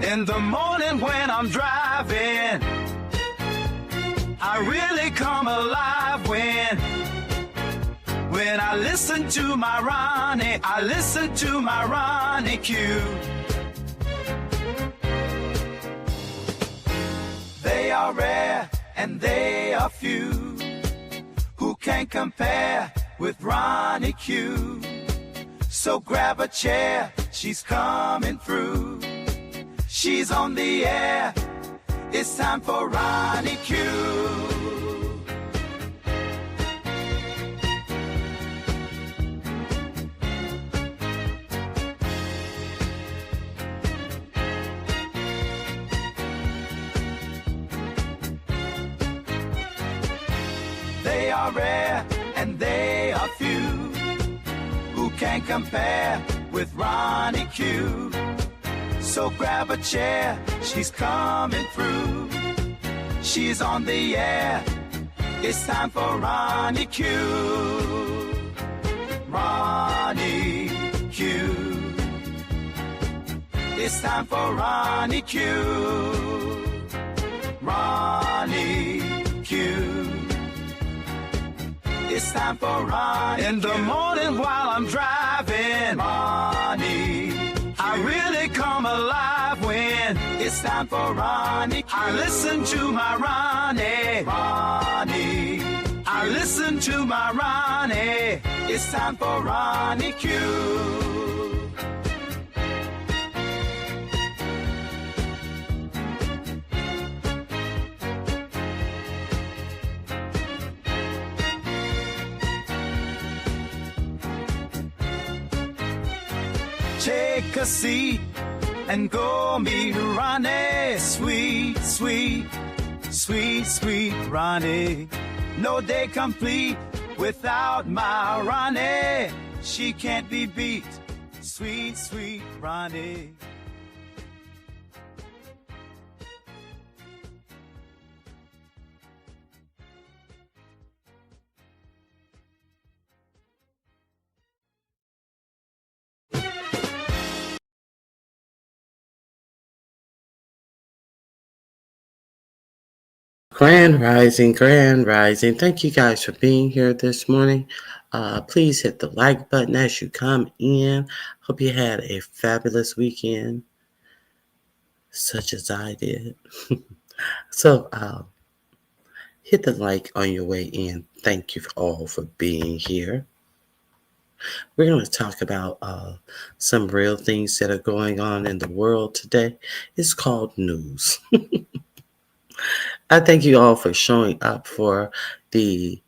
In the morning when I'm driving, I really come alive when I listen to my Ronnie, I listen to my Ronnie Q. They are rare and they are few who can compare with Ronnie Q. So grab a chair, she's coming through. She's on the air, it's time for Ronnie Q. They are rare and they are few who can compare with Ronnie Q. So grab a chair, she's coming through. She's on the air, it's time for Ronnie Q. Ronnie Q. It's time for Ronnie Q. Ronnie Q. It's time for Ronnie Q. In the morning while I'm driving, Ronnie Q. I really come alive when it's time for Ronnie Q. I listen to my Ronnie. Ronnie Q. I listen to my Ronnie. It's time for Ronnie Q. Take a seat and go meet Ronnie. Sweet, sweet, sweet, sweet Ronnie. No day complete without my Ronnie. She can't be beat. Sweet, sweet Ronnie. Grand Rising, Grand Rising. Thank you guys for being here this morning. Please hit the like button as you come in. Hope you had a fabulous weekend, such as I did. So hit the like on your way in. Thank you all for being here. We're going to talk about some real things that are going on in the world today. It's called news. I thank you all for showing up for the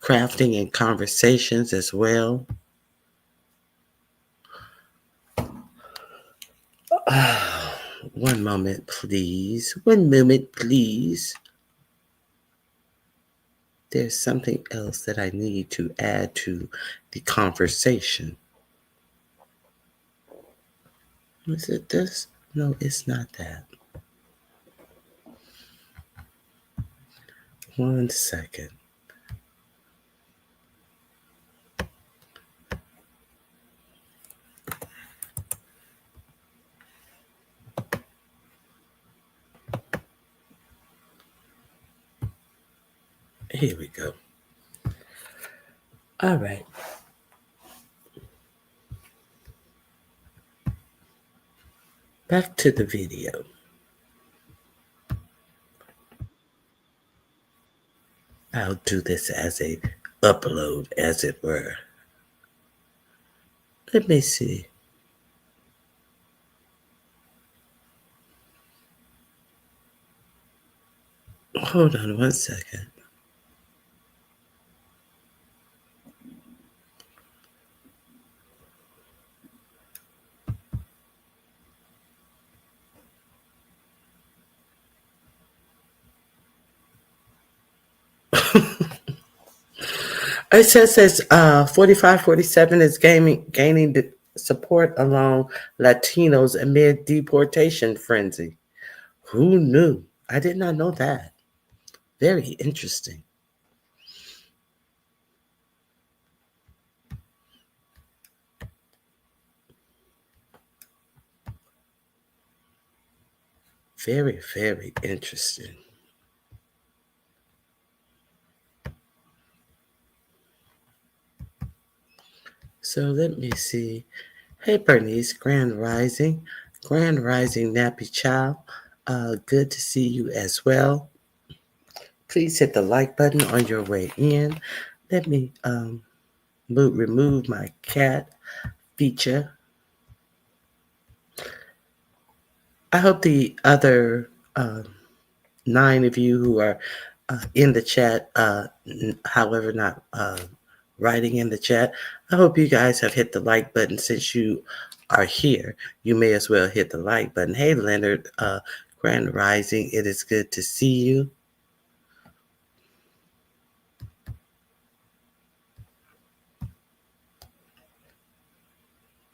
crafting and conversations as well. One moment, please. One moment, please. There's something else that I need to add to the conversation. Is it this? No, it's not that. One second. Here we go. All right. Back to the video. I'll do this as a upload, as it were. Let me see. Hold on one second. It says 4547 is gaining the support along Latinos amid deportation frenzy. Who knew? I did not know that. Very interesting. Very, very interesting. So let me see. Hey, Bernice, Grand Rising. Grand Rising, Nappy Child. Good to see you as well. Please hit the like button on your way in. Let me remove my cat feature. I hope the other 9 of you who are in the chat, however, not writing in the chat, I hope you guys have hit the like button since you are here. You may as well hit the like button. Hey, Leonard, Grand Rising, it is good to see you.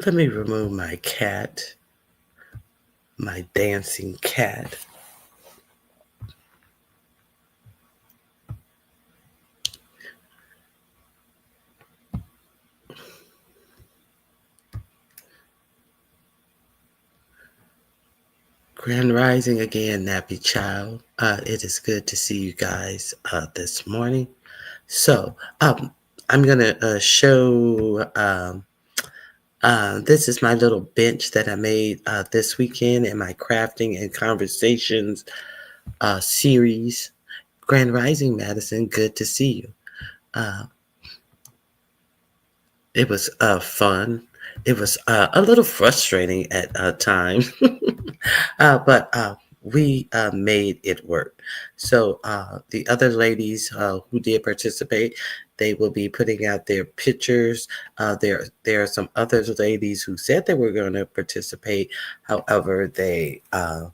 Let me remove my cat, my dancing cat. Grand Rising again, Nappy Child. It is good to see you guys this morning. So, I'm going to show. This is my little bench that I made this weekend in my crafting and conversations series. Grand Rising, Madison, good to see you. It was fun. It was a little frustrating at times, but we made it work. So the other ladies who did participate, they will be putting out their pictures. There are some other ladies who said they were going to participate. However, they are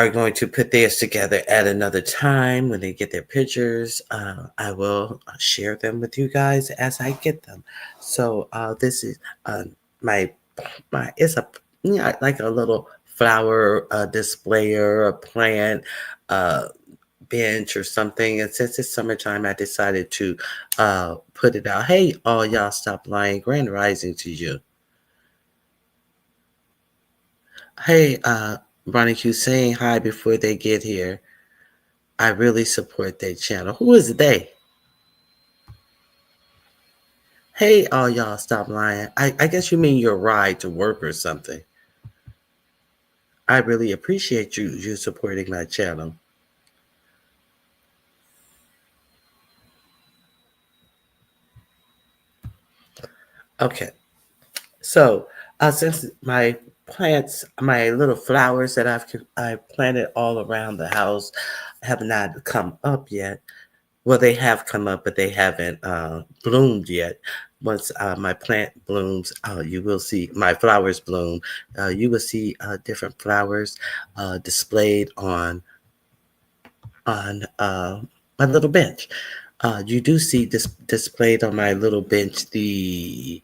going to put theirs together at another time when they get their pictures. I will share them with you guys as I get them. So this is my it's a like a little flower displayer, a plant bench or something. And since it's summertime, I decided to put it out. Hey, all y'all, stop lying. Grand rising to you. Hey, Ronnie Q, saying hi before they get here. I really support their channel. Who is they? Hey, all y'all, stop lying. I guess you mean your ride to work or something. I really appreciate you supporting my channel. Okay, so since my plants, my little flowers that I planted all around the house have not come up yet. Well, they have come up, but they haven't bloomed yet. Once my plant blooms, you will see my flowers bloom. You will see different flowers displayed on my little bench. You do see displayed on my little bench the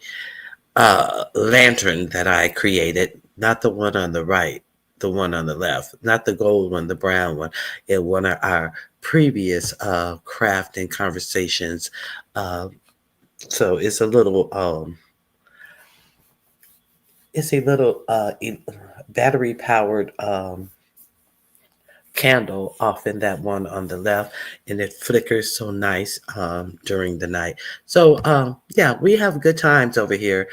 lantern that I created, not the one on the right, the one on the left, not the gold one, the brown one. It one of our previous craft and conversations. Uh, so it's a little battery powered candle off in that one on the left, and it flickers so nice during the night. So yeah, we have good times over here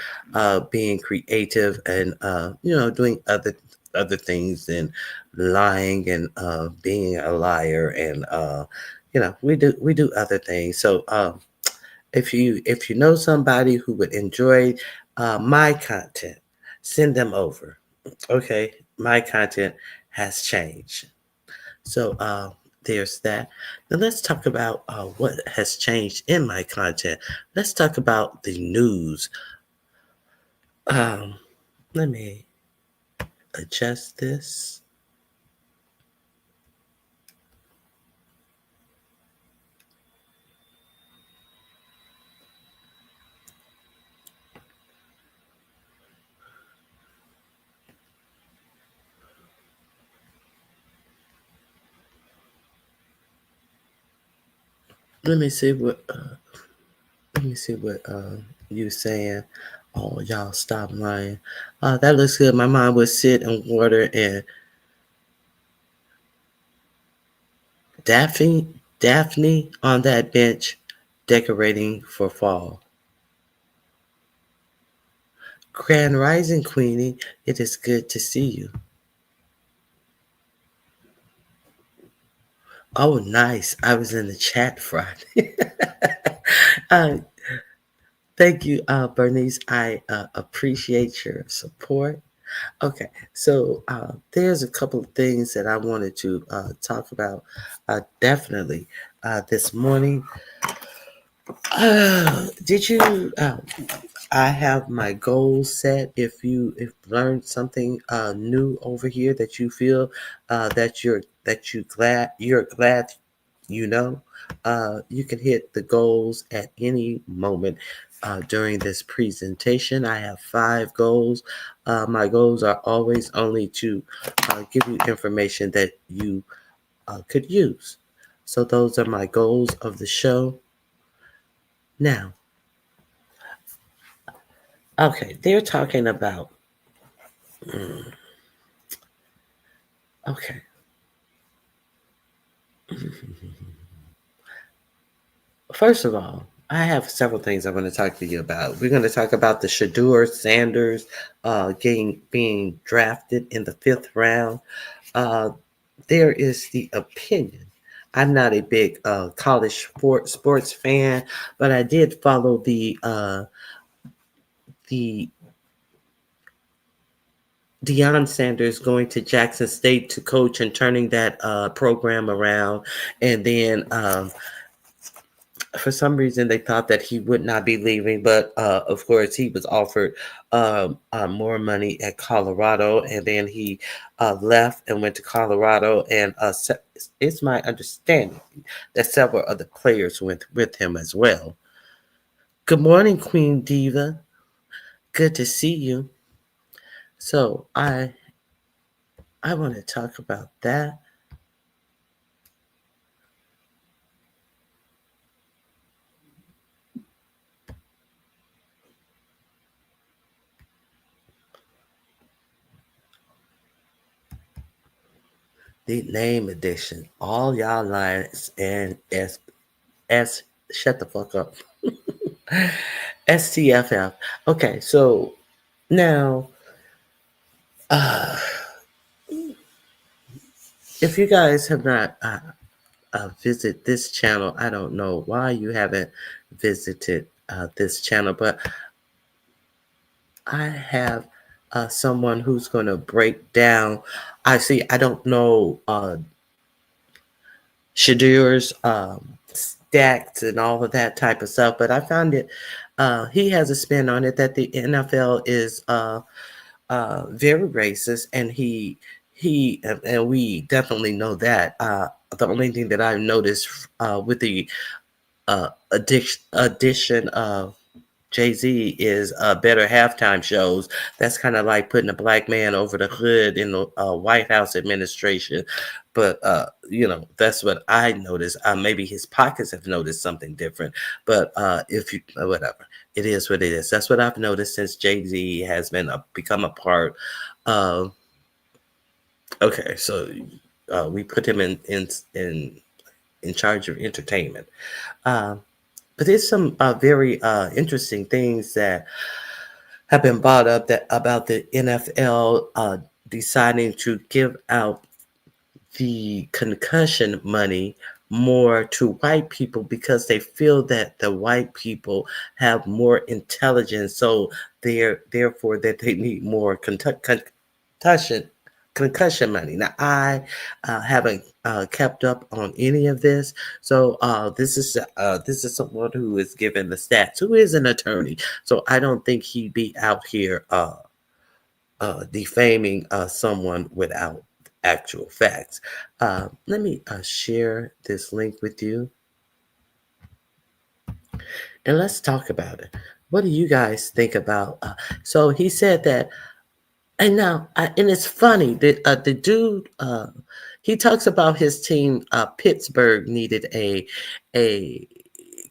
being creative and doing other things than lying and being a liar, and we do other things. So if you know somebody who would enjoy my content, send them over. Okay, my content has changed. So there's that. Now let's talk about what has changed in my content. Let's talk about the news. Um, Let me adjust this. Let me see what. Let me see what you're saying. Oh, y'all stop lying. That looks good. My mom would sit in water and Daphne on that bench decorating for fall. Grand Rising, Queenie. It is good to see you. Oh, nice. I was in the chat Friday. uh, Thank you, Bernice. I appreciate your support. Okay, so there's a couple of things that I wanted to talk about definitely this morning. Did you? I have my goals set. If learned something new over here that you feel you're glad you know, you can hit the goals at any moment during this presentation. I have 5 goals. My goals are always only to give you information that you could use. So those are my goals of the show. Now, okay, they're talking about. Okay. First of all, I have several things I want to talk to you about. We're going to talk about the Shadur Sanders being drafted in the 5th round. Uh, there is the opinion. I'm not a big college sports fan, but I did follow the Deion Sanders going to Jackson State to coach and turning that program around, and then for some reason they thought that he would not be leaving, but of course he was offered more money at Colorado, and then he left and went to Colorado, and it's my understanding that several other players went with him as well. Good morning, Queen Diva. Good to see you. So I want to talk about that. The name edition. All y'all lines and S shut the fuck up. STFF. Okay, so now, uh, if you guys have not visited this channel, I don't know why you haven't visited this channel, but I have someone who's going to break down. I don't know Shadur's stats and all of that type of stuff, but I found it. He has a spin on it that the NFL is very racist, and and we definitely know that. The only thing that I've noticed with the addition of Jay-Z is better halftime shows. That's kind of like putting a black man over the hood in the White House administration. But, that's what I noticed. Maybe his pockets have noticed something different. But if you, whatever, it is what it is. That's what I've noticed since Jay-Z has become a part of. Okay, so we put him in charge of entertainment. Uh, but there's some very interesting things that have been brought up that about the NFL deciding to give out the concussion money more to white people because they feel that the white people have more intelligence, so therefore that they need more concussion money. Now I haven't kept up on any of this, so this is someone who is given the stats, who is an attorney. So I don't think he'd be out here defaming someone without actual facts. Let me share this link with you, and let's talk about it. What do you guys think about? So he said that, and now, and it's funny that the dude he talks about his team. Pittsburgh needed a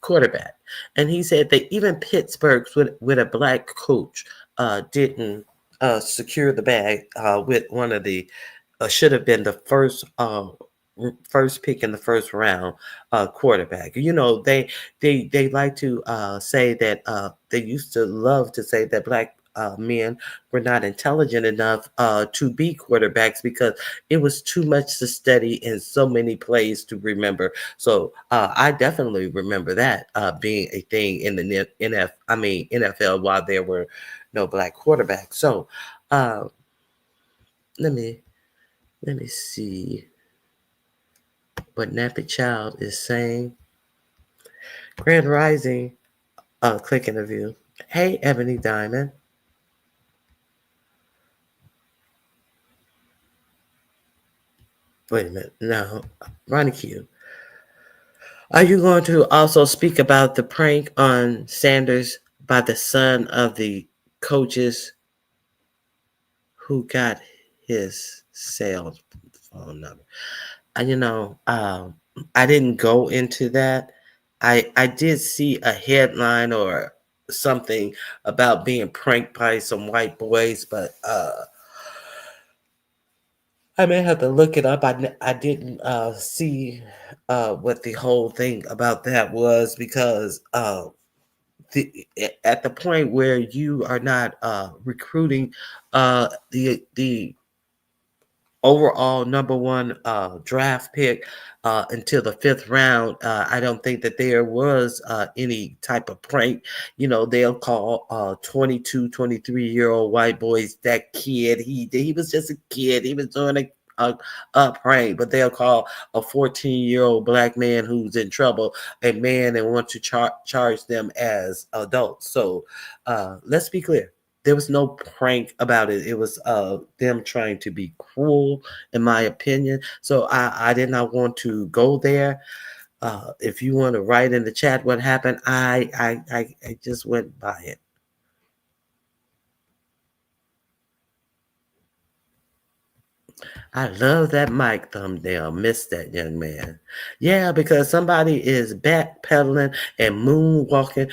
quarterback. And he said that even Pittsburgh's with a black coach didn't secure the bag with one of the should have been the first pick in the first round quarterback. You know, they like to say that they used to love to say that black men were not intelligent enough to be quarterbacks because it was too much to study and so many plays to remember. So I definitely remember that being a thing in the NFL while there were no black quarterbacks. So uh, let me see what Nappy Child is saying. Grand Rising, click interview. Hey, Ebony Diamond. Wait a minute. No, Ronnie Q. Are you going to also speak about the prank on Sanders by the son of the coaches who got his cell phone number? I didn't go into that. I did see a headline or something about being pranked by some white boys, but I may have to look it up. I didn't see what the whole thing about that was because at the point where you are not recruiting the overall number one draft pick until the fifth round, I don't think that there was any type of prank. You know, they'll call 22, 23-year-old white boys that kid. He was just a kid. He was doing a prank, but they'll call a 14-year-old black man who's in trouble a man and want to charge them as adults. So let's be clear. There was no prank about it. It was them trying to be cruel, in my opinion. So I did not want to go there. If you want to write in the chat what happened, I just went by it. I love that mic thumbnail. Miss that young man. Yeah, because somebody is backpedaling and moonwalking.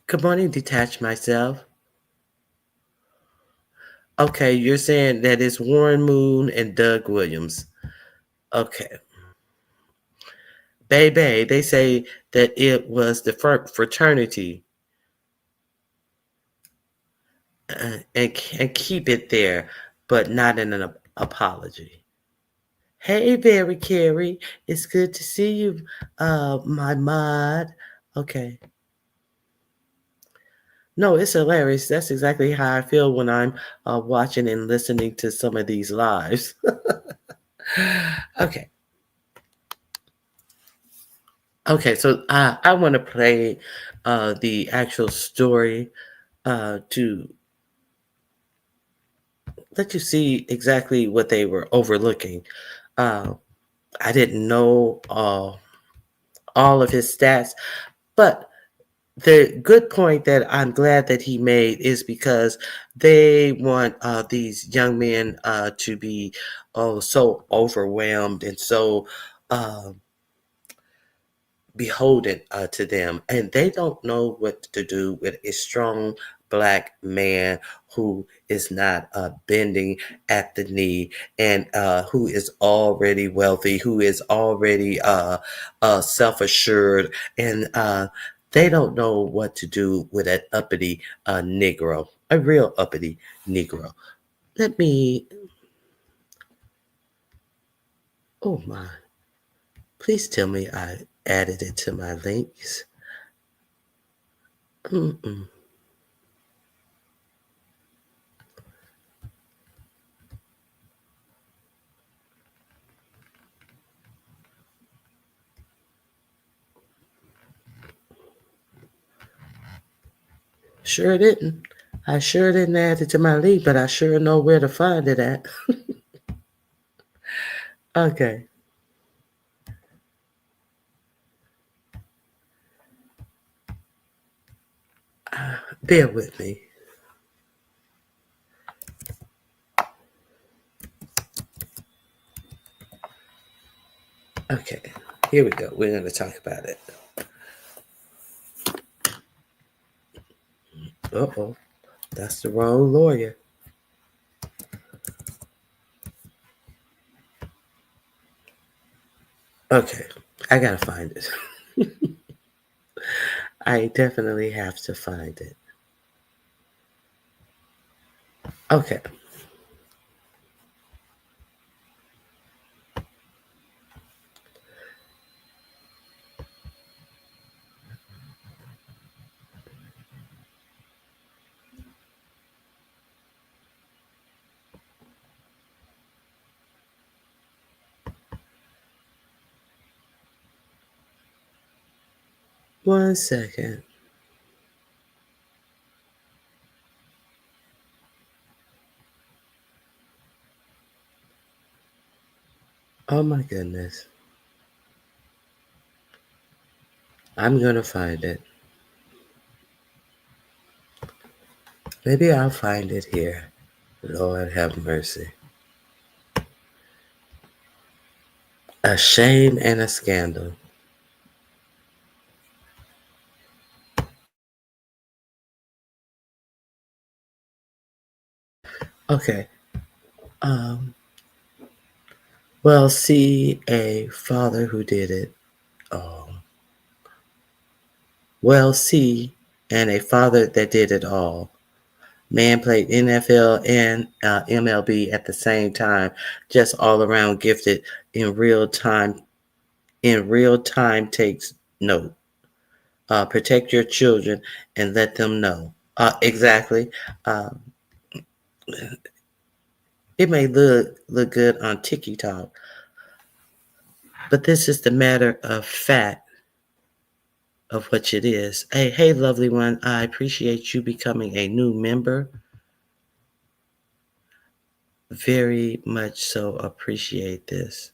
Good morning, detach myself. Okay, you're saying that it's Warren Moon and Doug Williams. Okay. Baby, they say that it was the fraternity and keep it there, but not in an apology. Hey, Barry Carey, it's good to see you, my mod. Okay. No, it's hilarious. That's exactly how I feel when I'm watching and listening to some of these lives. Okay. Okay, so I want to play the actual story to let you see exactly what they were overlooking. I didn't know all of his stats, but the good point that I'm glad that he made is because they want these young men to be so overwhelmed and so beholden to them, and they don't know what to do with a strong black man who is not bending at the knee and who is already wealthy, who is already self-assured, and they don't know what to do with an uppity Negro, a real uppity Negro. Let me, oh my, please tell me I added it to my links. Mm-mm. Sure didn't. I sure didn't add it to my link, but I sure know where to find it at. Okay. Bear with me. Okay, here we go. We're going to talk about it. Uh-oh, that's the wrong lawyer. Okay, I got to find it. I definitely have to find it. Okay. One second. Oh my goodness. I'm going to find it. Maybe I'll find it here. Lord have mercy. A shame and a scandal. Okay. Um, well, see a father who did it. Um, well, see, and a father that did it all. Man played NFL and MLB at the same time, just all around gifted in real time. In real time, takes note. Protect your children and let them know. Exactly. Uh, it may look good on TikTok, but this is the matter of fact of what it is. Hey, lovely one. I appreciate you becoming a new member. Very much so appreciate this.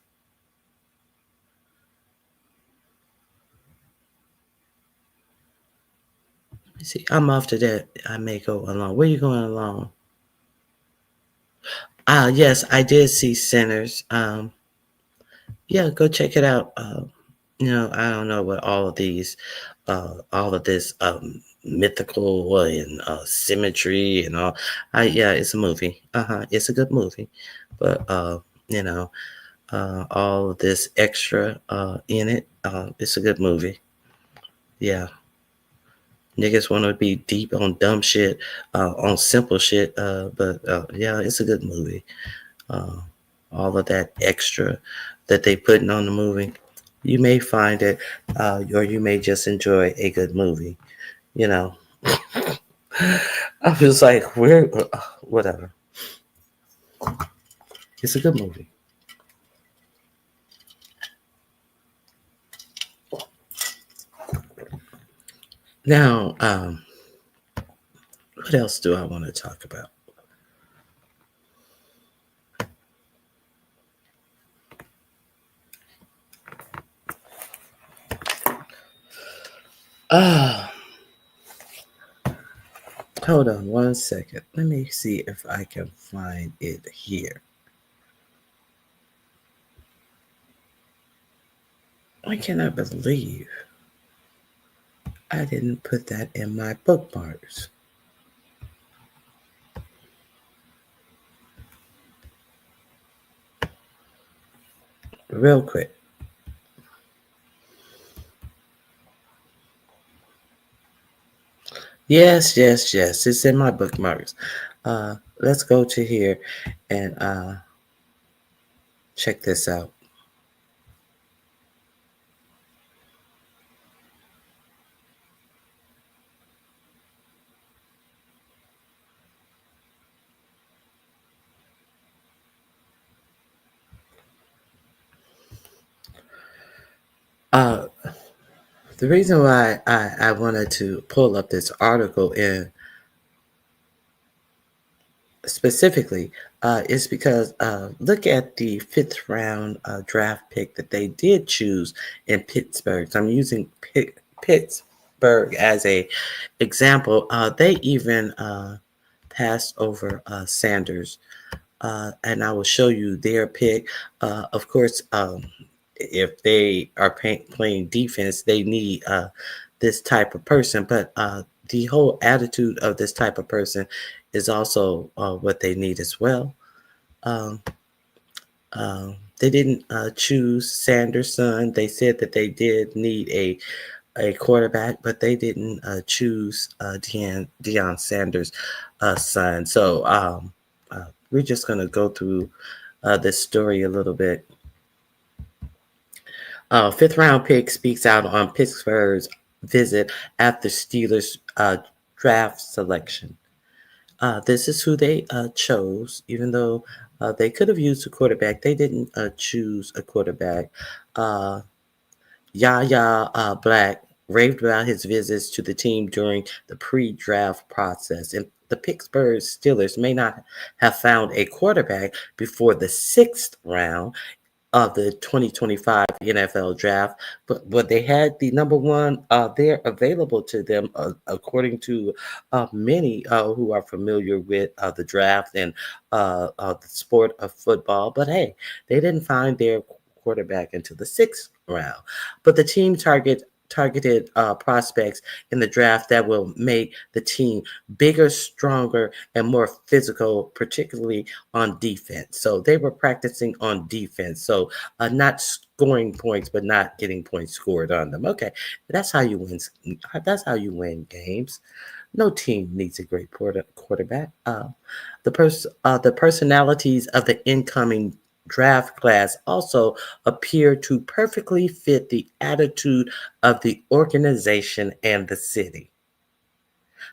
Let me see. I'm off to that. I may go along. Where you going along? Yes, I did see Sinners. Yeah, go check it out. I don't know what all of this mythical and symmetry and all. Yeah, it's a movie. It's a good movie, but you know, all of this extra in it. It's a good movie. Yeah, niggas want to be deep on dumb shit, on simple shit. But yeah, it's a good movie. Uh, all of that extra that they putting on the movie. You may find it, or you may just enjoy a good movie. You know, I was like, where, whatever. It's a good movie. Now, what else do I want to talk about? Ah, hold on one second. Let me see if I can find it here. I cannot believe I didn't put that in my bookmarks. Real quick. Yes, yes, yes. It's in my bookmarks. Let's go to here and check this out. Uh, the reason why I wanted to pull up this article in specifically is because look at the fifth round draft pick that they did choose in Pittsburgh. So I'm using Pittsburgh as a example. They even passed over Sanders, and I will show you their pick. Of course, if they are playing defense, they need this type of person. But the whole attitude of this type of person is also what they need as well. Um, they didn't choose Sanderson. They said that they did need a quarterback, but they didn't choose Deion Sanders' son. So we're just going to go through this story a little bit. Fifth round pick speaks out on Pittsburgh's visit after Steelers draft selection. This is who they chose, even though they could have used a quarterback. They didn't choose a quarterback. Uh, Yaya Black raved about his visits to the team during the pre-draft process, and the Pittsburgh Steelers may not have found a quarterback before the sixth round of the 2025 NFL draft, but they had the number one there available to them, according to many who are familiar with the draft and the sport of football. But hey, they didn't find their quarterback until the sixth round. But the team targeted prospects in the draft that will make the team bigger, stronger, and more physical, particularly on defense. So they were practicing on defense. So not scoring points, but not getting points scored on them. Okay, that's how you win. That's how you win games. No team needs a great quarterback. The personalities of the incoming draft class also appear to perfectly fit the attitude of the organization and the city.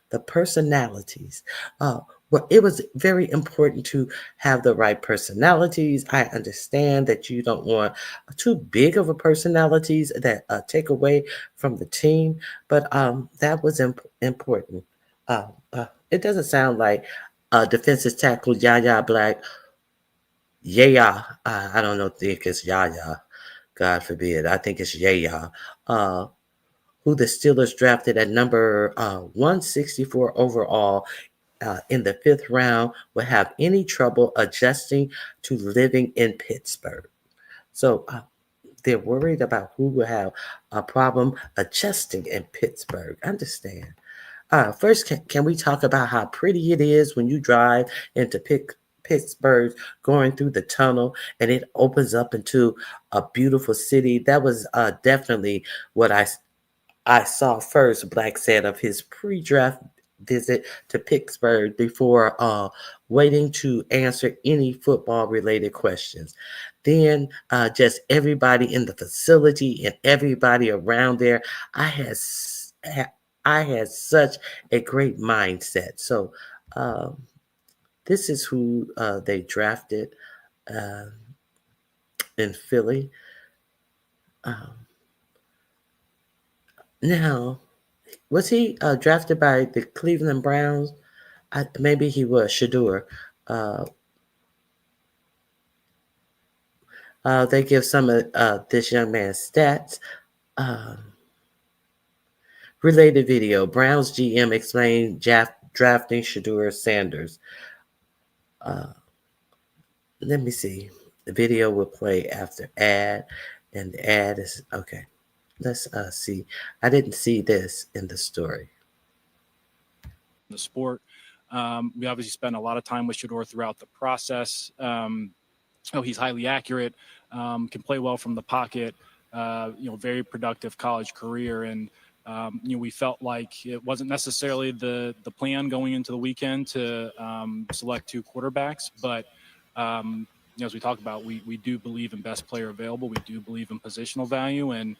The personalities. Well, it was very important to have the right personalities. I understand that you don't want too big of a personalities that take away from the team, but that was important. It doesn't sound like defensive tackle Yaya Black. Yeah, I don't know. Think it's Yaya. God forbid. I think it's Yaya. Uh, who the Steelers drafted at number 164 overall in the fifth round, will have any trouble adjusting to living in Pittsburgh. So they're worried about who will have a problem adjusting in Pittsburgh. Understand? First, can we talk about how pretty it is when you drive into Pittsburgh, going through the tunnel, and it opens up into a beautiful city? That was definitely what I saw first, Black said of his pre-draft visit to Pittsburgh before waiting to answer any football-related questions. Then just everybody in the facility and everybody around there, I had I had such a great mindset. So this is who they drafted uh, in Philly. Um, Now, was he drafted by the Cleveland Browns? Maybe he was. Shadur. Uh, they give some of this young man's stats. Um, Related video. Browns GM explained drafting Shadur Sanders. Uh, Let me see. The video will play after ad, and the ad is okay. Let's see. I didn't see this in the story. The sport. We obviously spent a lot of time with Shador throughout the process. He's highly accurate, can play well from the pocket. Very productive college career, and we felt like it wasn't necessarily the plan going into the weekend to select two quarterbacks, but as we talked about, we do believe in best player available. We do believe in positional value, and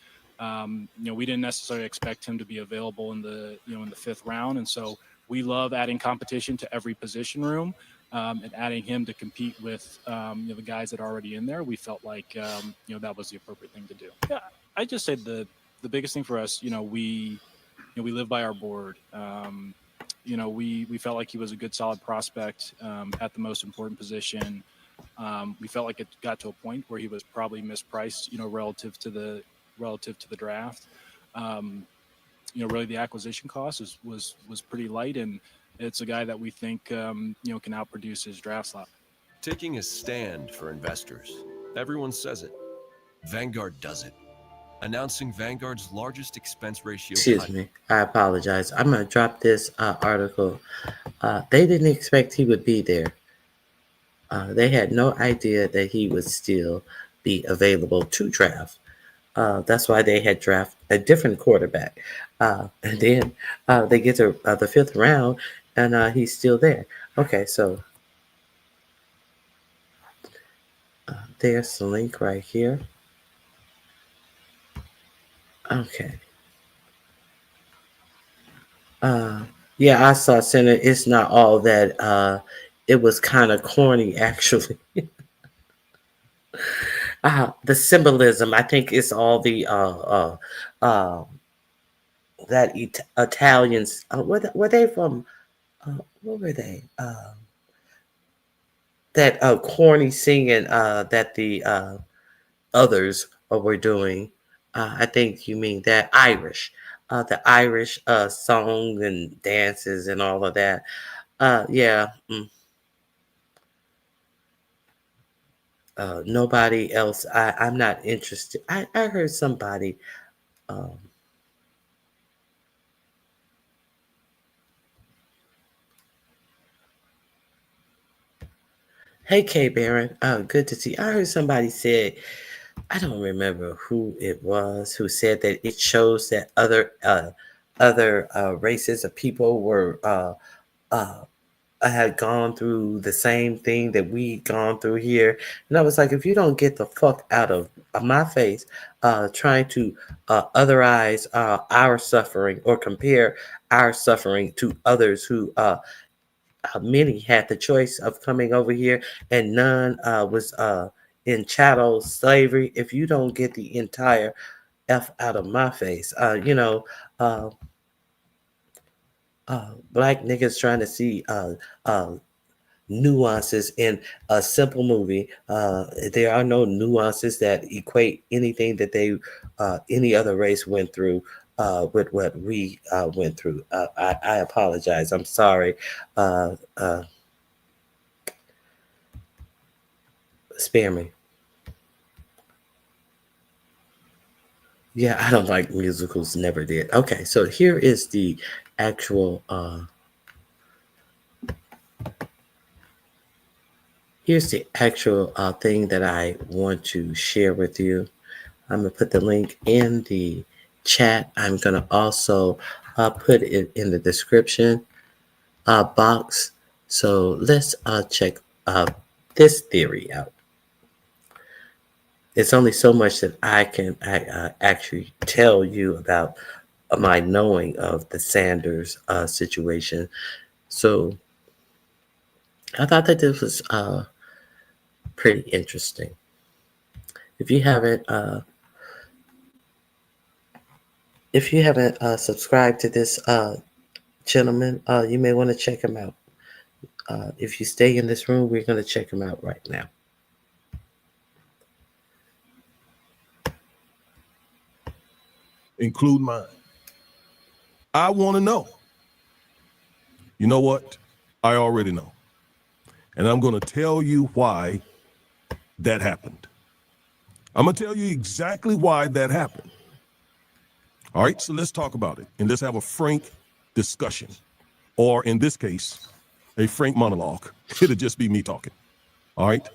we didn't necessarily expect him to be available in the fifth round, and so we love adding competition to every position room. And adding him to compete with the guys that are already in there, we felt like that was the appropriate thing to do. Yeah, I just say the biggest thing for us, we live by our board. We felt like he was a good, solid prospect at the most important position. We felt like it got to a point where he was probably mispriced, relative to the draft. Really the acquisition cost was pretty light, and it's a guy that we think can outproduce his draft slot. Taking a stand for investors. Everyone says it. Vanguard does it, announcing Vanguard's largest expense ratio Excuse cut. me. I apologize. I'm going to drop this article. They didn't expect he would be there. They had no idea that he would still be available to draft. That's why they had drafted a different quarterback. And then they get to the fifth round, and he's still there. Okay, so there's the link right here. Okay. Yeah, I saw Senator. It's not all that. It was kind of corny, actually. The symbolism, I think, is all the that Italians. Were they from? What were they? That corny singing that the others were doing. I think you mean that Irish, the Irish song and dances and all of that. Yeah. Nobody else. I'm not interested. I heard somebody. Um, hey, K Baron. Good to see. I heard somebody said. I don't remember who it was who said that it shows that other races of people were uh, had gone through the same thing that we gone through here. And I was like, if you don't get the fuck out of my face, trying to otherize our suffering or compare our suffering to others who many had the choice of coming over here and none was in chattel slavery. If you don't get the entire F out of my face, uh, black niggas trying to see nuances in a simple movie. There are no nuances that equate anything that any other race went through with what we went through. I apologize. I'm sorry. Spare me. Yeah, I don't like musicals. Never did. Okay, so here is the actual. Here's the actual thing that I want to share with you. I'm gonna put the link in the chat. I'm gonna also put it in the description box. So let's check this theory out. It's only so much that I can actually tell you about my knowing of the Sanders situation. So I thought that this was pretty interesting. If you haven't subscribed to this gentleman, you may want to check him out. If you stay in this room, we're going to check him out right now. Include mine. I want to know. You know what? I already know. And I'm going to tell you why that happened. I'm going to tell you exactly why that happened. All right, so let's talk about it and let's have a frank discussion. Or in this case, a frank monologue. It'll just be me talking. All right.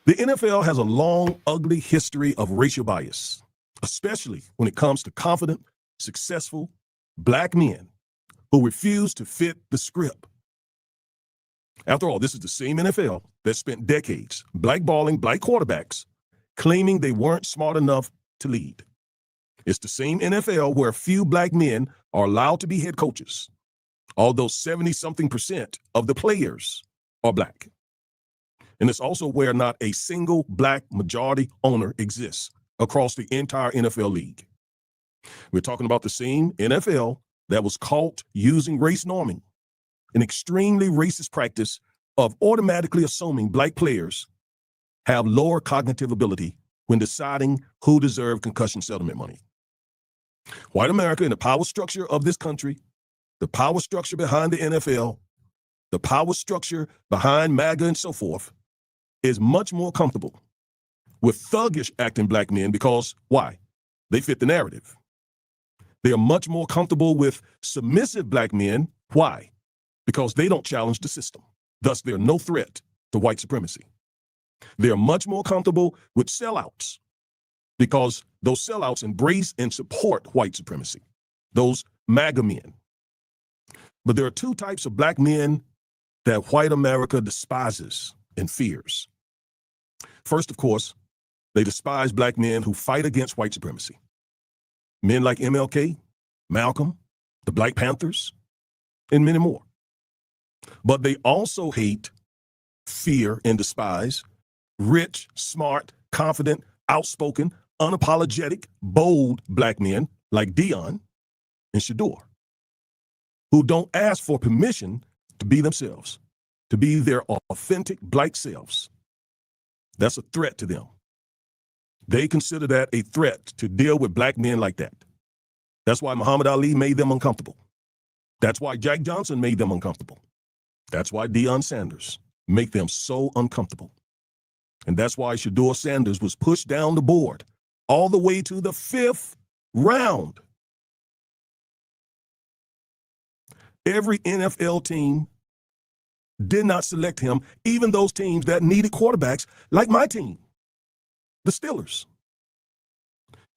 The NFL has a long, ugly history of racial bias, especially when it comes to confident, successful black men who refuse to fit the script. After all, this is the same NFL that spent decades blackballing black quarterbacks, claiming they weren't smart enough to lead. It's the same NFL where few black men are allowed to be head coaches, although 70-something% of the players are black. And it's also where not a single black majority owner exists across the entire NFL league. We're talking about the same NFL that was caught using race norming, an extremely racist practice of automatically assuming black players have lower cognitive ability when deciding who deserved concussion settlement money. White America and the power structure of this country, the power structure behind the NFL, the power structure behind MAGA and so forth, is much more comfortable with thuggish acting black men because why? They fit the narrative. They are much more comfortable with submissive black men. Why? Because they don't challenge the system. Thus, they're no threat to white supremacy. They are much more comfortable with sellouts because those sellouts embrace and support white supremacy, those MAGA men. But there are two types of black men that white America despises and fears. First, of course, they despise black men who fight against white supremacy. Men like MLK, Malcolm, the Black Panthers, and many more. But they also hate, fear, and despise rich, smart, confident, outspoken, unapologetic, bold black men like Dion and Shador, who don't ask for permission to be themselves, to be their authentic black selves. That's a threat to them. They consider that a threat to deal with black men like that. That's why Muhammad Ali made them uncomfortable. That's why Jack Johnson made them uncomfortable. That's why Deion Sanders make them so uncomfortable. And that's why Shador Sanders was pushed down the board all the way to the 5th round. Every NFL team did not select him, even those teams that needed quarterbacks, like my team, the Steelers.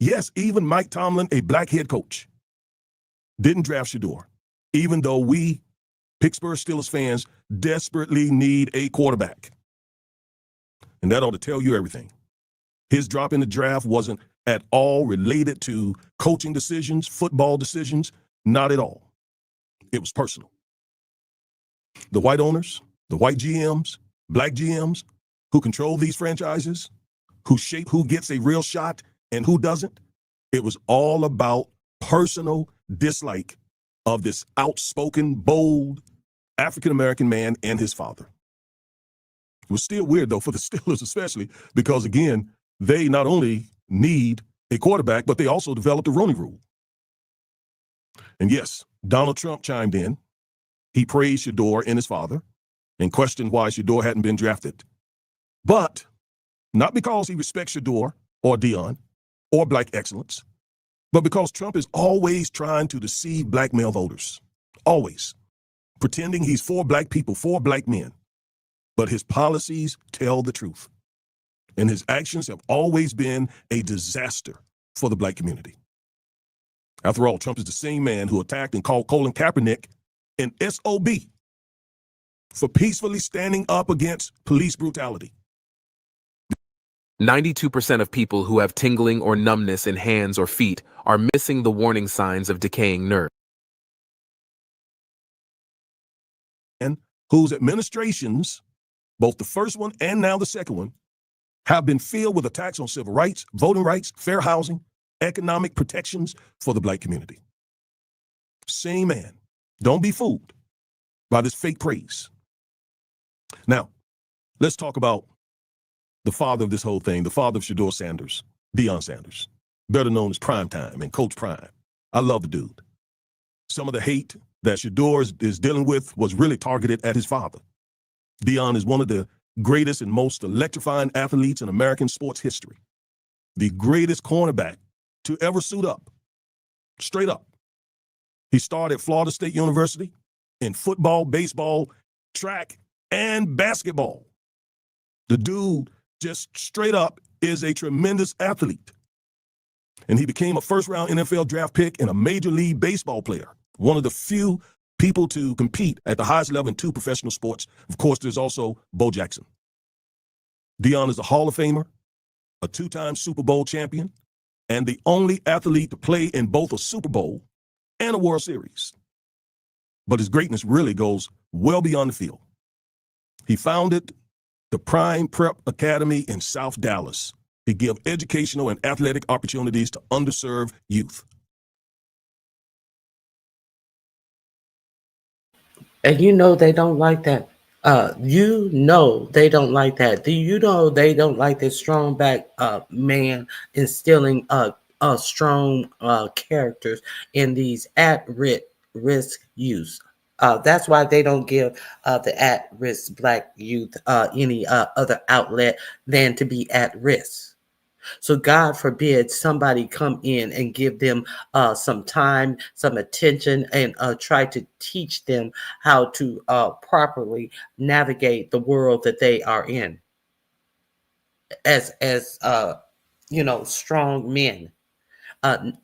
Yes, even Mike Tomlin, a black head coach, didn't draft Shador, even though we, Pittsburgh Steelers fans, desperately need a quarterback. And that ought to tell you everything. His drop in the draft wasn't at all related to coaching decisions, football decisions, not at all. It was personal. The white owners, the white GMs, black GMs who control these franchises, who shape who gets a real shot and who doesn't, it was all about personal dislike of this outspoken, bold African-American man and his father. It was still weird, though, for the Steelers especially, because, again, they not only need a quarterback, but they also developed the Rooney Rule. And yes, Donald Trump chimed in. He praised Shador and his father and questioned why Shador hadn't been drafted. But not because he respects Shador or Dion or black excellence, but because Trump is always trying to deceive black male voters. Always. Pretending he's for black people, for black men. But his policies tell the truth. And his actions have always been a disaster for the black community. After all, Trump is the same man who attacked and called Colin Kaepernick an SOB for peacefully standing up against police brutality. 92% of people who have tingling or numbness in hands or feet are missing the warning signs of decaying nerves. And whose administrations, both the first one and now the second one, have been filled with attacks on civil rights, voting rights, fair housing, economic protections for the black community. Same man. Don't be fooled by this fake praise. Now, let's talk about the father of this whole thing, the father of Shador Sanders, Deion Sanders, better known as Primetime and Coach Prime. I love the dude. Some of the hate that Shador is dealing with was really targeted at his father. Deion is one of the greatest and most electrifying athletes in American sports history. The greatest cornerback to ever suit up. Straight up. He started at Florida State University in football, baseball, track, and basketball. The dude just straight up is a tremendous athlete. And he became a first-round NFL draft pick and a Major League Baseball player, one of the few people to compete at the highest level in two professional sports. Of course, there's also Bo Jackson. Deion is a Hall of Famer, a two-time Super Bowl champion, and the only athlete to play in both a Super Bowl and a World Series. But his greatness really goes well beyond the field. He founded the Prime Prep Academy in South Dallas to give educational and athletic opportunities to underserved youth. And you know they don't like that. You know they don't like that. Do you know they don't like this strong back man instilling strong characters in these at-risk youth? That's why they don't give the at-risk Black youth any other outlet than to be at risk. So God forbid somebody come in and give them some time, some attention, and try to teach them how to properly navigate the world that they are in as strong men.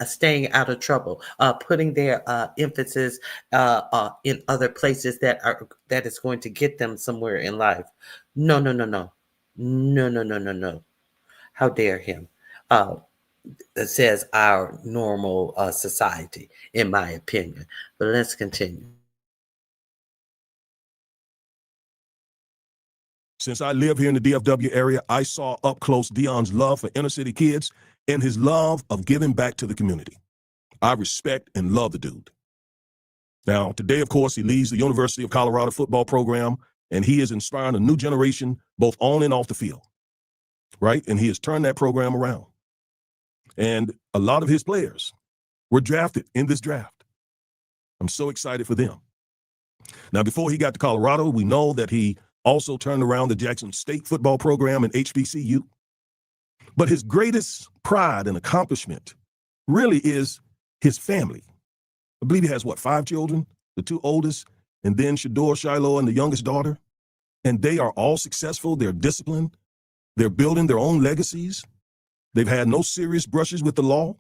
Staying out of trouble, putting their emphasis in other places that is going to get them somewhere in life. No, no, no, no, no, no, no, no, no. How dare him? That says our normal society, in my opinion. But let's continue. Since I live here in the DFW area, I saw up close Deion's love for inner city kids and his love of giving back to the community. I respect and love the dude. Now, today, of course, he leads the University of Colorado football program, and he is inspiring a new generation, both on and off the field, right? And he has turned that program around. And a lot of his players were drafted in this draft. I'm so excited for them. Now, before he got to Colorado, we know that he also turned around the Jackson State football program and HBCU. But his greatest pride and accomplishment really is his family. I believe he has, 5 children, the 2 oldest, and then Shador, Shiloh, and the youngest daughter. And they are all successful. They're disciplined. They're building their own legacies. They've had no serious brushes with the law,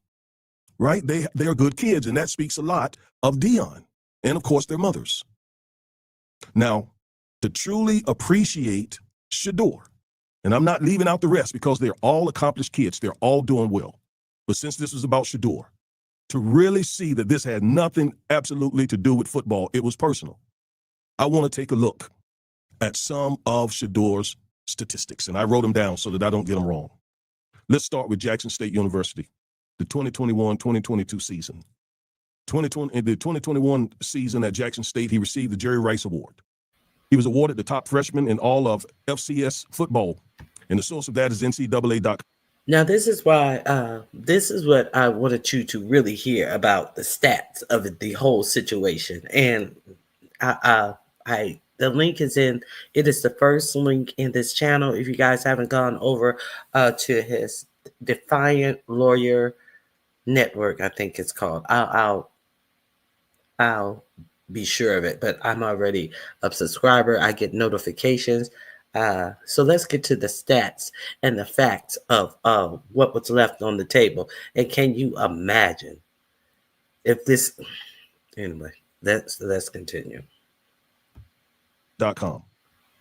right? They're good kids, and that speaks a lot of Deion and, of course, their mothers. Now, to truly appreciate Shador, and I'm not leaving out the rest because they're all accomplished kids. They're all doing well. But since this was about Shador, to really see that this had nothing absolutely to do with football, it was personal. I want to take a look at some of Shador's statistics, and I wrote them down so that I don't get them wrong. Let's start with Jackson State University, the 2021-2022 season. In the 2021 season at Jackson State, he received the Jerry Rice Award. He was awarded the top freshman in all of FCS football, and the source of that is NCAA.com. Now, this is why, this is what I wanted you to really hear about the stats of the whole situation. And the link is in, it is the first link in this channel. If you guys haven't gone over to his Defiant Lawyer Network, I think it's called. I'll be sure of it, but I'm already a subscriber. I get notifications. So let's get to the stats and the facts of what was left on the table. And can you imagine if this, anyway, let's continue. .com.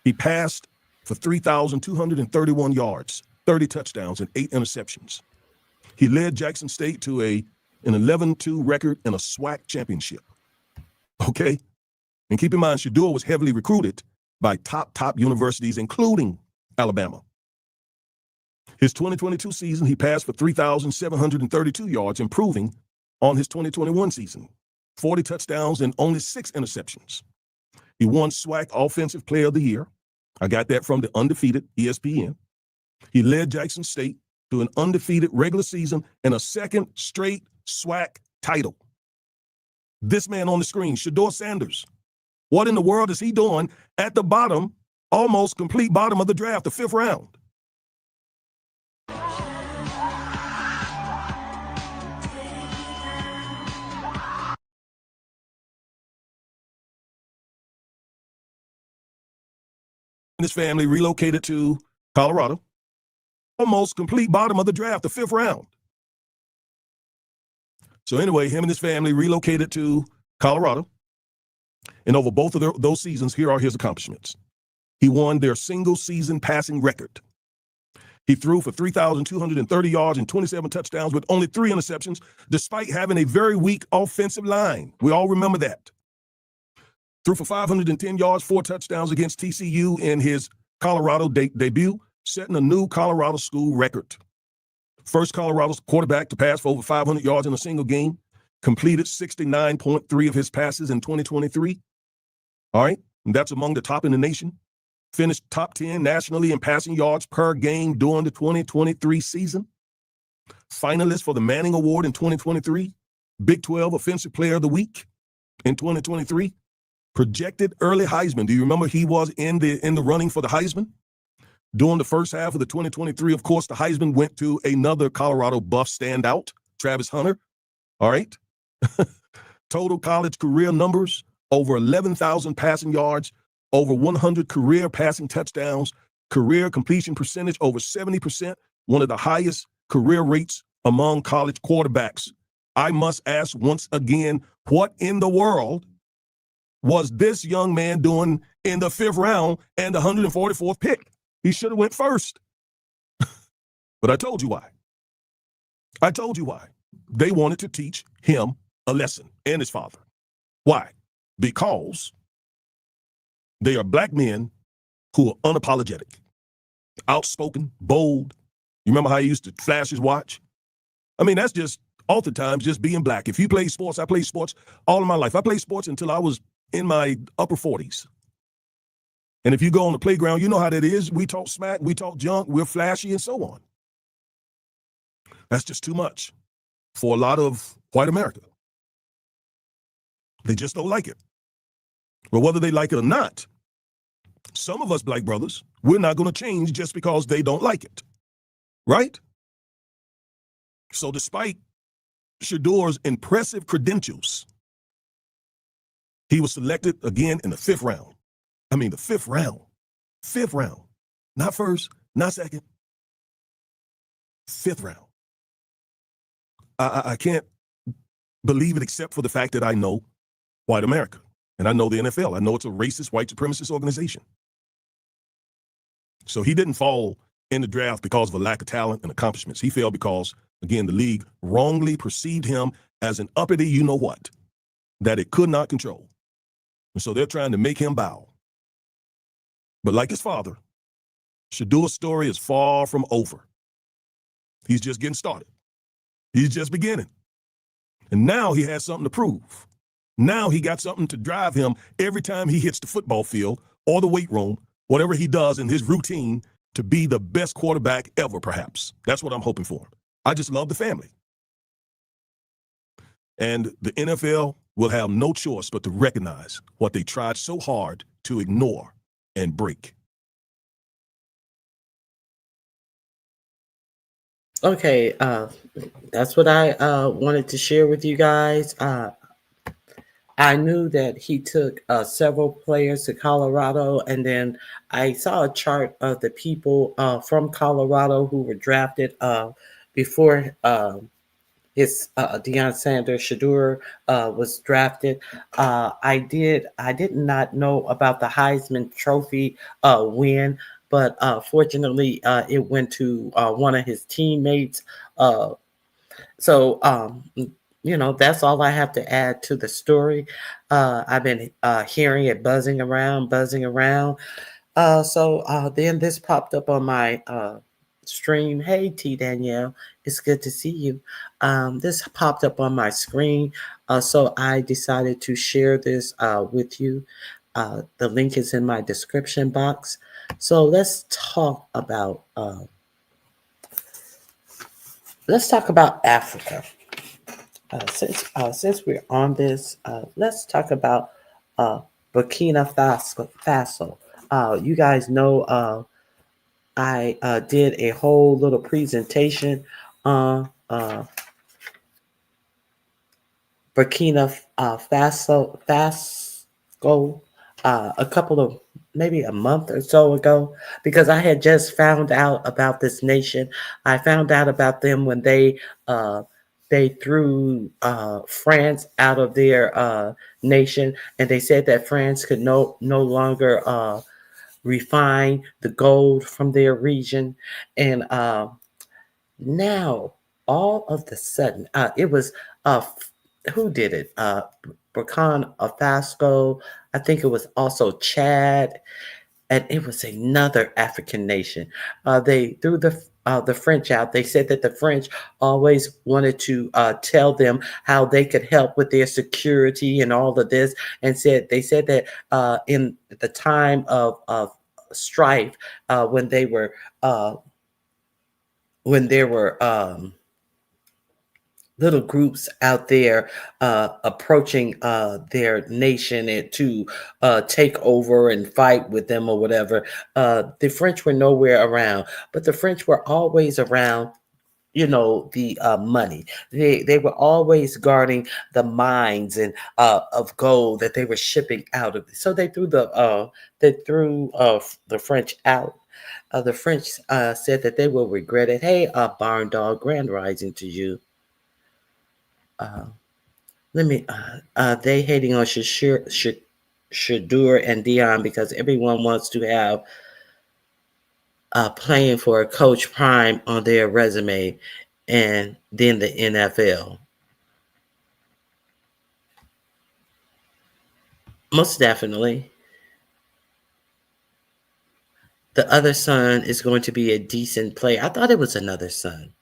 He passed for 3,231 yards, 30 touchdowns, and 8 interceptions. He led Jackson State to an 11-2 record and a SWAC championship. Okay? And keep in mind, Shador was heavily recruited by top universities, including Alabama. His 2022 season, he passed for 3,732 yards, improving on his 2021 season, 40 touchdowns and only 6 interceptions. He won SWAC Offensive Player of the Year. I got that from the undefeated ESPN. He led Jackson State to an undefeated regular season and a second straight SWAC title. This man on the screen, Shador Sanders, what in the world is he doing at the bottom, almost complete bottom of the draft, the 5th round? His family relocated to Colorado, almost complete bottom of the draft, the 5th round. So anyway, him and his family relocated to Colorado. And over both of those seasons, here are his accomplishments. He won their single season passing record. He threw for 3,230 yards and 27 touchdowns with only 3 interceptions, despite having a very weak offensive line. We all remember that. Threw for 510 yards, 4 touchdowns against TCU in his Colorado debut, setting a new Colorado school record. First Colorado quarterback to pass for over 500 yards in a single game. Completed 69.3 of his passes in 2023. All right, and that's among the top in the nation. Finished top 10 nationally in passing yards per game during the 2023 season. Finalist for the Manning Award in 2023. Big 12 Offensive Player of the Week in 2023. projected early Heisman. Do you remember he was in the running for the Heisman? During the first half of the 2023, of course, the Heisman went to another Colorado Buff standout, Travis Hunter. All right. Total college career numbers, over 11,000 passing yards, over 100 career passing touchdowns, career completion percentage over 70%, one of the highest career rates among college quarterbacks. I must ask once again, what in the world was this young man doing in the 5th round and the 144th pick? He should have went first. But I told you why. I told you why. They wanted to teach him a lesson, and his father. Why? Because they are black men who are unapologetic, outspoken, bold. You remember how he used to flash his watch? I mean, that's just oftentimes just being black. If you play sports, I played sports all of my life. I played sports until I was in my upper 40s. And if you go on the playground, you know how that is. We talk smack, we talk junk, we're flashy, and so on. That's just too much for a lot of white America. They just don't like it. But whether they like it or not, some of us black brothers, we're not going to change just because they don't like it. Right? So despite Shadour's impressive credentials, he was selected again in the 5th round. I mean, the 5th round. 5th round. Not first, not second. 5th round. I can't believe it except for the fact that I know white America. And I know the NFL. I know it's a racist, white supremacist organization. So he didn't fall in the draft because of a lack of talent and accomplishments. He fell because, again, the league wrongly perceived him as an uppity you-know-what that it could not control. And so they're trying to make him bow. But like his father, Shadour's story is far from over. He's just getting started. He's just beginning. And now he has something to prove. Now he got something to drive him every time he hits the football field or the weight room, whatever he does in his routine, to be the best quarterback ever, perhaps. That's what I'm hoping for. I just love the family. And the NFL will have no choice but to recognize what they tried so hard to ignore and break. Okay, that's what I wanted to share with you guys. I knew that he took several players to Colorado, and then I saw a chart of the people from Colorado who were drafted before his Deion Sanders Shadour was drafted. I did not know about the Heisman Trophy win, but fortunately it went to one of his teammates. So that's all I have to add to the story. I've been hearing it buzzing around. So then this popped up on my stream. Hey, T. Danielle, it's good to see you. This popped up on my screen, so I decided to share this with you. The link is in my description box. So let's talk about Africa. Since we're on this, let's talk about Burkina Faso. You guys know I did a whole little presentation on Burkina Faso a couple of maybe a month or so ago, because I had just found out about this nation. I found out about them when they threw France out of their nation, and they said that France could no longer refine the gold from their region. And now all of the sudden it was who did it? Burkina Faso. I think it was also Chad, and it was another African nation. They threw the French out. They said that the French always wanted to tell them how they could help with their security and all of this, and they said that in the time of strife, when they were little groups out there approaching their nation and to take over and fight with them or whatever. The French were nowhere around, but the French were always around, the money. They were always guarding the mines and of gold that they were shipping out of. So they threw the French out. The French said that they will regret it. Hey, barn dog, grand rising to you. Uh, Let me. They hating on Shadur and Dion because everyone wants to have playing for a Coach Prime on their resume, and then the NFL. Most definitely. The other son is going to be a decent player. I thought it was another son.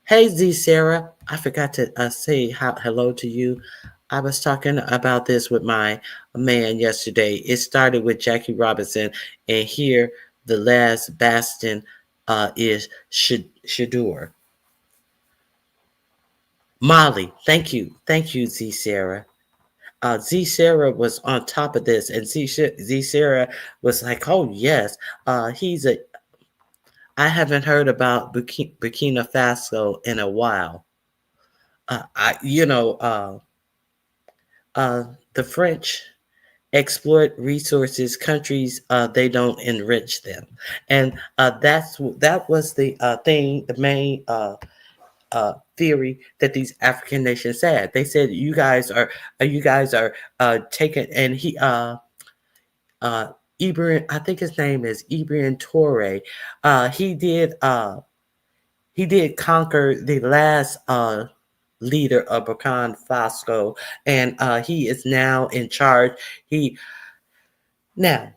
Hey, Z Sarah. I forgot to say hello to you. I was talking about this with my man yesterday. It started with Jackie Robinson, and here the last bastion is Shadur. Molly, thank you. Thank you, Z Sarah. Z Sarah was on top of this, and Z Sarah was like, "Oh yes, he's a." I haven't heard about Burkina Faso in a while. The French exploit resources, countries they don't enrich them, and that was the thing, the main theory that these African nations had. They said you guys are taking, and Ibrahim, I think his name is Ibrahim Torre. He did conquer the last leader of Burkina Faso, and he is now in charge. Now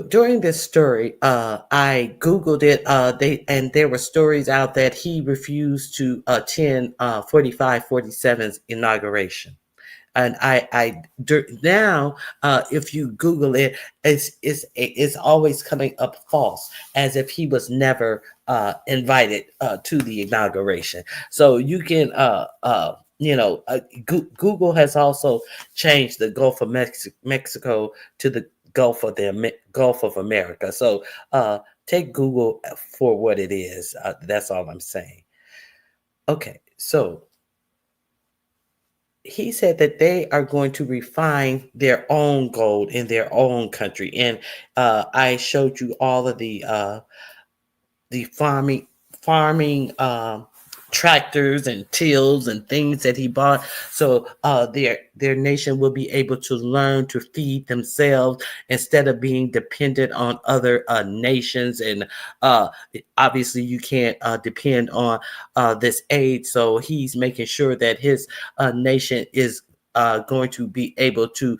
during this story, I googled it. There were stories out that he refused to attend 4547's inauguration. And now, if you Google it, it's always coming up false, as if he was never invited to the inauguration. So you can, Google has also changed the Gulf of Mexico to the Gulf of America. So take Google for what it is. That's all I'm saying. Okay, so he said that they are going to refine their own gold in their own country, and I showed you all of the farming tractors and tills and things that he bought, so their nation will be able to learn to feed themselves instead of being dependent on other nations. And obviously you can't depend on this aid, so he's making sure that his nation is going to be able to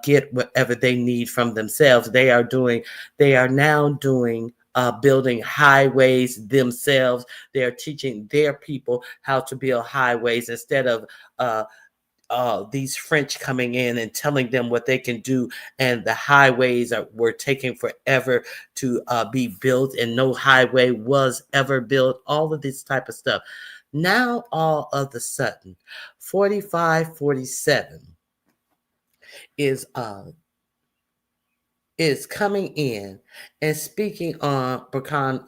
get whatever they need from themselves. They are now doing building highways themselves. They're teaching their people how to build highways instead of these French coming in and telling them what they can do. And the highways were taking forever to be built, and no highway was ever built. All of this type of stuff. Now, all of a sudden, 4547 is coming in and speaking on Burkina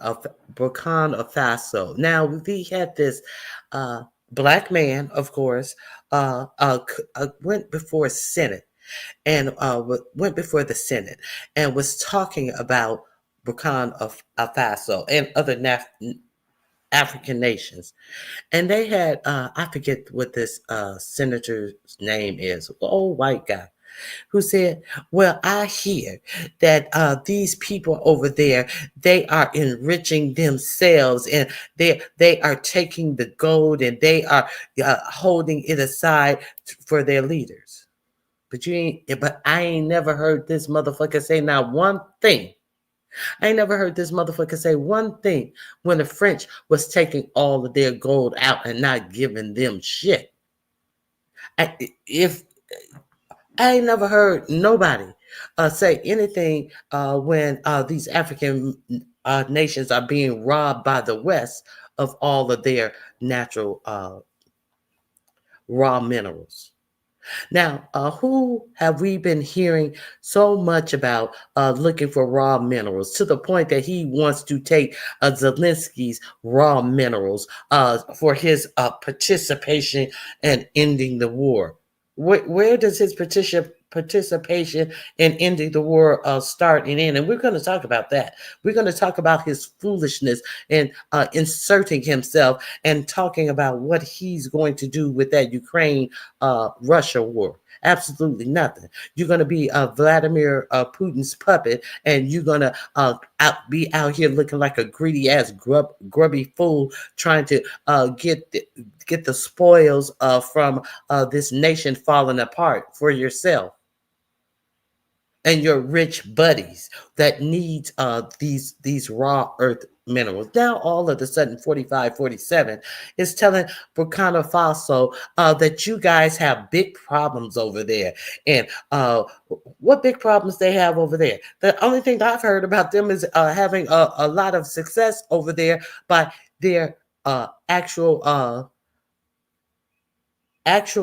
Faso. Now, we had this black man, of course, went before Senate and went before the Senate and was talking about Burkina Faso and other African nations. And they had, I forget what this senator's name is, old white guy, who said, well, I hear that these people over there, they are enriching themselves, and they are taking the gold and they are holding it aside for their leaders. But I ain't never heard this motherfucker say not one thing. I ain't never heard this motherfucker say one thing when the French was taking all of their gold out and not giving them shit. I ain't never heard nobody say anything when these African nations are being robbed by the West of all of their natural raw minerals. Now, who have we been hearing so much about looking for raw minerals to the point that he wants to take Zelensky's raw minerals for his participation in ending the war? Where does his participation in ending the war start and end? And we're going to talk about that. We're going to talk about his foolishness and inserting himself and talking about what he's going to do with that Ukraine Russia war. Absolutely nothing. You're going to be Vladimir Putin's puppet, and you're going to be out here looking like a greedy ass grubby fool trying to get the spoils from this nation falling apart for yourself and your rich buddies that need these raw earth minerals. Now, all of a sudden, 45-47 is telling Burkina Faso that you guys have big problems over there. And what big problems they have over there? The only thing that I've heard about them is having a lot of success over there by their actual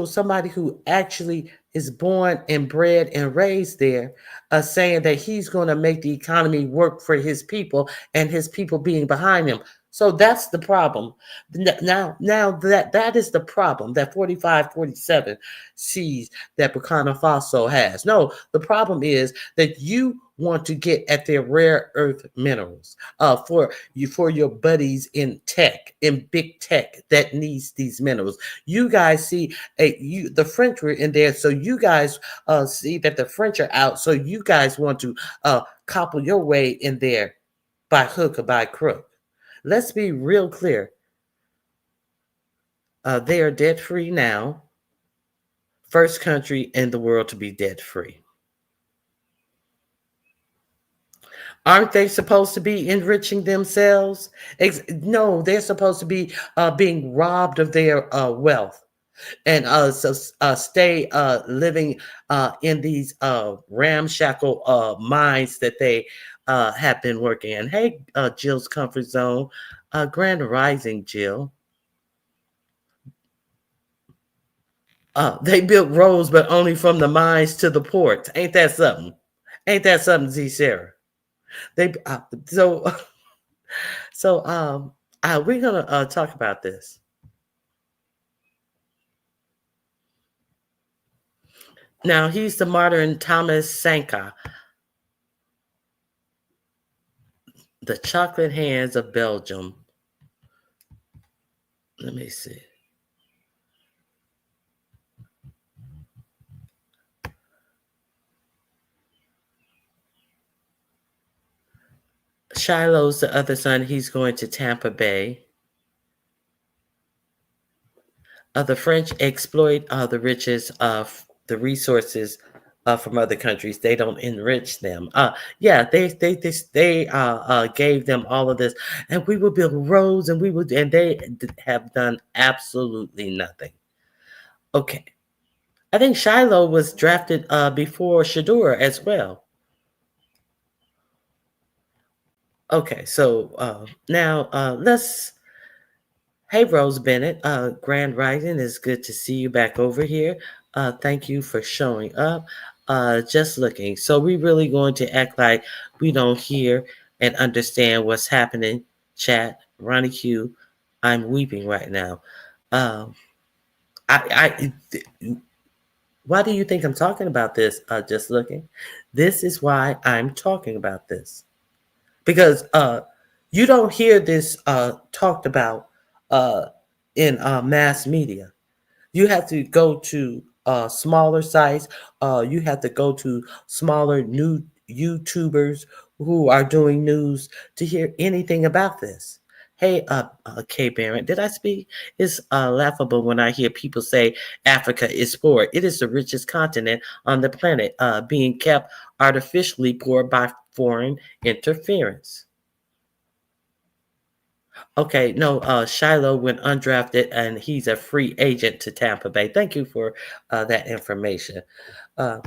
somebody who actually is born and bred and raised there, saying that he's going to make the economy work for his people and his people being behind him. So that's the problem. Now that is the problem that 45-47 sees that Burkina Faso has. No, the problem is that you want to get at their rare earth minerals for your buddies in tech, in big tech that needs these minerals. You guys see the French were in there, so you guys see that the French are out, so you guys want to cobble your way in there by hook or by crook. Let's be real clear. They are debt free now. First country in the world to be debt free. Aren't they supposed to be enriching themselves? No, they're supposed to be being robbed of their wealth. And stay living in these ramshackle mines that they have been working in. Hey, Jill's Comfort Zone. Grand Rising, Jill. They built roads, but only from the mines to the ports. Ain't that something? Ain't that something, Z Sarah? They we're gonna talk about this. Now he's the modern Thomas Sankara, the chocolate hands of Belgium. Let me see. Shiloh's the other son. He's going to Tampa Bay. The French exploit the riches of the resources from other countries. They don't enrich them. They gave them all of this, and we will build roads, and they have done absolutely nothing. Okay, I think Shiloh was drafted before Shador as well. Okay, so now let's. Hey, Rose Bennett, Grand Rising, it's good to see you back over here. Thank you for showing up. Just looking. So we really going to act like we don't hear and understand what's happening. Chat, Ronnie Q, I'm weeping right now. Why do you think I'm talking about this? Just looking. This is why I'm talking about this. Because you don't hear this talked about in mass media. You have to go to smaller sites. You have to go to smaller new YouTubers who are doing news to hear anything about this. Hey, Kay Barrett, did I speak? It's laughable when I hear people say Africa is poor. It is the richest continent on the planet, being kept artificially poor by foreign interference. Okay, no, Shiloh went undrafted and he's a free agent to Tampa Bay. Thank you for that information. I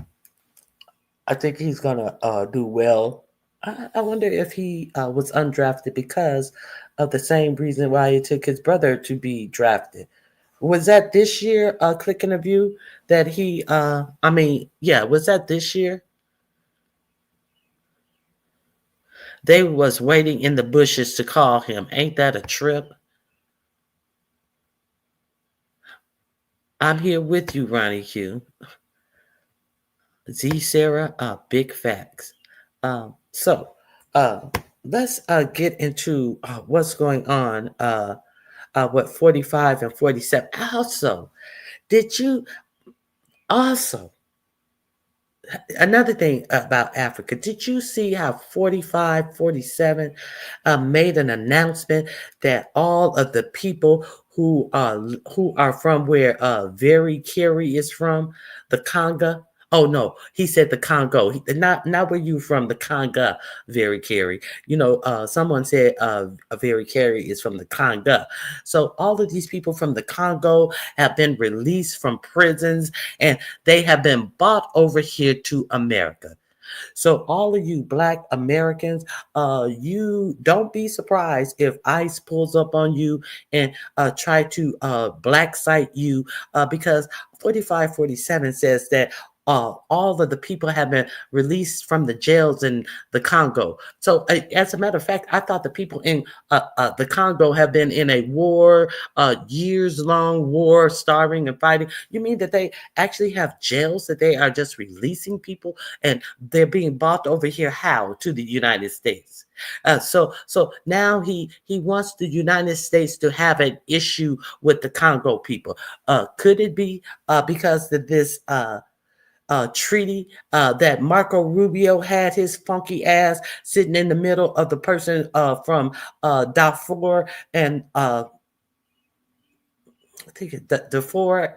think he's going to do well. I wonder if he was undrafted because of the same reason why it took his brother to be drafted. Was that this year, Click and View, that he, was that this year? They was waiting in the bushes to call him. Ain't that a trip? I'm here with you, Ronnie Q. Z Sarah, big facts. So let's get into what's going on. What 45 and 47. Also, did you also another thing about Africa? Did you see how 45, 47 made an announcement that all of the people who are from where Very Carey is from, the Congo. Oh no, he said the Congo. Not where you from, the Congo, Very Carey. Someone said Very Carey is from the Congo. So all of these people from the Congo have been released from prisons and they have been brought over here to America. So all of you Black Americans, you don't be surprised if ICE pulls up on you and try to black site you because 4547 says that all of the people have been released from the jails in the Congo. So as a matter of fact, I thought the people in the Congo have been in a war, years-long war, starving and fighting. You mean that they actually have jails that they are just releasing people and they're being brought over here? How? To the United States. So now he wants the United States to have an issue with the Congo people. Could it be because of this treaty that Marco Rubio had his funky ass sitting in the middle of the person from Darfur and I think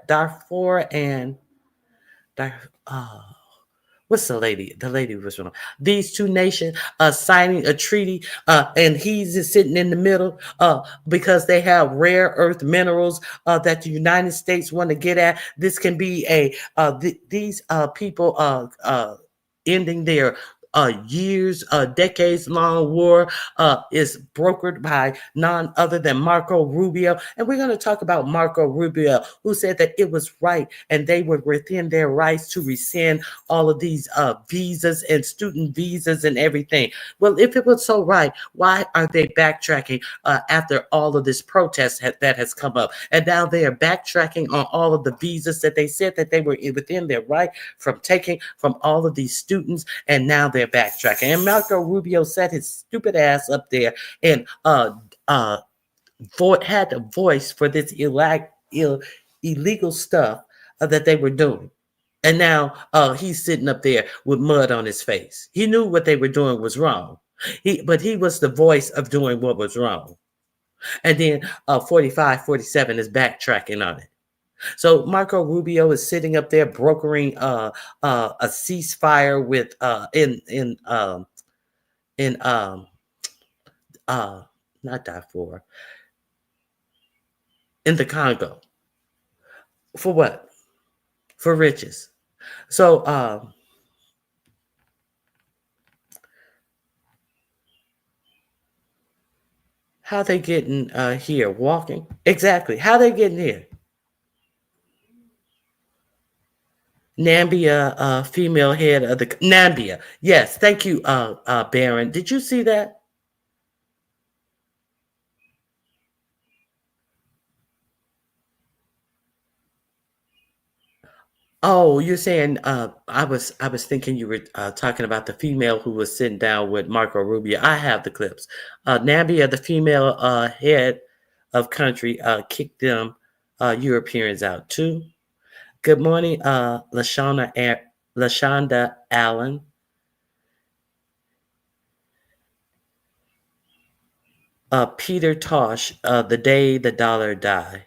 Darfur and what's the lady? The lady was from these two nations signing a treaty, and he's just sitting in the middle because they have rare earth minerals that the United States want to get at. This can be these people ending their years, decades-long war is brokered by none other than Marco Rubio. And we're going to talk about Marco Rubio, who said that it was right and they were within their rights to rescind all of these visas and student visas and everything. Well, if it was so right, why are they backtracking after all of this protest that has come up? And now they are backtracking on all of the visas that they said that they were within their right from taking from all of these students, and now they're backtracking. And Marco Rubio set his stupid ass up there and had a voice for this illegal stuff that they were doing. And now he's sitting up there with mud on his face. He knew what they were doing was wrong. But he was the voice of doing what was wrong. And then 45, 47 is backtracking on it. So Marco Rubio is sitting up there brokering a ceasefire with not Darfur, in the Congo. For what? For riches. So how they getting here? Walking? Exactly. How they getting here? Nambia, female head of the Nambia. Yes, thank you, Baron. Did you see that? Oh, you're saying I was thinking you were talking about the female who was sitting down with Marco Rubio. I have the clips. Nambia, the female head of country, kicked them Europeans out too. Good morning, Lashonda Allen. Peter Tosh, The Day the Dollar Died.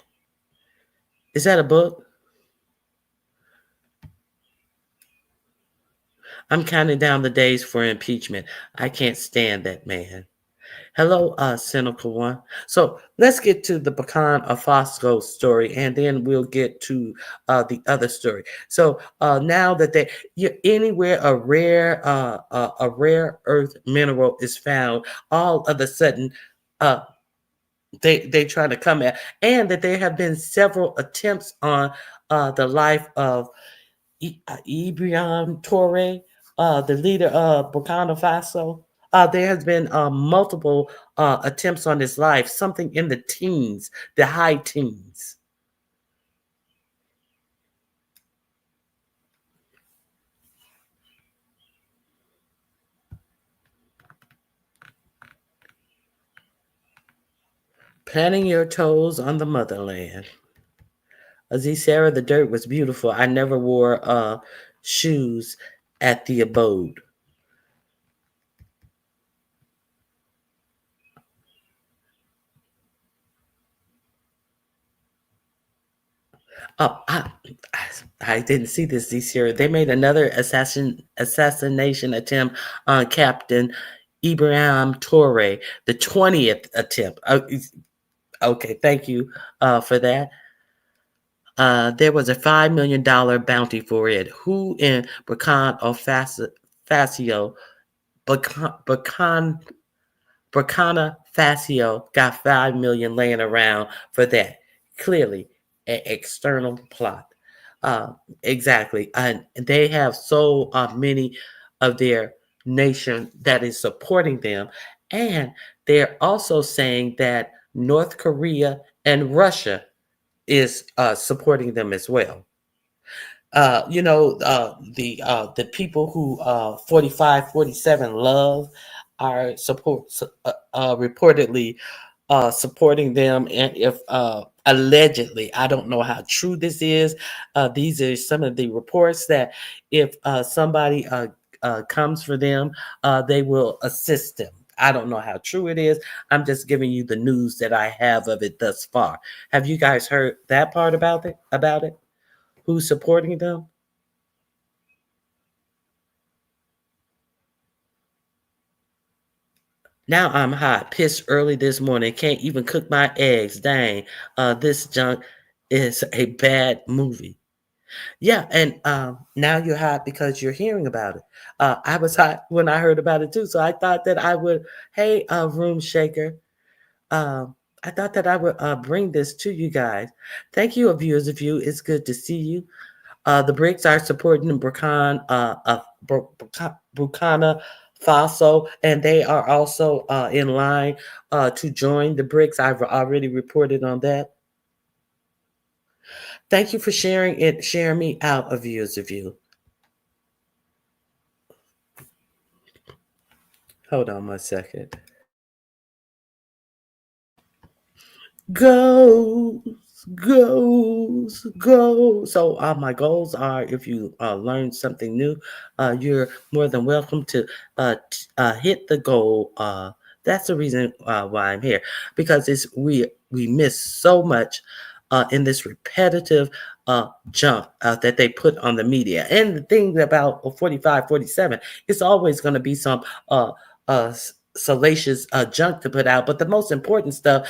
Is that a book? I'm counting down the days for impeachment. I can't stand that man. Hello, cynical one. So let's get to the Burkina Faso story, and then we'll get to the other story. So now that anywhere a rare earth mineral is found, all of a sudden, they try to come at, and that there have been several attempts on the life of Ibrahim Toure, the leader of Burkina Faso. There has been multiple attempts on his life, something in the teens, the high teens. Planting your toes on the motherland. Aziz Sarah, the dirt was beautiful. I never wore shoes at the abode. Oh, I didn't see this this year. They made another assassination attempt on Captain Ibrahim Toure, the 20th attempt. Okay, thank you for that. There was a $5 million bounty for it. Who in Burkina Faso, Burkina Faso got $5 million laying around for that? Clearly, an external plot. Exactly, and they have so many of their nation that is supporting them, and they're also saying that North Korea and Russia is supporting them as well. The people who 45, 47 love are reportedly supporting them, and if allegedly, I don't know how true this is. These are some of the reports that if somebody comes for them, they will assist them. I don't know how true it is. I'm just giving you the news that I have of it thus far. Have you guys heard that part about it? Who's supporting them? Now I'm hot, pissed early this morning. Can't even cook my eggs. Dang, this junk is a bad movie. Yeah, and now you're hot because you're hearing about it. I was hot when I heard about it too, so I thought that I would. Hey, room shaker. I thought that I would bring this to you guys. Thank you, viewers of you. It's good to see you. The BRICS are supporting Burkina Faso, and they are also in line to join the BRICS. I've already reported on that. Thank you for sharing me out, viewers of you. Hold on 1 second. Goals. So my goals are, if you learn something new, you're more than welcome to hit the goal. That's the reason why I'm here, because we miss so much in this repetitive junk that they put on the media. And the thing about 45, 47, it's always going to be some salacious junk to put out, but the most important stuff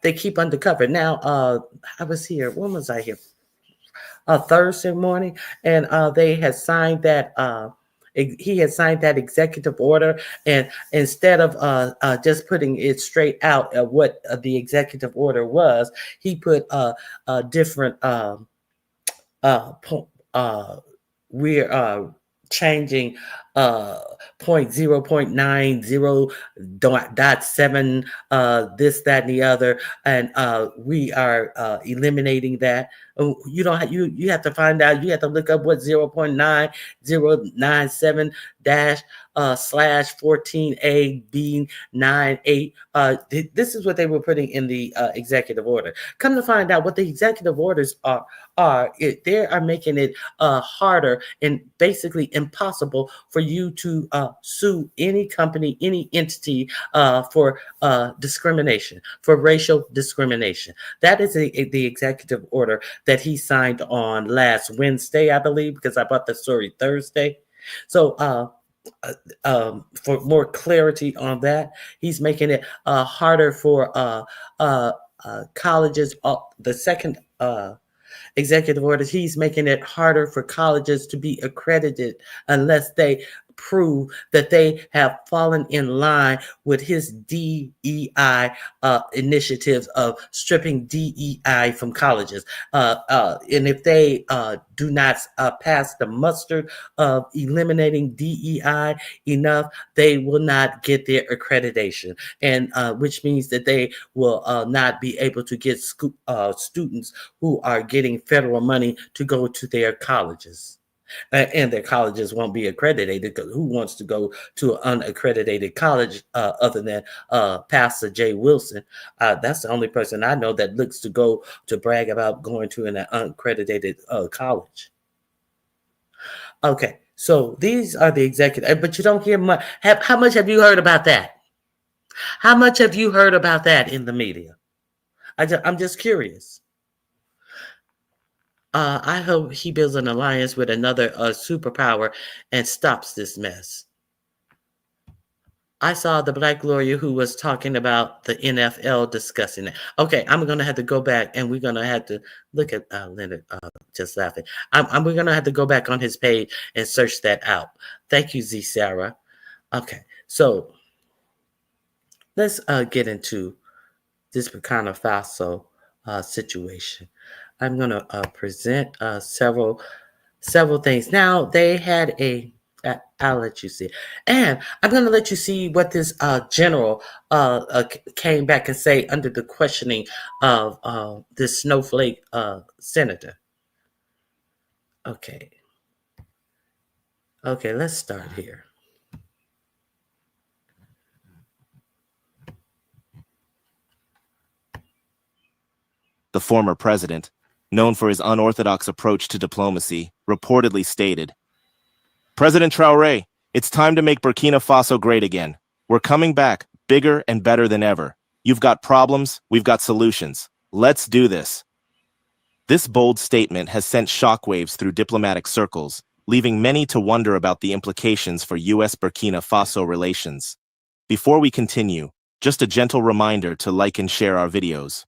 they keep undercover. Now, I was here. When was I here? Thursday morning, and they had signed that. He had signed that executive order, and instead of just putting it straight out at what the executive order was, he put different we're changing point 0.90.7 this, that, and the other, and we are eliminating that. You don't you have to find out. You have to look up what 0.9097 dash slash 14A B98. This is what they were putting in the executive order. Come to find out what the executive orders are. They are making it harder and basically impossible for you to sue any company, any entity for discrimination, for racial discrimination. That is the executive order that he signed on last Wednesday, I believe, because I brought the story Thursday. So for more clarity on that, he's making it harder for colleges. The second executive orders, he's making it harder for colleges to be accredited unless they prove that they have fallen in line with his DEI initiatives of stripping DEI from colleges. And if they do not pass the muster of eliminating DEI enough, they will not get their accreditation, and which means that they will not be able to get students who are getting federal money to go to their colleges. And their colleges won't be accredited, because who wants to go to an unaccredited college other than Pastor Jay Wilson? That's the only person I know that looks to go to brag about going to an unaccredited college. Okay, so these are the executives, but you don't hear much. How much have you heard about that? How much have you heard about that in the media? I'm just curious. I hope he builds an alliance with another superpower and stops this mess. I saw the black lawyer who was talking about the NFL discussing it. Okay, I'm going to have to go back, and we're going to have to look at Leonard just laughing. We're going to have to go back on his page and search that out. Thank you, Z Sarah. Okay, so let's get into this Burkina Faso situation. I'm going to present several things. Now, they had I'll let you see. And I'm going to let you see what this general came back and say under the questioning of this snowflake senator. Okay, let's start here. The former president, known for his unorthodox approach to diplomacy, reportedly stated, "President Traoré, it's time to make Burkina Faso great again. We're coming back, bigger and better than ever. You've got problems, we've got solutions. Let's do this." This bold statement has sent shockwaves through diplomatic circles, leaving many to wonder about the implications for U.S.-Burkina Faso relations. Before we continue, just a gentle reminder to like and share our videos.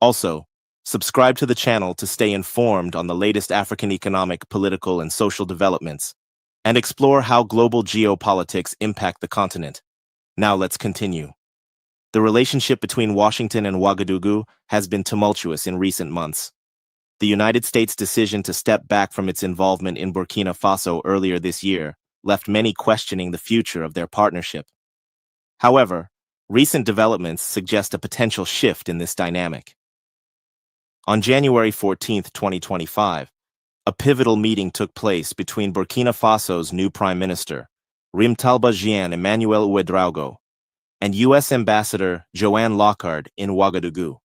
Also, subscribe to the channel to stay informed on the latest African economic, political, and social developments, and explore how global geopolitics impact the continent. Now let's continue. The relationship between Washington and Ouagadougou has been tumultuous in recent months. The United States' decision to step back from its involvement in Burkina Faso earlier this year left many questioning the future of their partnership. However, recent developments suggest a potential shift in this dynamic. On January 14, 2025, a pivotal meeting took place between Burkina Faso's new Prime Minister, Rimtalba Jean Emmanuel Ouedraogo, and U.S. Ambassador Joanne Lockhart in Ouagadougou.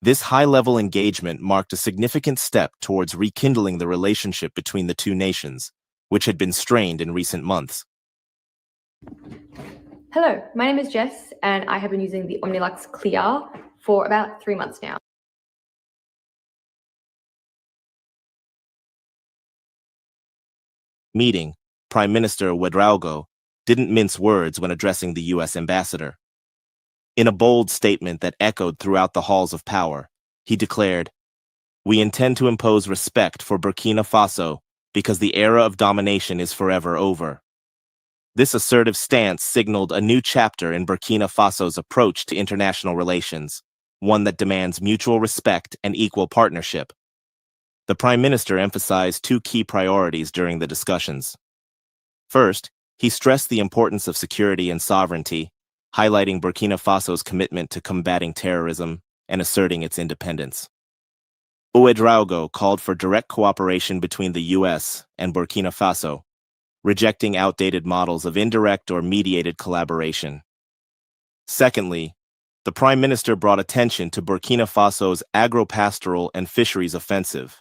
This high-level engagement marked a significant step towards rekindling the relationship between the two nations, which had been strained in recent months. Hello, my name is Jess, and I have been using the Omnilux Clear for about 3 months now. Meeting, Prime Minister Ouedraogo didn't mince words when addressing the U.S. ambassador. In a bold statement that echoed throughout the halls of power, he declared, "We intend to impose respect for Burkina Faso because the era of domination is forever over." This assertive stance signaled a new chapter in Burkina Faso's approach to international relations, one that demands mutual respect and equal partnership. The Prime Minister emphasized two key priorities during the discussions. First, he stressed the importance of security and sovereignty, highlighting Burkina Faso's commitment to combating terrorism and asserting its independence. Ouedraogo called for direct cooperation between the U.S. and Burkina Faso, rejecting outdated models of indirect or mediated collaboration. Secondly, the Prime Minister brought attention to Burkina Faso's agropastoral and fisheries offensive,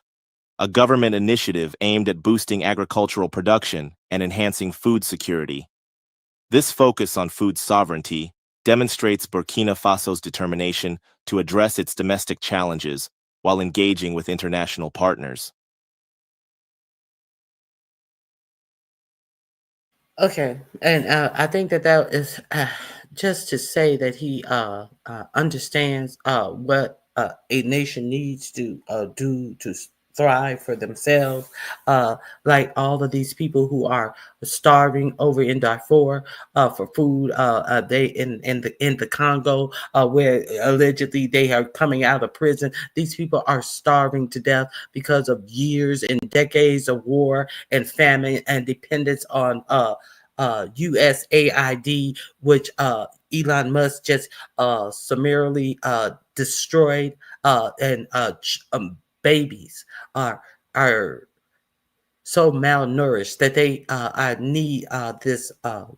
a government initiative aimed at boosting agricultural production and enhancing food security. This focus on food sovereignty demonstrates Burkina Faso's determination to address its domestic challenges while engaging with international partners. Okay, and I think that is just to say that he understands what a nation needs to do thrive for themselves. Like all of these people who are starving over in Darfur for food. They in the Congo, where allegedly they are coming out of prison. These people are starving to death because of years and decades of war and famine and dependence on USAID, which Elon Musk just summarily destroyed, and babies are so malnourished that they need this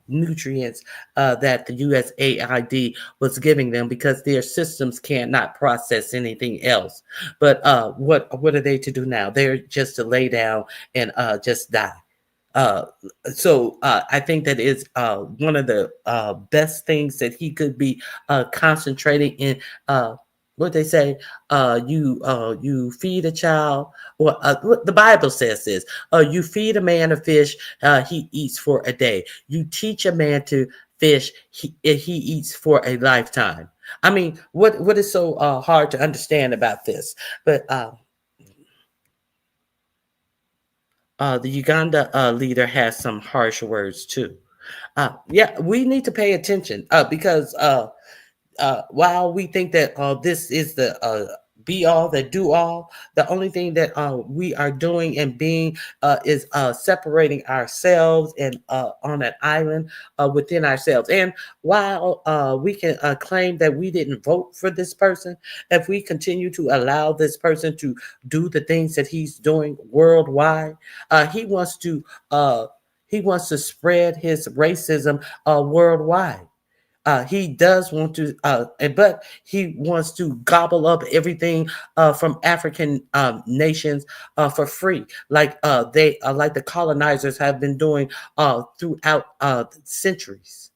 nutrients that the USAID was giving them because their systems cannot process anything else. But what are they to do now? They're just to lay down and just die. Uh, so I think that is one of the best things that he could be concentrating in. What they say, you feed a child. Well, what the Bible says is, you feed a man a fish, he eats for a day. You teach a man to fish, he eats for a lifetime. I mean, what is so hard to understand about this? But the Uganda leader has some harsh words too. Yeah, we need to pay attention because while we think that this is the be all that do all, the only thing that we are doing and being is separating ourselves and on an island within ourselves. And while we can claim that we didn't vote for this person, if we continue to allow this person to do the things that he's doing worldwide, he wants to spread his racism worldwide. He does want to, but he wants to gobble up everything from African nations for free, like like the colonizers have been doing throughout centuries.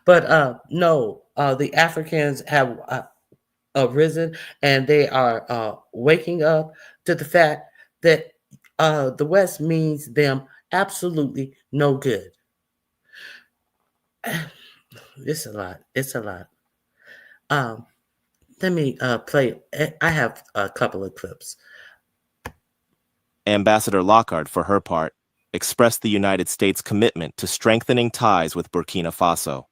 But no, the Africans have arisen, and they are waking up to the fact that the West means them absolutely no good. It's a lot. It's a lot. Um, Let me play. I have a couple of clips. Ambassador Lockhart, for her part, expressed the United States' commitment to strengthening ties with Burkina Faso.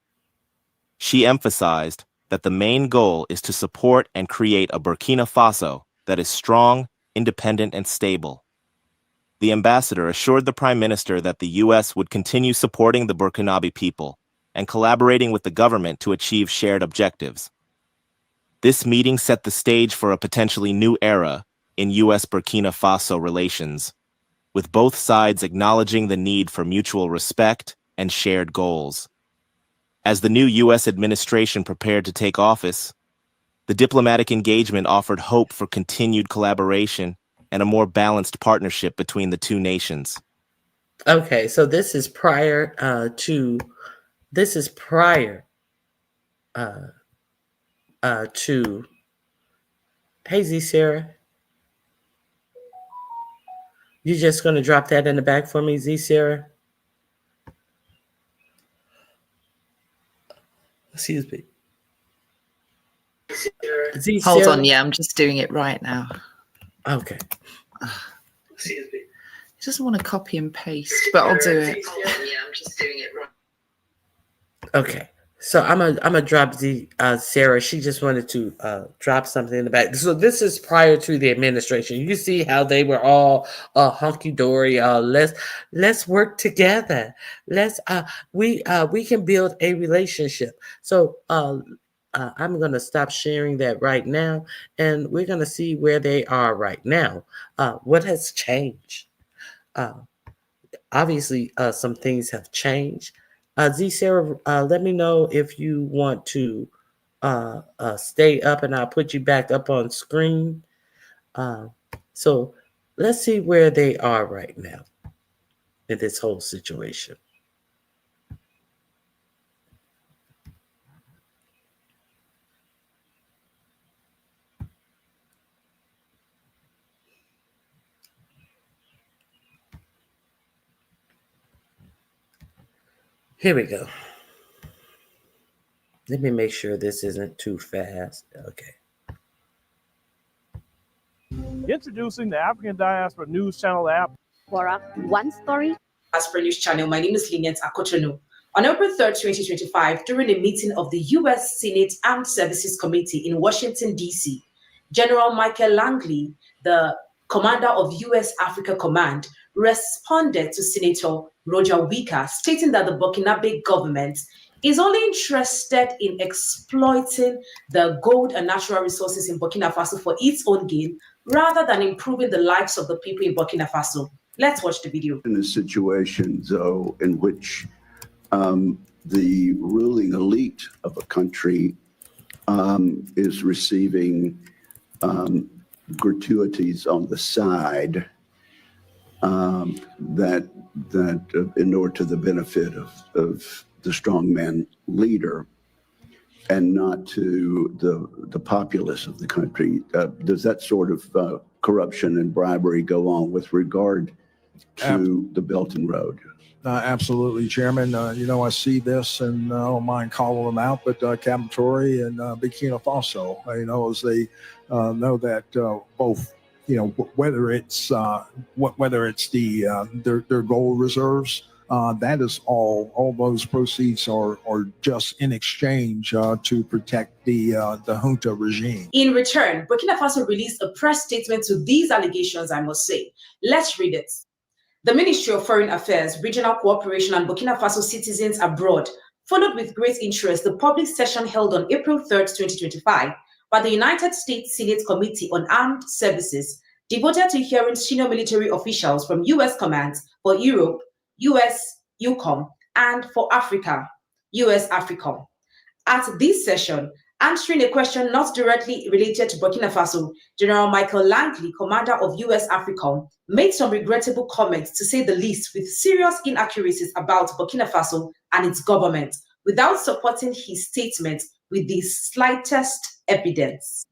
She emphasized that the main goal is to support and create a Burkina Faso that is strong, independent, and stable. The ambassador assured the Prime Minister that the U.S. would continue supporting the Burkinabe people and collaborating with the government to achieve shared objectives. This meeting set the stage for a potentially new era in U.S.-Burkina Faso relations, with both sides acknowledging the need for mutual respect and shared goals. As the new U.S. administration prepared to take office, the diplomatic engagement offered hope for continued collaboration and a more balanced partnership between the two nations. Okay, so this is prior to Hazy Sarah. You just gonna drop that in the back for me, Z Sarah? Excuse me. Z Hold Sarah? on, yeah, I'm just doing it right now. Okay. Excuse me. He doesn't want to copy and paste, but I'll do it. Yeah, I'm just doing it right. Okay. So I'm a drop Sarah. She just wanted to drop something in the back. So this is prior to the administration. You see how they were all hunky dory. Let's work together. We can build a relationship. So I'm gonna stop sharing that right now, and we're gonna see where they are right now. What has changed? Obviously, some things have changed. Z Sarah, let me know if you want to stay up, and I'll put you back up on screen. So let's see where they are right now in this whole situation. Here we go. Let me make sure this isn't too fast. Okay. Introducing the African Diaspora News Channel app. One story. Diaspora News Channel. My name is Lynette Akotonu. On April 3rd, 2025, during a meeting of the U.S. Senate Armed Services Committee in Washington, D.C., General Michael Langley, the commander of U.S. Africa Command, responded to Senator Roger Wicker, stating that the Burkinabe government is only interested in exploiting the gold and natural resources in Burkina Faso for its own gain, rather than improving the lives of the people in Burkina Faso. Let's watch the video. In a situation, though, in which the ruling elite of a country is receiving gratuities on the side that inure to the benefit of the strongman leader and not to the populace of the country. Does that sort of corruption and bribery go on with regard to the Belt and Road? Absolutely, Chairman. I see this, and I don't mind calling them out, but Capitoli and Burkina Faso, as they know that both, whether it's their gold reserves, that is all those proceeds are just in exchange to protect the junta regime. In return, Burkina Faso released a press statement to these allegations, I must say. Let's read it. The Ministry of Foreign Affairs, Regional Cooperation and Burkina Faso Citizens Abroad followed with great interest the public session held on April 3rd, 2025 by the United States Senate Committee on Armed Services, devoted to hearing senior military officials from U.S. commands for Europe, U.S. EUCOM, and for Africa, U.S. AFRICOM. At this session, answering a question not directly related to Burkina Faso, General Michael Langley, commander of U.S. AFRICOM, made some regrettable comments, to say the least, with serious inaccuracies about Burkina Faso and its government, without supporting his statement with the slightest evidence.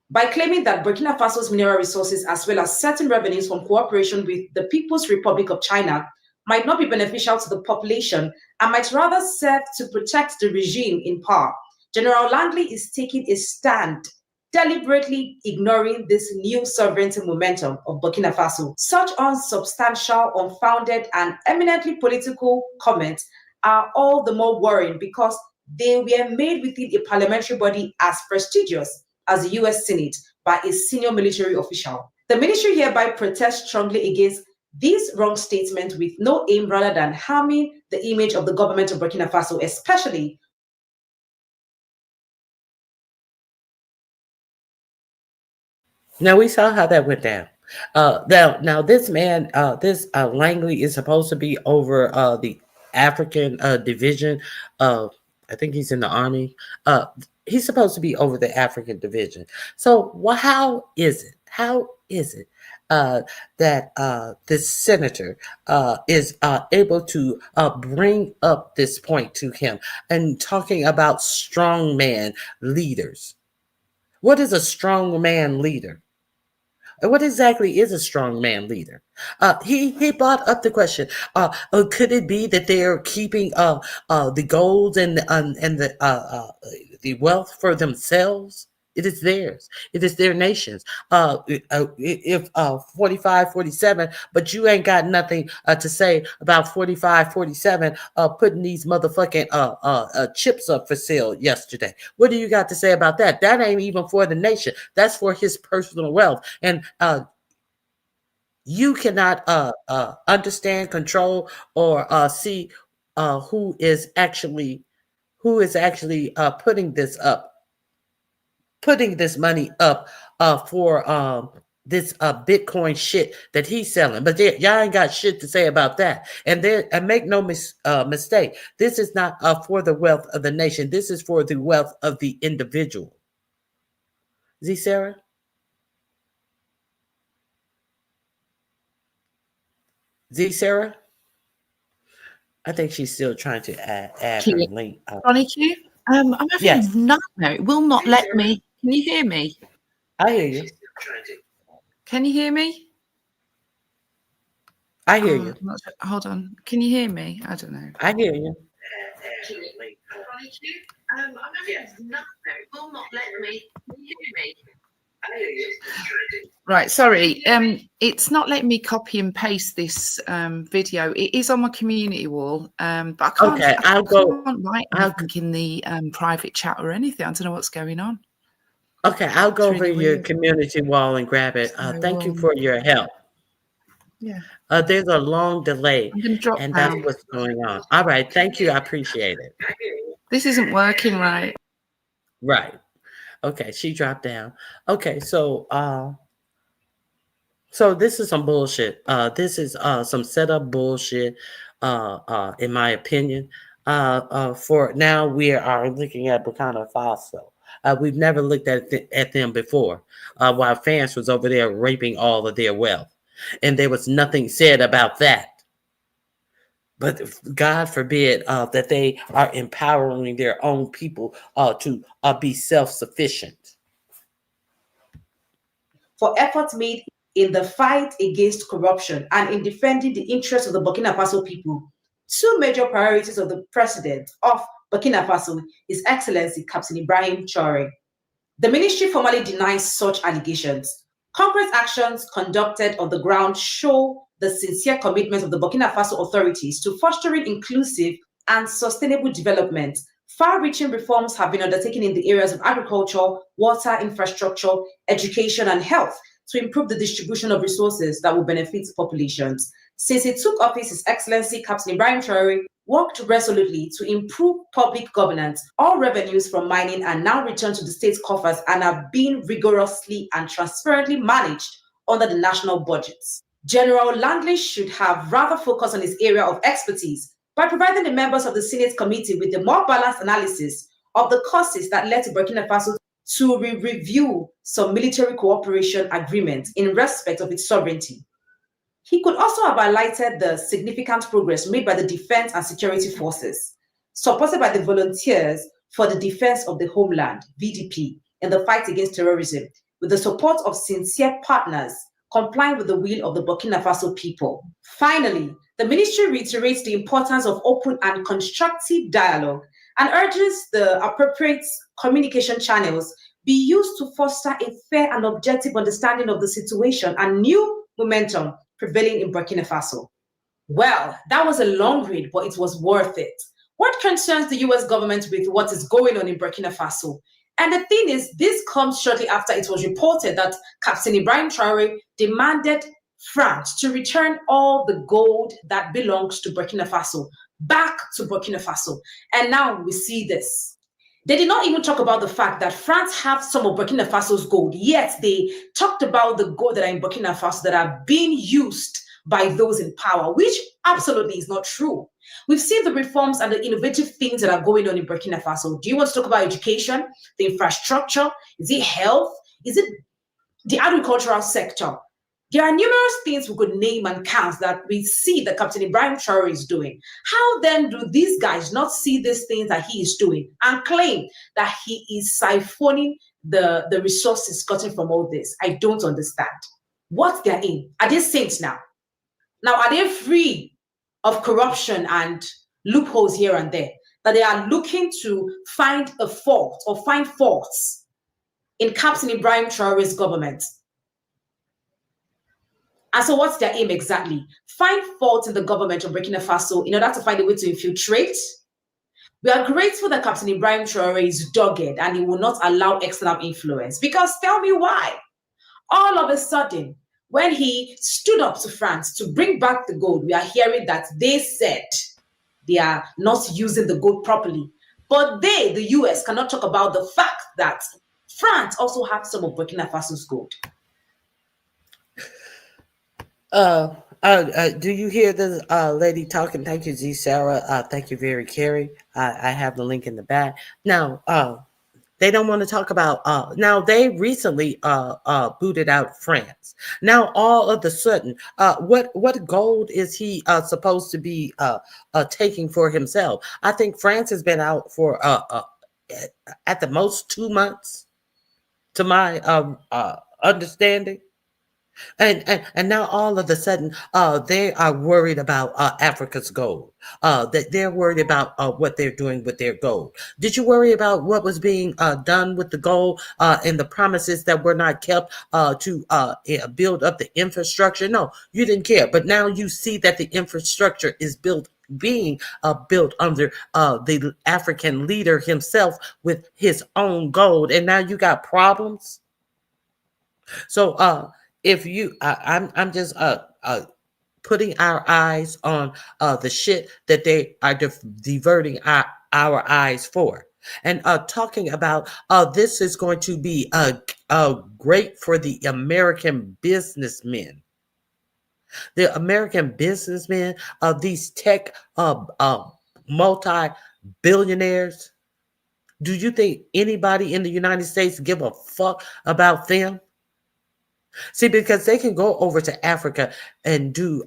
By claiming that Burkina Faso's mineral resources, as well as certain revenues from cooperation with the People's Republic of China, might not be beneficial to the population and might rather serve to protect the regime in power, General Langley is taking a stand, deliberately ignoring this new sovereignty momentum of Burkina Faso. Such unsubstantial, unfounded, and eminently political comments are all the more worrying because they were made within a parliamentary body as prestigious as the U.S. Senate by a senior military official. The ministry hereby protests strongly against this wrong statement with no aim rather than harming the image of the government of Burkina Faso, especially. Now we saw how that went down. Now this man, this Langley is supposed to be over the African division of, I think he's in the army. He's supposed to be over the African division. So how is it? How is it that this senator is able to bring up this point to him and talking about strongman leaders? What is a strongman leader? What exactly is a strongman leader? He brought up the question: could it be that they're keeping the gold and the wealth for themselves? It is theirs. It is their nation's. If 45, 47, but you ain't got nothing to say about 45, 47 putting these motherfucking chips up for sale yesterday. What do you got to say about that? That ain't even for the nation. That's for his personal wealth. And you cannot understand, control, or see who is actually putting this money up for this Bitcoin shit that he's selling. But y'all ain't got shit to say about that. And make no mistake, this is not for the wealth of the nation. This is for the wealth of the individual. Z Sarah? Z Sarah? I think she's still trying to add her link. Ronnie Q? I'm having a nightmare. It will not let me. Can you hear me? I hear you. Can you hear me? I hear you. Hold on. Can you hear me? I don't know. I hear you. I'm having a nightmare. It will not let me. Can you hear me? Right, sorry. It's not letting me copy and paste this video. It is on my community wall, but I can't. Okay, I I'll go. can't write anything in the private chat or anything. I don't know what's going on. Okay, I'll go It's over really your weird. community wall and grab it. So, Thank you for your help. Yeah, There's a long delay, I'm going to drop and that's down. what's going on. All right, thank you. I appreciate it. This isn't working right. Right. Okay, she dropped down. Okay, so this is some bullshit. This is some setup bullshit. In my opinion. For now, we are looking at Burkina Faso. We've never looked at them before, while France was over there raping all of their wealth, and there was nothing said about that. But God forbid that they are empowering their own people to be self-sufficient. For efforts made in the fight against corruption and in defending the interests of the Burkina Faso people, two major priorities of the president of Burkina Faso, His Excellency Captain Ibrahim Traoré. The ministry formally denies such allegations. Concrete actions conducted on the ground show the sincere commitment of the Burkina Faso authorities to fostering inclusive and sustainable development. Far-reaching reforms have been undertaken in the areas of agriculture, water, infrastructure, education, and health to improve the distribution of resources that will benefit populations. Since he took office, His Excellency Captain Ibrahim Traoré worked resolutely to improve public governance. All revenues from mining are now returned to the state's coffers and are being rigorously and transparently managed under the national budgets. General Langley should have rather focused on his area of expertise by providing the members of the Senate Committee with a more balanced analysis of the causes that led to Burkina Faso to review some military cooperation agreements in respect of its sovereignty. He could also have highlighted the significant progress made by the defense and security forces, supported by the Volunteers for the Defense of the Homeland, VDP, in the fight against terrorism, with the support of sincere partners complying with the will of the Burkina Faso people. Finally, the ministry reiterates the importance of open and constructive dialogue and urges the appropriate communication channels be used to foster a fair and objective understanding of the situation and new momentum prevailing in Burkina Faso. Well, that was a long read, but it was worth it. What concerns the US government with what is going on in Burkina Faso? And the thing is, this comes shortly after it was reported that Captain Ibrahim Traoré demanded France to return all the gold that belongs to Burkina Faso back to Burkina Faso. And now we see this. They did not even talk about the fact that France have some of Burkina Faso's gold, yet they talked about the gold that are in Burkina Faso that are being used by those in power, which absolutely is not true. We've seen the reforms and the innovative things that are going on in Burkina Faso. Do you want to talk about education, the infrastructure? Is it health? Is it the agricultural sector? There are numerous things we could name and count that we see that Captain Ibrahim Traoré is doing. How then do these guys not see these things that he is doing and claim that he is siphoning the resources gotten from all this? I don't understand. What's their aim? Are they saints now? Now, are they free of corruption and loopholes here and there? That they are looking to find a fault or find faults in Captain Ibrahim Traoré's government? And so what's their aim exactly? Find fault in the government of Burkina Faso in order to find a way to infiltrate? We are grateful that Captain Ibrahim Traoré is dogged and he will not allow external influence. Because tell me why. All of a sudden, when he stood up to France to bring back the gold, we are hearing that they said they are not using the gold properly. But they, the US, cannot talk about the fact that France also has some of Burkina Faso's gold. Do you hear the lady talking? Thank you, Z Sarah. Thank you, very Carrie. I have the link in the back. Now, they don't want to talk about. Now they recently booted out France. Now all of a sudden, what gold is he supposed to be taking for himself? I think France has been out for at the most 2 months, to my understanding. And now all of a sudden, they are worried about Africa's gold. That they're worried about what they're doing with their gold. Did you worry about what was being done with the gold and the promises that were not kept to build up the infrastructure? No, you didn't care. But now you see that the infrastructure is being built under the African leader himself with his own gold, and now you got problems. So if you, I'm just putting our eyes on the shit that they are diverting our eyes for, and talking about this is going to be great for the American businessmen. The American businessmen of these tech multi-billionaires. Do you think anybody in the United States give a fuck about them? See, because they can go over to Africa and do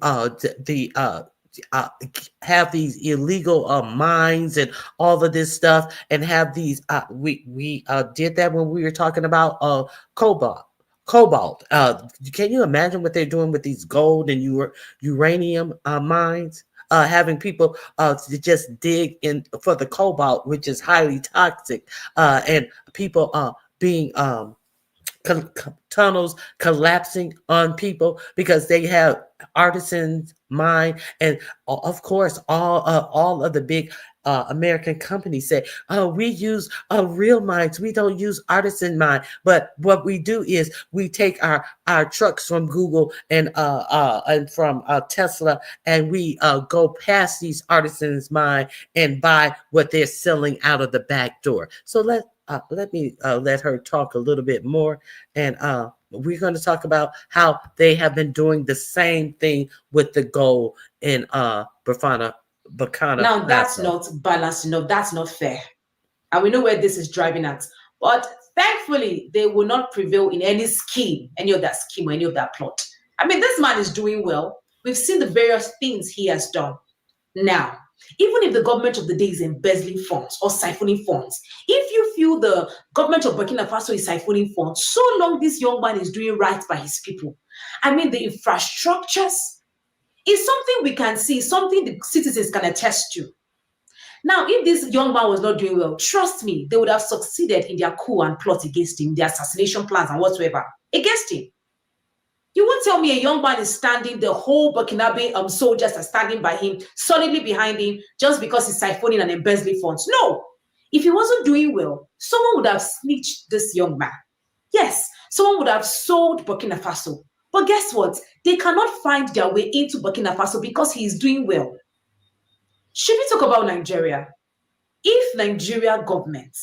have these illegal mines and all of this stuff, and have these. We did that when we were talking about cobalt. Cobalt. Can you imagine what they're doing with these gold and uranium mines? Having people to just dig in for the cobalt, which is highly toxic, and people being tunnels collapsing on people because they have artisans mine. And of course all of the big American companies say, oh, we use real mines, we don't use artisan mine. But what we do is we take our trucks from Google and from Tesla, and we go past these artisans mine and buy what they're selling out of the back door. So let me let her talk a little bit more, and we're going to talk about how they have been doing the same thing with the gold in Burkina. Now that's not balanced enough. That's not fair, and we know where this is driving at. But thankfully, they will not prevail in any scheme, any of that scheme, or any of that plot. I mean, this man is doing well. We've seen the various things he has done. Now, even if the government of the day is embezzling funds or siphoning funds, if you feel the government of Burkina Faso is siphoning funds, so long this young man is doing right by his people. I mean, the infrastructures is something we can see, something the citizens can attest to. Now, if this young man was not doing well, trust me, they would have succeeded in their coup and plot against him, their assassination plans and whatsoever against him. You won't tell me a young man is standing, the whole Burkinabe soldiers are standing by him, solidly behind him, just because he's siphoning and embezzling funds. No. If he wasn't doing well, someone would have snitched this young man. Yes, someone would have sold Burkina Faso. But guess what? They cannot find their way into Burkina Faso because he is doing well. Should we talk about Nigeria? If Nigeria government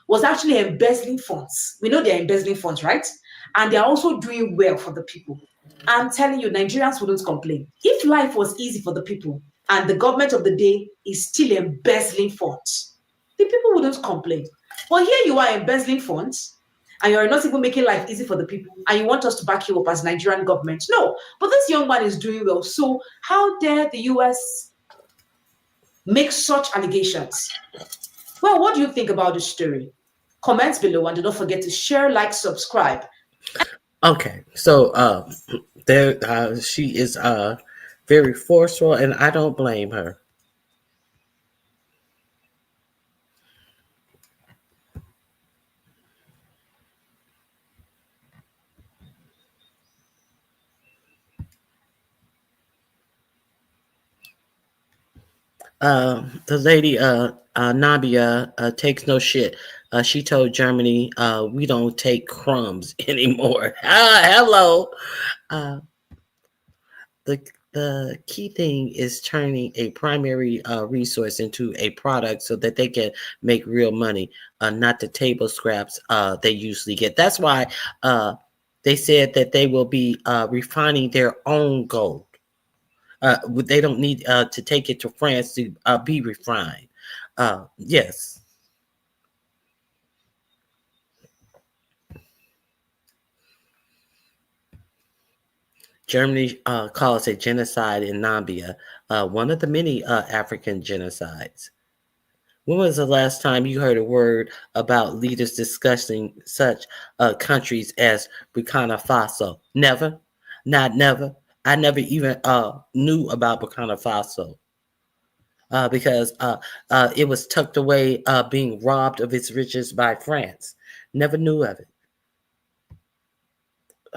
was actually embezzling funds, we know they're embezzling funds, right? And they're also doing well for the people. I'm telling you, Nigerians wouldn't complain. If life was easy for the people and the government of the day is still embezzling funds, the people wouldn't complain. But here you are embezzling funds, and you're not even making life easy for the people, and you want us to back you up as Nigerian government. No, but this young man is doing well. So how dare the US make such allegations? Well, what do you think about this story? Comments below, and do not forget to share, like, subscribe. Okay, so there she is very forceful, and I don't blame her. The lady Nabia takes no shit. She told Germany, we don't take crumbs anymore. Hello. The key thing is turning a primary resource into a product so that they can make real money, not the table scraps they usually get. That's why they said that they will be refining their own gold. They don't need to take it to France to be refined. Yes. Germany calls it genocide in Namibia, one of the many African genocides. When was the last time you heard a word about leaders discussing such countries as Burkina Faso? Never. Never. I never even knew about Burkina Faso because it was tucked away, being robbed of its riches by France. Never knew of it.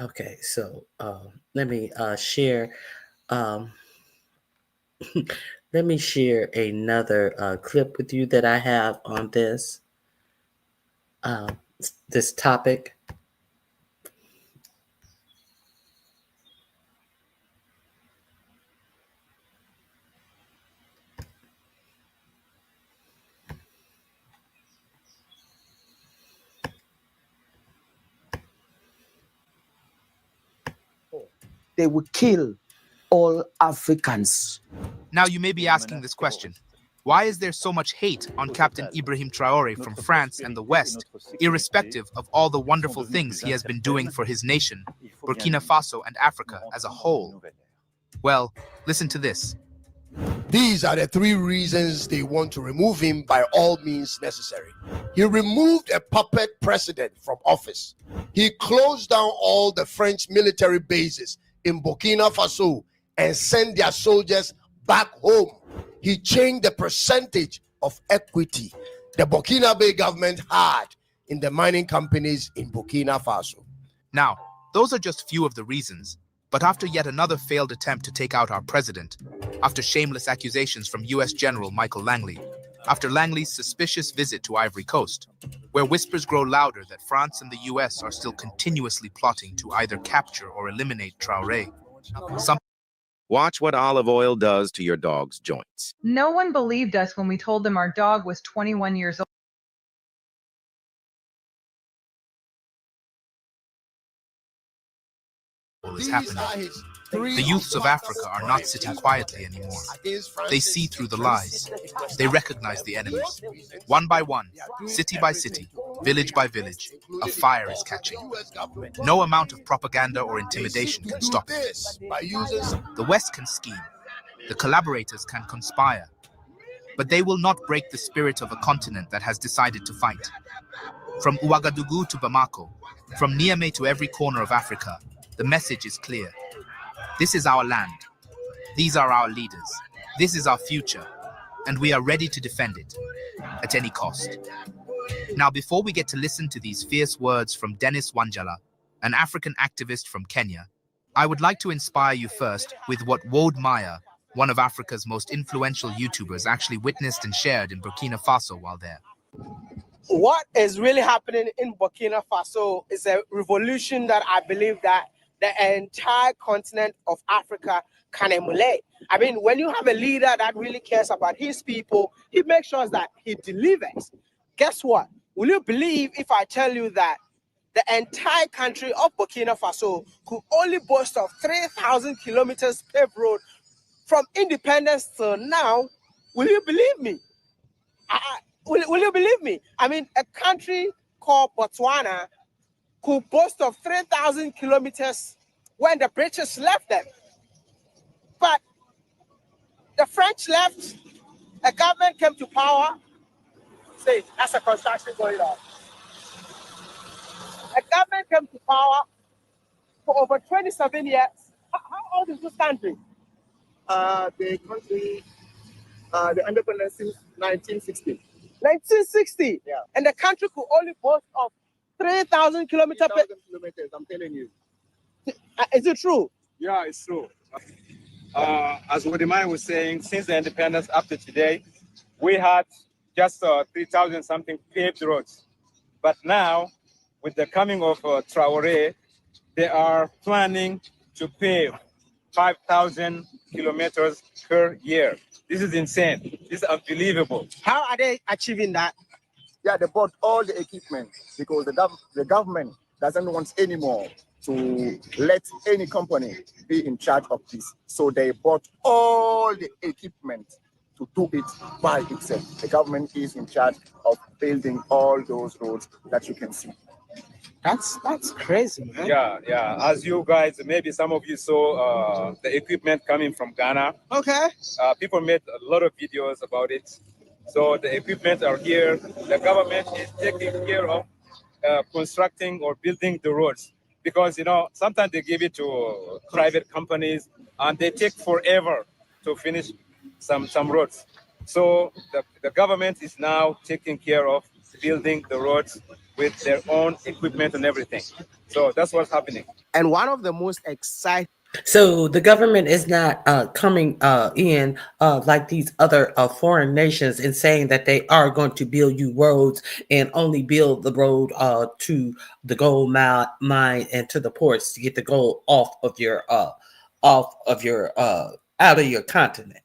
Okay, so let me share. Um, let me share another clip with you that I have on this topic. They would kill all Africans. Now you may be asking this question. Why is there so much hate on Captain Ibrahim Traore from France and the West, irrespective of all the wonderful things he has been doing for his nation, Burkina Faso and Africa as a whole? Well, listen to this. These are the three reasons they want to remove him by all means necessary. He removed a puppet president from office. He closed down all the French military bases in Burkina Faso and sent their soldiers back home. He changed the percentage of equity the Burkinabe government had in the mining companies in Burkina Faso. Now, those are just few of the reasons. But after yet another failed attempt to take out our president, after shameless accusations from U.S. General Michael Langley, after Langley's suspicious visit to Ivory Coast, where whispers grow louder that France and the U.S. are still continuously plotting to either capture or eliminate Traoré, Watch what olive oil does to your dog's joints. No one believed us when we told them our dog was 21 years old. Is happening. The youths of Africa are not sitting quietly anymore. They see through the lies. They recognize the enemies. One by one, city by city, village by village, a fire is catching. No amount of propaganda or intimidation can stop it. The West can scheme. The collaborators can conspire. But they will not break the spirit of a continent that has decided to fight. From Ouagadougou to Bamako, from Niamey to every corner of Africa, the message is clear. This is our land. These are our leaders. This is our future. And we are ready to defend it at any cost. Now, before we get to listen to these fierce words from Dennis Wanjala, an African activist from Kenya, I would like to inspire you first with what Wode Maya, one of Africa's most influential YouTubers, actually witnessed and shared in Burkina Faso while there. What is really happening in Burkina Faso is a revolution that I believe that the entire continent of Africa can emulate. I mean, when you have a leader that really cares about his people, he makes sure that he delivers. Guess what? Will you believe if I tell you that the entire country of Burkina Faso could only boast of 3,000 kilometers paved road from independence till now? Will you believe me? Will you believe me? I mean, a country called Botswana could boast of 3,000 kilometers when the British left them. But the French left, a government came to power. See, that's a construction going on. A government came to power for over 27 years. How old is this country? The country, the independence since 1960. 1960? Yeah. And the country could only boast of 3,000 kilometers. 3,000 kilometers, I'm telling you. Is it true? Yeah, it's true. As Wodimai was saying, since the independence up to today, we had just 3,000 something paved roads. But now, with the coming of Traoré, they are planning to pave 5,000 kilometers per year. This is insane. This is unbelievable. How are they achieving that? Yeah, they bought all the equipment because the government doesn't want anymore to let any company be in charge of this. So they bought all the equipment to do it by itself. The government is in charge of building all those roads that you can see. That's crazy, man. Yeah. As you guys, maybe some of you saw the equipment coming from Ghana. Okay. People made a lot of videos about it. So the equipment are here. The government is taking care of constructing or building the roads. because sometimes they give it to private companies and they take forever to finish some roads. So the government is now taking care of building the roads with their own equipment and everything. So that's what's happening. And one of the most exciting. So the government is not coming in like these other foreign nations and saying that they are going to build you roads and only build the road to the gold mine and to the ports to get the gold off of your out of your continent.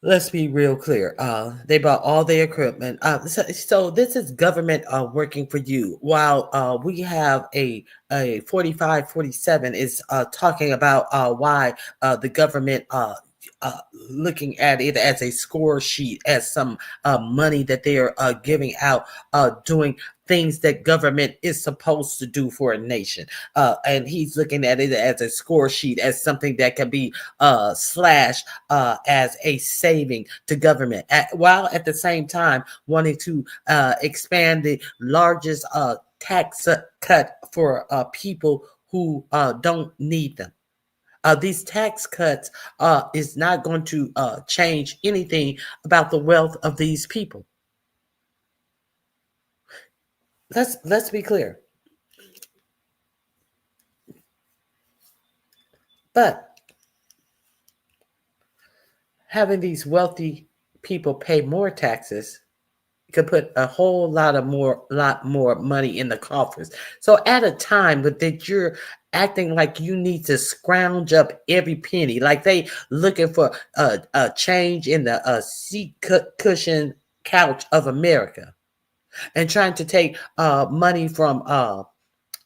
Let's be real clear. They bought all their equipment. So this is government working for you. While we have a 4547 is talking about why the government looking at it as a score sheet, as some money that they are giving out, doing things that government is supposed to do for a nation. And he's looking at it as a score sheet, as something that can be slashed as a saving to government, while at the same time wanting to expand the largest tax cut for people who don't need them. These tax cuts is not going to change anything about the wealth of these people. Let's be clear. But having these wealthy people pay more taxes could put a whole lot more money in the coffers. So at a time that you're acting like you need to scrounge up every penny, like they looking for a change in the seat cushion couch of America, and trying to take money from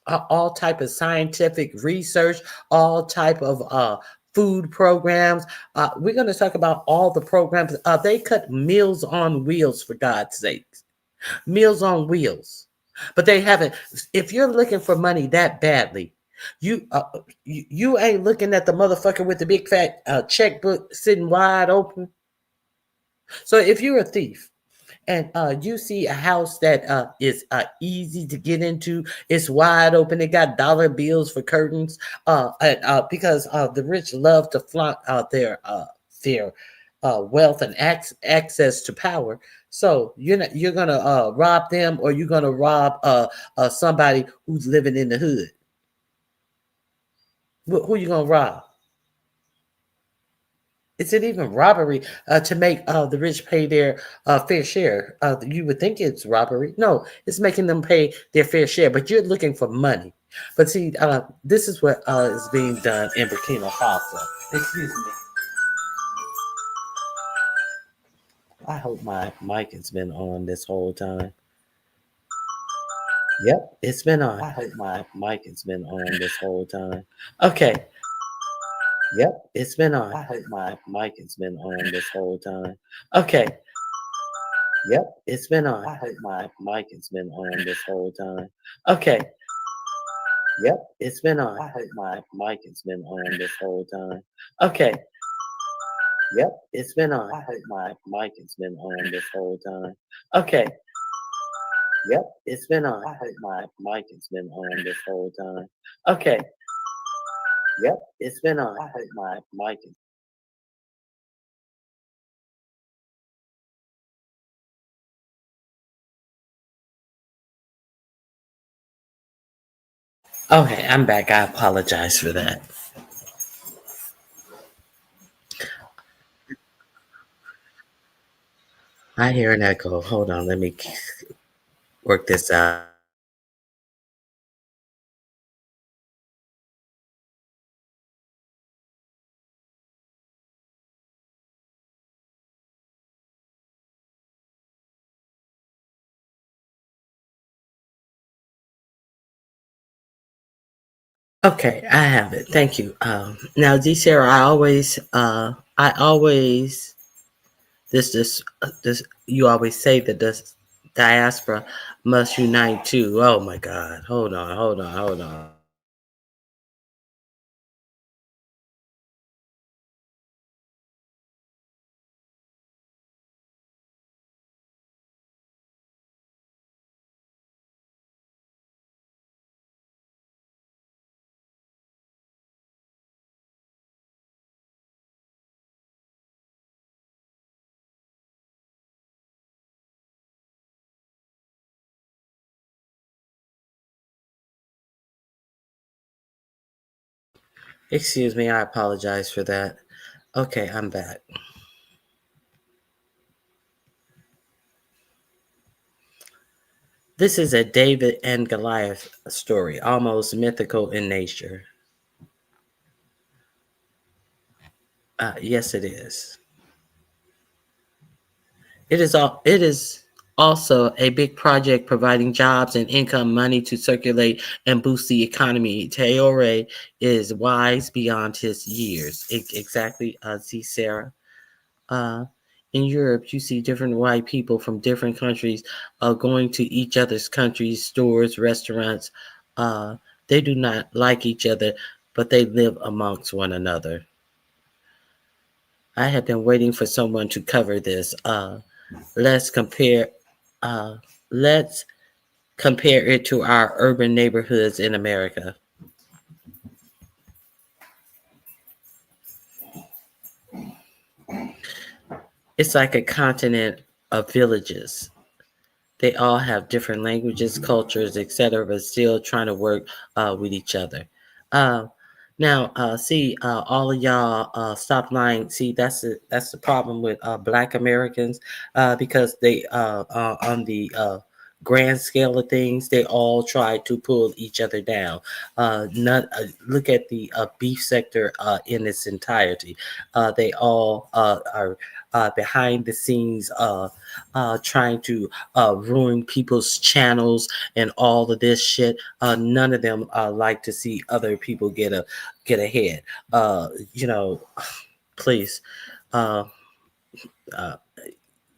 all type of scientific research, all type of food programs. We're going to talk about all the programs. They cut Meals on Wheels, for God's sakes. Meals on Wheels. But they haven't. If you're looking for money that badly, you ain't looking at the motherfucker with the big fat checkbook sitting wide open. So if you're a thief, and you see a house that is easy to get into, it's wide open, it got dollar bills for curtains, because the rich love to flaunt their wealth and access to power. So you're gonna rob them, or you're gonna rob somebody who's living in the hood. Who you gonna rob? Is it even robbery to make the rich pay their fair share? You would think it's robbery. No, it's making them pay their fair share, but you're looking for money. But see, this is what is being done in Burkina Faso. Excuse me. I hope my mic has been on this whole time. Yep, it's been on. I hope my mic has been on this whole time. Okay. Yep, it's been on. I hope my mic has been on this whole time. Okay. Yep, it's been on. I hope my mic has been on this whole time. Okay. Yep, it's been on. I hope my mic has been on this whole time. Okay. Yep, it's been on. I hope my mic has been on this whole time. Okay. Yep, it's been on. I hope my mic has been on this whole time. Okay. Yep, it's been on. I hope my mic is. Okay, I'm back. I apologize for that. I hear an echo. Hold on, let me work this out. Okay, I have it. Thank you. Now, D. Sarah, I always, this, you always say that the diaspora must unite too. Oh my God! Hold on. Excuse me, I apologize for that. Okay, I'm back. This is a David and Goliath story, almost mythical in nature. Yes, it is. It is also a big project providing jobs and income money to circulate and boost the economy. Traore is wise beyond his years. Exactly, see, Sarah. Uh, in Europe, you see different white people from different countries going to each other's countries, stores, restaurants. They do not like each other, but they live amongst one another. I have been waiting for someone to cover this. Let's compare. Uh, let's compare it to our urban neighborhoods in America. It's like a continent of villages. They all have different languages, cultures, etc., but still trying to work with each other. Uh, Now, see, all of y'all, stop lying. See, that's the problem with Black Americans, because they, on the grand scale of things, they all try to pull each other down. Look at the beef sector in its entirety. They all are behind the scenes, trying to ruin people's channels and all of this shit. None of them like to see other people get ahead. You know, please. Uh, uh,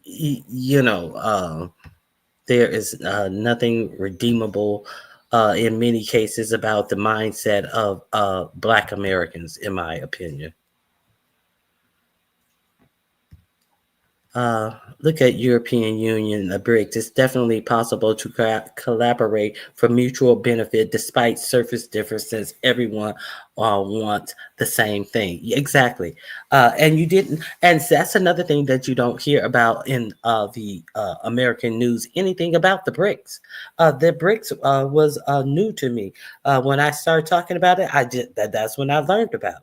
you know, there is nothing redeemable in many cases about the mindset of Black Americans, in my opinion. Look at European Union, the BRICS. It's definitely possible to collaborate for mutual benefit despite surface differences. Everyone wants the same thing. Exactly. And you didn't, and that's another thing that you don't hear about in the American news, anything about the BRICS. The BRICS was new to me. When I started talking about it, that's when I learned about it.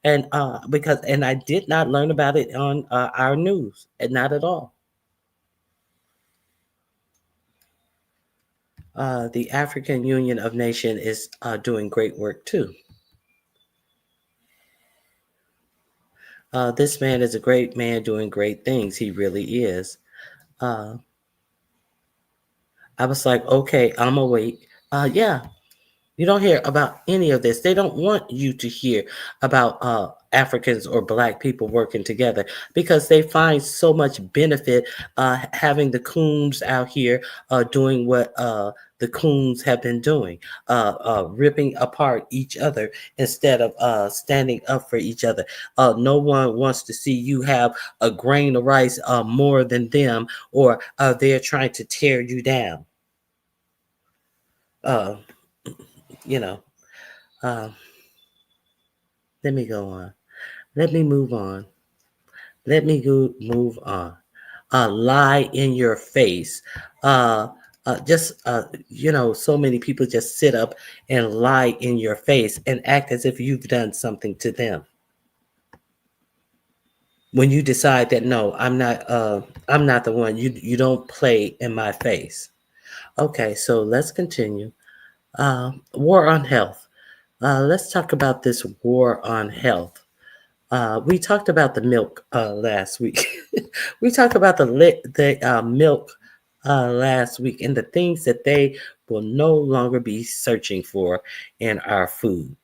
And because I did not learn about it on our news, and not at all. The African Union of Nations is doing great work too. This man is a great man doing great things. He really is. I was like, okay, I'm awake. Yeah, you don't hear about any of this. They don't want you to hear about Africans or Black people working together because they find so much benefit having the coons out here doing what the coons have been doing, ripping apart each other instead of standing up for each other. No one wants to see you have a grain of rice more than them, or they're trying to tear you down. Uh, you know. Let me go on. Let me move on. Let me move on. Lie in your face. So many people just sit up and lie in your face and act as if you've done something to them. When you decide that no, I'm not the one. You don't play in my face. Okay, so let's continue. War on health. Let's talk about this war on health. We talked about the milk last week. We talked about the milk last week and the things that they will no longer be searching for in our food.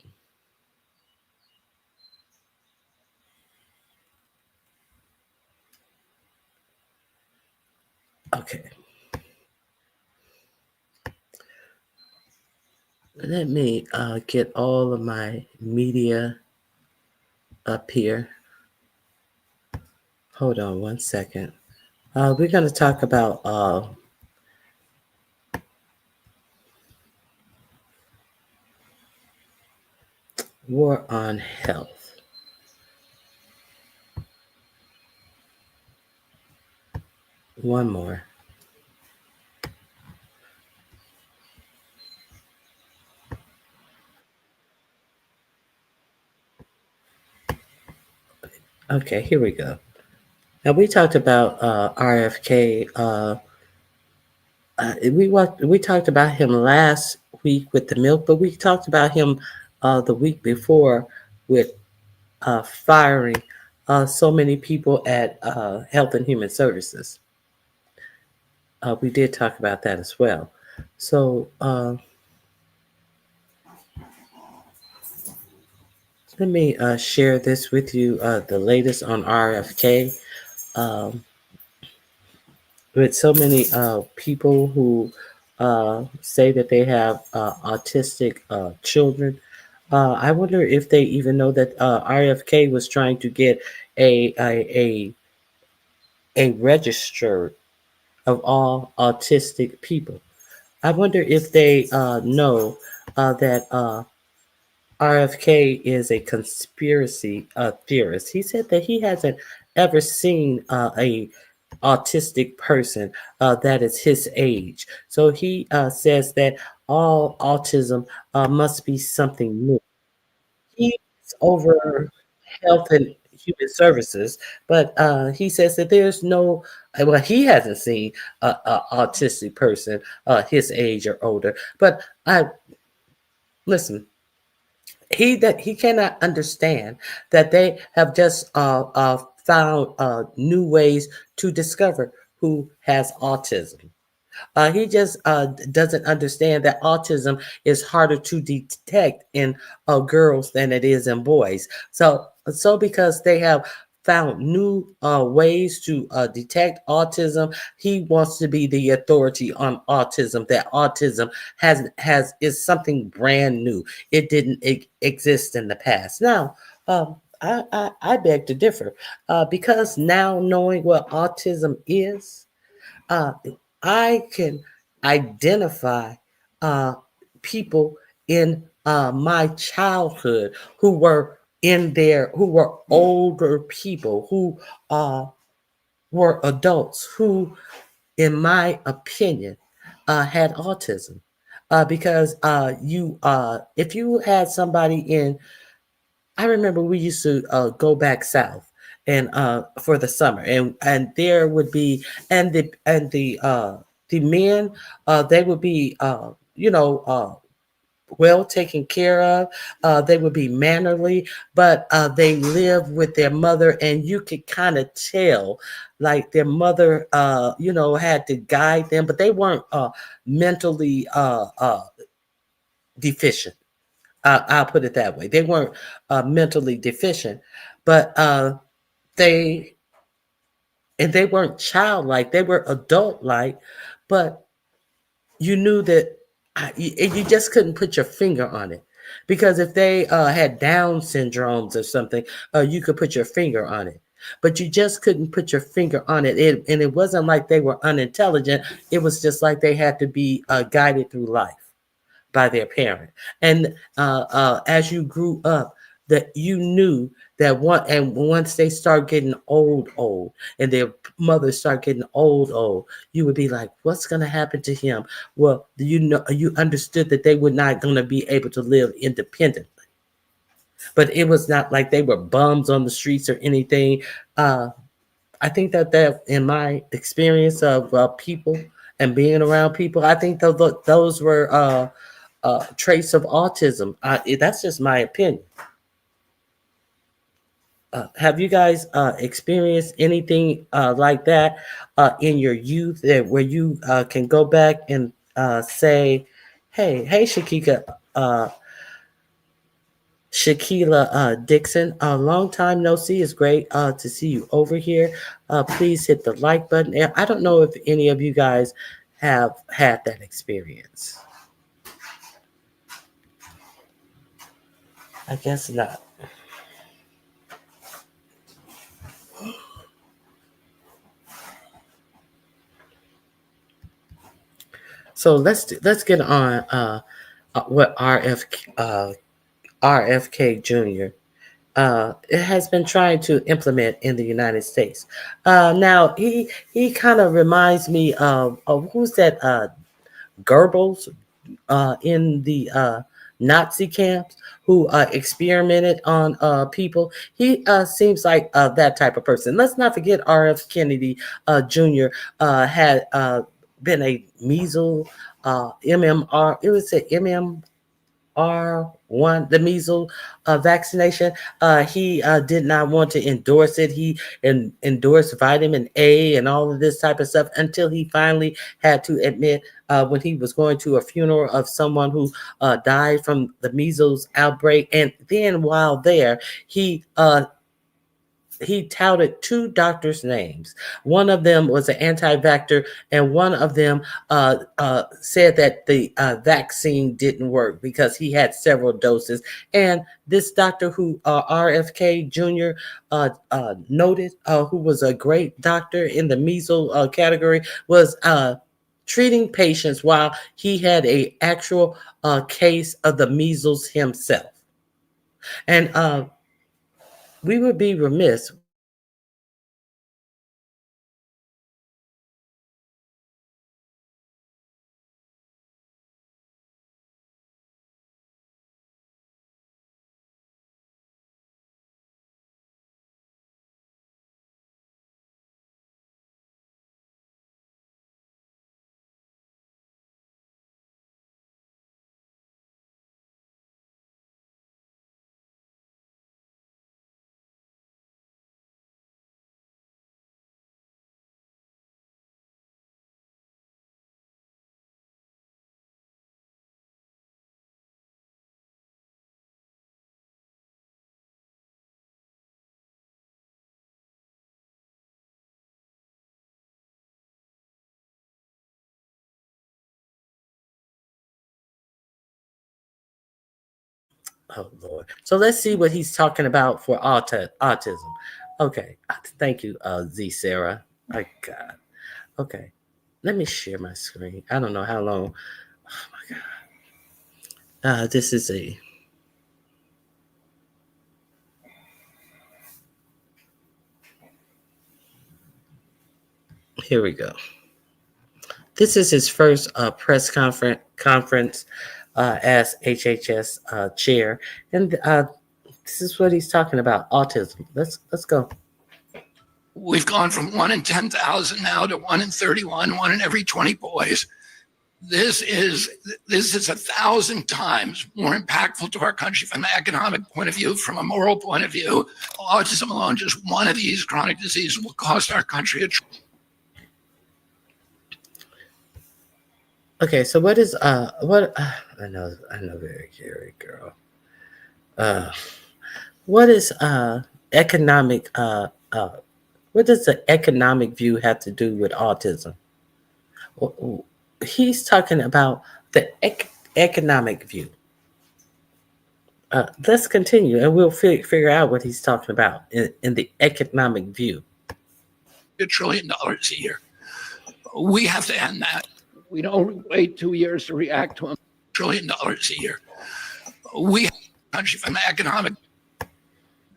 Okay. Let me get all of my media up here. Hold on one second. We're going to talk about war on health. One more. Okay, here we go. Now we talked about RFK. We talked about him last week with the milk, but we talked about him the week before with firing so many people at Health and Human Services. We did talk about that as well. So let me share this with you, the latest on RFK. Um, with so many people who say that they have autistic children, I wonder if they even know that RFK was trying to get a a a register of all autistic people. I wonder if they know that RFK is a conspiracy theorist. He said that he hasn't ever seen a autistic person that is his age. So he says that all autism must be something new. He's over health and human services, but he says that there's no, well, he hasn't seen a autistic person his age or older. But I listen, he cannot understand that they have just found new ways to discover who has autism. He just doesn't understand that autism is harder to detect in girls than it is in boys. So because they have found new ways to detect autism, he wants to be the authority on autism. That autism has is something brand new. It didn't exist in the past. Now, I beg to differ because now knowing what autism is. Uh, I can identify uh, people in my childhood who were older people, who were adults, who, in my opinion, had autism. Because if you had somebody in, I remember we used to go back south and for the summer, and there would be the men they would be well taken care of. They would be mannerly, but they live with their mother, and you could kind of tell, like their mother, had to guide them, but they weren't mentally deficient. I'll put it that way. They weren't mentally deficient, but they they weren't childlike. They were adult-like, but you knew that you just couldn't put your finger on it, because if they had Down syndromes or something, you could put your finger on it. But you just couldn't put your finger on it. And it wasn't like they were unintelligent. It was just like they had to be guided through life by their parent. And as you grew up, that you knew that once they start getting old, and their mothers start getting old, you would be like, what's going to happen to him? Well, you understood that they were not going to be able to live independently. But it was not like they were bums on the streets or anything. I think that in my experience of people and being around people, I think those were traits of autism. That's just my opinion. Have you guys experienced anything like that in your youth, where you can go back and say, hey, Shakila Dixon, a long time no see. It's great to see you over here. Please hit the like button. I don't know if any of you guys have had that experience. I guess not. So let's get on what RFK Jr. It has been trying to implement in the United States. Now he kind of reminds me of who's that Goebbels in the Nazi camps, who experimented on people. He seems like that type of person. Let's not forget R.F. Kennedy Jr. Had been a measles MMR. It was a MMR1, the measles vaccination. He did not want to endorse it. He endorsed vitamin A and all of this type of stuff until he finally had to admit when he was going to a funeral of someone who died from the measles outbreak. And then while there, he touted two doctors' names. One of them was an anti-vaxxer, and one of them said that the vaccine didn't work because he had several doses. And this doctor who RFK Jr. Noted, who was a great doctor in the measles category, was treating patients while he had a actual case of the measles himself. And we would be remiss. Oh Lord. So let's see what he's talking about for autism. Okay. Thank you, Z Sarah. My God. Okay. Let me share my screen. I don't know how long. Oh my God. This is a. Here we go. This is his first press conference as HHS chair, and this is what he's talking about: autism. Let's go. We've gone from 1 in 10,000 now to 1 in 31, 1 in every 20 boys. This is 1,000 times more impactful to our country from an economic point of view, from a moral point of view. Autism alone, just one of these chronic diseases, will cost our country a Okay, so what is what I know very Gary girl. What is economic what does the economic view have to do with autism? Well, he's talking about the economic view. Let's continue and we'll figure out what he's talking about in the economic view. $1 trillion a year. We have to end that. We don't wait 2 years to react to $1 trillion a year. We have a country from an economic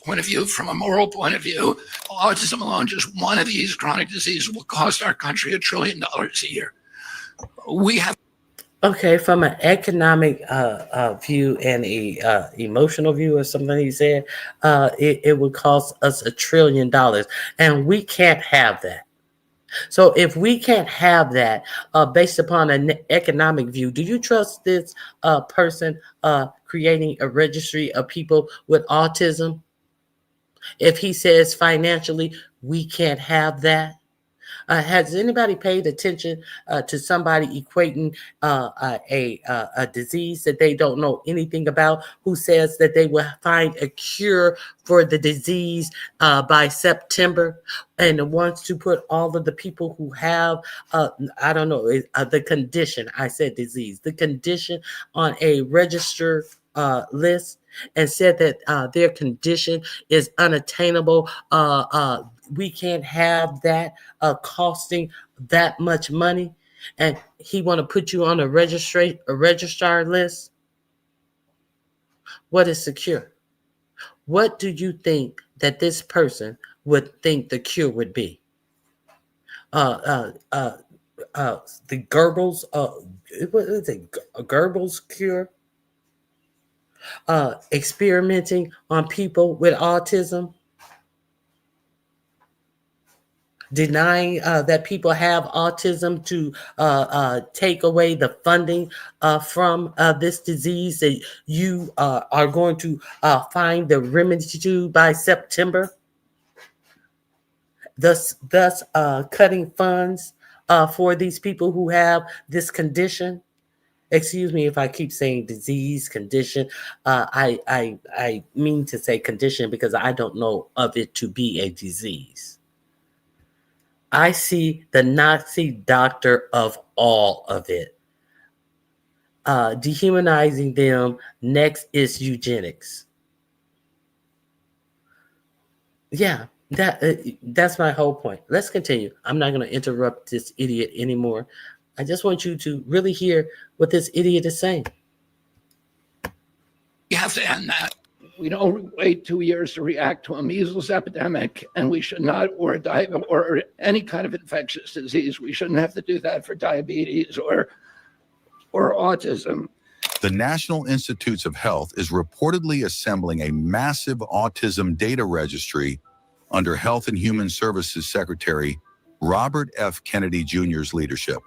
point of view, from a moral point of view. Autism alone, just one of these chronic diseases, will cost our country $1 trillion a year. We have. Okay, from an economic view and a emotional view or something he said, it would cost us $1 trillion, and we can't have that. So if we can't have that based upon an economic view, do you trust this person creating a registry of people with autism? If he says financially, we can't have that. Has anybody paid attention to somebody equating a disease that they don't know anything about, who says that they will find a cure for the disease by September, and wants to put all of the people who have, I don't know, the condition, I said disease, the condition on a registered list, and said that their condition is unattainable. We can't have that costing that much money, and he want to put you on a registrar list. What is secure? What do you think that this person would think the cure would be? The Goebbels, what is it? A Goebbels cure? experimenting on people with autism, denying that people have autism to take away the funding from this disease that you are going to find the remedy to by September, thus cutting funds for these people who have this condition. Excuse me if I keep saying disease, condition. I mean to say condition because I don't know of it to be a disease. I see the Nazi doctor of all of it. Dehumanizing them. Next is eugenics. Yeah, that's my whole point. Let's continue. I'm not going to interrupt this idiot anymore. I just want you to really hear what this idiot is saying. We have to end that. We don't wait 2 years to react to a measles epidemic, and we should not, or any kind of infectious disease. We shouldn't have to do that for diabetes or autism. The National Institutes of Health is reportedly assembling a massive autism data registry under Health and Human Services Secretary Robert F. Kennedy Jr.'s leadership.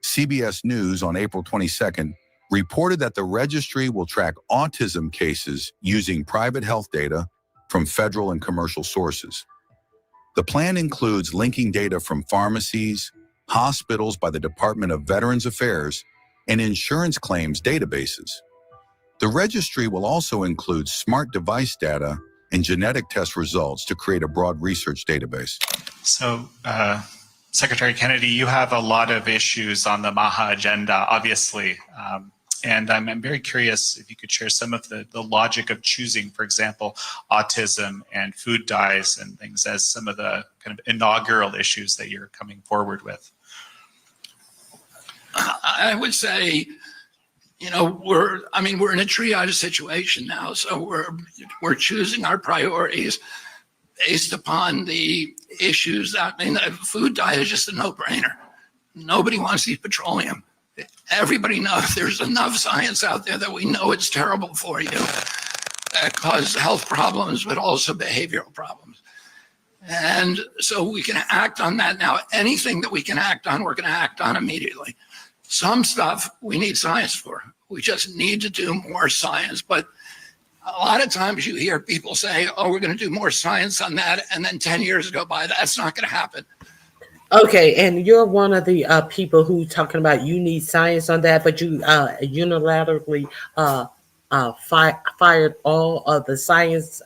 CBS News on April 22nd reported that the registry will track autism cases using private health data from federal and commercial sources. The plan includes linking data from pharmacies, hospitals by the Department of Veterans Affairs, and insurance claims databases. The registry will also include smart device data and genetic test results to create a broad research database. So, Secretary Kennedy, you have a lot of issues on the MAHA agenda, obviously. And I'm very curious if you could share some of the logic of choosing, for example, autism and food dyes and things as some of the kind of inaugural issues that you're coming forward with. I would say, we're in a triage situation now, so we're choosing our priorities based upon the issues. Food dye is just a no-brainer. Nobody wants to eat petroleum. Everybody knows there's enough science out there that we know it's terrible for you. That causes health problems, but also behavioral problems. And so we can act on that now. Anything that we can act on, we're going to act on immediately. Some stuff we need science for. We just need to do more science. But a lot of times you hear people say, oh, we're going to do more science on that. And then 10 years go by. That's not going to happen. Okay, and you're one of the people who talking about you need science on that, but you unilaterally fired all of the scientists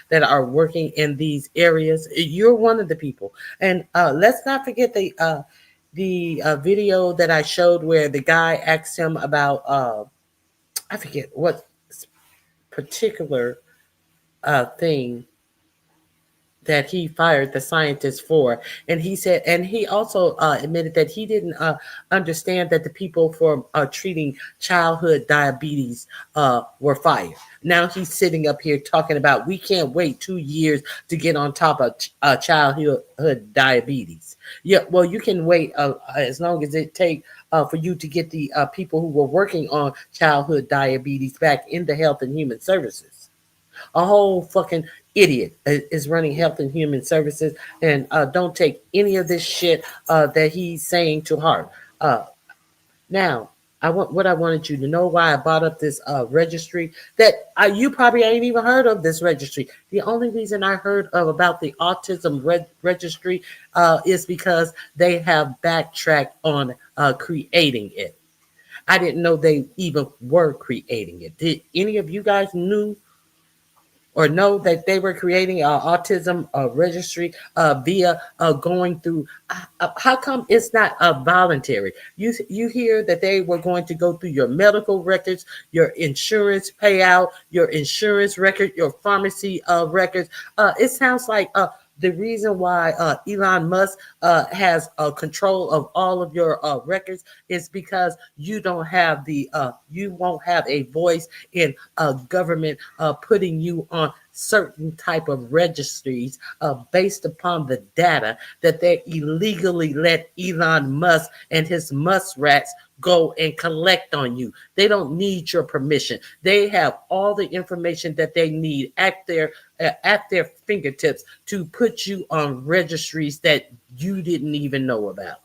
that are working in these areas. You're one of the people, and let's not forget the video that I showed where the guy asked him about I forget what particular thing that he fired the scientists for. And he said, and he also admitted that he didn't understand that the people for treating childhood diabetes were fired. Now he's sitting up here talking about we can't wait 2 years to get on top of childhood diabetes. Yeah, well, you can wait as long as it takes for you to get the people who were working on childhood diabetes back into Health and Human Services. A whole fucking idiot is running Health and Human Services, and don't take any of this shit that he's saying to heart. Now, I wanted you to know why I brought up this registry that you probably ain't even heard of this registry. The only reason I heard about the autism registry is because they have backtracked on creating it. I didn't know they even were creating it. Did any of you guys knew or know that they were creating an autism registry via going through? How come it's not voluntary? You hear that they were going to go through your medical records, your insurance payout, your insurance record, your pharmacy records. It sounds like the reason why Elon Musk has control of all of your records is because you don't have you won't have a voice in government putting you on certain type of registries based upon the data that they illegally let Elon Musk and his muskrats go and collect on you. They don't need your permission. They have all the information that they need at their fingertips to put you on registries that you didn't even know about.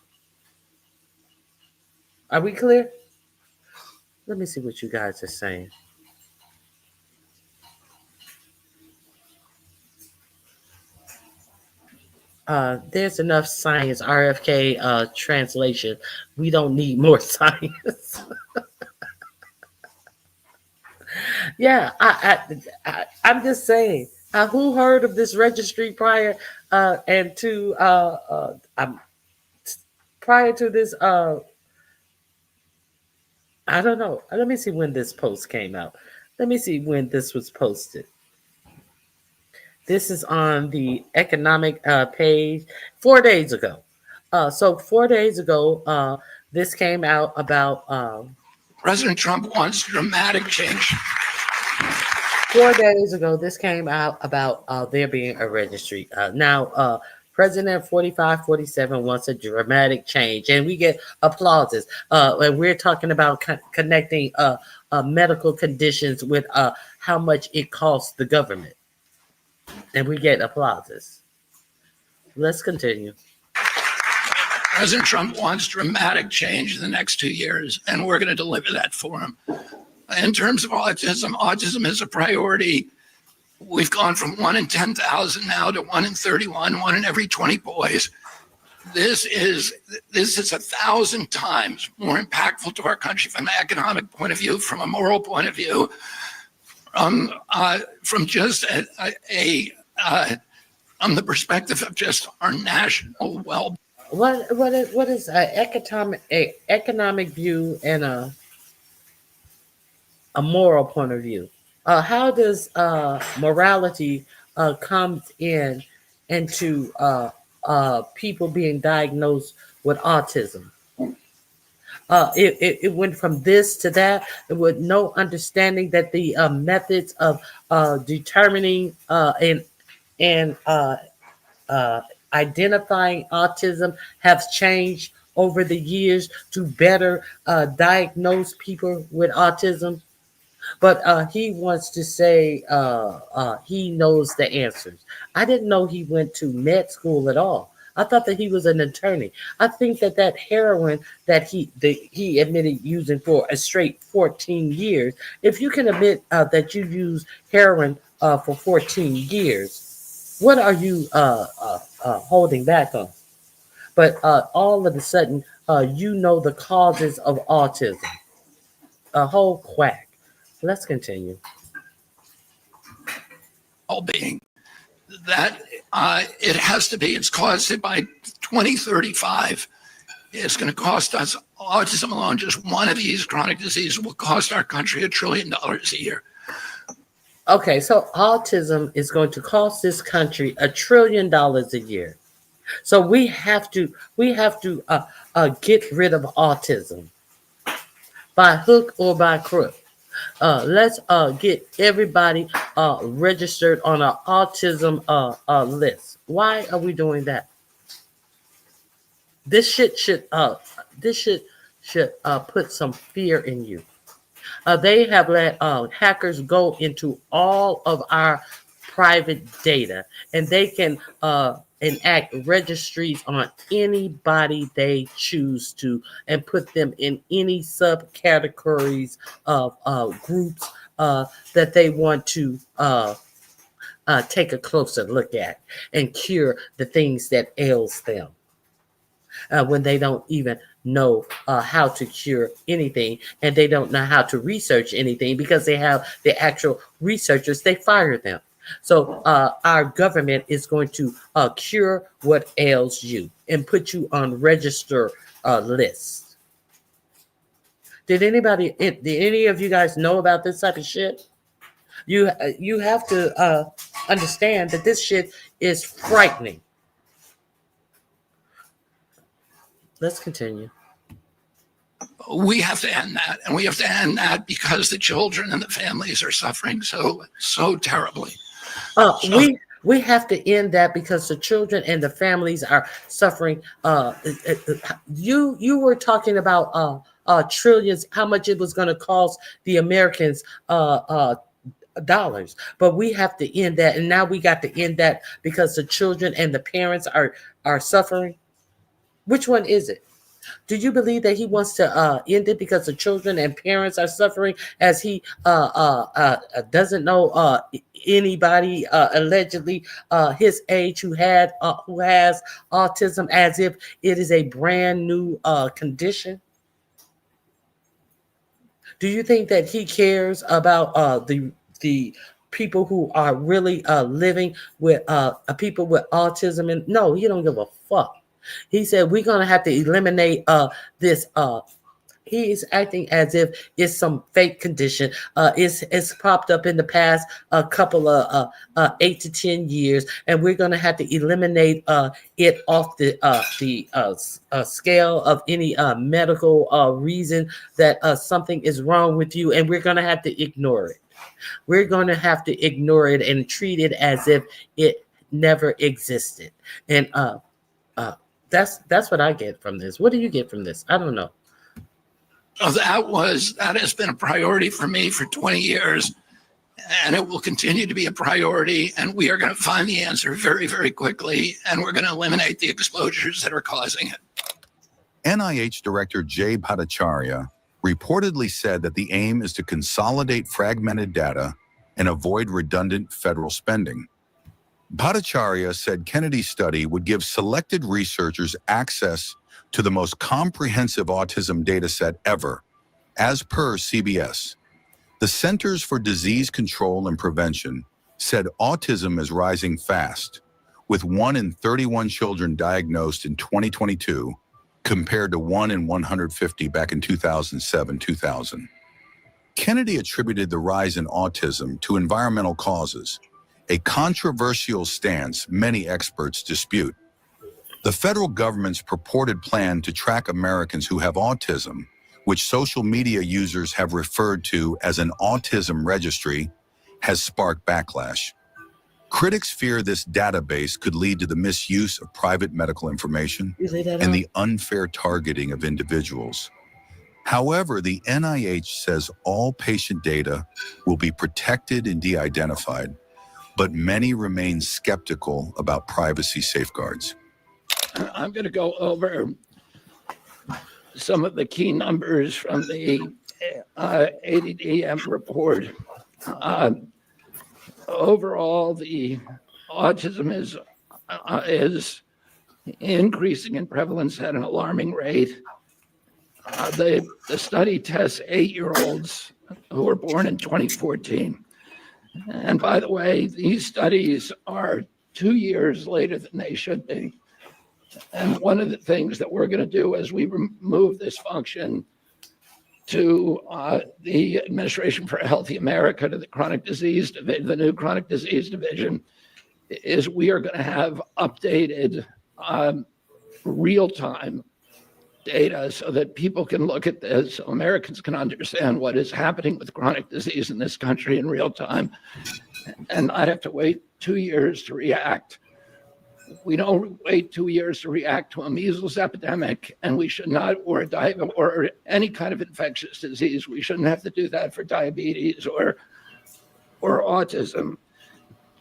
Are we clear? Let me see what you guys are saying. There's enough science, RFK translation. We don't need more science. Yeah, I'm just saying. Who heard of this registry prior and to prior to this? I don't know. Let me see when this post came out. Let me see when this was posted. This is on the economic page 4 days ago. So 4 days ago, this came out about. President Trump wants dramatic change. 4 days ago, this came out about there being a registry. Now, President 4547 wants a dramatic change, and we get applauses. And we're talking about connecting medical conditions with how much it costs the government. And we get applauses. Let's continue. President Trump wants dramatic change in the next 2 years, and we're going to deliver that for him. In terms of autism is a priority. We've gone from 1 in 10,000 now to 1 in 31, 1 in every 20 boys. This is 1,000 times more impactful to our country from an economic point of view, from a moral point of view, from just from the perspective of just our national well-being. What is an economic view and a moral point of view? How does morality comes into people being diagnosed with autism? It went from this to that with no understanding that the methods of determining and identifying autism have changed over the years to better diagnose people with autism. But he wants to say he knows the answers. I didn't know he went to med school at all. I thought that he was an attorney. I think that heroin that he admitted using for a straight 14 years, if you can admit that you use heroin for 14 years, what are you holding back on? But all of a sudden, you know the causes of autism. A whole quack. Let's continue. Well-being, that it has to be, it's caused by 2035. It's going to cost us, autism alone, just one of these chronic diseases will cost our country $1 trillion a year. Okay, so autism is going to cost this country $1 trillion a year. So we have to get rid of autism by hook or by crook. Let's get everybody registered on an autism list. Why are we doing that? This shit should put some fear in you. They have let hackers go into all of our private data, and they can enact registries on anybody they choose to and put them in any subcategories of groups that they want to take a closer look at and cure the things that ails them. When they don't even know how to cure anything, and they don't know how to research anything because they have the actual researchers, they fire them. So our government is going to cure what ails you and put you on register lists. Did any of you guys know about this type of shit? You have to understand that this shit is frightening. Let's continue. We have to end that, and we have to end that because the children and the families are suffering so terribly. We have to end that because the children and the families are suffering. You were talking about trillions, how much it was going to cost the Americans dollars, but we have to end that, and now we got to end that because the children and the parents are suffering. Which one is it? Do you believe that he wants to end it because the children and parents are suffering, as he doesn't know anybody allegedly his age who has autism, as if it is a brand new condition? Do you think that he cares about the people who are really living with people with autism? And no, he don't give a fuck. He said we're gonna have to eliminate this. He is acting as if it's some fake condition. It's popped up in the past a couple of 8 to 10 years, and we're gonna have to eliminate it off the scale of any medical reason that something is wrong with you, and we're gonna have to ignore it. We're gonna have to ignore it and treat it as if it never existed. And that's what I get from this. What do you get from this? I don't know. So that has been a priority for me for 20 years, and it will continue to be a priority. And we are going to find the answer very, very quickly, and we're going to eliminate the exposures that are causing it. NIH Director Jay Bhattacharya reportedly said that the aim is to consolidate fragmented data and avoid redundant federal spending. Bhattacharya said Kennedy's study would give selected researchers access to the most comprehensive autism dataset ever, as per CBS. The Centers for Disease Control and Prevention said autism is rising fast, with 1 in 31 children diagnosed in 2022, compared to 1 in 150 back in 2007-2000. Kennedy attributed the rise in autism to environmental causes, a controversial stance many experts dispute. The federal government's purported plan to track Americans who have autism, which social media users have referred to as an autism registry, has sparked backlash. Critics fear this database could lead to the misuse of private medical information and the unfair targeting of individuals. However, the NIH says all patient data will be protected and de-identified, but many remain skeptical about privacy safeguards. I'm going to go over some of the key numbers from the ADDM report. Overall, the autism is increasing in prevalence at an alarming rate. The study tests 8-year-olds who were born in 2014. And by the way, these studies are 2 years later than they should be. And one of the things that we're going to do as we move this function to the Administration for a Healthy America, to the chronic disease division, the new chronic disease division, is we are going to have updated real-time data so that people can look at this, so Americans can understand what is happening with chronic disease in this country in real time, and not have to wait 2 years to react. We don't wait 2 years to react to a measles epidemic, and we should not, or any kind of infectious disease. We shouldn't have to do that for diabetes or autism.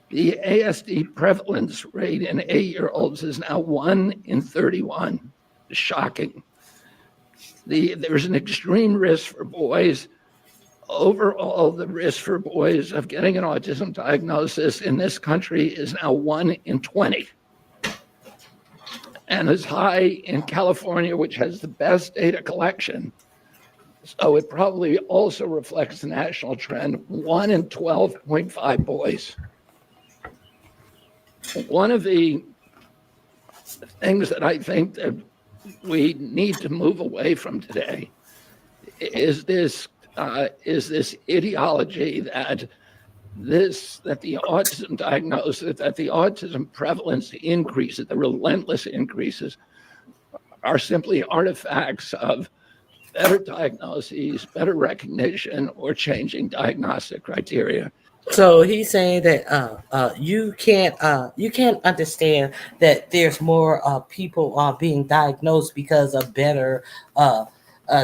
The ASD prevalence rate in 8-year-olds is now 1 in 31. Shocking. There's an extreme risk for boys. Overall, the risk for boys of getting an autism diagnosis in this country is now 1 in 20. And as high in California, which has the best data collection. So it probably also reflects the national trend, 1 in 12.5 boys. One of the things that I think that we need to move away from today is this ideology that the autism diagnosis, that the autism prevalence increases, the relentless increases, are simply artifacts of better diagnoses, better recognition, or changing diagnostic criteria. So he's saying that you can't understand that there's more people being diagnosed because of better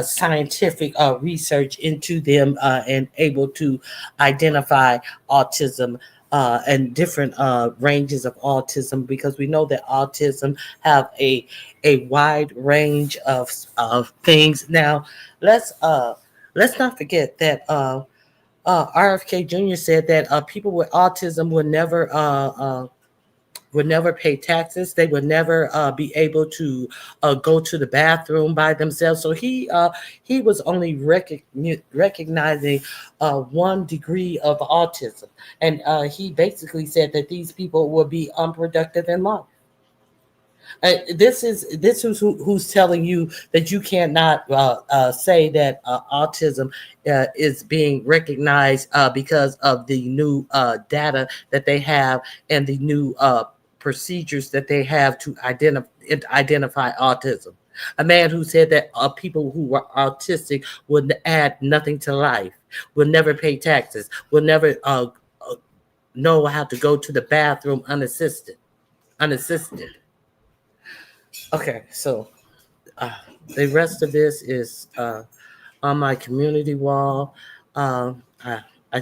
scientific research into them and able to identify autism and different ranges of autism, because we know that autism have a wide range of things. Now let's not forget that RFK Jr. said that people with autism would never pay taxes. They would never be able to go to the bathroom by themselves. So he was only recognizing 1 degree of autism, and he basically said that these people will be unproductive in life. This is who's telling you that you cannot say that autism is being recognized because of the new data that they have and the new procedures that they have to identify autism. A man who said that people who were autistic would add nothing to life, will never pay taxes, will never know how to go to the bathroom unassisted. Okay, so the rest of this is on my community wall. I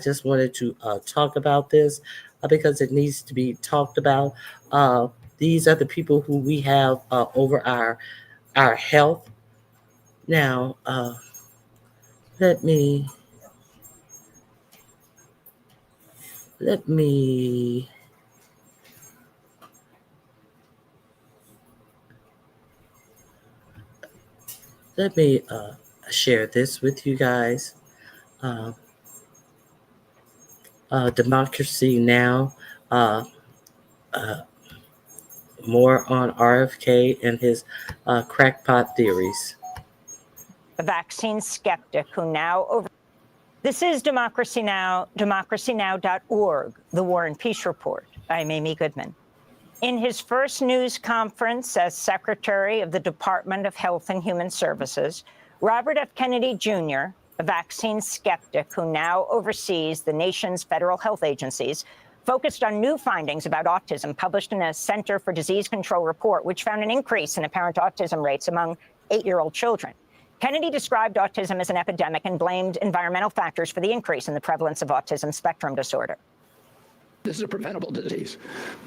just wanted to talk about this because it needs to be talked about. These are the people who we have over our health. Now, let me share this with you guys. Democracy Now! More on RFK and his crackpot theories. A vaccine skeptic who now This is Democracy Now!, democracynow.org, the War and Peace Report. I'm Amy Goodman. In his first news conference as Secretary of the Department of Health and Human Services, Robert F. Kennedy Jr., a vaccine skeptic who now oversees the nation's federal health agencies, focused on new findings about autism published in a Center for Disease Control report, which found an increase in apparent autism rates among 8-year-old children. Kennedy described autism as an epidemic and blamed environmental factors for the increase in the prevalence of autism spectrum disorder. This is a preventable disease.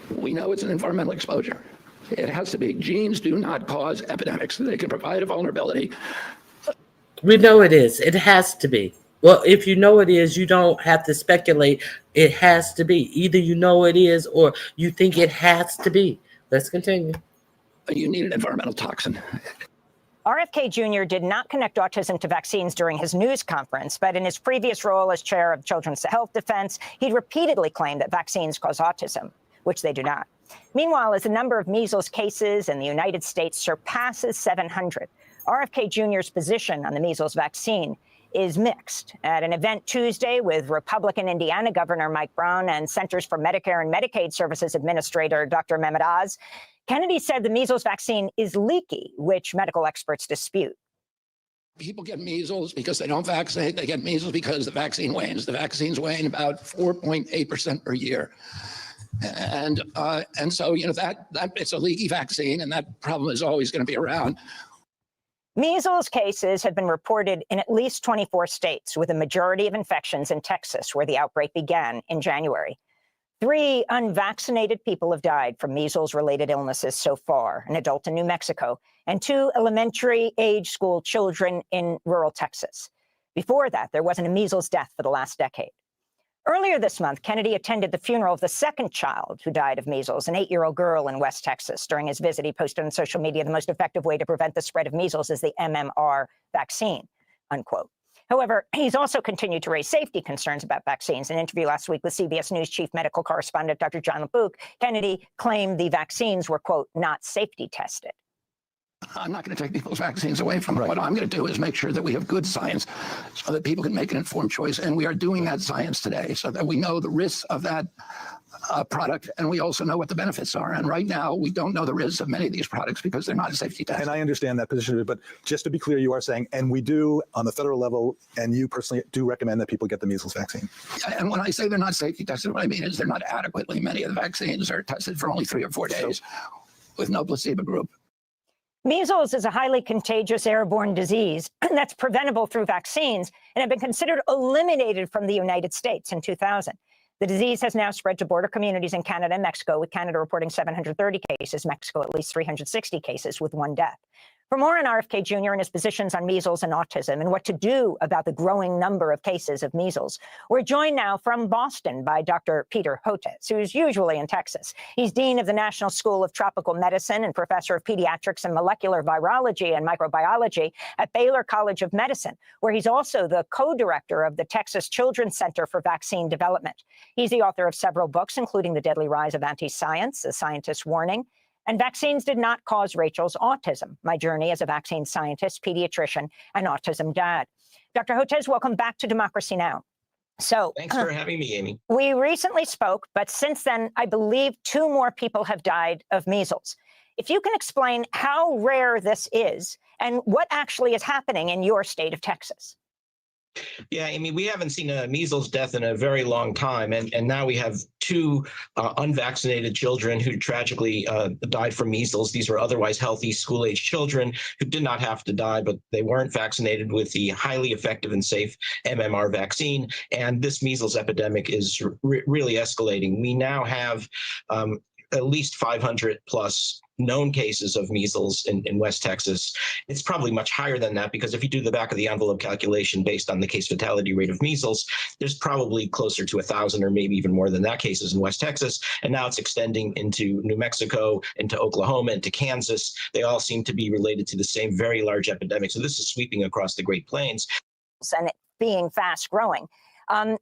We know it's an environmental exposure. It has to be. Genes do not cause epidemics. They can provide a vulnerability. We know it is. It has to be. Well, if you know it is, you don't have to speculate. It has to be. Either you know it is or you think it has to be. Let's continue. You need an environmental toxin. RFK Jr. did not connect autism to vaccines during his news conference, but in his previous role as chair of Children's Health Defense, he'd repeatedly claimed that vaccines cause autism, which they do not. Meanwhile, as the number of measles cases in the United States surpasses 700, RFK Jr.'s position on the measles vaccine is mixed. At an event Tuesday with Republican Indiana Governor Mike Brown and Centers for Medicare and Medicaid Services Administrator Dr. Mehmet Oz, Kennedy said the measles vaccine is leaky, which medical experts dispute. People get measles because they don't vaccinate. They get measles because the vaccine wanes. The vaccines wane about 4.8% per year. And so, you know, that it's a leaky vaccine, and that problem is always going to be around. Measles cases have been reported in at least 24 states, with a majority of infections in Texas, where the outbreak began in January. 3 unvaccinated people have died from measles-related illnesses so far, an adult in New Mexico, and 2 elementary-age school children in rural Texas. Before that, there wasn't a measles death for the last decade. Earlier this month, Kennedy attended the funeral of the second child who died of measles, an 8-year-old girl in West Texas. During his visit, he posted on social media, the most effective way to prevent the spread of measles is the MMR vaccine, unquote. However, he's also continued to raise safety concerns about vaccines. In an interview last week with CBS News chief medical correspondent Dr. John LeBouc, Kennedy claimed the vaccines were, quote, not safety tested. I'm not going to take people's vaccines away from them. What I'm going to do is make sure that we have good science so that people can make an informed choice. And we are doing that science today so that we know the risks of that product, and we also know what the benefits are. And right now, we don't know the risks of many of these products because they're not safety tested. And I understand that position, but just to be clear, you are saying, and we do on the federal level, and you personally do recommend that people get the measles vaccine. And when I say they're not safety tested, what I mean is they're not adequately. Many of the vaccines are tested for only 3 or 4 days with no placebo group. Measles is a highly contagious airborne disease that's preventable through vaccines and had been considered eliminated from the United States in 2000. The disease has now spread to border communities in Canada and Mexico, with Canada reporting 730 cases, Mexico at least 360 cases, with 1 death. For more on RFK Jr. and his positions on measles and autism and what to do about the growing number of cases of measles, we're joined now from Boston by Dr. Peter Hotez, who's usually in Texas. He's Dean of the National School of Tropical Medicine and Professor of Pediatrics and Molecular Virology and Microbiology at Baylor College of Medicine, where he's also the co-director of the Texas Children's Center for Vaccine Development. He's the author of several books, including The Deadly Rise of Anti-Science, A Scientist's Warning, and Vaccines Did Not Cause Rachel's Autism, My Journey as a Vaccine Scientist, Pediatrician, and Autism Dad. Dr. Hotez, welcome back to Democracy Now! So thanks for having me, Amy. We recently spoke, but since then, I believe 2 more people have died of measles. If you can explain how rare this is and what actually is happening in your state of Texas. Yeah, Amy, we haven't seen a measles death in a very long time. And now we have 2 unvaccinated children who tragically died from measles. These were otherwise healthy school-age children who did not have to die, but they weren't vaccinated with the highly effective and safe MMR vaccine. And this measles epidemic is really escalating. We now have at least 500 plus known cases of measles in West Texas. It's probably much higher than that because if you do the back of the envelope calculation based on the case fatality rate of measles, there's probably closer to 1,000 or maybe even more than that cases in West Texas. And now it's extending into New Mexico, into Oklahoma, into Kansas. They all seem to be related to the same very large epidemic. So this is sweeping across the Great Plains. And it being fast growing.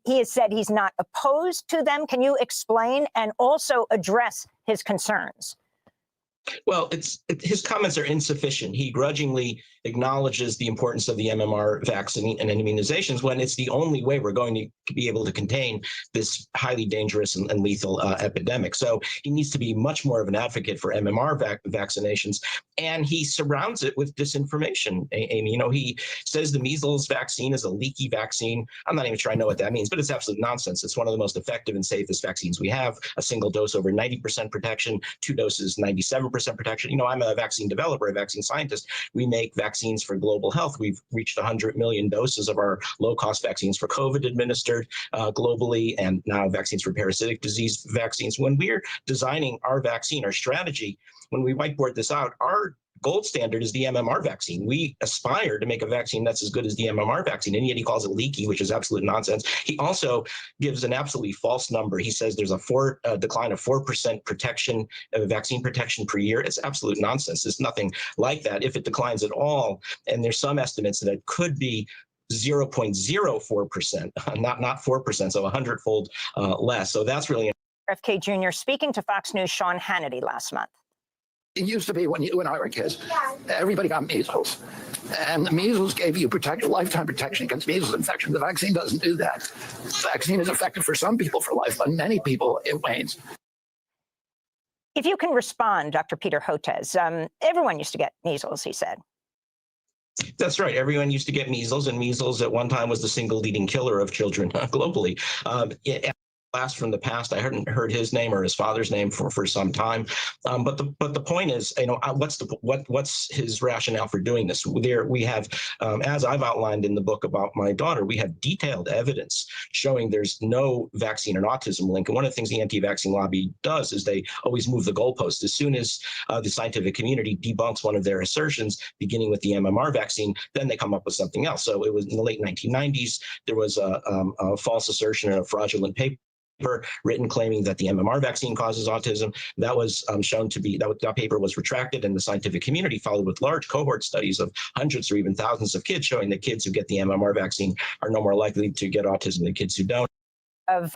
He has said he's not opposed to them. Can you explain and also address his concerns? Well, his comments are insufficient. He grudgingly acknowledges the importance of the MMR vaccine and immunizations when it's the only way we're going to be able to contain this highly dangerous and lethal epidemic. So he needs to be much more of an advocate for MMR vaccinations, and he surrounds it with disinformation. Amy, you know, he says the measles vaccine is a leaky vaccine. I'm not even sure I know what that means, but it's absolute nonsense. It's one of the most effective and safest vaccines we have. A single dose over 90% protection, 2 doses 97% protection. You know, I'm a vaccine developer, a vaccine scientist. We make vaccines for global health. We've reached 100 million doses of our low-cost vaccines for COVID administered globally, and now vaccines for parasitic disease vaccines. When we're designing our vaccine, our strategy, when we whiteboard this out, our gold standard is the MMR vaccine. We aspire to make a vaccine that's as good as the MMR vaccine, and yet he calls it leaky, which is absolute nonsense. He also gives an absolutely false number. He says there's a decline of 4% protection, vaccine protection per year. It's absolute nonsense. There's nothing like that. If it declines at all, and there's some estimates that it could be 0.04%, not 4%, so 100-fold less. So that's really RFK Jr. speaking to Fox News' Sean Hannity last month. It used to be when you and I were kids, everybody got measles. And the measles gave you lifetime protection against measles infection. The vaccine doesn't do that. The vaccine is effective for some people for life, but many people, it wanes. If you can respond, Dr. Peter Hotez, everyone used to get measles, he said. That's right. Everyone used to get measles, and measles at one time was the single leading killer of children globally. Blast from the past. I hadn't heard his name or his father's name for some time. But the point is, you know, what's his rationale for doing this? There we have, as I've outlined in the book about my daughter, we have detailed evidence showing there's no vaccine and autism link. And one of the things the anti-vaccine lobby does is they always move the goalposts. As soon as the scientific community debunks one of their assertions, beginning with the MMR vaccine, then they come up with something else. So it was in the late 1990s, there was a false assertion and a fraudulent paper written claiming that the MMR vaccine causes autism. That was shown to be, that paper was retracted, and the scientific community followed with large cohort studies of hundreds or even thousands of kids, showing that kids who get the MMR vaccine are no more likely to get autism than kids who don't. Of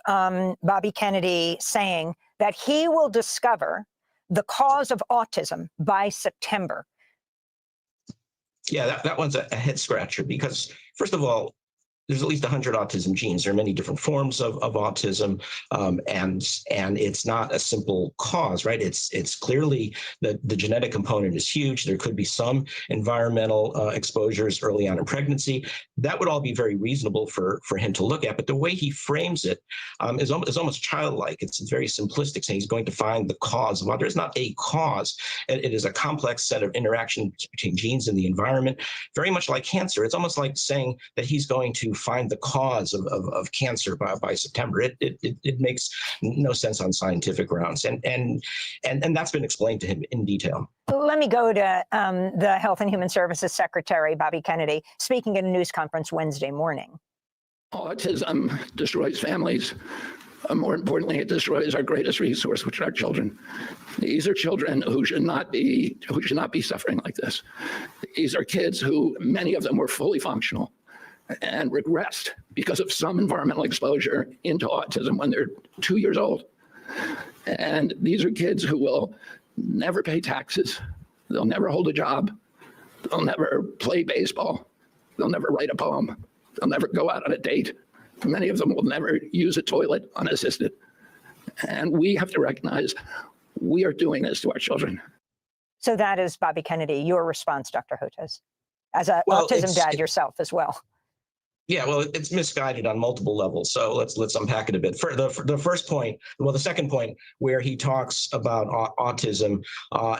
Bobby Kennedy saying that he will discover the cause of autism by September. Yeah, that one's a head scratcher because, first of all, there's at least 100 autism genes. There are many different forms of autism, and it's not a simple cause, right? It's clearly the genetic component is huge. There could be some environmental exposures early on in pregnancy. That would all be very reasonable for him to look at. But the way he frames it is almost childlike. It's very simplistic, saying he's going to find the cause. Well, there's not a cause. It is a complex set of interactions between genes and the environment, very much like cancer. It's almost like saying that he's going to find the cause of cancer by September. It makes no sense on scientific grounds, and that's been explained to him in detail. Let me go to the Health and Human Services Secretary, Bobby Kennedy, speaking at a news conference Wednesday morning. Autism destroys families. More importantly, it destroys our greatest resource, which are our children. These are children who should not be suffering like this. These are kids who, many of them were fully functional and regressed because of some environmental exposure into autism when they're 2 years old. And these are kids who will never pay taxes. They'll never hold a job. They'll never play baseball. They'll never write a poem. They'll never go out on a date. Many of them will never use a toilet unassisted. And we have to recognize we are doing this to our children. So that is Bobby Kennedy. Your response, Dr. Hotez, as an autism dad yourself as well. Yeah, well, it's misguided on multiple levels. So let's unpack it a bit. For the first point, well, the second point, where he talks about autism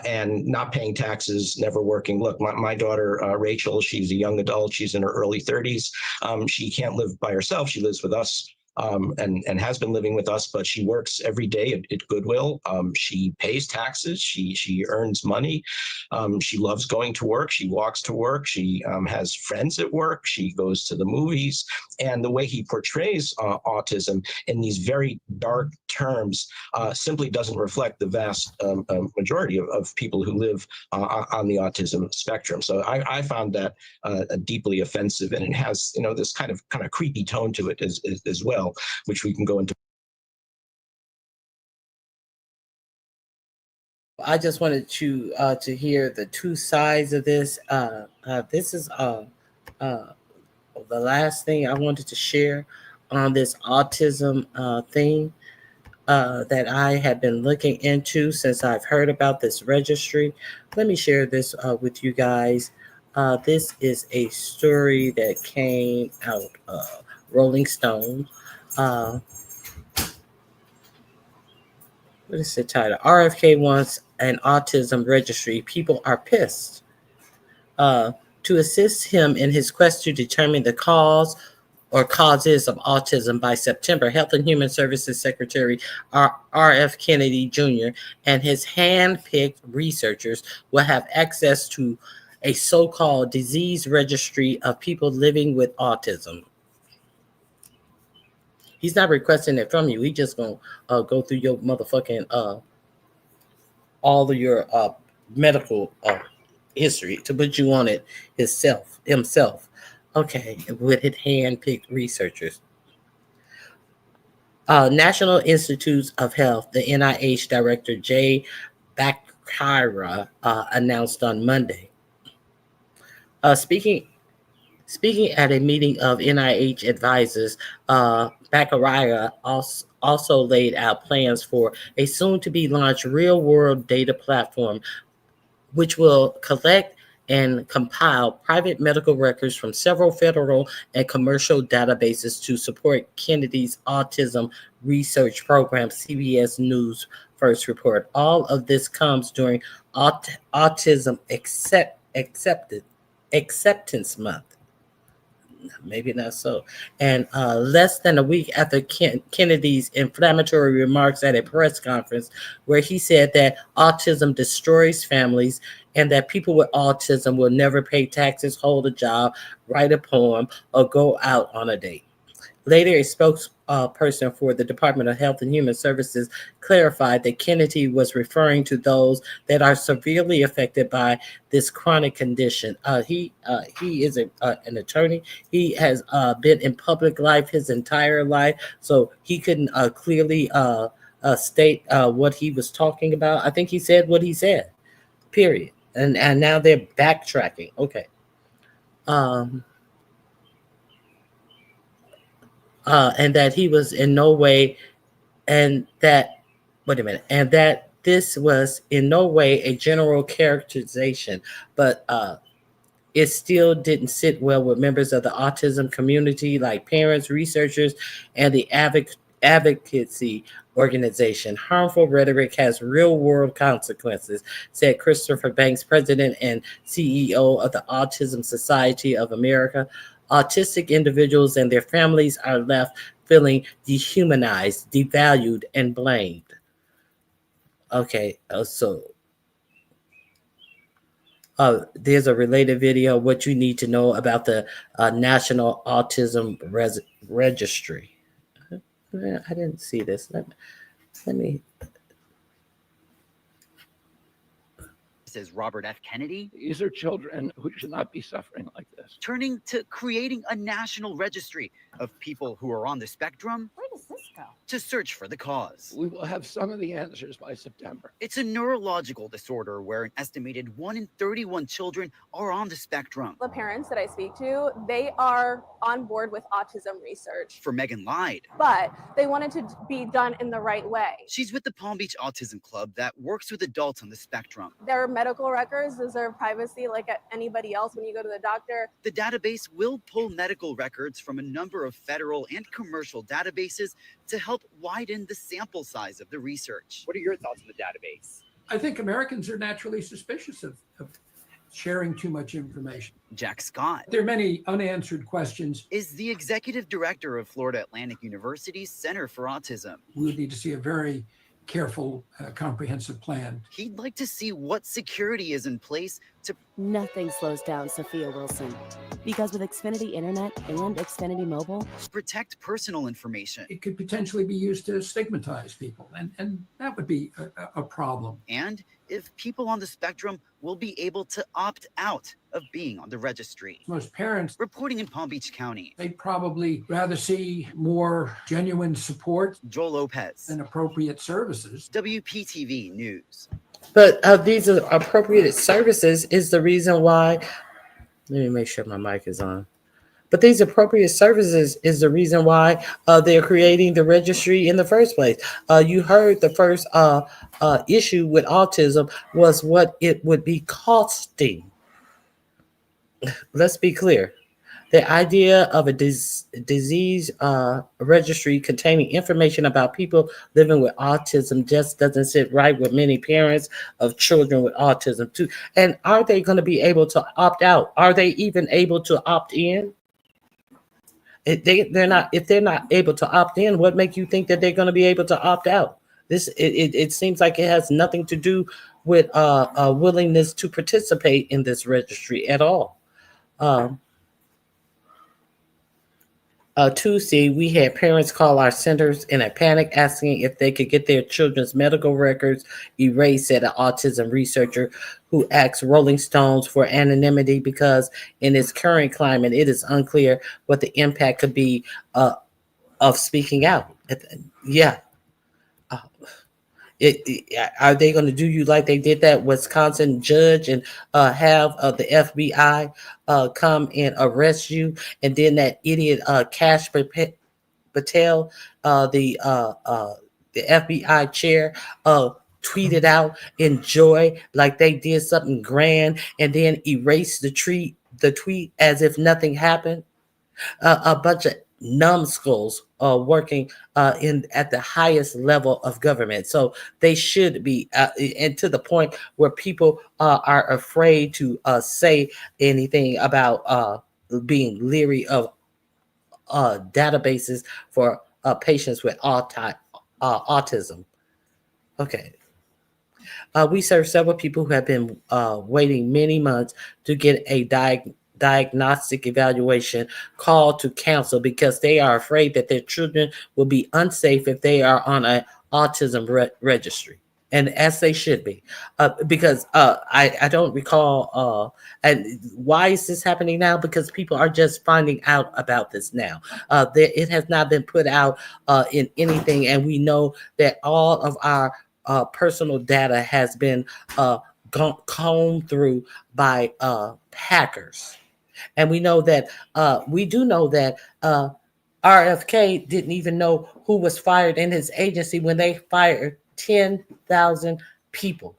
and not paying taxes, never working. Look, my daughter Rachel, she's a young adult. She's in her early 30s. She can't live by herself. She lives with us. And has been living with us, but she works every day at Goodwill. She pays taxes. She earns money. She loves going to work. She walks to work. She has friends at work. She goes to the movies. And the way he portrays autism in these very dark terms simply doesn't reflect the vast majority of people who live on the autism spectrum. So I found that deeply offensive, and it has this kind of creepy tone to it as well, which we can go into. I just wanted you to hear the two sides of this. This is the last thing I wanted to share on this autism thing that I have been looking into since I've heard about this registry. Let me share this with you guys. This is a story that came out of Rolling Stone. What is the title? RFK wants an autism registry. People are pissed. To assist him in his quest to determine the cause or causes of autism by September, Health and Human Services Secretary R.F. Kennedy Jr. and his hand-picked researchers will have access to a so-called disease registry of people living with autism. He's not requesting it from you. He just gonna go through your motherfucking all of your medical history to put you on it himself. Okay, with his hand-picked researchers. National Institutes of Health, the NIH Director Jay Baccaria announced on Monday. Speaking at a meeting of NIH advisors, Baccaria also laid out plans for a soon-to-be-launched real-world data platform, which will collect and compile private medical records from several federal and commercial databases to support Kennedy's autism research program, CBS News first report. All of this comes during Autism Acceptance Month. Maybe not so. And less than a week after Kennedy's inflammatory remarks at a press conference where he said that autism destroys families and that people with autism will never pay taxes, hold a job, write a poem, or go out on a date. Later, a spokesperson for the Department of Health and Human Services clarified that Kennedy was referring to those that are severely affected by this chronic condition. He is an attorney. He has been in public life his entire life, so he couldn't clearly state what he was talking about. I think he said what he said, period. And now they're backtracking. Okay. And that he was in no way, and that, wait a minute, and that this was in no way a general characterization, but it still didn't sit well with members of the autism community, like parents, researchers, and the advocacy organization. Harmful rhetoric has real world consequences, said Christopher Banks, president and CEO of the Autism Society of America. Autistic individuals and their families are left feeling dehumanized, devalued, and blamed. Okay, there's a related video, what you need to know about the National Autism Registry. I didn't see this. Let me. Says Robert F. Kennedy. These are children who should not be suffering like this. Turning to creating a national registry of people who are on the spectrum. Where does this go? To search for the cause. We will have some of the answers by September. It's a neurological disorder where an estimated 1 in 31 children are on the spectrum. The parents that I speak to, they are on board with autism research. For Megan Lyde. But they wanted to be done in the right way. She's with the Palm Beach Autism Club that works with adults on the spectrum. Their medical records deserve privacy like anybody else when you go to the doctor. The database will pull medical records from a number of federal and commercial databases to help widen the sample size of the research. What are your thoughts on the database? I think Americans are naturally suspicious of sharing too much information. Jack Scott. There are many unanswered questions. Is the executive director of Florida Atlantic University's Center for Autism. We would need to see a very careful, comprehensive plan. He'd like to see what security is in place to... Nothing slows down Sophia Wilson, because with Xfinity Internet and Xfinity Mobile, protect personal information. It could potentially be used to stigmatize people, and that would be a problem. And if people on the spectrum will be able to opt out of being on the registry. Most parents reporting in Palm Beach County. They'd probably rather see more genuine support. Joel Lopez. And appropriate services. WPTV News. But these are appropriate services is the reason why. Let me make sure my mic is on. But these appropriate services is the reason why they're creating the registry in the first place. You heard the first issue with autism was what it would be costing. Let's be clear. The idea of a disease registry containing information about people living with autism just doesn't sit right with many parents of children with autism too. And are they going to be able to opt out? Are they even able to opt in? If they're not able to opt in, what makes you think that they're going to be able to opt out? It seems like it has nothing to do with a willingness to participate in this registry at all. Tuesday, we had parents call our centers in a panic asking if they could get their children's medical records erased, said an autism researcher who asked Rolling Stones for anonymity because in its current climate, it is unclear what the impact could be of speaking out. Yeah. Are they going to do you like they did that Wisconsin judge and have the FBI come and arrest you, and then that idiot Kash Patel, the FBI chair, tweeted out enjoy like they did something grand, and then erase the tweet as if nothing happened? A bunch of numbskulls working at the highest level of government. So they should be, and to the point where people are afraid to say anything about being leery of databases for patients with autism. Okay. We serve several people who have been waiting many months to get a diagnostic evaluation called to counsel because they are afraid that their children will be unsafe if they are on an autism registry, and as they should be, because I don't recall. And why is this happening now? Because people are just finding out about this now. It has not been put out in anything, and we know that all of our personal data has been combed through by hackers. And we know that we do know that RFK didn't even know who was fired in his agency when they fired 10,000 people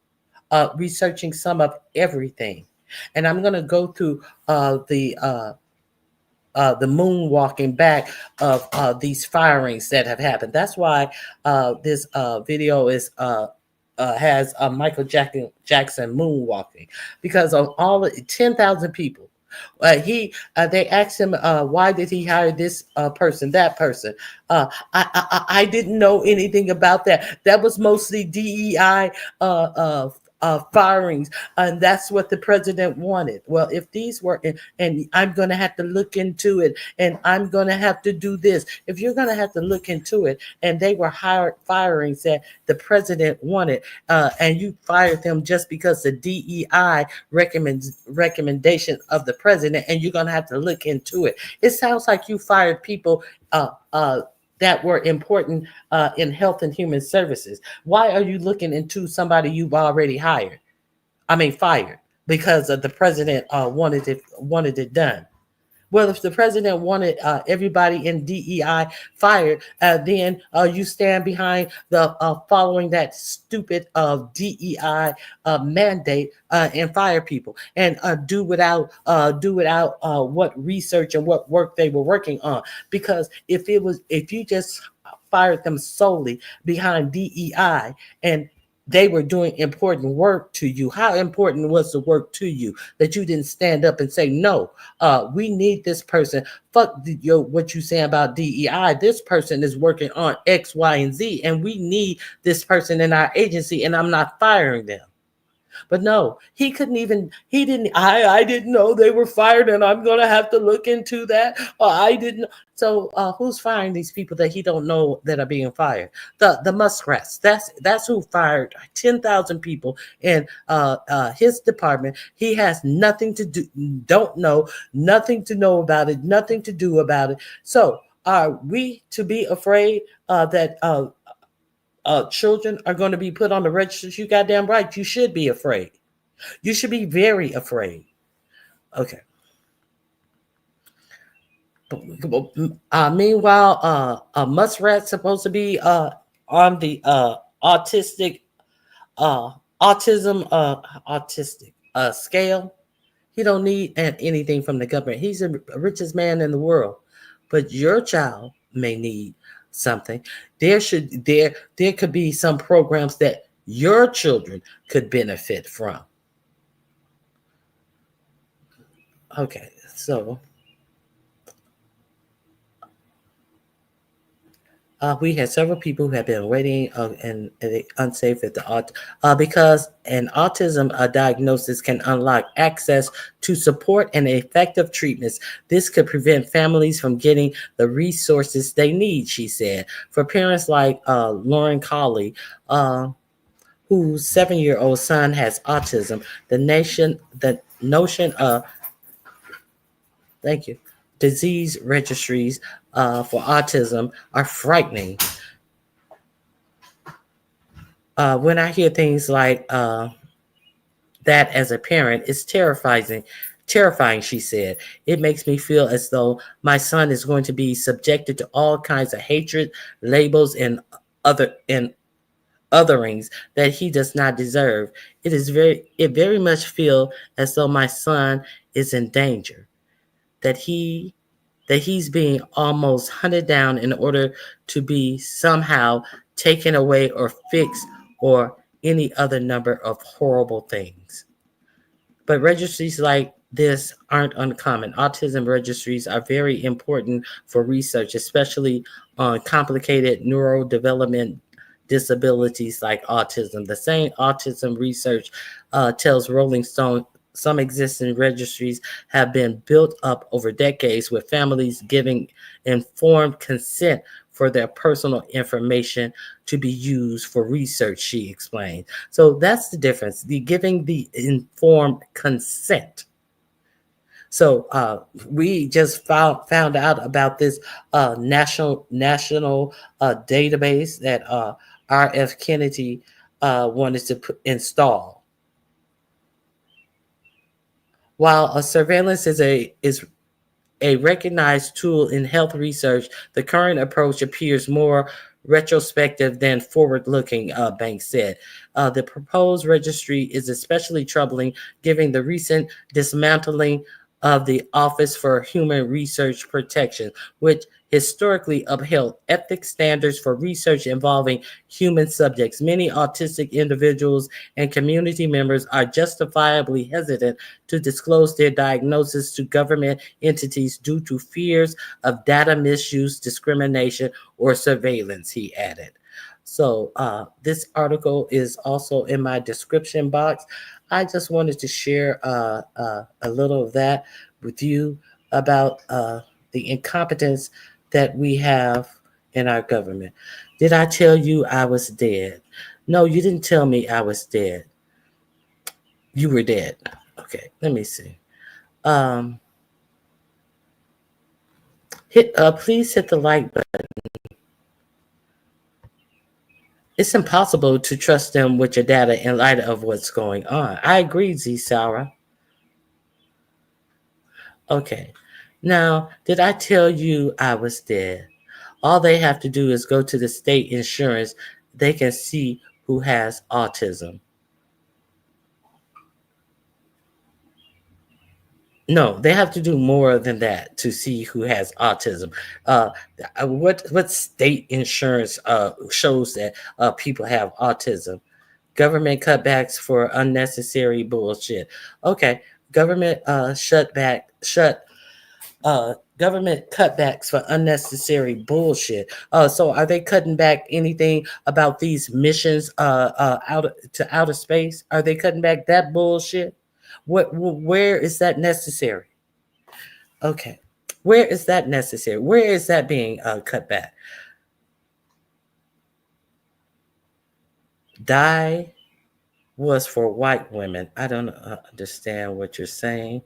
researching some of everything. And I'm going to go through the moonwalking back of these firings that have happened. That's why this video is has Michael Jackson moonwalking, because of all 10,000 people. They asked him why did he hire this person, that person. I didn't know anything about that. That was mostly DEI firings, and that's what the president wanted. Well, if these were, and I'm going to have to look into it, and I'm going to have to do this. If you're going to have to look into it, and they were firings that the president wanted, and you fired them just because the DEI recommendation of the president, and you're going to have to look into it. It sounds like you fired people that were important in health and human services. Why are you looking into somebody you've already fired? Because the president wanted it done. Well, if the president wanted everybody in DEI fired, then you stand behind the following that stupid DEI mandate and fire people, and do without what research and what work they were working on. Because if you just fired them solely behind DEI and they were doing important work to you, how important was the work to you that you didn't stand up and say, no, we need this person. Fuck what you say about DEI. This person is working on X, Y, and Z, and we need this person in our agency, and I'm not firing them. But no, I didn't know they were fired, and I'm going to have to look into that. I didn't. So who's firing these people that he don't know that are being fired? The muskrats. That's who fired 10,000 people in his department. He has nothing to do, don't know, nothing to know about it, nothing to do about it. So are we to be afraid that children are going to be put on the registers? You goddamn right. You should be afraid. You should be very afraid. Okay. Meanwhile, Muskrat's supposed to be on the autistic scale. He don't need anything from the government. He's the richest man in the world. But your child may need something. There could be some programs that your children could benefit from. Okay, so we had several people who have been waiting and unsafe at the because an autism diagnosis can unlock access to support and effective treatments. This could prevent families from getting the resources they need, she said. For parents like Lauren Colley, whose 7-year-old son has autism, the notion of disease registries for autism are frightening. When I hear things like that as a parent, it's terrifying, she said. It makes me feel as though my son is going to be subjected to all kinds of hatred, labels, and otherings that he does not deserve. It very much feel as though my son is in danger, that he's being almost hunted down in order to be somehow taken away or fixed or any other number of horrible things. But registries like this aren't uncommon. Autism registries are very important for research, especially on complicated neurodevelopment disabilities like autism. The same autism research tells Rolling Stone some existing registries have been built up over decades, with families giving informed consent for their personal information to be used for research, she explained. So that's the difference, giving the informed consent. So we just found out about this national database that R.F. Kennedy wanted to install. While a surveillance is a recognized tool in health research, the current approach appears more retrospective than forward-looking, Banks said. The proposed registry is especially troubling given the recent dismantling of the Office for Human Research Protection, which historically upheld ethics standards for research involving human subjects. Many autistic individuals and community members are justifiably hesitant to disclose their diagnosis to government entities due to fears of data misuse, discrimination, or surveillance, he added. So this article is also in my description box. I just wanted to share a little of that with you about the incompetence that we have in our government. Did I tell you I was dead? No, you didn't tell me I was dead. You were dead. Okay, let me see. Please hit the like button. It's impossible to trust them with your data in light of what's going on. I agree, Z Sarah. Okay. Now, did I tell you I was dead? All they have to do is go to the state insurance. They can see who has autism. No, they have to do more than that to see who has autism. What state insurance shows that people have autism? Government cutbacks for unnecessary bullshit. Okay, government government cutbacks for unnecessary bullshit. So are they cutting back anything about these missions out to outer space? Are they cutting back that bullshit? Where is that necessary? Okay, where is that necessary? Where is that being cut back? Die was for white women. I don't understand what you're saying.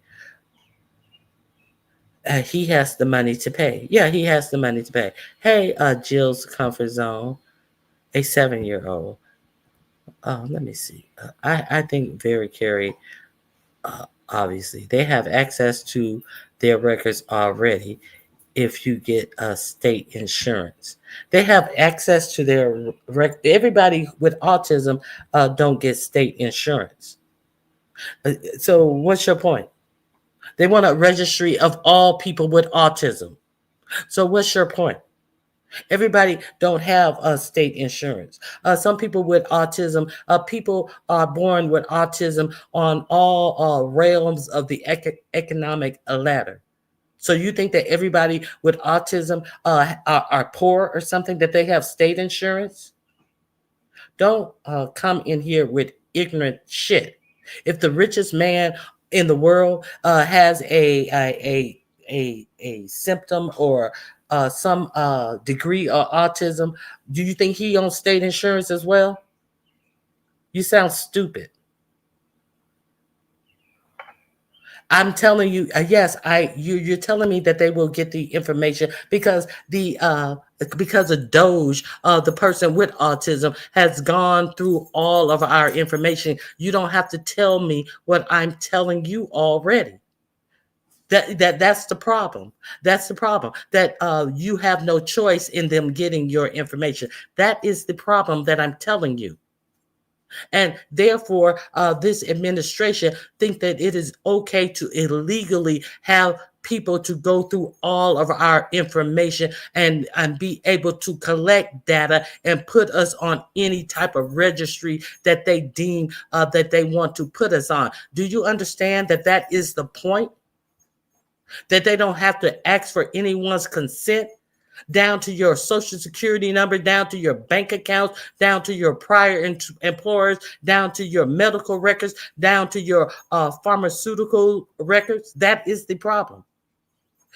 He has the money to pay. Yeah, he has the money to pay. Hey, Jill's Comfort Zone, a 7-year-old. Let me see. I think Very Carey, obviously, they have access to their records already if you get state insurance. They have access to their everybody with autism don't get state insurance. So what's your point? They want a registry of all people with autism. So what's your point? Everybody don't have state insurance. Some people with autism, people are born with autism on all realms of the economic ladder. So you think that everybody with autism are poor or something, that they have state insurance? Don't come in here with ignorant shit. If the richest man in the world has a symptom or some degree of autism, do you think he owns state insurance as well? You sound stupid. I'm telling you, yes, you're telling me that they will get the information because of Doge, the person with autism has gone through all of our information. You don't have to tell me what I'm telling you already. That's the problem. That's the problem. That you have no choice in them getting your information. That is the problem that I'm telling you. And therefore, this administration think that it is okay to illegally have people to go through all of our information and be able to collect data and put us on any type of registry that they deem that they want to put us on. Do you understand that that is the point? That they don't have to ask for anyone's consent? Down to your social security number, down to your bank accounts, down to your prior employers, down to your medical records, down to your pharmaceutical records. That is the problem.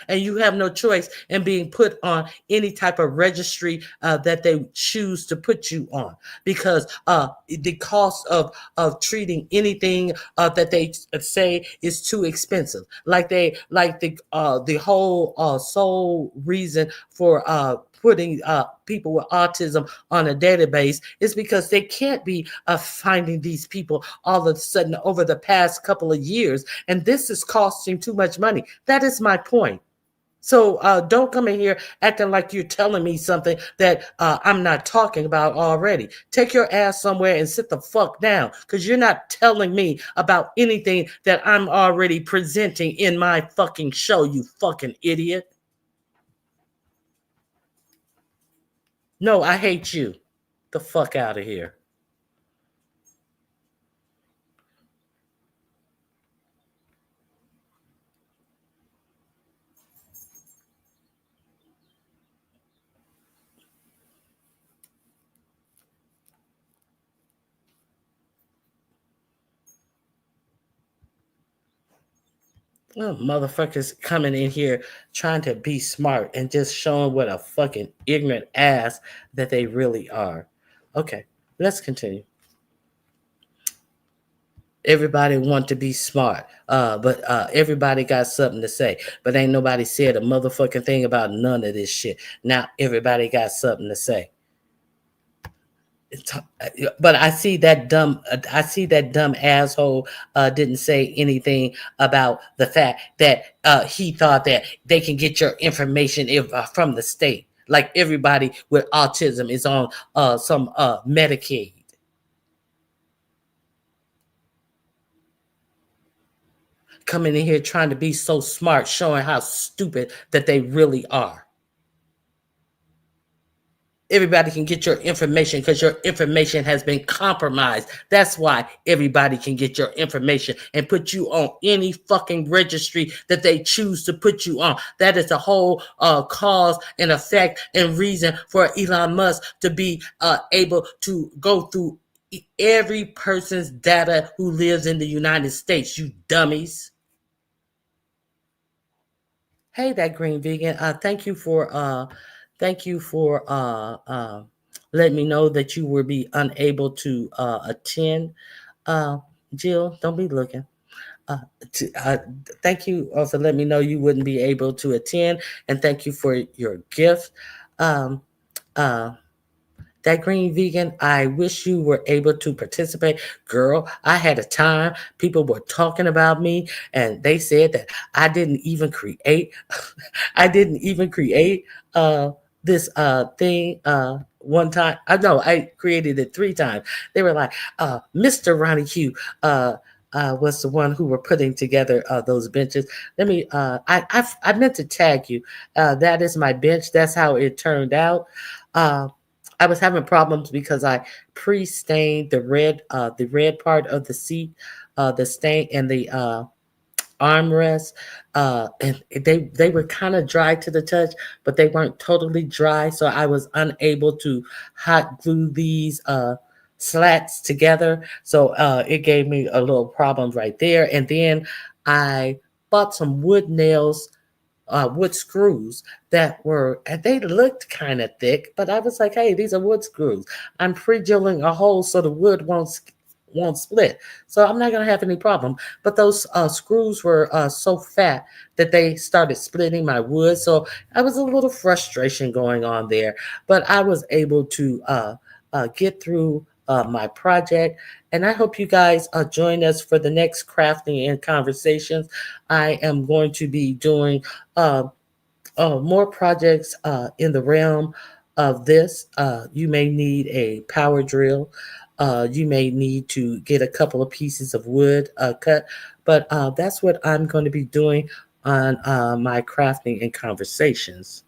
And you have no choice in being put on any type of registry that they choose to put you on, because the cost of treating anything that they say is too expensive. The whole sole reason for putting people with autism on a database is because they can't be finding these people all of a sudden over the past couple of years. And this is costing too much money. That is my point. So don't come in here acting like you're telling me something that I'm not talking about already. Take your ass somewhere and sit the fuck down, because you're not telling me about anything that I'm already presenting in my fucking show, you fucking idiot. No, I hate you. The fuck out of here. Oh, motherfuckers coming in here trying to be smart and just showing what a fucking ignorant ass that they really are. Okay, let's continue. Everybody want to be smart, but everybody got something to say. But ain't nobody said a motherfucking thing about none of this shit. Now everybody got something to say. But I see that dumb asshole didn't say anything about the fact that he thought that they can get your information from the state, like everybody with autism is on some Medicaid. Coming in here trying to be so smart, showing how stupid that they really are. Everybody can get your information because your information has been compromised. That's why everybody can get your information and put you on any fucking registry that they choose to put you on. That is the whole cause and effect and reason for Elon Musk to be able to go through every person's data who lives in the United States, you dummies. Hey, that green vegan. Thank you for letting me know that you will be unable to attend. Jill, don't be looking. Thank you for letting me know you wouldn't be able to attend, and thank you for your gift. That green vegan, I wish you were able to participate. Girl, I had a time. People were talking about me, and they said that I didn't even create this thing one time. I created it 3 times. They were like, Mr. Ronnie Q was the one who were putting together those benches. Let me I meant to tag you. That is my bench. That's how it turned out. I was having problems because I pre-stained the red part of the seat, the stain and the armrest, and they were kind of dry to the touch, but they weren't totally dry, so I was unable to hot glue these slats together. So it gave me a little problem right there. And then I bought some wood nails, wood screws and they looked kind of thick, but I was like, hey, these are wood screws. I'm pre-drilling a hole so the wood won't split. So I'm not going to have any problem. But those screws were so fat that they started splitting my wood. So I was a little frustration going on there, but I was able to get through my project. And I hope you guys join us for the next crafting and conversations. I am going to be doing more projects in the realm of this. You may need a power drill. You may need to get a couple of pieces of wood cut. But that's what I'm going to be doing on my crafting and conversations.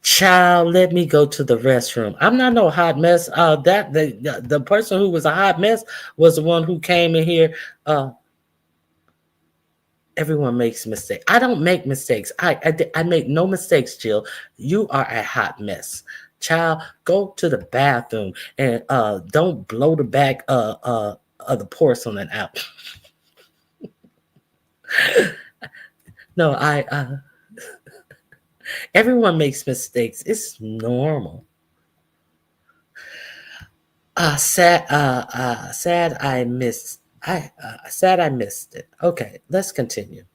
Child, let me go to the restroom. I'm not no hot mess. The person who was a hot mess was the one who came in here. Everyone makes mistakes. I don't make mistakes. I make no mistakes, Jill. You are a hot mess. Child, go to the bathroom and don't blow the back of the porcelain out. No, everyone makes mistakes. It's normal. Sad I missed it. Okay, let's continue.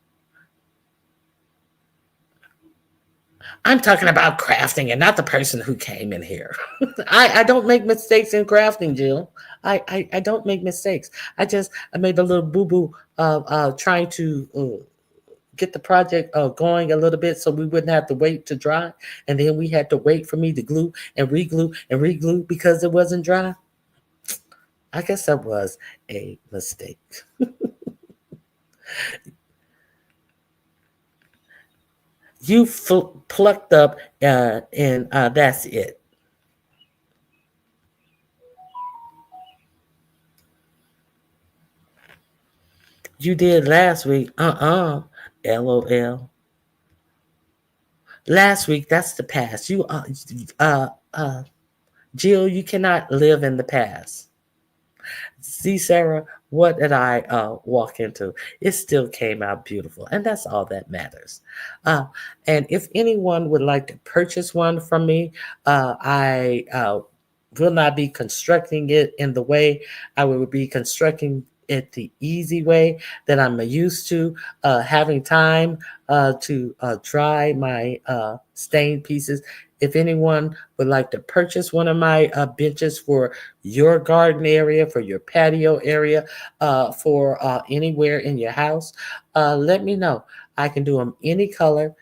I'm talking about crafting and not the person who came in here. I don't make mistakes in crafting, Jill. I don't make mistakes. I made a little boo-boo trying to get the project going a little bit so we wouldn't have to wait to dry. And then we had to wait for me to glue and re-glue because it wasn't dry. I guess that was a mistake. You plucked up and that's it. You did last week. LOL. Last week, that's the past. Jill, you cannot live in the past. See, Sarah, what did I walk into? It still came out beautiful, and that's all that matters. And if anyone would like to purchase one from me, I will not be constructing it in the way I will be constructing it the easy way that I'm used to, having time to dry my stained pieces. If anyone would like to purchase one of my benches for your garden area, for your patio area, for anywhere in your house, let me know. I can do them any color.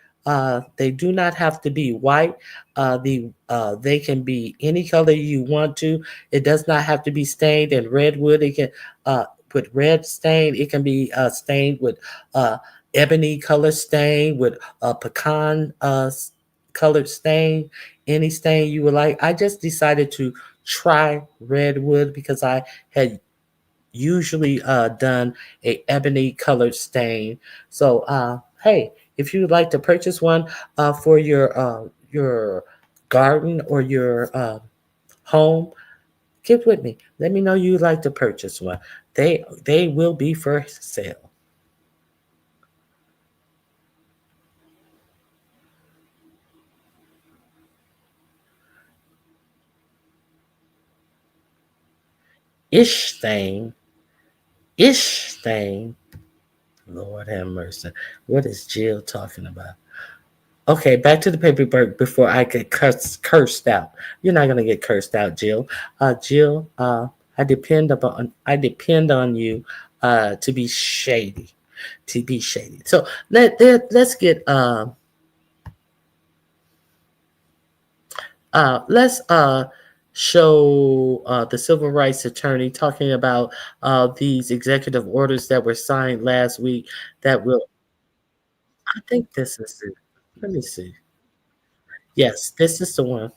They do not have to be white. They can be any color you want to. It does not have to be stained in redwood. It can with red stain. It can be stained with ebony color stain, with pecan colored stain, any stain you would like. I just decided to try redwood because I had usually done a ebony colored stain. So hey, if you would like to purchase one for your garden or your home, get with me. Let me know you'd like to purchase one. They will be for sale. Ish thing. Lord have mercy. What is Jill talking about? Okay, back to the paperwork before I get cursed out. You're not gonna get cursed out, Jill. Jill, I depend on you to be shady. So let's get let's show the civil rights attorney talking about these executive orders that were signed last week that will. I think this is it. Let me see. Yes, this is the one.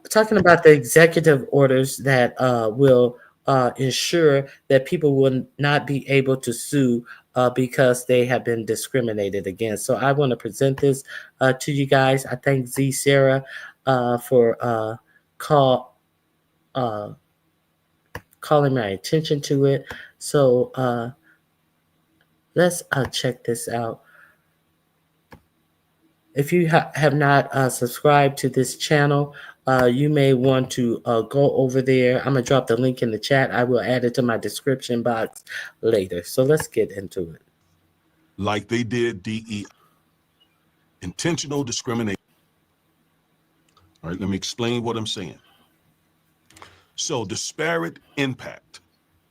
Talking about the executive orders that will ensure that people will not be able to sue because they have been discriminated against. So I want to present this to you guys. I thank Z Sarah for calling my attention to it. So let's check this out. If you have not subscribed to this channel, you may want to go over there. I'm going to drop the link in the chat. I will add it to my description box later. So let's get into it. Like they did DE, intentional discrimination. All right, let me explain what I'm saying. So disparate impact.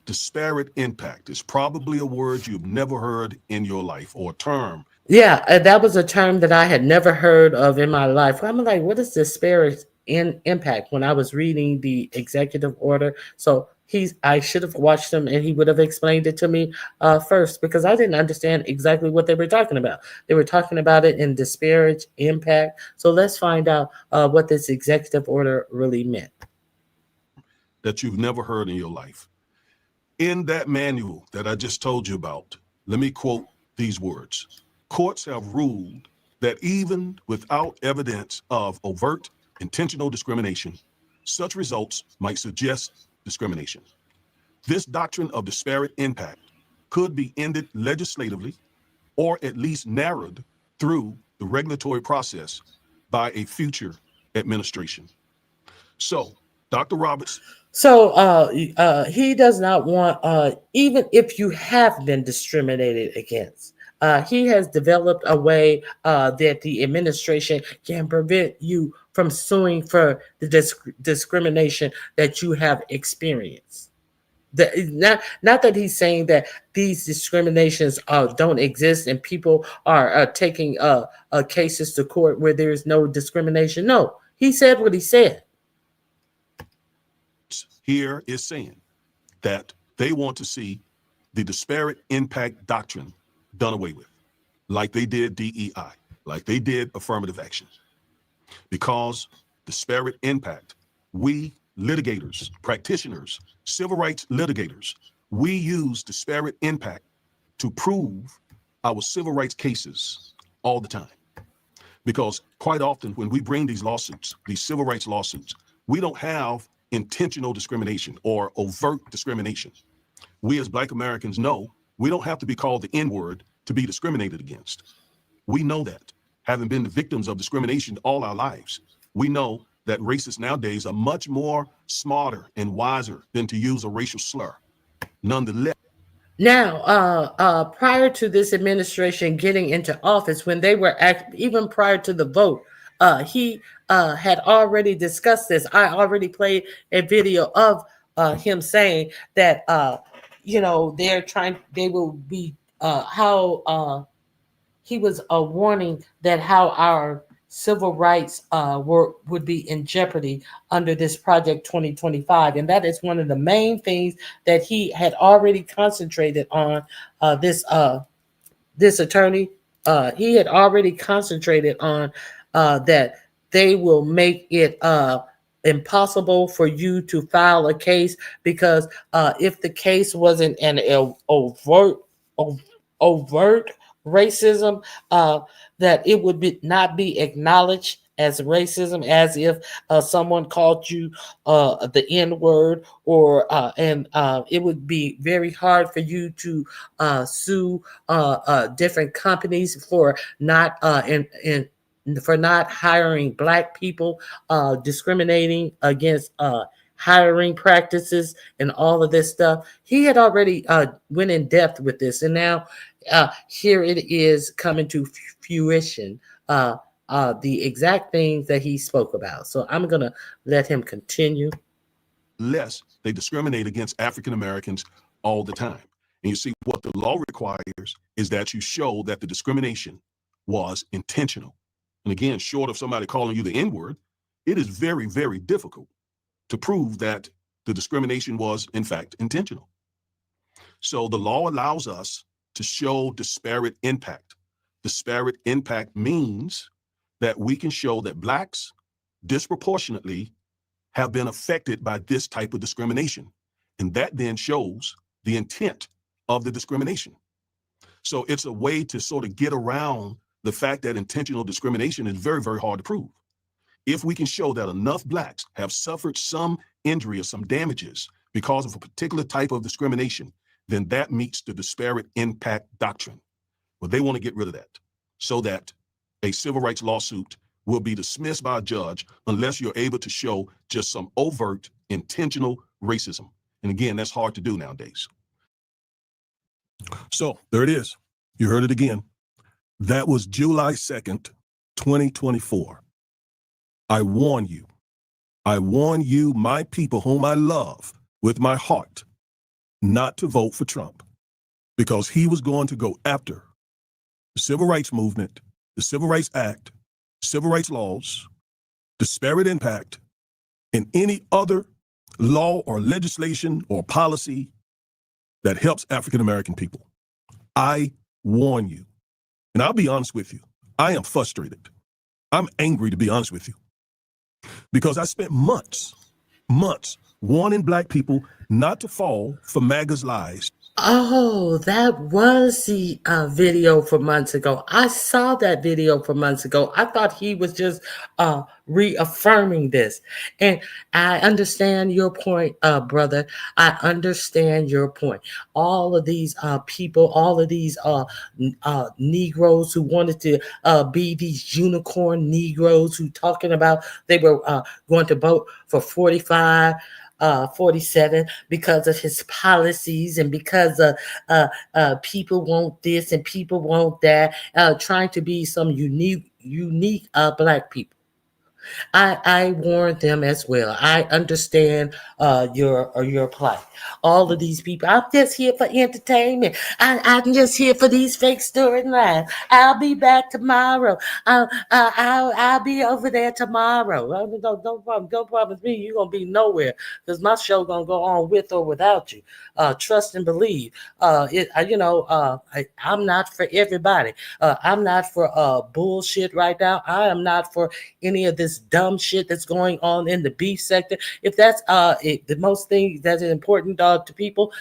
Disparate impact is probably a word you've never heard in your life, or a term. Yeah, that was a term that I had never heard of in my life. I'm like, what is disparate impact? When I was reading the executive order, so I should have watched him and he would have explained it to me first, because I didn't understand exactly what they were talking about. They were talking about it in disparate impact. So let's find out what this executive order really meant. That you've never heard in your life. In that manual that I just told you about, let me quote these words. Courts have ruled that even without evidence of overt intentional discrimination, such results might suggest discrimination. This doctrine of disparate impact could be ended legislatively or at least narrowed through the regulatory process by a future administration. So, Dr. Roberts. So he does not want, even if you have been discriminated against, he has developed a way that the administration can prevent you from suing for the discrimination that you have experienced. Not that he's saying that these discriminations don't exist and people are taking cases to court where there is no discrimination. No, he said what he said. Here is saying that they want to see the disparate impact doctrine done away with, like they did DEI, like they did affirmative action. Because disparate impact, we litigators, practitioners, civil rights litigators, we use disparate impact to prove our civil rights cases all the time. Because quite often when we bring these lawsuits, these civil rights lawsuits, we don't have intentional discrimination or overt discrimination. We as Black Americans know we don't have to be called the N-word to be discriminated against. We know that, having been the victims of discrimination all our lives. We know that racists nowadays are much more smarter and wiser than to use a racial slur. Nonetheless. Now, prior to this administration getting into office, when they were even prior to the vote, he had already discussed this. I already played a video of him saying that, they will be, he was warning that how our civil rights would be in jeopardy under this Project 2025. And that is one of the main things that he had already concentrated on. This attorney, he had already concentrated on that they will make it impossible for you to file a case, because if the case wasn't an overt racism, that it would not be acknowledged as racism, as if someone called you the N-word, or and it would be very hard for you to sue different companies for not for not hiring Black people, discriminating against hiring practices and all of this stuff. He had already went in depth with this, and now here it is coming to fruition, the exact things that he spoke about. So I'm going to let him continue. Less they discriminate against African Americans all the time. And you see, what the law requires is that you show that the discrimination was intentional. And again, short of somebody calling you the N-word, it is very, very difficult to prove that the discrimination was, in fact, intentional. So the law allows us to show disparate impact. Disparate impact means that we can show that Blacks disproportionately have been affected by this type of discrimination. And that then shows the intent of the discrimination. So it's a way to sort of get around the fact that intentional discrimination is very, very hard to prove. If we can show that enough Blacks have suffered some injury or some damages because of a particular type of discrimination, then that meets the disparate impact doctrine. Well, they want to get rid of that so that a civil rights lawsuit will be dismissed by a judge unless you're able to show just some overt, intentional racism. And again, that's hard to do nowadays. So there it is. You heard it again. That was July 2nd, 2024. I warn you, my people whom I love with my heart, not to vote for Trump, because he was going to go after the civil rights movement, the Civil Rights Act, civil rights laws, disparate impact, and any other law or legislation or policy that helps African American people. I warn you. And I'll be honest with you, I am frustrated. I'm angry, to be honest with you, because I spent months warning Black people not to fall for MAGA's lies. Oh, that was the video from months ago. I saw that video from months ago. I thought he was just reaffirming this. And I understand your point, brother. I understand your point. All of these people, all of these Negroes who wanted to be these unicorn Negroes who talking about they were going to vote for 45 47 because of his policies and because people want this and people want that, trying to be some unique black people. I warned them as well. I understand your plight. All of these people, I'm just here for entertainment. I'm just here for these fake storylines. I'll be back tomorrow. I'll be over there tomorrow. Don't promise me you're gonna be nowhere because my show gonna go on with or without you. Trust and believe. I'm not for everybody. I'm not for bullshit right now. I am not for any of this dumb shit that's going on in the beef sector. If that's the most thing that is important to people,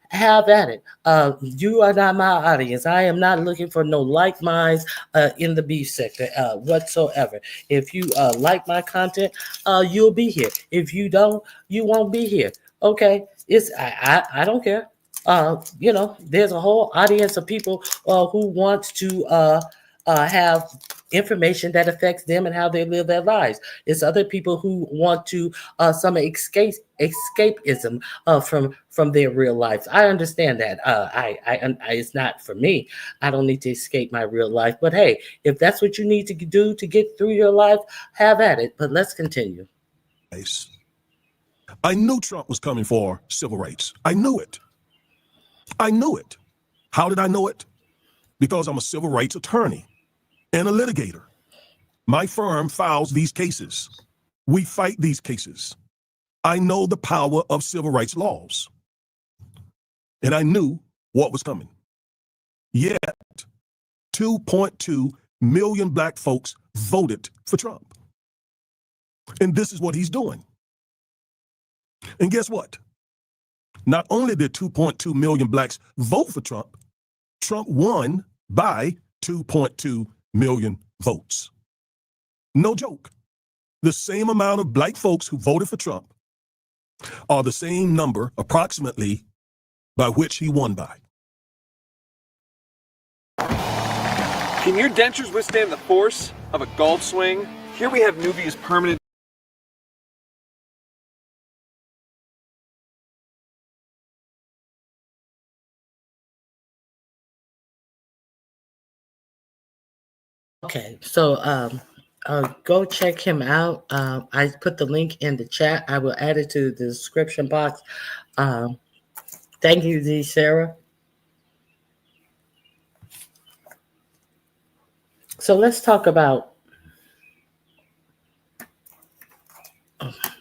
have at it. You are not my audience. I am not looking for no like minds in the beef sector whatsoever. If you like my content, you'll be here. If you don't, you won't be here. Okay, I don't care. There's a whole audience of people who wants to have information that affects them and how they live their lives. It's other people who want to some escapism from their real lives. I understand that. It's not for me. I don't need to escape my real life. But hey, if that's what you need to do to get through your life, have at it. But let's continue. I knew Trump was coming for civil rights. I knew it. How did I know it? Because I'm a civil rights attorney and a litigator. My firm files these cases. We fight these cases. I know the power of civil rights laws. And I knew what was coming. Yet, 2.2 million black folks voted for Trump. And this is what he's doing. And guess what? Not only did 2.2 million blacks vote for Trump, Trump won by 2.2 million votes. No joke. The same amount of black folks who voted for Trump are the same number, approximately, by which he won by. Can your dentures withstand the force of a golf swing? Here we have Nuvia's permanent. Okay, so go check him out. I put the link in the chat. I will add it to the description box. Thank you, Z Sarah. So let's talk about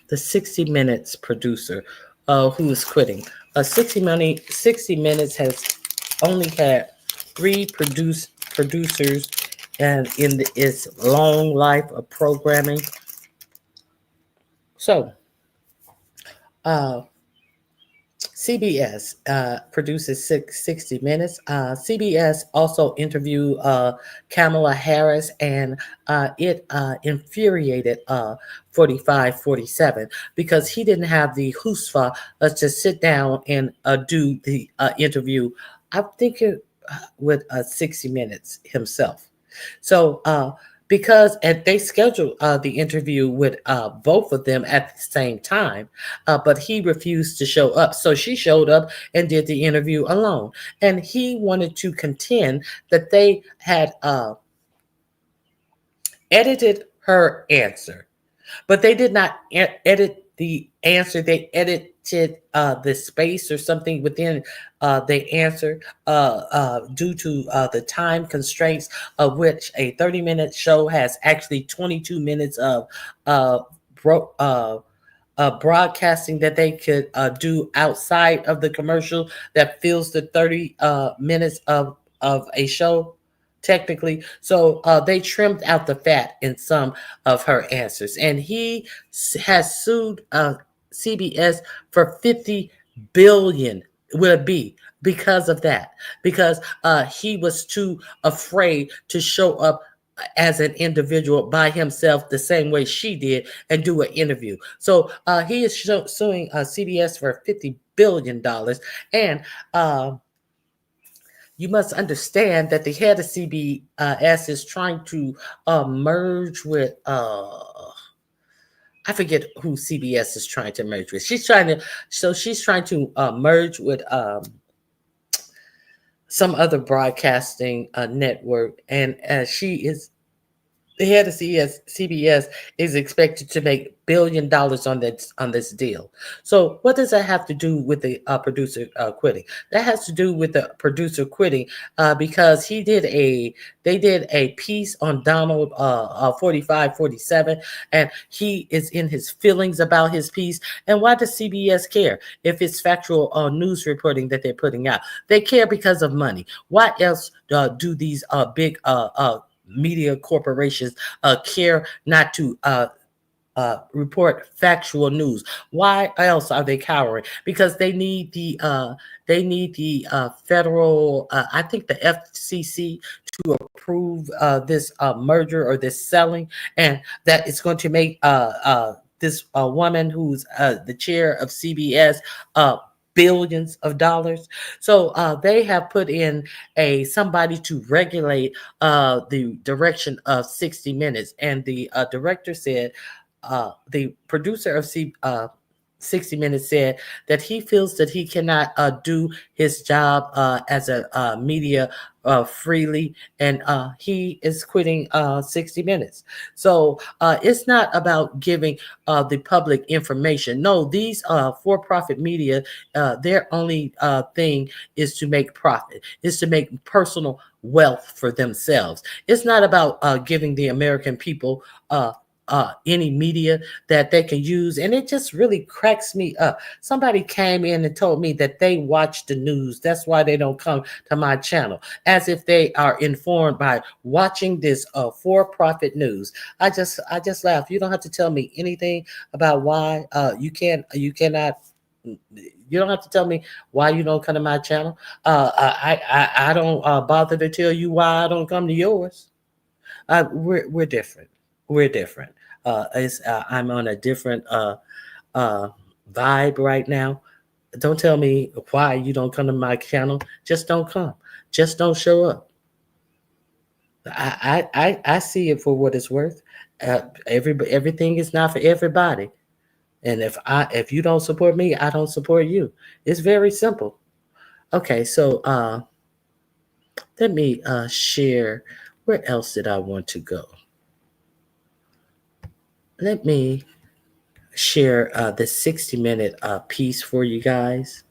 the 60 Minutes producer who is quitting. 60 Minutes has only had 3 producers and in its long life of programming. So, CBS produces 60 Minutes. CBS also interviewed Kamala Harris, and it infuriated 45-47 because he didn't have the chutzpah to sit down and do the interview. I'm thinking with 60 Minutes himself. So, because they scheduled the interview with both of them at the same time, but he refused to show up. So she showed up and did the interview alone. And he wanted to contend that they had edited her answer, but they did not edit the answer. They edited the space or something within the answer due to the time constraints of which a 30-minute show has actually 22 minutes of broadcasting that they could do outside of the commercial that fills the 30 minutes of a show. Technically, so they trimmed out the fat in some of her answers, and he has sued CBS for $50 billion with a B because of that, because he was too afraid to show up as an individual by himself the same way she did and do an interview. So he is suing CBS for $50 billion, and you must understand that the head of CBS is trying to merge with I forget who CBS is trying to merge with. She's trying to merge with some other broadcasting network, and she is the head of CBS is expected to make $1 billion on this deal. So what does that have to do with the producer quitting? That has to do with the producer quitting because they did a piece on Donald 4547, and he is in his feelings about his piece. And why does CBS care if it's factual news reporting that they're putting out? They care because of money. Why else do these big media corporations care not to report factual news? Why else are they cowering? Because they need the federal, I think the FCC to approve this merger or this selling, and that it's going to make this woman who's the chair of CBS billions of dollars. So they have put in somebody to regulate the direction of 60 Minutes. And the director said, the producer of 60 Minutes said that he feels that he cannot do his job as a media freely, and he is quitting 60 Minutes. So it's not about giving the public information. No, these for-profit media, their only thing is to make profit, is to make personal wealth for themselves. It's not about giving the American people any media that they can use. And it just really cracks me up. Somebody came in and told me that they watch the news. That's why they don't come to my channel, as if they are informed by watching this for-profit news. I just laugh. You don't have to tell me anything about why you don't have to tell me why you don't come to my channel. I don't bother to tell you why I don't come to yours. We're different. We're different. I'm on a different vibe right now. Don't tell me why you don't come to my channel. Just don't come. Just don't show up. I see it for what it's worth. Everything is not for everybody. And if you don't support me, I don't support you. It's very simple. Okay, so let me share. Where else did I want to go? Let me share the 60-minute piece for you guys.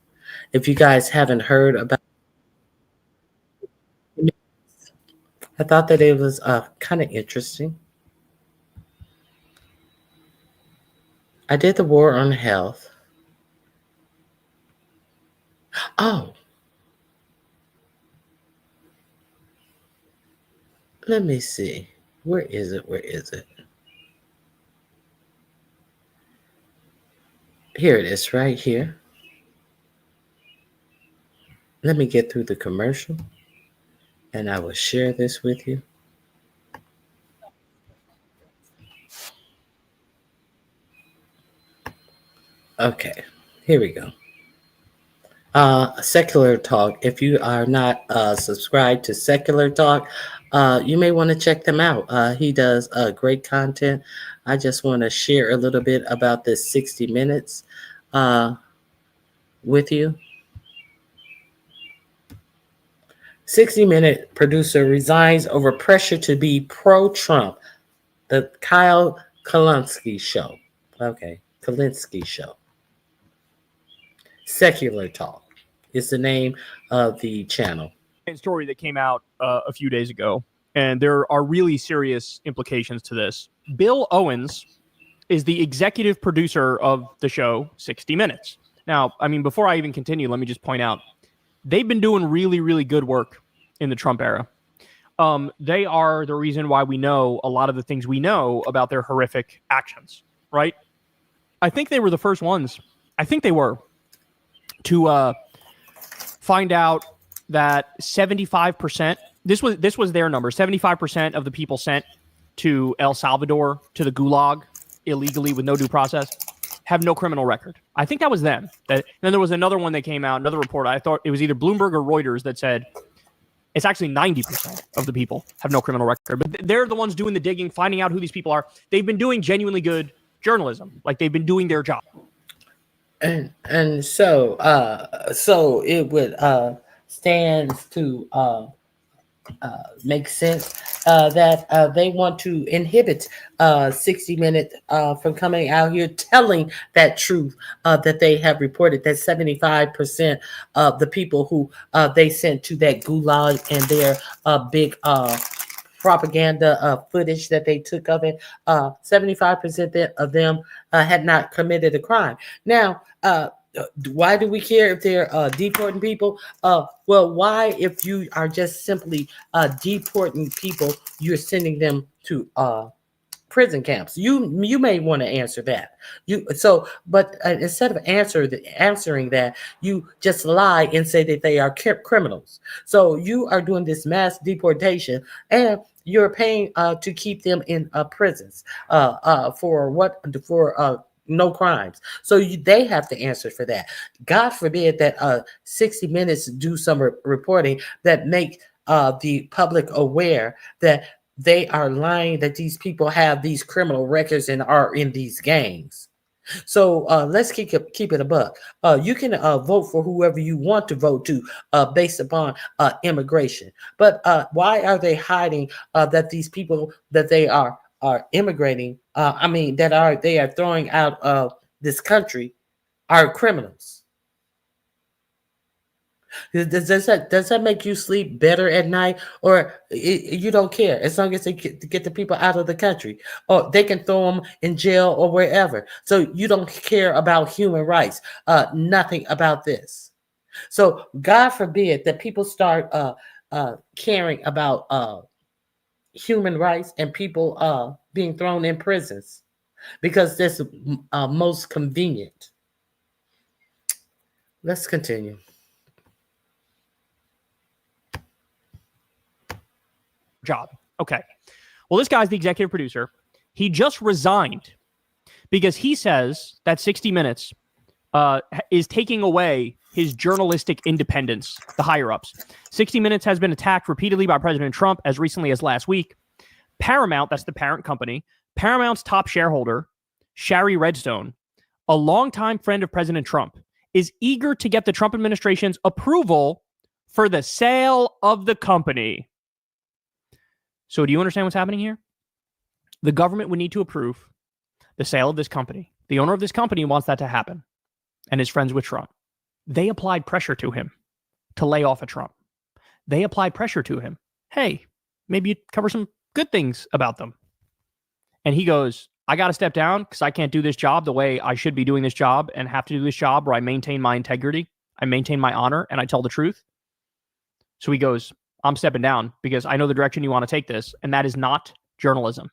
If you guys haven't heard about it, I thought that it was kind of interesting. I did the war on health. Oh. Let me see. Where is it? Where is it? Here it is, right here. Let me get through the commercial, and I will share this with you. Okay, here we go. Secular Talk. If you are not subscribed to Secular Talk, you may want to check them out. He does great content. I just want to share a little bit about this 60 Minutes with you. 60-minute producer resigns over pressure to be pro-Trump. The Kyle Kulinski Show. Okay, Kulinski Show. Secular Talk is the name of the channel. Story that came out a few days ago, and there are really serious implications to this. Bill Owens is the executive producer of the show 60 Minutes. Now, I mean, before I even continue, let me just point out, they've been doing really, really good work in the Trump era. They are the reason why we know a lot of the things we know about their horrific actions, right? I think they were the first ones. I think they were to find out that 75%, this was their number, 75% of the people sent to El Salvador, to the Gulag, illegally with no due process, have no criminal record. I think that was them. Then there was another one that came out, another report. I thought it was either Bloomberg or Reuters that said it's actually 90% of the people have no criminal record. But they're the ones doing the digging, finding out who these people are. They've been doing genuinely good journalism, like they've been doing their job. And so it would stand to make sense that they want to inhibit 60 Minutes from coming out here telling that truth that they have reported, that 75% of the people who they sent to that gulag and their big propaganda footage that they took of it, 75% of them had not committed a crime. Now, why do we care if they're deporting people? Well, why, if you are just simply deporting people, you're sending them to prison camps? You may want to answer that. But instead of answering that, you just lie and say that they are criminals. So you are doing this mass deportation, and you're paying to keep them in prisons for what? For no crimes. So they have to answer for that. God forbid that 60 Minutes do some reporting that make the public aware that they are lying, that these people have these criminal records and are in these gangs. So let's keep it a buck. You can vote for whoever you want to vote to based upon immigration. But why are they hiding that these people that they are immigrating, they are throwing out of this country, are criminals? Does that make you sleep better at night, or you don't care as long as they get the people out of the country, or they can throw them in jail or wherever? So you don't care about human rights, nothing about this. So God forbid that people start caring about human rights and people being thrown in prisons because that's most convenient. Let's continue. Job. Okay. Well, this guy's the executive producer. He just resigned because he says that 60 Minutes is taking away his journalistic independence, the higher-ups. 60 Minutes has been attacked repeatedly by President Trump as recently as last week. Paramount, that's the parent company, Paramount's top shareholder, Shari Redstone, a longtime friend of President Trump, is eager to get the Trump administration's approval for the sale of the company. So do you understand what's happening here? The government would need to approve the sale of this company. The owner of this company wants that to happen and is friends with Trump. They applied pressure to him to lay off of Trump. They applied pressure to him. Hey, maybe you cover some good things about them. And he goes, I got to step down because I can't do this job the way I should be doing this job and have to do this job where I maintain my integrity, I maintain my honor, and I tell the truth. So he goes, I'm stepping down because I know the direction you want to take this, and that is not journalism.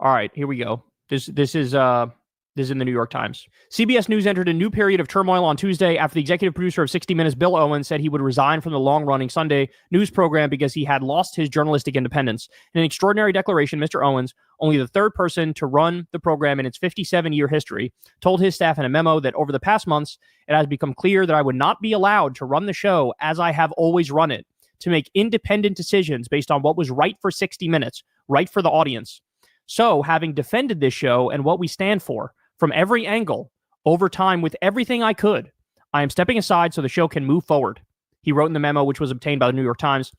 All right, here we go. This is in the New York Times. CBS News entered a new period of turmoil on Tuesday after the executive producer of 60 Minutes, Bill Owens, said he would resign from the long-running Sunday news program because he had lost his journalistic independence. In an extraordinary declaration, Mr. Owens, only the third person to run the program in its 57-year history, told his staff in a memo that over the past months, it has become clear that I would not be allowed to run the show as I have always run it, to make independent decisions based on what was right for 60 Minutes, right for the audience. So, having defended this show and what we stand for from every angle over time with everything I could, I am stepping aside so the show can move forward. He wrote in the memo, which was obtained by the New York Times.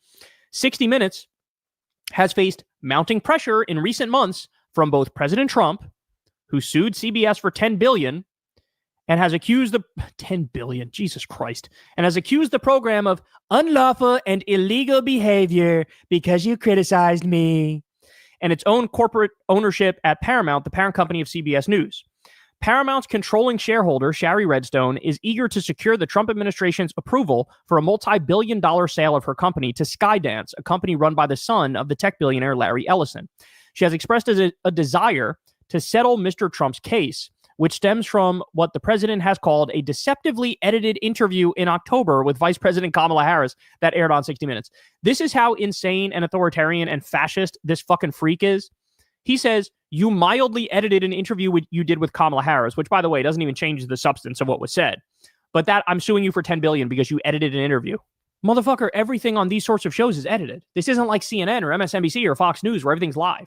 60 Minutes has faced mounting pressure in recent months from both President Trump, who sued CBS for $10 billion, and has accused the $10 billion, Jesus Christ, and has accused the program of unlawful and illegal behavior because you criticized me, and its own corporate ownership at Paramount, the parent company of CBS News. Paramount's controlling shareholder, Shari Redstone, is eager to secure the Trump administration's approval for a multi-billion-dollar sale of her company to Skydance, a company run by the son of the tech billionaire Larry Ellison. She has expressed a desire to settle Mr. Trump's case, which stems from what the president has called a deceptively edited interview in October with Vice President Kamala Harris that aired on 60 Minutes. This is how insane and authoritarian and fascist this fucking freak is. He says, you mildly edited an interview you did with Kamala Harris, which, by the way, doesn't even change the substance of what was said. But that I'm suing you for $10 billion because you edited an interview. Motherfucker, everything on these sorts of shows is edited. This isn't like CNN or MSNBC or Fox News where everything's live.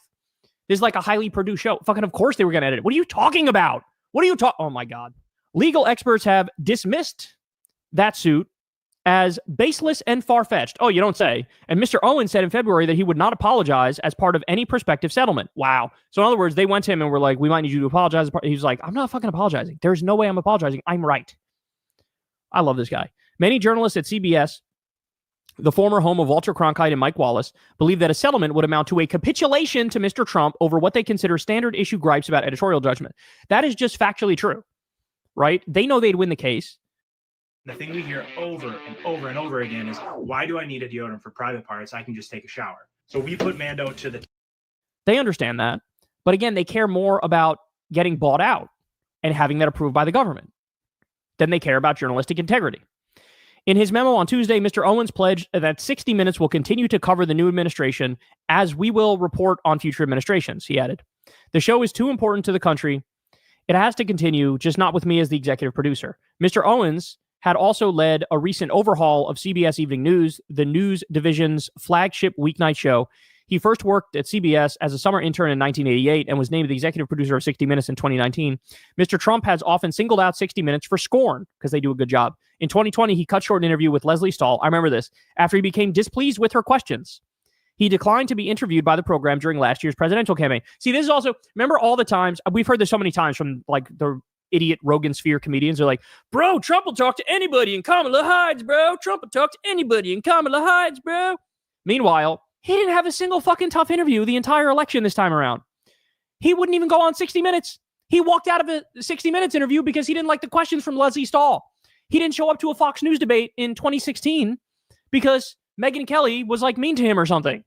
This is like a highly produced show. Fucking of course they were going to edit it. What are you talking about? What are you talking? Oh my God. Legal experts have dismissed that suit as baseless and far-fetched. Oh, you don't say. And Mr. Owen said in February that he would not apologize as part of any prospective settlement. Wow. So in other words, they went to him and were like, we might need you to apologize. He was like, I'm not fucking apologizing. There's no way I'm apologizing. I'm right. I love this guy. Many journalists at CBS, the former home of Walter Cronkite and Mike Wallace, believe that a settlement would amount to a capitulation to Mr. Trump over what they consider standard issue gripes about editorial judgment. That is just factually true, right? They know they'd win the case. The thing we hear over and over and over again is, why do I need a deodorant for private parts? I can just take a shower. So we put Mando to the... They understand that. But again, they care more about getting bought out and having that approved by the government than they care about journalistic integrity. In his memo on Tuesday, Mr. Owens pledged that 60 Minutes will continue to cover the new administration as we will report on future administrations, he added. The show is too important to the country. It has to continue, just not with me as the executive producer. Mr. Owens had also led a recent overhaul of CBS Evening News, the news division's flagship weeknight show. He first worked at CBS as a summer intern in 1988 and was named the executive producer of 60 Minutes in 2019. Mr. Trump has often singled out 60 Minutes for scorn because they do a good job. In 2020, he cut short an interview with Leslie Stahl. I remember this. After he became displeased with her questions, he declined to be interviewed by the program during last year's presidential campaign. See, this is also, remember all the times, we've heard this so many times from like the idiot Rogan Sphere comedians. They're like, bro, Trump will talk to anybody and Kamala hides, bro. Trump will talk to anybody and Kamala hides, bro. Meanwhile, he didn't have a single fucking tough interview the entire election this time around. He wouldn't even go on 60 Minutes. He walked out of a 60 Minutes interview because he didn't like the questions from Leslie Stahl. He didn't show up to a Fox News debate in 2016 because Megyn Kelly was like mean to him or something.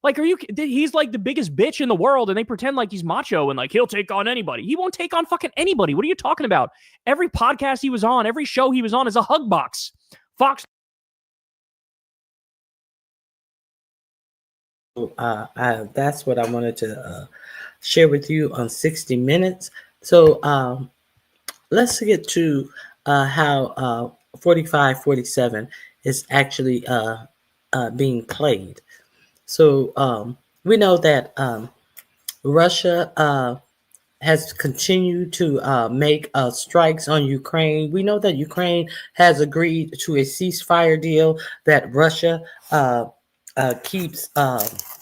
Like, he's like the biggest bitch in the world and they pretend like he's macho and like he'll take on anybody. He won't take on fucking anybody. What are you talking about? Every podcast he was on, every show he was on is a hug box. Fox. That's what I wanted to share with you on 60 Minutes. So let's get to how 4547 is actually being played. So we know that Russia has continued to make strikes on Ukraine. We know that Ukraine has agreed to a ceasefire deal that Russia keeps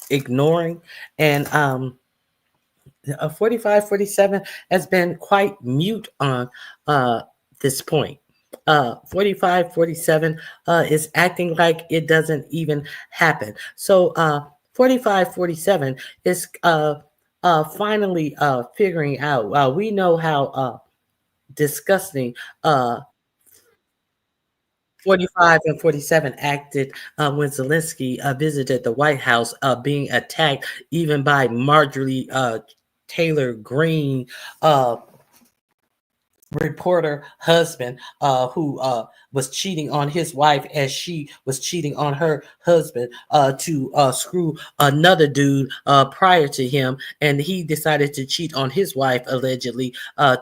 ignoring. And 4547 has been quite mute on this point. 4547 is acting like it doesn't even happen. So 4547 is finally figuring out. We know how disgusting 45 and 47 acted when Zelensky visited the White House, being attacked even by Marjorie Taylor Greene, reporter husband, who was cheating on his wife as she was cheating on her husband to screw another dude prior to him, and he decided to cheat on his wife allegedly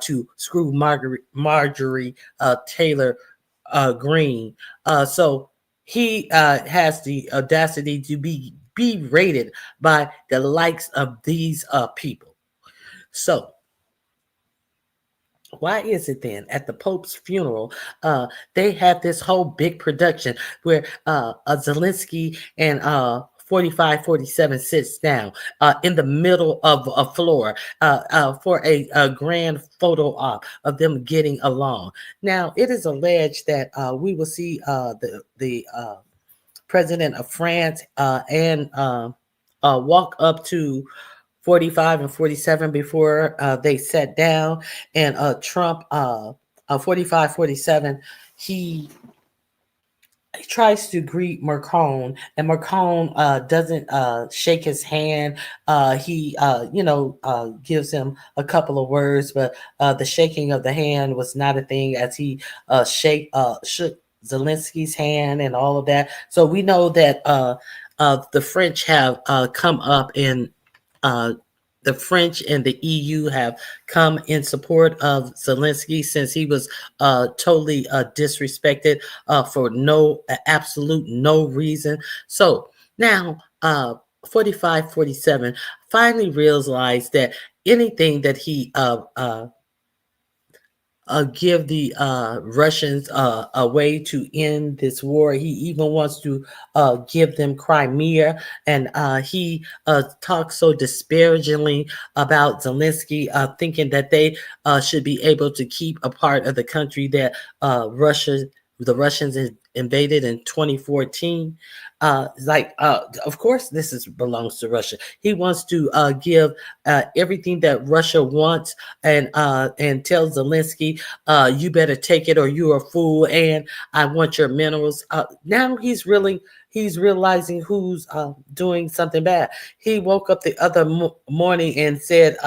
to screw Marjorie Taylor Greene. So he has the audacity to be berated by the likes of these people. So why is it then at the Pope's funeral, they had this whole big production where Zelensky and 4547 sits down in the middle of a floor for a grand photo op of them getting along. Now, it is alleged that we will see the president of France and walk up to 45 and 47 before they sat down, and Trump 45-47 he tries to greet Macron, and Macron doesn't shake his hand. He gives him a couple of words, but the shaking of the hand was not a thing, as he shook Zelensky's hand and all of that. So we know that the French have come up in the French and the EU have come in support of Zelensky since he was totally disrespected for absolute no reason. So now 45-47 finally realized that anything that he give the Russians a way to end this war. He even wants to give them Crimea, and he talks so disparagingly about Zelensky, thinking that they should be able to keep a part of the country that the Russians invaded in 2014. Of course, belongs to Russia. He wants to give everything that Russia wants, and tells Zelensky, you better take it or you're a fool, and I want your minerals. Now he's realizing who's doing something bad. He woke up the other morning and said,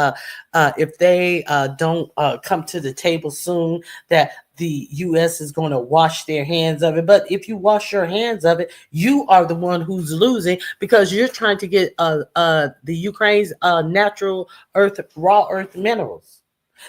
if they don't come to the table soon, that the U.S. is going to wash their hands of it. But if you wash your hands of it, you are the one who's losing, because you're trying to get the Ukraine's natural raw earth minerals.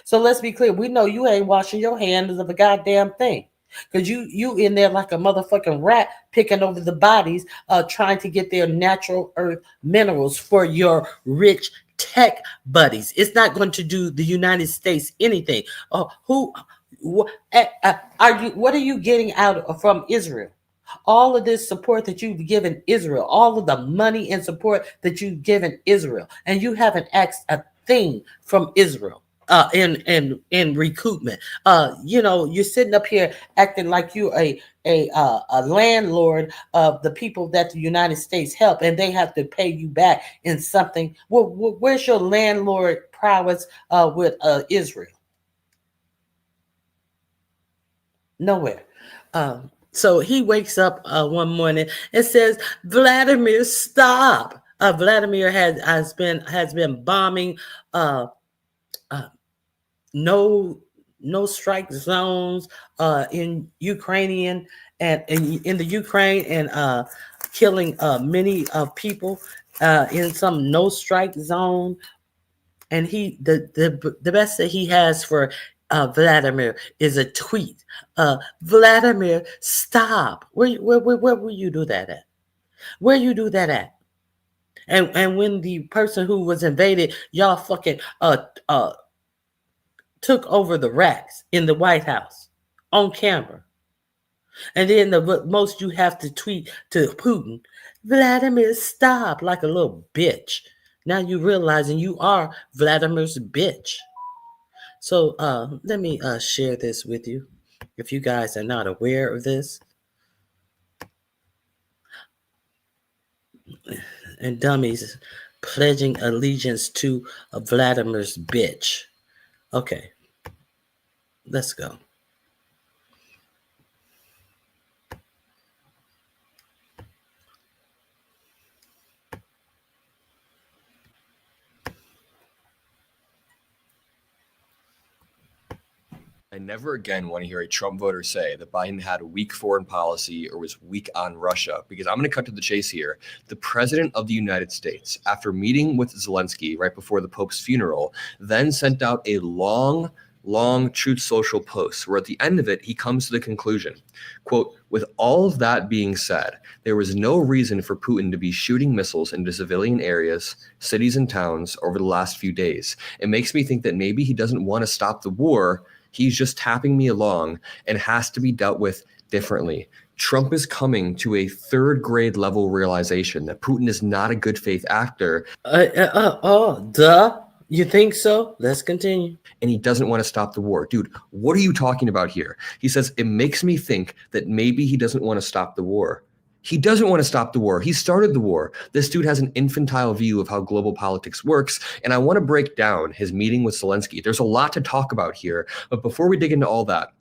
So let's be clear. We know you ain't washing your hands of a goddamn thing, because you in there like a motherfucking rat picking over the bodies, trying to get their natural earth minerals for your rich tech buddies. It's not going to do the United States anything. What are you getting out from Israel? All of this support that you've given Israel, all of the money and support that you've given Israel, and you haven't asked a thing from Israel in recoupment. You're sitting up here acting like you're a landlord of the people that the United States help, and they have to pay you back in something. Where's your landlord prowess with Israel? Nowhere. So he wakes up one morning and says, "Vladimir, stop!" Vladimir has been bombing no strike zones in Ukrainian and in the Ukraine, and killing many people in some no strike zone. And the best that he has for Vladimir is a tweet. Vladimir, stop. Where will you do that at? Where you do that at? And when the person who was invaded, y'all fucking took over the racks in the White House on camera. And then the most you have to tweet to Putin, Vladimir, stop, like a little bitch. Now you realizing you are Vladimir's bitch. So let me share this with you, if you guys are not aware of this. And dummies pledging allegiance to Vladimir's bitch. Okay, let's go. I never again want to hear a Trump voter say that Biden had a weak foreign policy or was weak on Russia, because I'm going to cut to the chase here. The president of the United States, after meeting with Zelensky right before the Pope's funeral, then sent out a long Truth Social post where at the end of it, he comes to the conclusion, quote, with all of that being said, there was no reason for Putin to be shooting missiles into civilian areas, cities and towns over the last few days. It makes me think that maybe he doesn't want to stop the war. He's just tapping me along and has to be dealt with differently. Trump is coming to a third grade level realization that Putin is not a good faith actor. Duh. You think so? Let's continue. And he doesn't want to stop the war. Dude, what are you talking about here? He says, it makes me think that maybe he doesn't want to stop the war. He doesn't want to stop the war. He started the war. This dude has an infantile view of how global politics works. And I want to break down his meeting with Zelensky. There's a lot to talk about here. But before we dig into all that,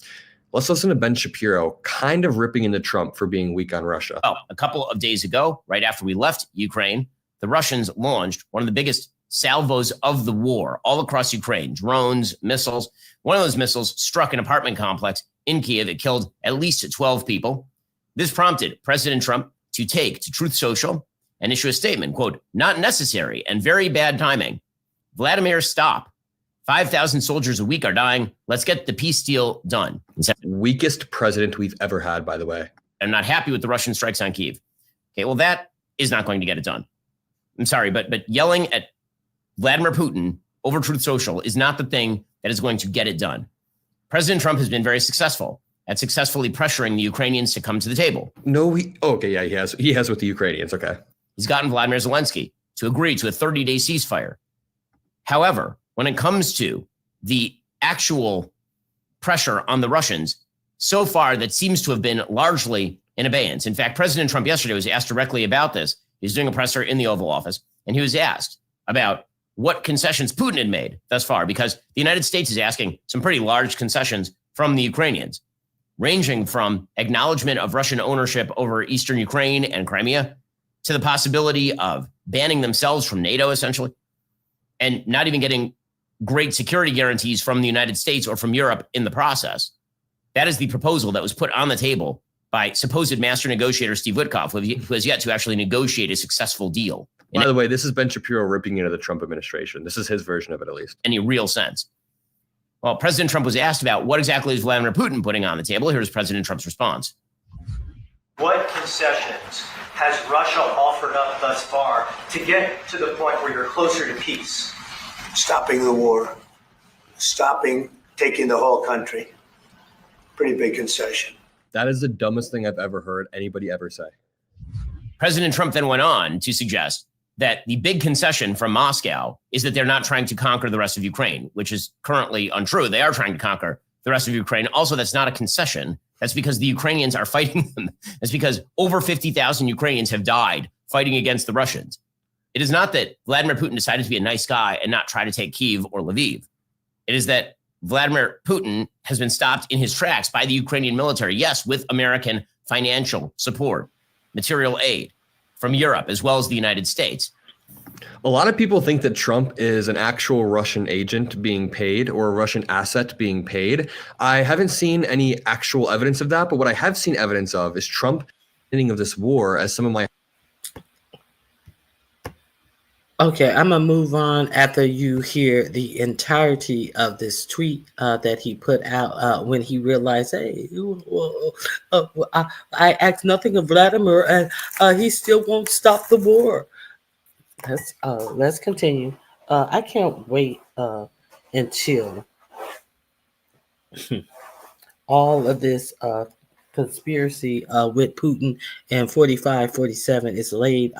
let's listen to Ben Shapiro kind of ripping into Trump for being weak on Russia. Oh, a couple of days ago, right after we left Ukraine, the Russians launched one of the biggest salvos of the war all across Ukraine, drones, missiles. One of those missiles struck an apartment complex in Kiev. It killed at least 12 people. This prompted President Trump to take to Truth Social and issue a statement, quote, not necessary and very bad timing. Vladimir, stop. 5,000 soldiers a week are dying. Let's get the peace deal done. Weakest president we've ever had, by the way. I'm not happy with the Russian strikes on Kyiv. Okay, well, that is not going to get it done. I'm sorry, but yelling at Vladimir Putin over Truth Social is not the thing that is going to get it done. President Trump has been very successful at successfully pressuring the Ukrainians to come to the table. No, okay, yeah, he has with the Ukrainians, okay. He's gotten Vladimir Zelensky to agree to a 30-day ceasefire. However, when it comes to the actual pressure on the Russians, so far that seems to have been largely in abeyance. In fact, President Trump yesterday was asked directly about this. He was doing a presser in the Oval Office, and he was asked about what concessions Putin had made thus far, because the United States is asking some pretty large concessions from the Ukrainians, ranging from acknowledgement of Russian ownership over eastern Ukraine and Crimea to the possibility of banning themselves from NATO, essentially, and not even getting great security guarantees from the United States or from Europe in the process. That is the proposal that was put on the table by supposed master negotiator Steve Witkoff, who has yet to actually negotiate a successful deal. By the way, this is Ben Shapiro ripping into the Trump administration. This is his version of it, at least. Any real sense. Well, President Trump was asked about what exactly is Vladimir Putin putting on the table. Here's President Trump's response. What concessions has Russia offered up thus far to get to the point where you're closer to peace? Stopping the war, stopping taking the whole country. Pretty big concession. That is the dumbest thing I've ever heard anybody ever say. President Trump then went on to suggest that the big concession from Moscow is that they're not trying to conquer the rest of Ukraine, which is currently untrue. They are trying to conquer the rest of Ukraine. Also, that's not a concession. That's because the Ukrainians are fighting them. That's because over 50,000 Ukrainians have died fighting against the Russians. It is not that Vladimir Putin decided to be a nice guy and not try to take Kyiv or Lviv. It is that Vladimir Putin has been stopped in his tracks by the Ukrainian military, yes, with American financial support, material aid from Europe, as well as the United States. A lot of people think that Trump is an actual Russian agent being paid or a Russian asset being paid. I haven't seen any actual evidence of that, but what I have seen evidence of is Trump ending of this war as some of my... Okay, I'm going to move on after you hear the entirety of this tweet that he put out when he realized, hey, I asked nothing of Vladimir and he still won't stop the war. Let's continue. I can't wait until all of this conspiracy with Putin and 45-47 is laid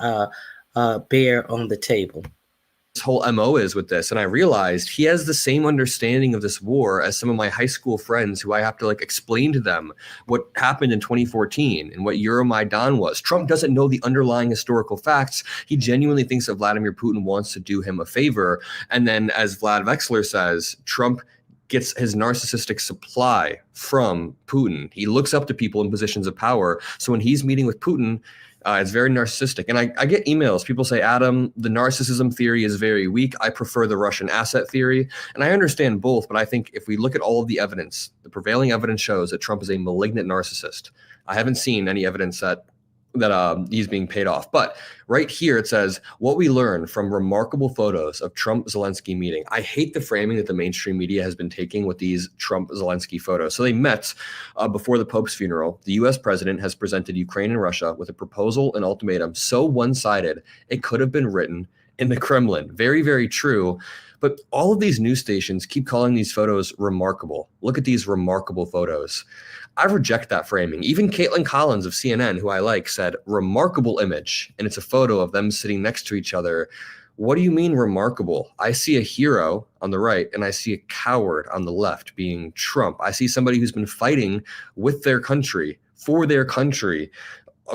bare on the table. His whole MO is with this, and I realized he has the same understanding of this war as some of my high school friends who I have to explain to them what happened in 2014 and what Euromaidan was. Trump doesn't know the underlying historical facts. He genuinely thinks that Vladimir Putin wants to do him a favor, and then, as Vlad Vexler says, Trump gets his narcissistic supply from Putin. He looks up to people in positions of power, so when he's meeting with Putin, it's very narcissistic. And I get emails. People say, Adam, the narcissism theory is very weak. I prefer the Russian asset theory. And I understand both. But I think if we look at all of the evidence, the prevailing evidence shows that Trump is a malignant narcissist. I haven't seen any evidence that he's being paid off. But right here, it says, what we learned from remarkable photos of Trump-Zelensky meeting. I hate the framing that the mainstream media has been taking with these Trump-Zelensky photos. So they met before the Pope's funeral. The U.S. president has presented Ukraine and Russia with a proposal and ultimatum so one-sided, it could have been written in the Kremlin. Very, very true. But all of these news stations keep calling these photos remarkable. Look at these remarkable photos. I reject that framing. Even Caitlin Collins of CNN, who I like, said, remarkable image. And it's a photo of them sitting next to each other. What do you mean remarkable? I see a hero on the right and I see a coward on the left, being Trump. I see somebody who's been fighting with their country, for their country,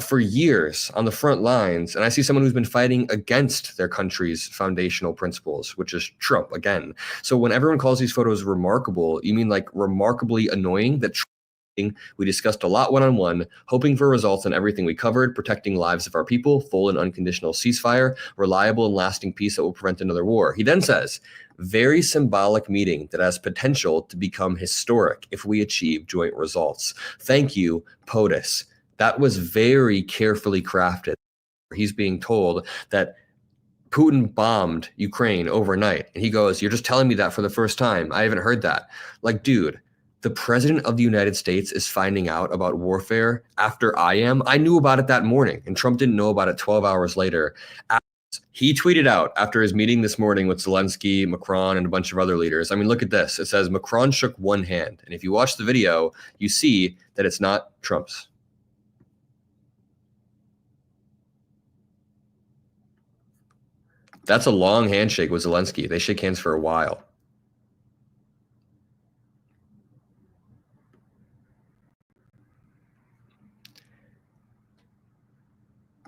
for years on the front lines. And I see someone who's been fighting against their country's foundational principles, which is Trump again. So when everyone calls these photos remarkable, you mean remarkably annoying that Trump. We discussed a lot one-on-one, hoping for results on everything we covered, protecting lives of our people, full and unconditional ceasefire, reliable and lasting peace that will prevent another war. He then says, very symbolic meeting that has potential to become historic if we achieve joint results. Thank you, POTUS. That was very carefully crafted. He's being told that Putin bombed Ukraine overnight. And he goes, you're just telling me that for the first time. I haven't heard that. Dude, the president of the United States is finding out about warfare after I am. I knew about it that morning, and Trump didn't know about it 12 hours later. He tweeted out after his meeting this morning with Zelensky, Macron, and a bunch of other leaders. I mean, look at this. It says Macron shook one hand. And if you watch the video, you see that it's not Trump's. That's a long handshake with Zelensky. They shake hands for a while.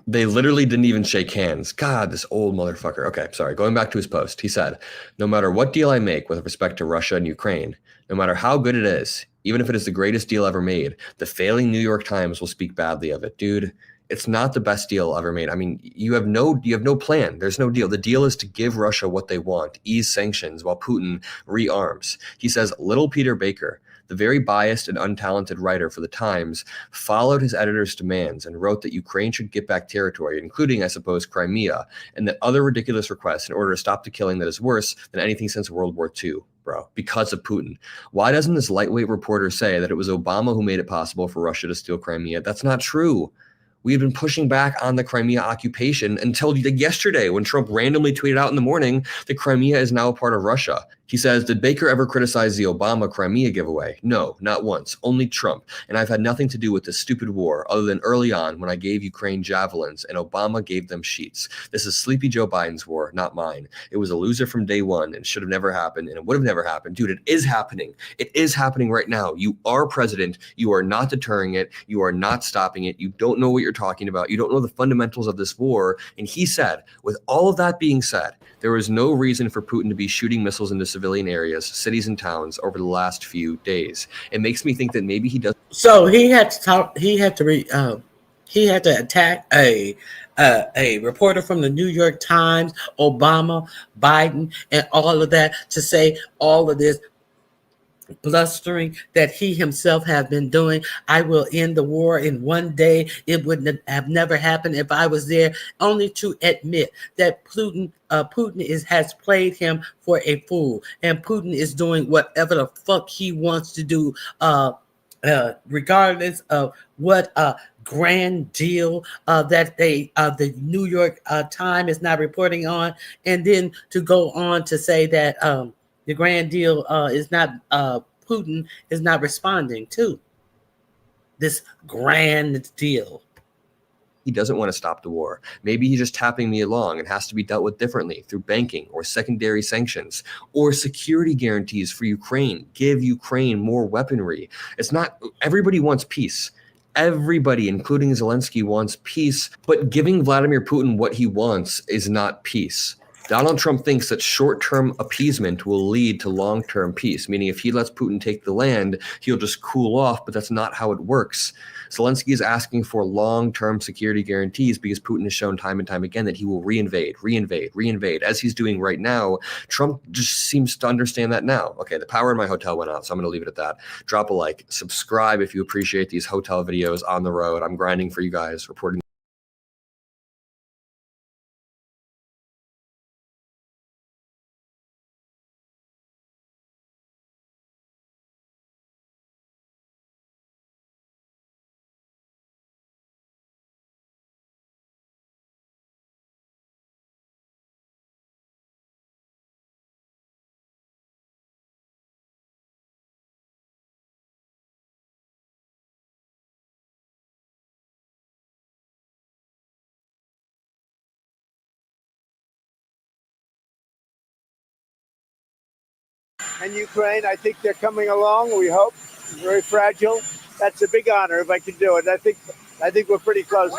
They literally didn't even shake hands. God, this old motherfucker. Okay, sorry. Going back to his post, he said, no matter what deal I make with respect to Russia and Ukraine, no matter how good it is, even if it is the greatest deal ever made, the failing New York Times will speak badly of it. Dude, it's not the best deal ever made. I mean, you have no plan. There's no deal. The deal is to give Russia what they want, ease sanctions while Putin rearms. He says, little Peter Baker, the very biased and untalented writer for the Times, followed his editor's demands and wrote that Ukraine should get back territory, including, I suppose, Crimea, and that other ridiculous requests in order to stop the killing that is worse than anything since World War II, bro, because of Putin. Why doesn't this lightweight reporter say that it was Obama who made it possible for Russia to steal Crimea? That's not true. We had been pushing back on the Crimea occupation until yesterday when Trump randomly tweeted out in the morning that Crimea is now a part of Russia. He says, did Baker ever criticize the Obama Crimea giveaway? No, not once, only Trump. And I've had nothing to do with this stupid war other than early on when I gave Ukraine javelins and Obama gave them sheets. This is Sleepy Joe Biden's war, not mine. It was a loser from day one and should have never happened and it would have never happened. Dude, it is happening. It is happening right now. You are president. You are not deterring it. You are not stopping it. You don't know what you're talking about. You don't know the fundamentals of this war. And he said, with all of that being said, there is no reason for Putin to be shooting missiles into civilian areas, cities and towns over the last few days. It makes me think that maybe he does. So he had to talk. He had to attack a reporter from the New York Times, Obama, Biden, and all of that to say all of this blustering that he himself has been doing. I will end the war in one day. It wouldn't have never happened if I was there. Only to admit that Putin has played him for a fool, and Putin is doing whatever the fuck he wants to do, regardless of what grand deal that the New York Times is not reporting on, and then to go on to say that the grand deal is not Putin is not responding to this grand deal. He doesn't want to stop the war. Maybe he's just tapping me along and has to be dealt with differently through banking or secondary sanctions or security guarantees for Ukraine. Give Ukraine more weaponry. It's not, everybody wants peace. Everybody, including Zelensky, wants peace, but giving Vladimir Putin what he wants is not peace. Donald Trump thinks that short-term appeasement will lead to long-term peace, meaning if he lets Putin take the land, he'll just cool off, but that's not how it works. Zelensky is asking for long-term security guarantees because Putin has shown time and time again that he will reinvade, as he's doing right now. Trump just seems to understand that now. Okay, the power in my hotel went out, so I'm going to leave it at that. Drop a like, subscribe if you appreciate these hotel videos on the road. I'm grinding for you guys, reporting. And Ukraine, I think they're coming along. We hope. Very fragile. That's a big honor if I can do it. I think we're pretty close.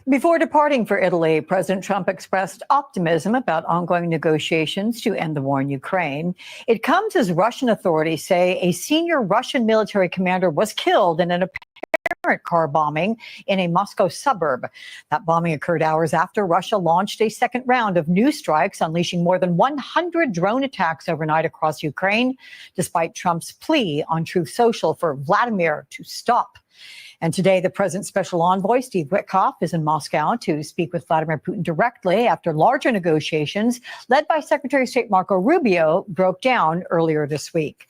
Before departing for Italy, President Trump expressed optimism about ongoing negotiations to end the war in Ukraine. It comes as Russian authorities say a senior Russian military commander was killed in an apparent car bombing in a Moscow suburb. That bombing occurred hours after Russia launched a second round of new strikes, unleashing more than 100 drone attacks overnight across Ukraine, despite Trump's plea on Truth Social for Vladimir to stop. And today, the president's special envoy, Steve Witkoff, is in Moscow to speak with Vladimir Putin directly after larger negotiations led by Secretary of State Marco Rubio broke down earlier this week.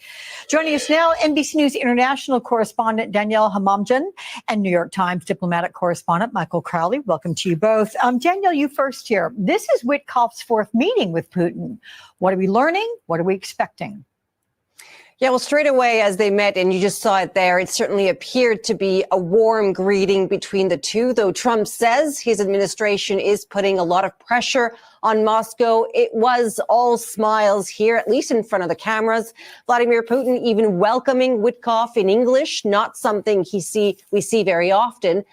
Joining us now, NBC News international correspondent Danielle Hamamdjian and New York Times diplomatic correspondent Michael Crowley. Welcome to you both. Danielle, you first here. This is Witkoff's fourth meeting with Putin. What are we learning? What are we expecting? Yeah, well, straight away as they met, and you just saw it there, it certainly appeared to be a warm greeting between the two, though Trump says his administration is putting a lot of pressure on Moscow. It was all smiles here, at least in front of the cameras. Vladimir Putin even welcoming Witkoff in English, not something we see very often.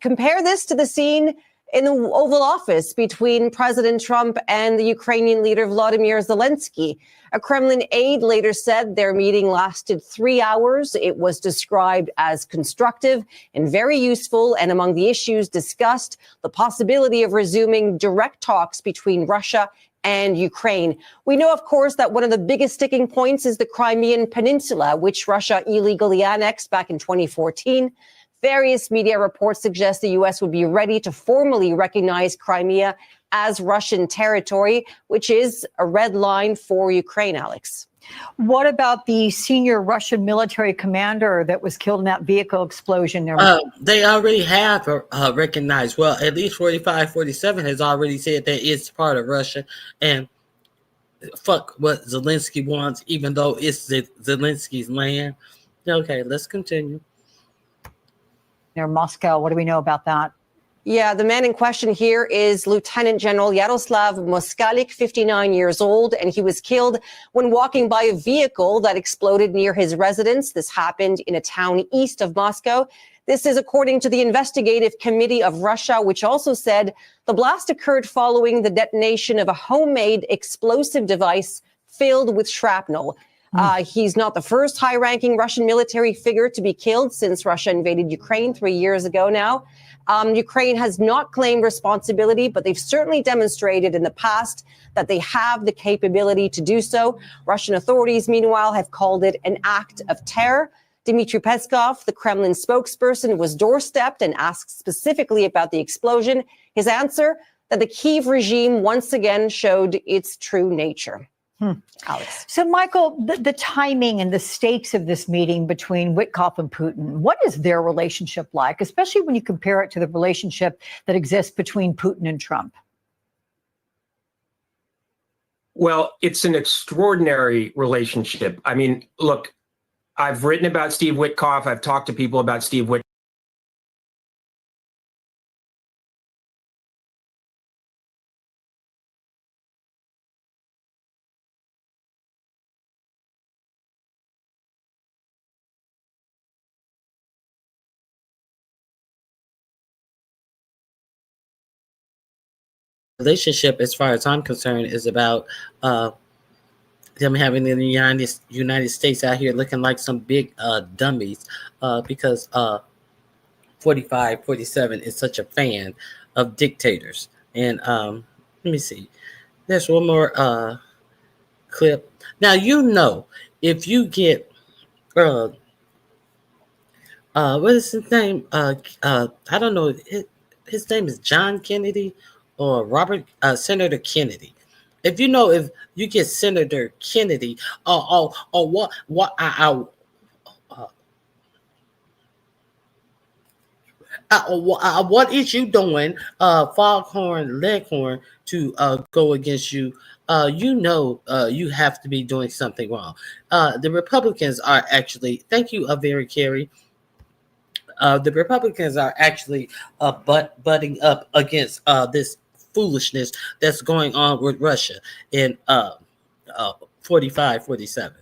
Compare this to the scene in the Oval Office between President Trump and the Ukrainian leader Volodymyr Zelensky. A Kremlin aide later said their meeting lasted 3 hours. It was described as constructive and very useful. And among the issues discussed, the possibility of resuming direct talks between Russia and Ukraine. We know, of course, that one of the biggest sticking points is the Crimean Peninsula, which Russia illegally annexed back in 2014. Various media reports suggest the U.S. would be ready to formally recognize Crimea as Russian territory, which is a red line for Ukraine, Alex. What about the senior Russian military commander that was killed in that vehicle explosion? They already have recognized, well, at least 45-47 has already said that it's part of Russia, and fuck what Zelensky wants, even though it's Zelensky's land. Okay, let's continue. Near Moscow, what do we know about that? Yeah, the man in question here is Lieutenant General Yaroslav Moskalik, 59 years old, and he was killed when walking by a vehicle that exploded near his residence. This happened in a town east of Moscow. This is according to the Investigative Committee of Russia, which also said the blast occurred following the detonation of a homemade explosive device filled with shrapnel. He's not the first high-ranking Russian military figure to be killed since Russia invaded Ukraine 3 years ago now. Ukraine has not claimed responsibility, but they've certainly demonstrated in the past that they have the capability to do so. Russian authorities, meanwhile, have called it an act of terror. Dmitry Peskov, the Kremlin spokesperson, was doorstepped and asked specifically about the explosion. His answer, that the Kyiv regime once again showed its true nature. Alex. So, Michael, the timing and the stakes of this meeting between Witkoff and Putin, what is their relationship like, especially when you compare it to the relationship that exists between Putin and Trump? Well, it's an extraordinary relationship. I mean, look, I've written about Steve Witkoff. I've talked to people about Steve Witkoff. Relationship, as far as I'm concerned, is about them having the United States out here looking like some big dummies because 45-47 is such a fan of dictators. And let me see. There's one more clip. Now, if you get what is his name? I don't know. His name is John Kennedy or Senator Kennedy. If you get Senator Kennedy, what is you doing, Foghorn Leghorn, to go against you? You have to be doing something wrong. The Republicans are actually, thank you, Very Carey. The Republicans are actually butting up against this foolishness that's going on with Russia in 45-47.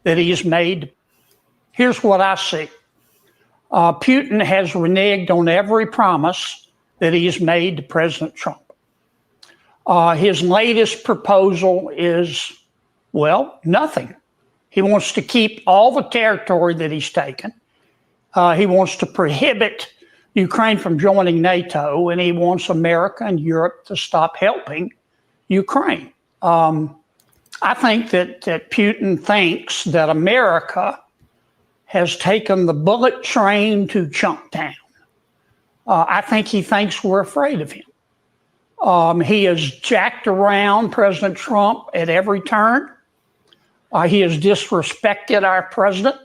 That he has made. Here's what I see. Putin has reneged on every promise that he has made to President Trump. His latest proposal is, well, nothing. He wants to keep all the territory that he's taken. He wants to prohibit Ukraine from joining NATO, and he wants America and Europe to stop helping Ukraine. I think that Putin thinks that America has taken the bullet train to Chunktown. I think he thinks we're afraid of him. He has jacked around President Trump at every turn. He has disrespected our president.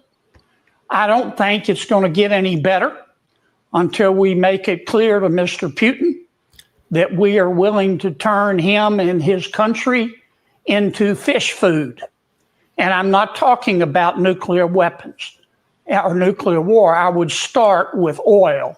I don't think it's going to get any better until we make it clear to Mr. Putin that we are willing to turn him and his country into fish food. And I'm not talking about nuclear weapons or nuclear war. I would start with oil,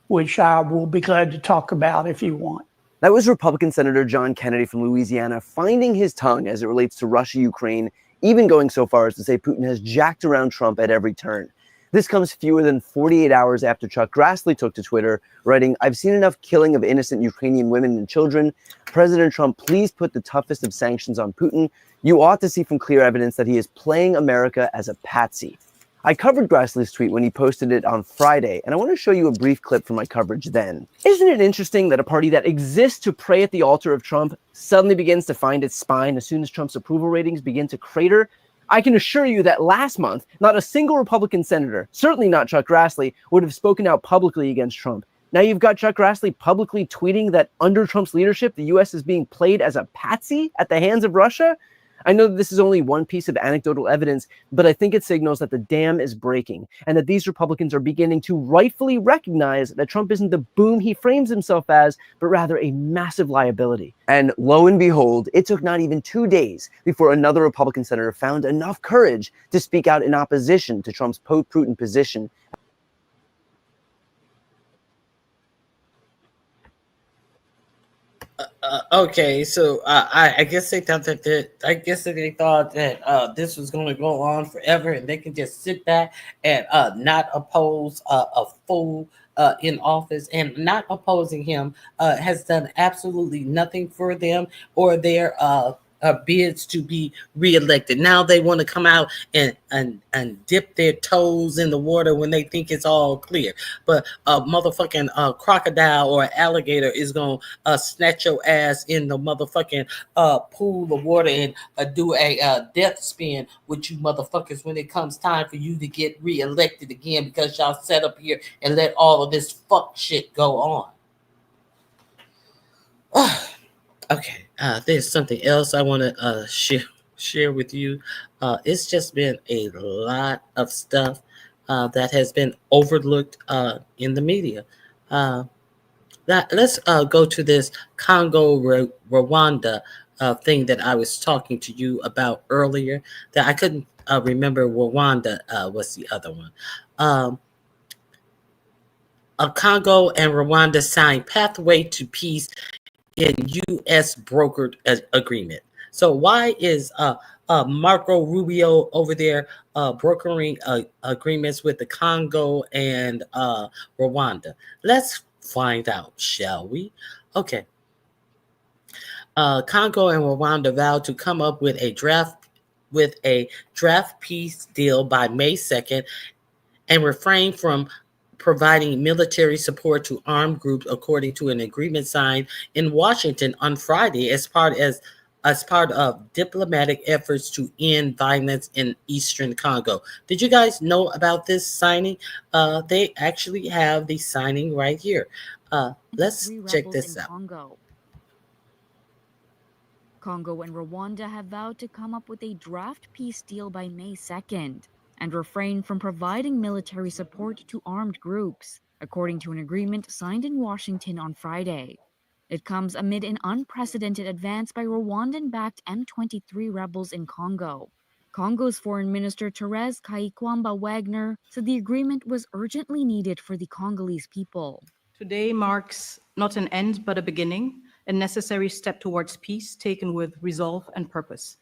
which I will be glad to talk about if you want. That was Republican Senator John Kennedy from Louisiana finding his tongue as it relates to Russia, Ukraine, even going so far as to say Putin has jacked around Trump at every turn. This comes fewer than 48 hours after Chuck Grassley took to Twitter, writing, "I've seen enough killing of innocent Ukrainian women and children. President Trump, please put the toughest of sanctions on Putin. You ought to see from clear evidence that he is playing America as a patsy." I covered Grassley's tweet when he posted it on Friday, and I want to show you a brief clip from my coverage then. Isn't it interesting that a party that exists to pray at the altar of Trump suddenly begins to find its spine as soon as Trump's approval ratings begin to crater? I can assure you that last month, not a single Republican senator, certainly not Chuck Grassley, would have spoken out publicly against Trump. Now you've got Chuck Grassley publicly tweeting that under Trump's leadership, the U.S. is being played as a patsy at the hands of Russia. I know that this is only one piece of anecdotal evidence, but I think it signals that the dam is breaking and that these Republicans are beginning to rightfully recognize that Trump isn't the boom he frames himself as, but rather a massive liability. And lo and behold, it took not even 2 days before another Republican senator found enough courage to speak out in opposition to Trump's post-Putin position. Okay, so I guess they thought that this was going to go on forever, and they can just sit back and not oppose a fool in office, and not opposing him has done absolutely nothing for them or their bids to be reelected. Now they want to come out and dip their toes in the water when they think it's all clear. But a motherfucking crocodile or alligator is going to snatch your ass in the motherfucking pool of water and do a death spin with you motherfuckers when it comes time for you to get reelected again, because y'all sat up here and let all of this fuck shit go on. Okay, there's something else I want to share with you. It's just been a lot of stuff that has been overlooked in the media. Let's go to this Congo Rwanda thing that I was talking to you about earlier. That I couldn't remember. Rwanda was the other one. Congo and Rwanda signed Pathway to Peace in U.S. brokered agreement. So why is Marco Rubio over there brokering agreements with the Congo and Rwanda? Let's find out, shall we? Okay. Congo and Rwanda vowed to come up with a draft peace deal by May 2nd and refrain from providing military support to armed groups, according to an agreement signed in Washington on Friday as part of diplomatic efforts to end violence in eastern Congo. Did you guys know about this signing? They actually have the signing right here. Let's check this out. Congo and Rwanda have vowed to come up with a draft peace deal by May 2nd and refrain from providing military support to armed groups, according to an agreement signed in Washington on Friday. It comes amid an unprecedented advance by Rwandan-backed M23 rebels in Congo. Congo's Foreign Minister Therese Kaikwamba Wagner said the agreement was urgently needed for the Congolese people. Today marks not an end, but a beginning, a necessary step towards peace taken with resolve and purpose.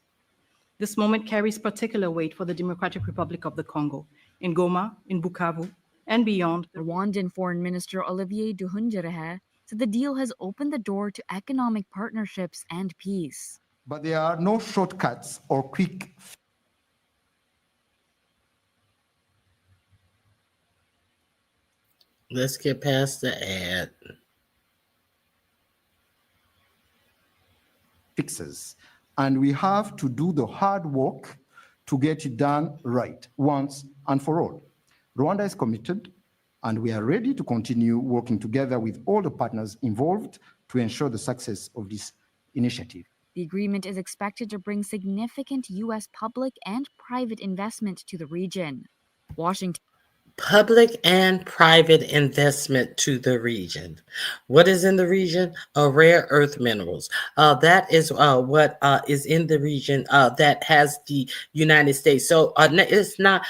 This moment carries particular weight for the Democratic Republic of the Congo, in Goma, in Bukavu, and beyond. Rwandan Foreign Minister Olivier Nduhungirehe said the deal has opened the door to economic partnerships and peace. But there are no shortcuts or quick. Let's get past the ad. Fixes. and we have to do the hard work to get it done right once and for all. Rwanda is committed, and we are ready to continue working together with all the partners involved to ensure the success of this initiative. The agreement is expected to bring significant U.S. public and private investment to the region. Washington. Public and private investment to the region. What is in the region? Rare earth minerals. That is what is in the region that has the United States. So it's not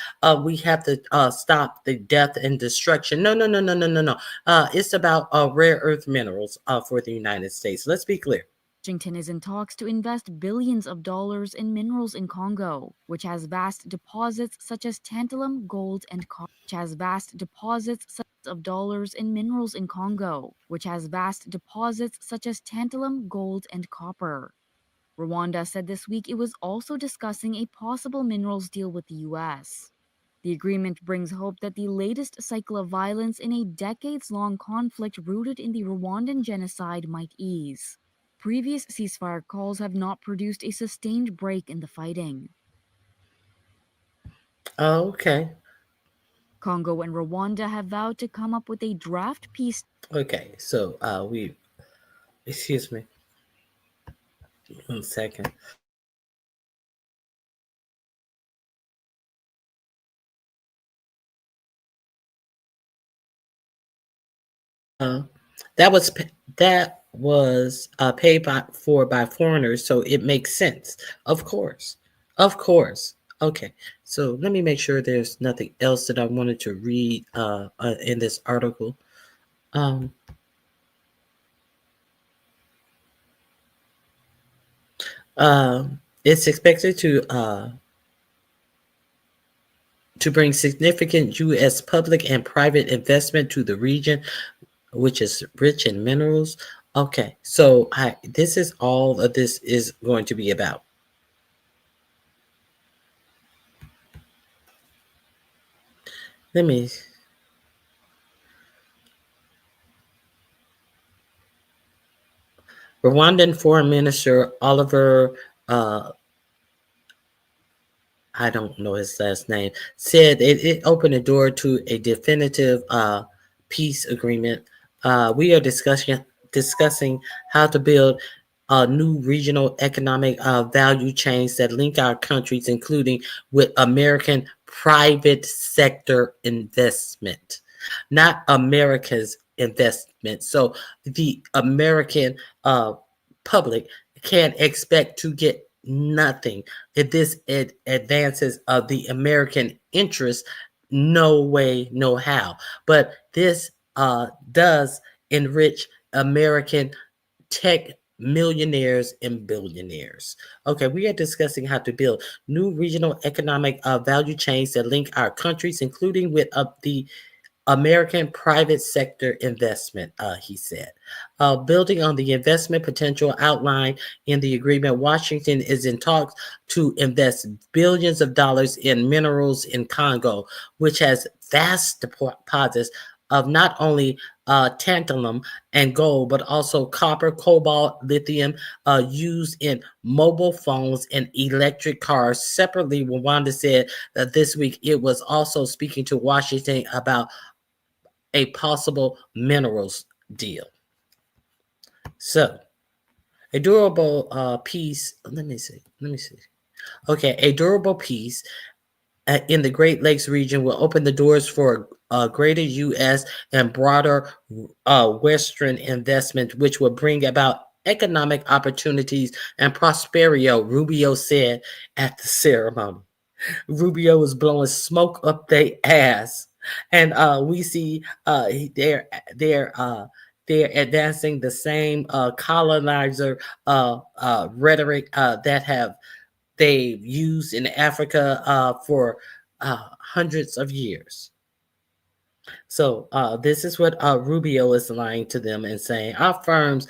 we have to stop the death and destruction. No. It's about rare earth minerals for the United States. Let's be clear. Washington is in talks to invest billions of dollars in minerals in Congo, which has vast deposits such as tantalum, gold, and copper. Rwanda said this week it was also discussing a possible minerals deal with the U.S. The agreement brings hope that the latest cycle of violence in a decades-long conflict rooted in the Rwandan genocide might ease. Previous ceasefire calls have not produced a sustained break in the fighting. Okay. Congo and Rwanda have vowed to come up with a draft peace. Okay, so excuse me. 1 second. That was paid by foreigners, so it makes sense. Of course. Okay, so let me make sure there's nothing else that I wanted to read in this article. It's expected to bring significant U.S. public and private investment to the region, which is rich in minerals. Okay, so this is all of this is going to be about. Let me. Rwandan Foreign Minister Oliver, I don't know his last name, said it opened the door to a definitive peace agreement. We are discussing how to build new regional economic value chains that link our countries, including with American private sector investment, not America's investment. So the American public can't expect to get nothing if this advances of the American interest. No way, no how. But this does enrich American tech millionaires and billionaires. Okay, we are discussing how to build new regional economic value chains that link our countries, including with the American private sector investment, he said. Building on the investment potential outlined in the agreement, Washington is in talks to invest billions of dollars in minerals in Congo, which has vast deposits of not only tantalum and gold, but also copper, cobalt, lithium, used in mobile phones and electric cars. Separately, Rwanda said that this week it was also speaking to Washington about a possible minerals deal. So, a durable peace. Let me see. Okay, a durable peace in the Great Lakes region will open the doors for greater U.S. and broader Western investment, which will bring about economic opportunities and prosperity, Rubio said at the ceremony. Rubio was blowing smoke up their ass. And we see they're advancing the same colonizer rhetoric that they've used in Africa for hundreds of years. So this is what Rubio is lying to them and saying, our firms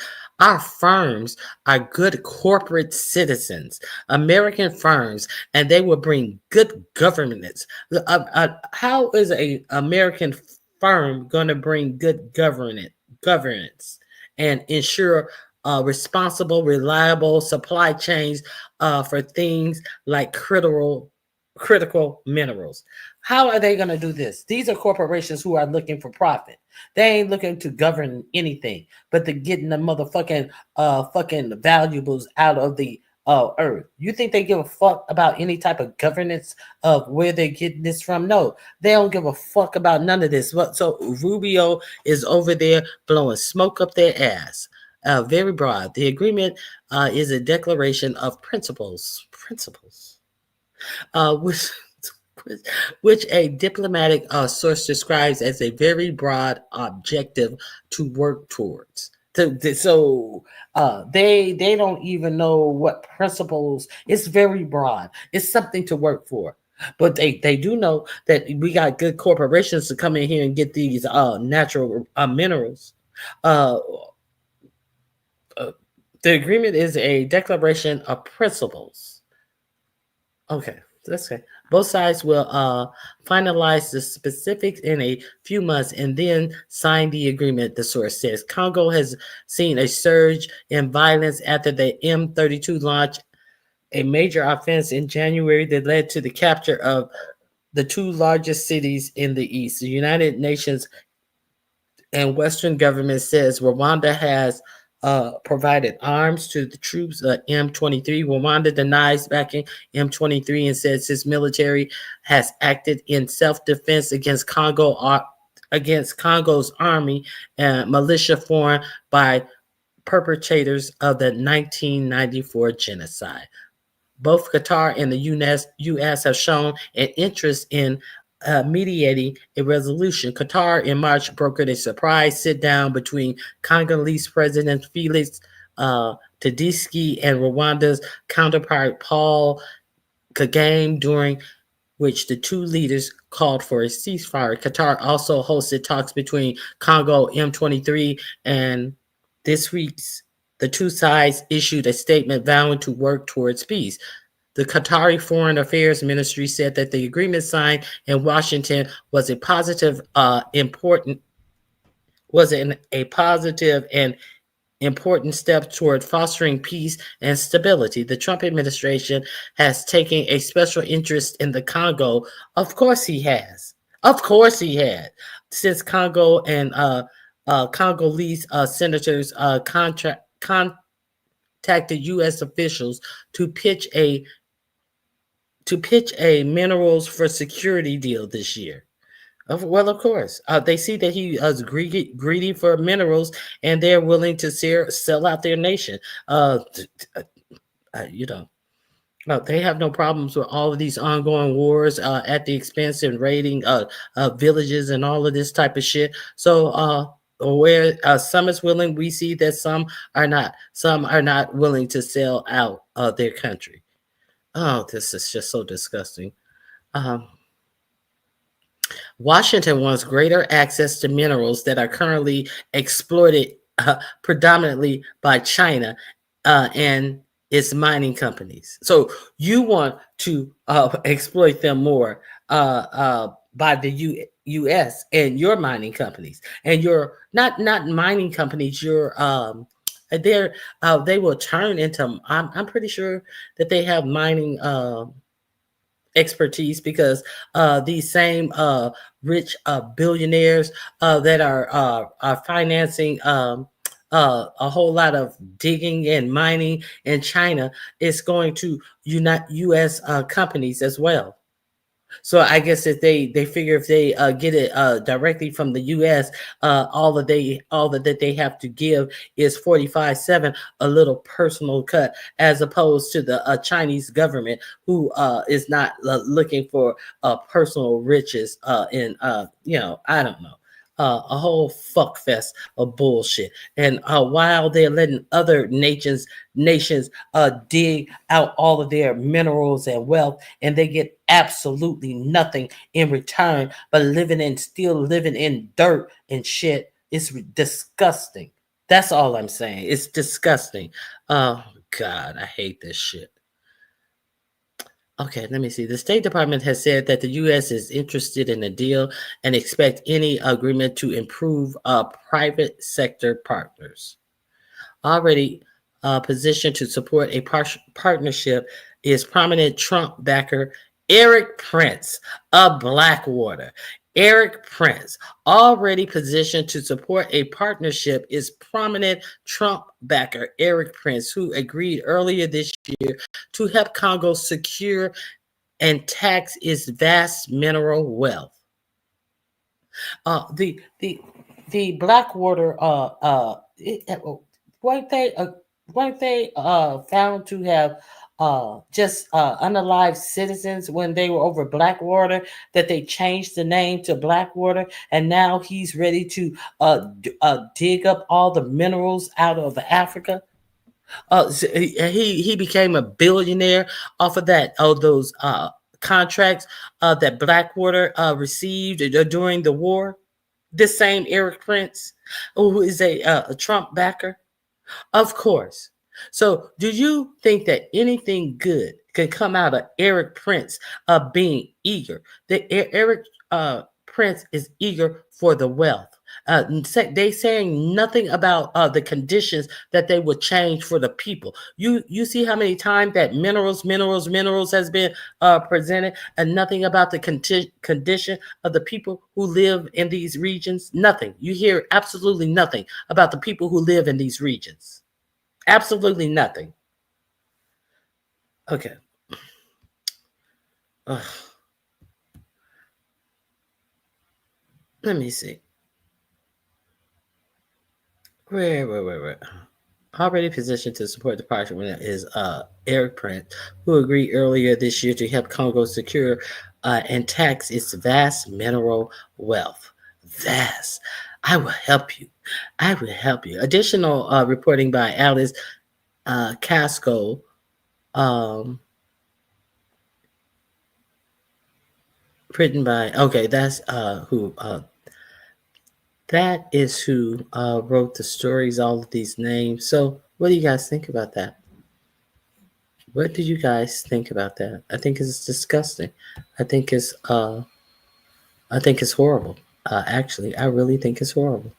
are good corporate citizens, American firms, and they will bring good governance. How is an American firm going to bring good governance and ensure responsible, reliable supply chains for things like critical minerals. How are they going to do this? These are corporations who are looking for profit. They ain't looking to govern anything, but they're getting the motherfucking fucking valuables out of the earth. You think they give a fuck about any type of governance of where they're getting this from? No, they don't give a fuck about none of this. So Rubio is over there blowing smoke up their ass. Very broad. The agreement is a declaration of principles, which a diplomatic source describes as a very broad objective to work towards. So they don't even know what principles. It's very broad. It's something to work for. But they do know that we got good corporations to come in here and get these natural minerals. The agreement is a declaration of principles. Okay, that's okay. Both sides will finalize the specifics in a few months and then sign the agreement, the source says. Congo has seen a surge in violence after the M32 launched a major offense in January that led to the capture of the two largest cities in the east. The United Nations and Western government says Rwanda has provided arms to the troops of M23. Rwanda denies backing M23 and says its military has acted in self-defense against Congo's army and militia formed by perpetrators of the 1994 genocide. Both Qatar and the U.S. have shown an interest in mediating a resolution. Qatar in March brokered a surprise sit-down between Congolese President Felix Tshisekedi and Rwanda's counterpart Paul Kagame, during which the two leaders called for a ceasefire. Qatar also hosted talks between Congo M23, and this week's the two sides issued a statement vowing to work towards peace. The Qatari Foreign Affairs Ministry said that the agreement signed in Washington was a positive and important step toward fostering peace and stability. The Trump administration has taken a special interest in the Congo. Of course he has. Of course he had. Since Congo and Congolese senators contacted U.S. officials to pitch a minerals for security deal this year. Well, of course, they see that he is greedy for minerals, and they're willing to sell out their nation. They have no problems with all of these ongoing wars at the expense and raiding villages and all of this type of shit. So where some is willing, we see that some are not. Some are not willing to sell out their country. Oh, this is just so disgusting. Washington wants greater access to minerals that are currently exploited predominantly by China and its mining companies. So you want to exploit them more by the U.S. and your mining companies, and your not mining companies. Your they will turn into. I'm pretty sure that they have mining expertise, because these same rich billionaires that are financing a whole lot of digging and mining in China is going to unite U.S. companies as well. So I guess if they figure if they get it directly from the U.S., all that they have to give is 45.7, a little personal cut, as opposed to the Chinese government, who is not looking for personal riches in I don't know. A whole fuck fest of bullshit. And while they're letting other nations dig out all of their minerals and wealth, and they get absolutely nothing in return, but still living in dirt and shit, it's disgusting. That's all I'm saying. It's disgusting. Oh God, I hate this shit. Okay, let me see. The State Department has said that the U.S. is interested in a deal and expect any agreement to improve private sector partners. already positioned to support a partnership is prominent Trump backer Eric Prince of Blackwater. Eric Prince, already positioned to support a partnership, is prominent Trump backer Eric Prince, who agreed earlier this year to help Congo secure and tax its vast mineral wealth. The Blackwater weren't they found to have just unalived citizens when they were over Blackwater, that they changed the name to Blackwater, and now he's ready to dig up all the minerals out of Africa. He became a billionaire off of that, those contracts that Blackwater received during the war. This same Eric Prince, who is a Trump backer, of course. So, do you think that anything good can come out of Eric Prince being eager? That Eric Prince is eager for the wealth. They saying nothing about the conditions that they would change for the people. You see how many times that minerals has been presented, and nothing about the condition of the people who live in these regions. Nothing. You hear absolutely nothing about the people who live in these regions. Absolutely nothing. Okay. Let me see. Where? Already positioned to support the project is Eric Prince, who agreed earlier this year to help Congo secure and tax its vast mineral wealth. Vast. I will help you. Additional reporting by Alice Casco. Written by, that's who. That is who wrote the stories, all of these names. So what do you guys think about that? What do you guys think about that? I think it's disgusting. I think it's horrible. Actually, I really think it's horrible.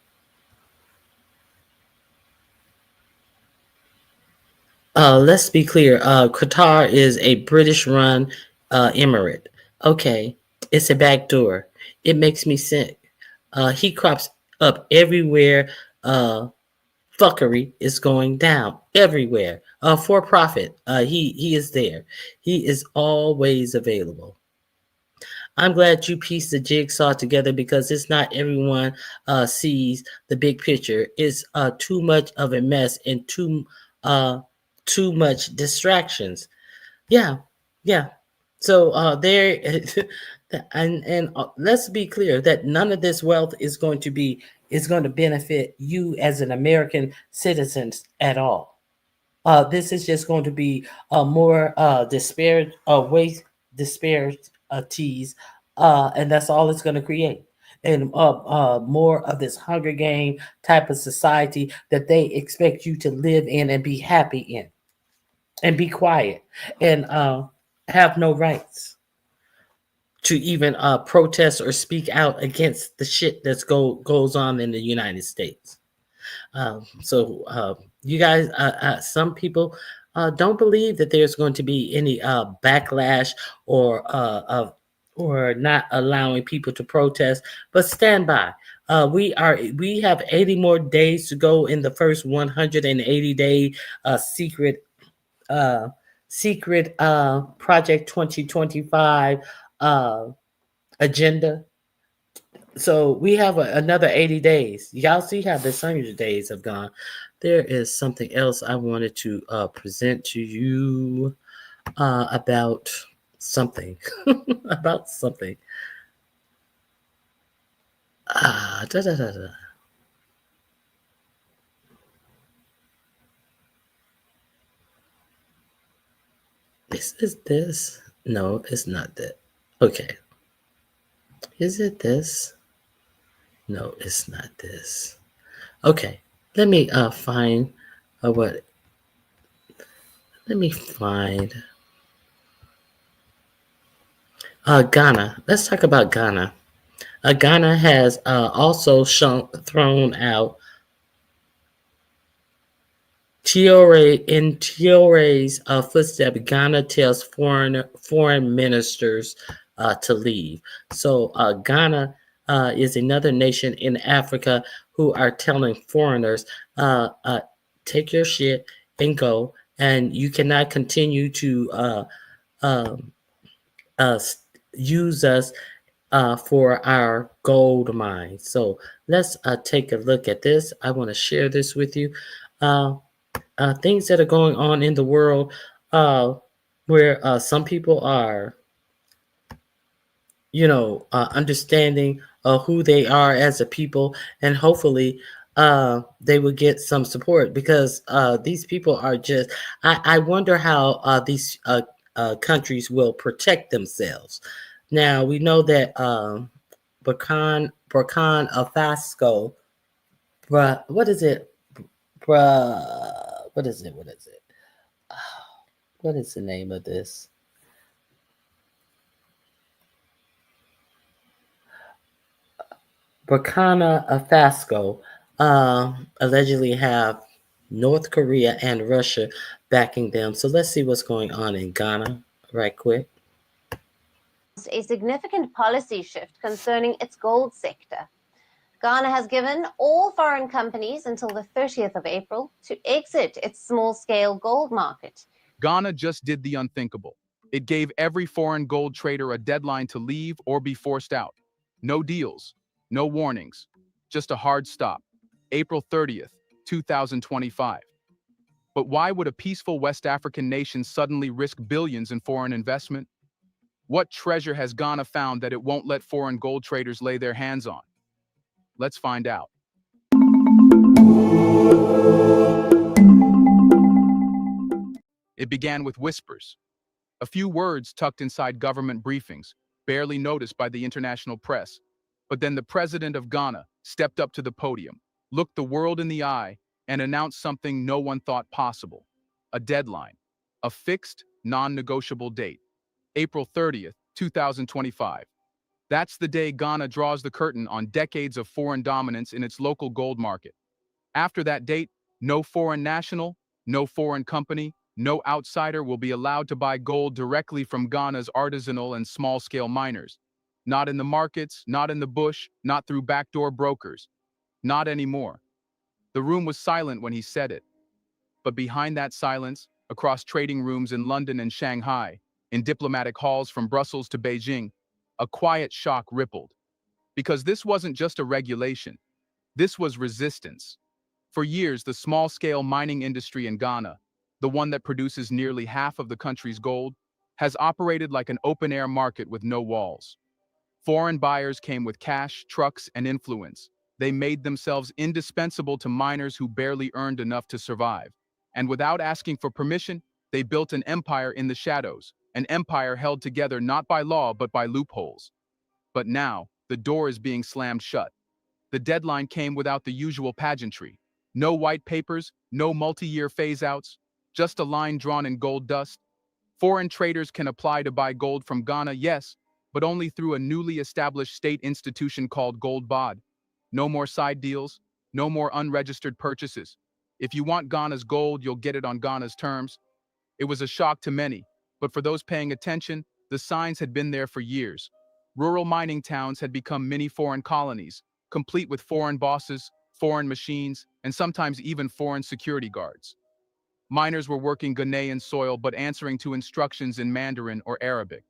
Let's be clear. Qatar is a British-run emirate. Okay, it's a backdoor. It makes me sick. He crops up everywhere. Fuckery is going down everywhere. For profit. He is there. He is always available. I'm glad you pieced the jigsaw together, because it's not everyone sees the big picture. It's too much of a mess and too much distractions. Yeah. So there, and let's be clear that none of this wealth is going to benefit you as an American citizen at all. This is just going to be more disparities, and that's all it's going to create. And more of this Hunger Game type of society that they expect you to live in and be happy in, and be quiet, and have no rights to even protest or speak out against the shit that goes on in the United States. So you guys, some people don't believe that there's going to be any backlash or not allowing people to protest, but stand by. We have 80 more days to go in the first 180-day secret Project 2025 agenda. So we have another 80 days. Y'all see how the 100 days have gone. There is something else I wanted to present to you about something. About something. Is this? No, it's not that. Okay. Is it this? No, it's not this. Okay. Let me find what. Let me find Ghana. Let's talk about Ghana. Ghana has also thrown out Traore's footsteps, Ghana tells foreign ministers to leave. So Ghana is another nation in Africa who are telling foreigners, take your shit and go, and you cannot continue to use us for our gold mines. So let's take a look at this. I want to share this with you. Things that are going on in the world where some people are, understanding who they are as a people, and hopefully they will get some support because these people are just, I wonder how these countries will protect themselves. Now, we know that Burkina Faso, what is it? What is it? What is the name of this? Burkina Faso allegedly have North Korea and Russia backing them. So let's see what's going on in Ghana right quick. A significant policy shift concerning its gold sector. Ghana has given all foreign companies until the 30th of April to exit its small-scale gold market. Ghana just did the unthinkable. It gave every foreign gold trader a deadline to leave or be forced out. No deals, no warnings, just a hard stop. April 30th, 2025. But why would a peaceful West African nation suddenly risk billions in foreign investment? What treasure has Ghana found that it won't let foreign gold traders lay their hands on? Let's find out. It began with whispers, a few words tucked inside government briefings, barely noticed by the international press. But then the president of Ghana stepped up to the podium, looked the world in the eye, and announced something no one thought possible: a deadline, a fixed, non-negotiable date, April 30th, 2025. That's the day Ghana draws the curtain on decades of foreign dominance in its local gold market. After that date, no foreign national, no foreign company, no outsider will be allowed to buy gold directly from Ghana's artisanal and small-scale miners. Not in the markets, not in the bush, not through backdoor brokers. Not anymore. The room was silent when he said it. But behind that silence, across trading rooms in London and Shanghai, in diplomatic halls from Brussels to Beijing, a quiet shock rippled. Because this wasn't just a regulation. This was resistance. For years, the small-scale mining industry in Ghana, the one that produces nearly half of the country's gold, has operated like an open-air market with no walls. Foreign buyers came with cash, trucks, and influence. They made themselves indispensable to miners who barely earned enough to survive. And without asking for permission, they built an empire in the shadows, an empire held together not by law but by loopholes. But now, the door is being slammed shut. The deadline came without the usual pageantry. No white papers, no multi-year phase-outs, just a line drawn in gold dust. Foreign traders can apply to buy gold from Ghana, yes, but only through a newly established state institution called Gold Bod. No more side deals, no more unregistered purchases. If you want Ghana's gold, you'll get it on Ghana's terms. It was a shock to many, but for those paying attention, the signs had been there for years. Rural mining towns had become mini foreign colonies, complete with foreign bosses, foreign machines, and sometimes even foreign security guards. Miners were working Ghanaian soil but answering to instructions in Mandarin or Arabic.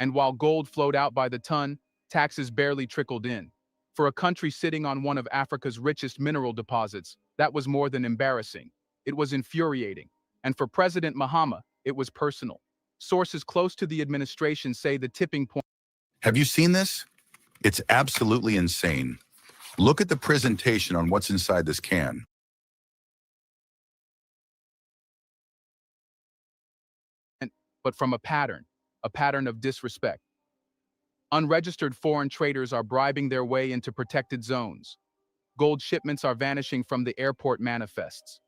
And while gold flowed out by the ton, taxes barely trickled in. For a country sitting on one of Africa's richest mineral deposits, that was more than embarrassing. It was infuriating. And for President Mahama, it was personal. Sources close to the administration say the tipping point. Have you seen this? It's absolutely insane. Look at the presentation on what's inside this can. But from a pattern of disrespect. Unregistered foreign traders are bribing their way into protected zones. Gold shipments are vanishing from the airport manifests.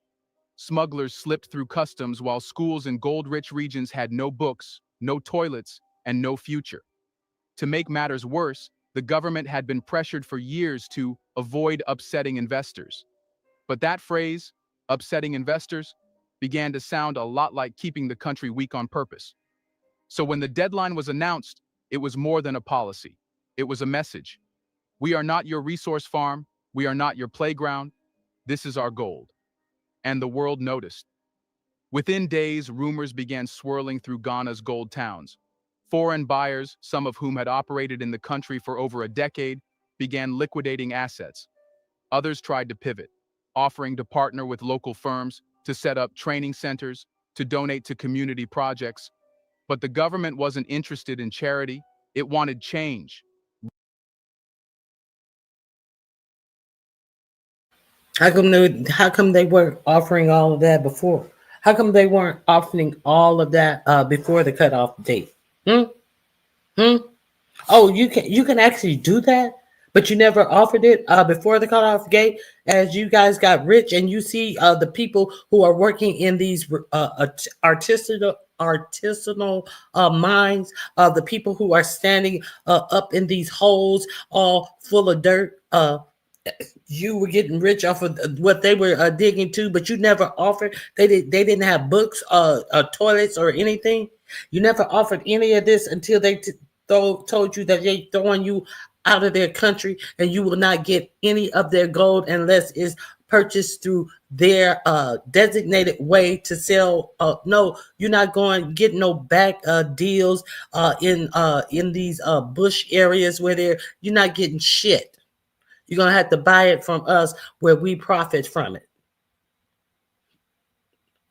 Smugglers slipped through customs while schools in gold-rich regions had no books, no toilets, and no future. To make matters worse, the government had been pressured for years to avoid upsetting investors. But that phrase, upsetting investors, began to sound a lot like keeping the country weak on purpose. So when the deadline was announced, it was more than a policy. It was a message. We are not your resource farm. We are not your playground. This is our gold. And the world noticed. Within days, rumors began swirling through Ghana's gold towns. Foreign buyers, some of whom had operated in the country for over a decade, began liquidating assets. Others tried to pivot, offering to partner with local firms, to set up training centers, to donate to community projects. But the government wasn't interested in charity. It wanted change. How come they weren't offering all of that before? How come they weren't offering all of that before the cutoff date? Oh, you can actually do that, but you never offered it before the cutoff date. As you guys got rich, and you see the people who are working in these artisanal mines, the people who are standing up in these holes all full of dirt. You were getting rich off of what they were digging to, but you never offered. They didn't have books, toilets, or anything. You never offered any of this until they told you that they're throwing you out of their country, and you will not get any of their gold unless it's purchased through their designated way to sell. No, you're not going get no back deals in these bush areas where you're not getting shit. You're going to have to buy it from us where we profit from it.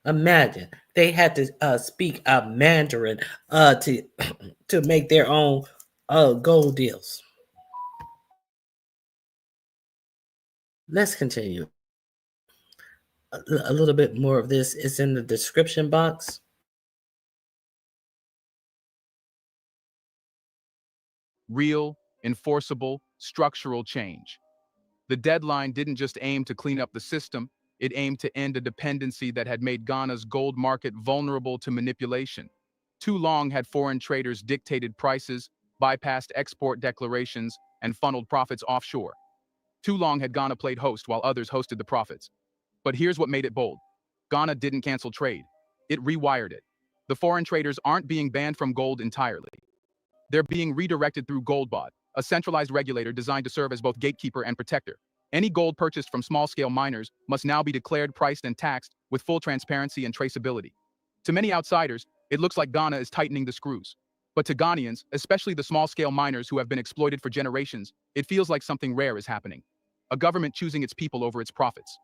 Imagine they had to speak Mandarin to make their own gold deals. Let's continue. A little bit more of this is in the description box. Real, enforceable, structural change. The deadline didn't just aim to clean up the system, it aimed to end a dependency that had made Ghana's gold market vulnerable to manipulation. Too long had foreign traders dictated prices, bypassed export declarations, and funneled profits offshore. Too long had Ghana played host while others hosted the profits. But here's what made it bold. Ghana didn't cancel trade. It rewired it. The foreign traders aren't being banned from gold entirely. They're being redirected through GoldBot, a centralized regulator designed to serve as both gatekeeper and protector. Any gold purchased from small-scale miners must now be declared, priced, and taxed with full transparency and traceability. To many outsiders, it looks like Ghana is tightening the screws. But to Ghanaians, especially the small-scale miners who have been exploited for generations, it feels like something rare is happening. A government choosing its people over its profits.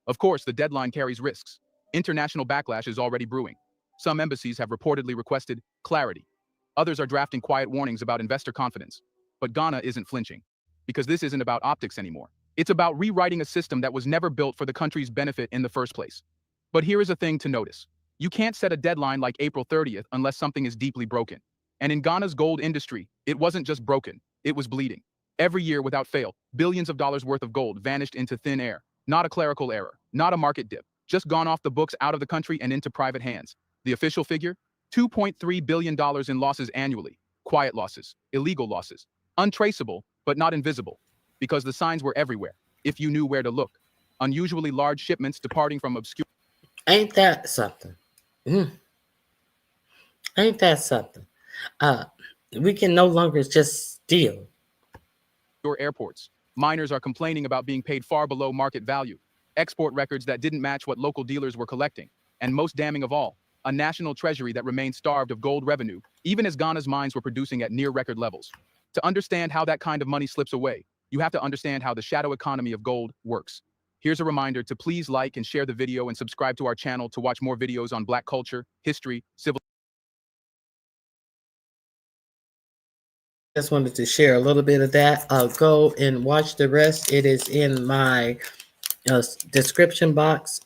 Of course, the deadline carries risks. International backlash is already brewing. Some embassies have reportedly requested clarity. Others are drafting quiet warnings about investor confidence. But Ghana isn't flinching. Because this isn't about optics anymore. It's about rewriting a system that was never built for the country's benefit in the first place. But here is a thing to notice. You can't set a deadline like April 30th unless something is deeply broken. And in Ghana's gold industry, it wasn't just broken, it was bleeding. Every year without fail, billions of dollars worth of gold vanished into thin air. Not a clerical error, not a market dip, just gone off the books out of the country and into private hands. The official figure? $2.3 billion in losses annually. Quiet losses, illegal losses. Untraceable, but not invisible. Because the signs were everywhere, if you knew where to look. Unusually large shipments departing from obscure... Ain't that something? Ain't that something? We can no longer just steal. Airports. Miners are complaining about being paid far below market value. Export records that didn't match what local dealers were collecting. And most damning of all, a national treasury that remained starved of gold revenue, even as Ghana's mines were producing at near record levels. To understand how that kind of money slips away, you have to understand how the shadow economy of gold works. Here's a reminder to please like and share the video and subscribe to our channel to watch more videos on Black culture, history, civil... Just wanted to share a little bit of that. Go and watch the rest. It is in my description box.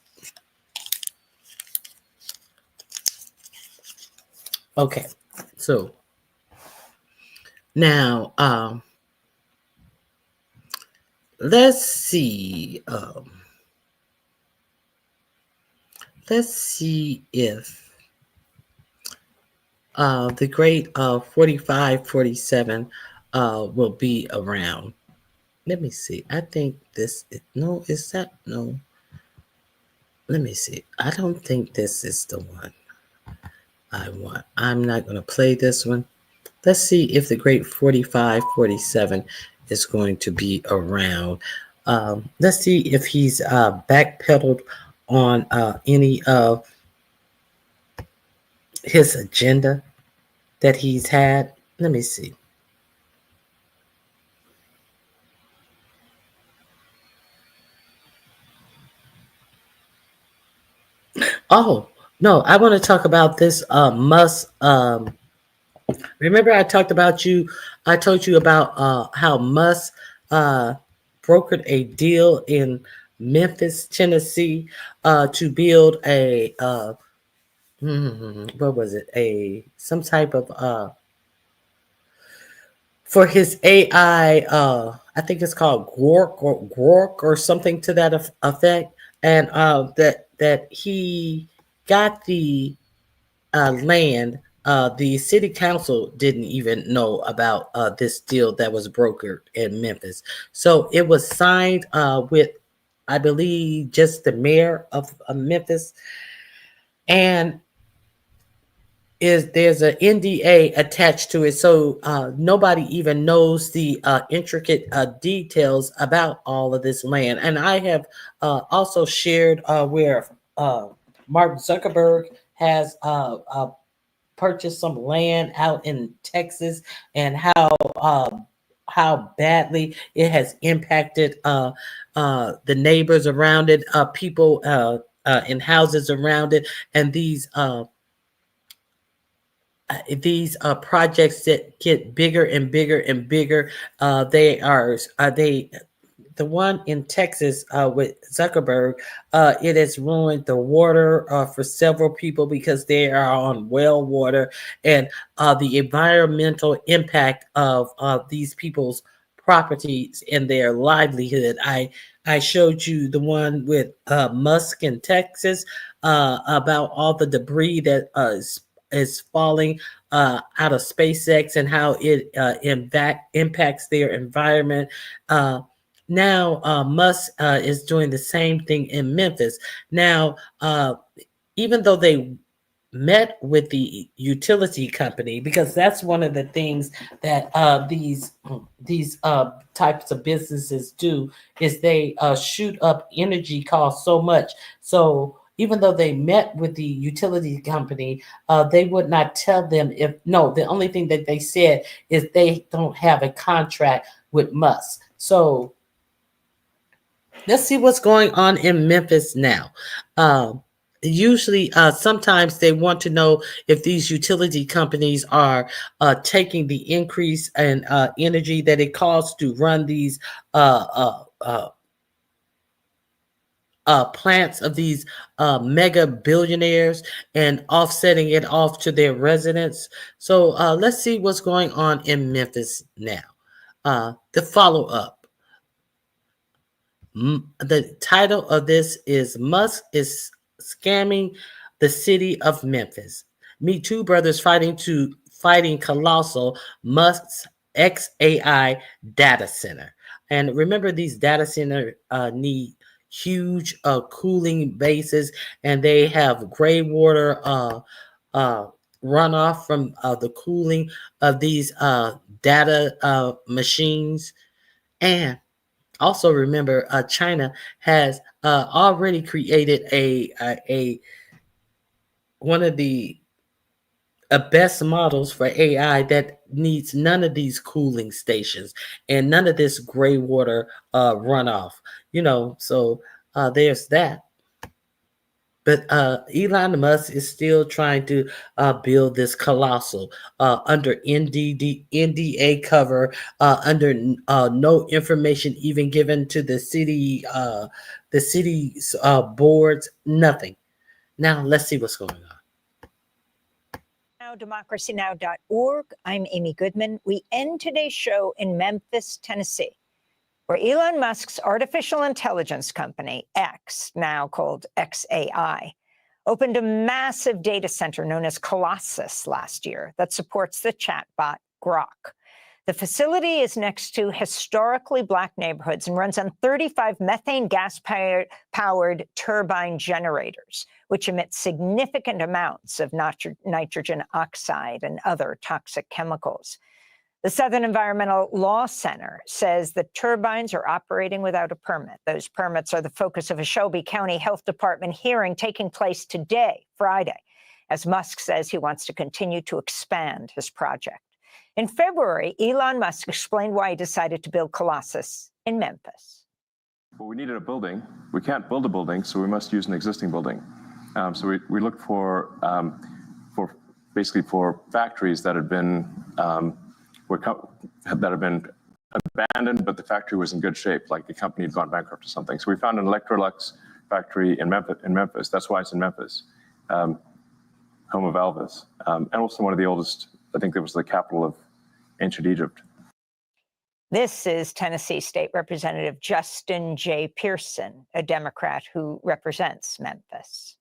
Okay, so now let's see. Let's see if the great 4547 will be around. Let me see. I think this, no, is that, no. let me see. I don't think this is the one I want. I'm not going to play this one. Let's see if the great 4547 is going to be around. Let's see if he's backpedaled on any of his agenda that he's had. Let me see. Oh, no, I want to talk about this Musk. Remember I told you about how Musk brokered a deal in Memphis, Tennessee to build a what was it? Some type of for his AI, I think it's called Grok or something to that effect, and that he got the land. The city council didn't even know about this deal that was brokered in Memphis. So it was signed with, I believe, just the mayor of Memphis, and there's an NDA attached to it, so nobody even knows the intricate details about all of this land. And I have also shared where Mark Zuckerberg has purchased some land out in Texas, and how badly it has impacted the neighbors around it, people in houses around it, and these projects that get bigger and bigger and bigger. The one in Texas with Zuckerberg, it has ruined the water for several people because they are on well water, and the environmental impact of these people's properties and their livelihood. I showed you the one with Musk in Texas about all the debris that is falling out of SpaceX and how it impacts their environment. Now, Musk is doing the same thing in Memphis. Now, even though they met with the utility company, because that's one of the things that these types of businesses do, is they shoot up energy costs so much. So even though they met with the utility company, they would not tell them the only thing that they said is they don't have a contract with Musk. So let's see what's going on in Memphis now. Usually, sometimes they want to know if these utility companies are taking the increase in energy that it costs to run these plants of these mega billionaires and offsetting it off to their residents. So let's see what's going on in Memphis now. The follow up. The title of this is Musk is scamming the city of Memphis. Me Too brothers fighting colossal Musk's XAI data center. And remember, these data center need huge cooling bases, and they have gray water runoff from the cooling of these data machines. And also remember, China has already created a one of the best models for AI that needs none of these cooling stations and none of this gray water runoff. So there's that. But Elon Musk is still trying to build this colossal under NDA cover, under no information even given to the city's boards, nothing. Now let's see what's going on. Now, democracynow.org. I'm Amy Goodman. We end today's show in Memphis, Tennessee, where Elon Musk's artificial intelligence company, X, now called XAI, opened a massive data center known as Colossus last year that supports the chatbot Grok. The facility is next to historically Black neighborhoods and runs on 35 methane gas-powered turbine generators, which emit significant amounts of nitrogen oxide and other toxic chemicals. The Southern Environmental Law Center says the turbines are operating without a permit. Those permits are the focus of a Shelby County Health Department hearing taking place today, Friday, as Musk says he wants to continue to expand his project. In February, Elon Musk explained why he decided to build Colossus in Memphis. Well, we needed a building. We can't build a building, so we must use an existing building. So we looked for basically for factories that had been abandoned, but the factory was in good shape, like the company had gone bankrupt or something. So we found an Electrolux factory in Memphis. That's why it's in Memphis, home of Elvis, and also one of the oldest. I think it was the capital of ancient Egypt. This is Tennessee State Representative Justin J. Pearson, a Democrat who represents Memphis.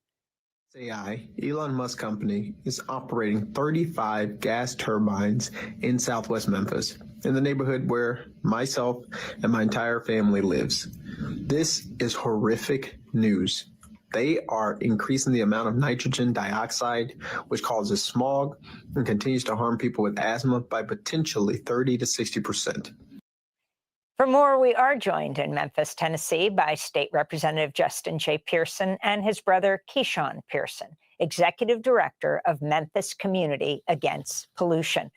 AI, Elon Musk company, is operating 35 gas turbines in Southwest Memphis, in the neighborhood where myself and my entire family lives. This is horrific news. They are increasing the amount of nitrogen dioxide, which causes smog and continues to harm people with asthma by potentially 30 to 60%. For more, we are joined in Memphis, Tennessee by State Representative Justin J. Pearson and his brother Keyshawn Pearson, Executive Director of Memphis Community Against Pollution.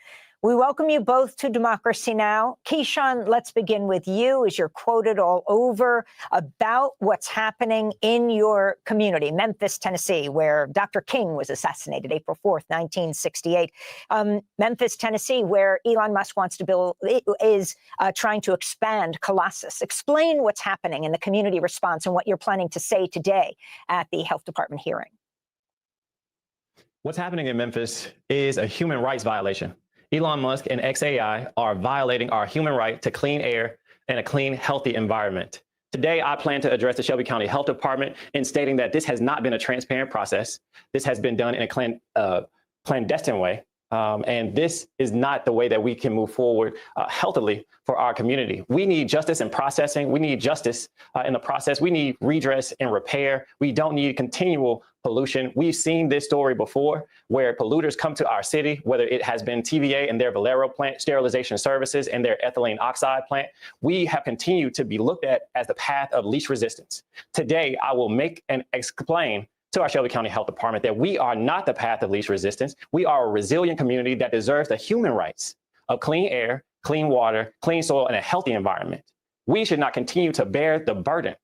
We welcome you both to Democracy Now! Keyshawn, let's begin with you as you're quoted all over about what's happening in your community, Memphis, Tennessee, where Dr. King was assassinated April 4th, 1968. Memphis, Tennessee, where Elon Musk wants to build, is trying to expand Colossus. Explain what's happening in the community response and what you're planning to say today at the Health Department hearing. What's happening in Memphis is a human rights violation. Elon Musk and XAI are violating our human right to clean air and a clean, healthy environment. Today, I plan to address the Shelby County Health Department in stating that this has not been a transparent process. This has been done in a clandestine way. And this is not the way that we can move forward healthily for our community. We need justice in processing. We need justice in the process. We need redress and repair. We don't need continual pollution. We've seen this story before where polluters come to our city, whether it has been TVA and their Valero plant, sterilization services, and their ethylene oxide plant. We have continued to be looked at as the path of least resistance. Today, I will make and explain to our Shelby County Health Department that we are not the path of least resistance. We are a resilient community that deserves the human rights of clean air, clean water, clean soil, and a healthy environment. We should not continue to bear the burden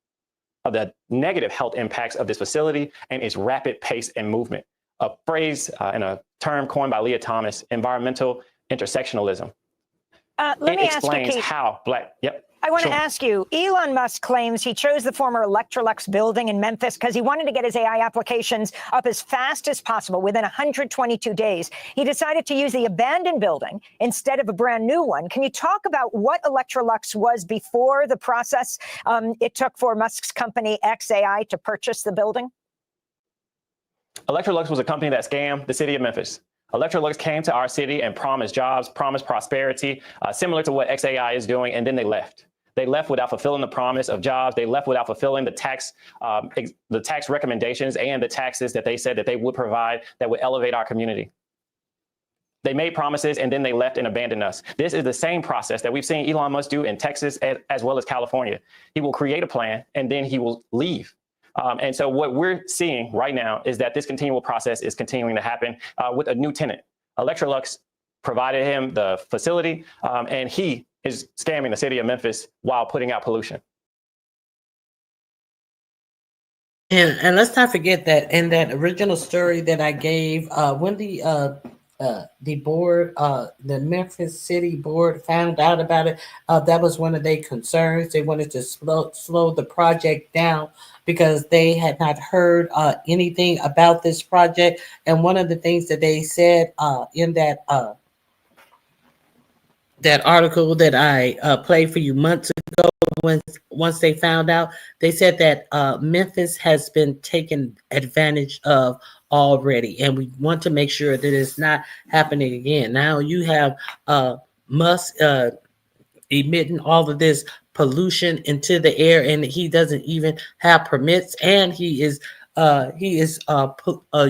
of the negative health impacts of this facility and its rapid pace and movement. A phrase and a term coined by Leah Thomas, environmental intersectionalism. Let me explains ask you, how I want to ask you, Elon Musk claims he chose the former Electrolux building in Memphis because he wanted to get his AI applications up as fast as possible within 122 days. He decided to use the abandoned building instead of a brand new one. Can you talk about what Electrolux was before the process it took for Musk's company XAI to purchase the building? Electrolux was a company that scammed the city of Memphis. Electrolux came to our city and promised jobs, promised prosperity, similar to what XAI is doing, and then they left. They left without fulfilling the promise of jobs. They left without fulfilling the tax recommendations and the taxes that they said that they would provide that would elevate our community. They made promises and then they left and abandoned us. This is the same process that we've seen Elon Musk do in Texas as well as California. He will create a plan and then he will leave. And so what we're seeing right now is that this continual process is continuing to happen with a new tenant. Electrolux provided him the facility and he is scamming the city of Memphis while putting out pollution. And let's not forget that in that original story that I gave, when the board, the Memphis City Board found out about it, that was one of their concerns. They wanted to slow the project down because they had not heard anything about this project. And one of the things that they said in that article that I played for you months ago, once they found out, they said that Memphis has been taken advantage of already, and we want to make sure that it's not happening again. Now you have Musk emitting all of this pollution into the air, and he doesn't even have permits, and he is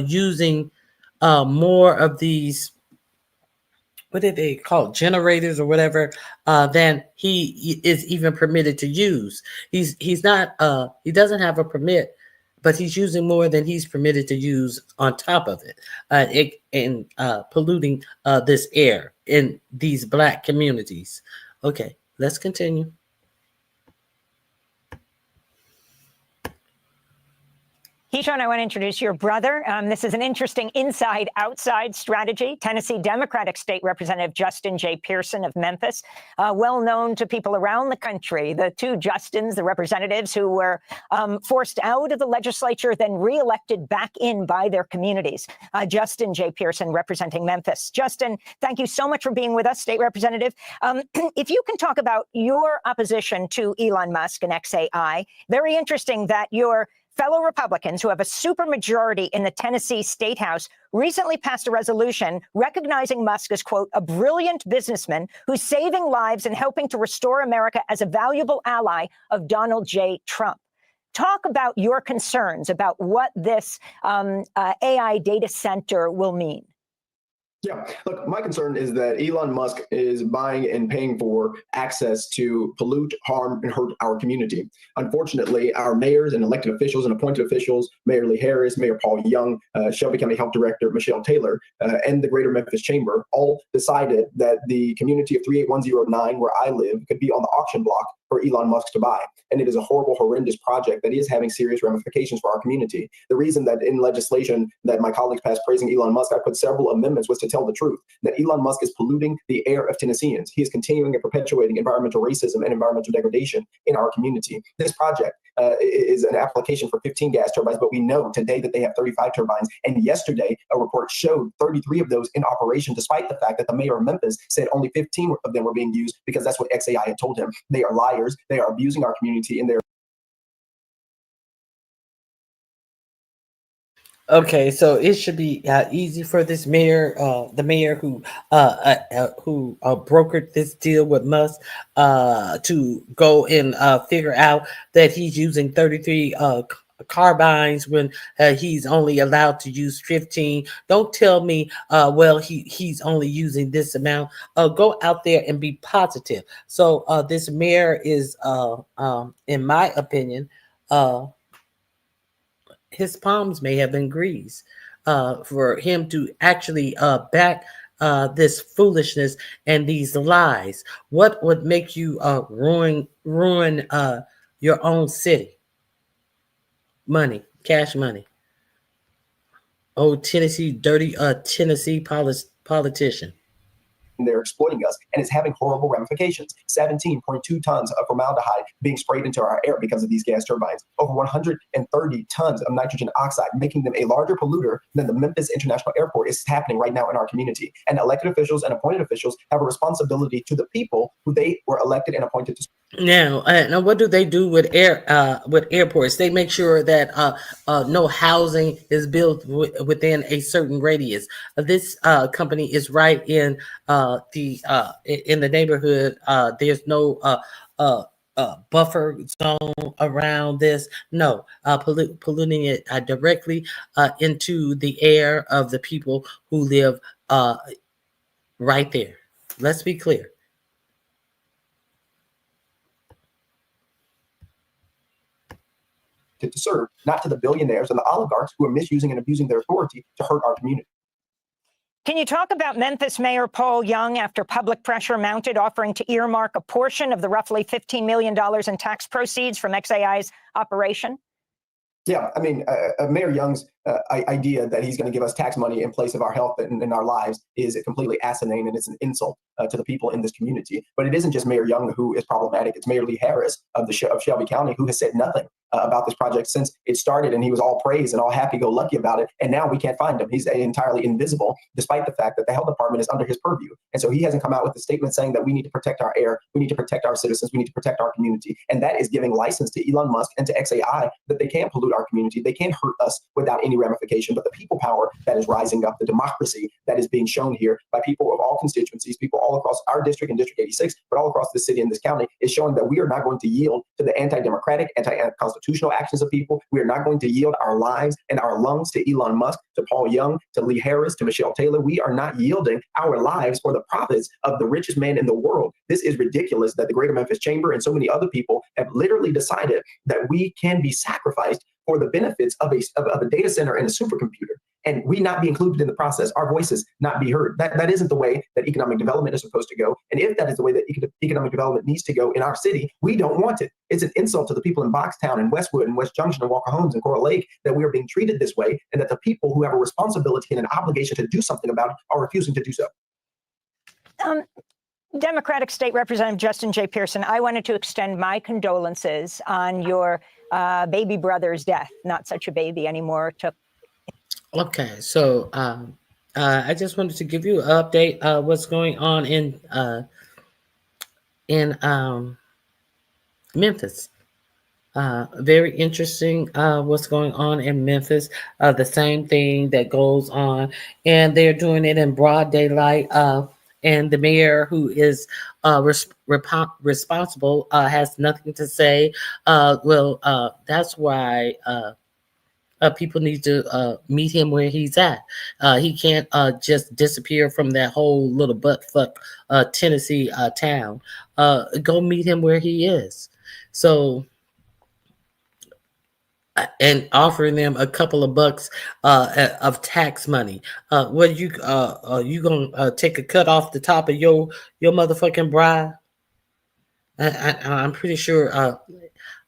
using more of these, what did they call it, generators or whatever, than he is even permitted to use. He's not he doesn't have a permit, but he's using more than he's permitted to use on top of it, polluting this air in these Black communities. Okay, let's continue. Keyshawn, I want to introduce your brother. This is an interesting inside-outside strategy. Tennessee Democratic State Representative Justin J. Pearson of Memphis, well known to people around the country. The two Justins, the representatives who were forced out of the legislature, then reelected back in by their communities. Justin J. Pearson representing Memphis. Justin, thank you so much for being with us, State Representative. If you can talk about your opposition to Elon Musk and XAI, very interesting that your fellow Republicans who have a supermajority in the Tennessee State House recently passed a resolution recognizing Musk as, quote, a brilliant businessman who's saving lives and helping to restore America as a valuable ally of Donald J. Trump. Talk about your concerns about what this AI data center will mean. Yeah, look, my concern is that Elon Musk is buying and paying for access to pollute, harm, and hurt our community. Unfortunately, our mayors and elected officials and appointed officials, Mayor Lee Harris, Mayor Paul Young, Shelby County Health Director Michelle Taylor, and the Greater Memphis Chamber all decided that the community of 38109, where I live, could be on the auction block for Elon Musk to buy. And it is a horrible, horrendous project that is having serious ramifications for our community. The reason that in legislation that my colleagues passed praising Elon Musk, I put several amendments, was to tell the truth, that Elon Musk is polluting the air of Tennesseans. He is continuing and perpetuating environmental racism and environmental degradation in our community. This project is an application for 15 gas turbines, but we know today that they have 35 turbines. And yesterday, a report showed 33 of those in operation, despite the fact that the mayor of Memphis said only 15 of them were being used, because that's what XAI had told him. They are liars. They are abusing our community, and they're Okay, so it should be easy for this mayor, the mayor who brokered this deal with Musk, to go and figure out that he's using 33 carbines when he's only allowed to use 15. Don't tell me, well, he's only using this amount. Go out there and be positive. So this mayor is, in my opinion, his palms may have been greased for him to actually back this foolishness and these lies. What would make you ruin your own city? Money, cash money. Oh, Tennessee, dirty Tennessee politician. They're exploiting us, and it's having horrible ramifications. 17.2 tons of formaldehyde being sprayed into our air because of these gas turbines. Over 130 tons of nitrogen oxide, making them a larger polluter than the Memphis International Airport. Is happening right now in our community. And elected officials and appointed officials have a responsibility to the people who they were elected and appointed to. Now, what do they do with airports? They make sure that no housing is built within a certain radius. This company is right in the neighborhood. There's no buffer zone around this. No, polluting it directly into the air of the people who live right there. Let's be clear. To serve, not to the billionaires and the oligarchs who are misusing and abusing their authority to hurt our community. Can you talk about Memphis Mayor Paul Young after public pressure mounted, offering to earmark a portion of the roughly $15 million in tax proceeds from XAI's operation? Yeah, I mean, Mayor Young's idea that he's going to give us tax money in place of our health and our lives is completely asinine, and it's an insult to the people in this community. But it isn't just Mayor Young who is problematic. It's Mayor Lee Harris of Shelby County, who has said nothing about this project since it started, and he was all praise and all happy-go-lucky about it, and now we can't find him. He's entirely invisible, despite the fact that the health department is under his purview. And so he hasn't come out with a statement saying that we need to protect our air, we need to protect our citizens, we need to protect our community. And that is giving license to Elon Musk and to XAI that they can pollute our community, they can hurt us without any ramification, but the people power that is rising up, the democracy that is being shown here by people of all constituencies, people all across our district and District 86, but all across the city and this county, is showing that we are not going to yield to the anti-democratic, anti-constitutional actions of people. We are not going to yield our lives and our lungs to Elon Musk, to Paul Young, to Lee Harris, to Michelle Taylor. We are not yielding our lives for the profits of the richest man in the world. This is ridiculous that the Greater Memphis Chamber and so many other people have literally decided that we can be sacrificed for the benefits of a data center and a supercomputer, and we not be included in the process, our voices not be heard. That isn't the way that economic development is supposed to go. And if that is the way that economic development needs to go in our city, we don't want it. It's an insult to the people in Boxtown and Westwood and West Junction and Walker Homes and Coral Lake that we are being treated this way, and that the people who have a responsibility and an obligation to do something about it are refusing to do so. Democratic State Representative Justin J. Pearson, I wanted to extend my condolences on your baby brother's death. Not such a baby anymore. Okay, so I just wanted to give you an update what's going on in Memphis. Very interesting what's going on in Memphis. The same thing that goes on, and they're doing it in broad daylight. And the mayor, who is responsible, has nothing to say. That's why people need to meet him where he's at. He can't just disappear from that whole little buttfuck Tennessee town. Go meet him where he is. So, and offering them a couple of bucks of tax money. What you gonna take a cut off the top of your motherfucking bribe? I'm pretty sure.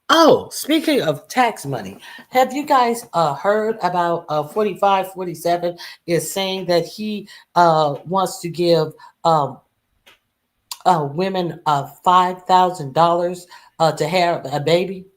Oh, speaking of tax money, have you guys heard about 4547 is saying that he wants to give women $5,000 to have a baby?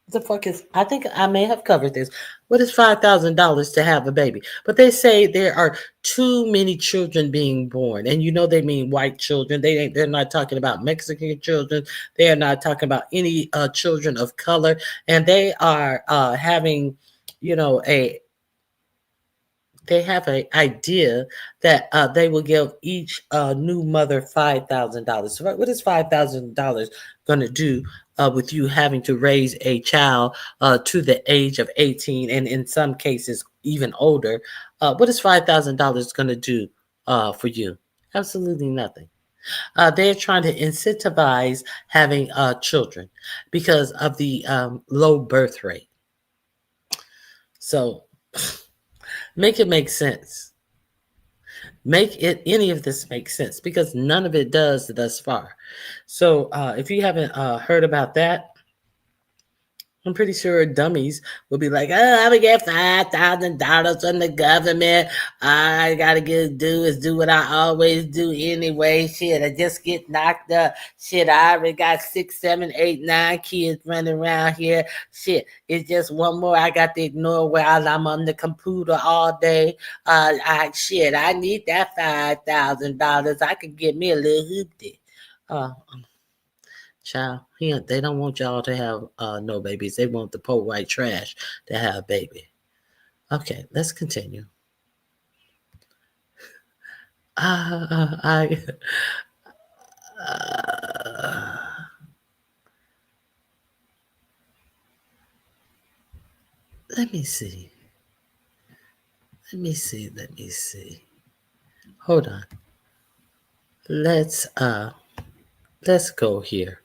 The fuck is, I think I may have covered this. What is $5,000 to have a baby? But they say there are too many children being born. And you know they mean white children. They're not talking about Mexican children. They are not talking about any children of color. And they are having, they have an idea that they will give each new mother $5,000. So what is $5,000 going to do with you having to raise a child to the age of 18, and in some cases even older? What is $5,000 going to do for you? Absolutely nothing. They're trying to incentivize having children because of the low birth rate. So make it make sense. Make it any of this make sense, because none of it does thus far. So if you haven't heard about that, I'm pretty sure dummies will be like, oh, I'm gonna get $5,000 from the government. All I gotta do what I always do anyway. Shit, I just get knocked up. Shit, I already got 6, 7, 8, 9 kids running around here. Shit, it's just one more I got to ignore while I'm on the computer all day. I need that $5,000. I could get me a little hoopty. Child, they don't want y'all to have no babies. They want the poor white trash to have a baby. Okay, let's continue. Let me see. Hold on. Let's go here.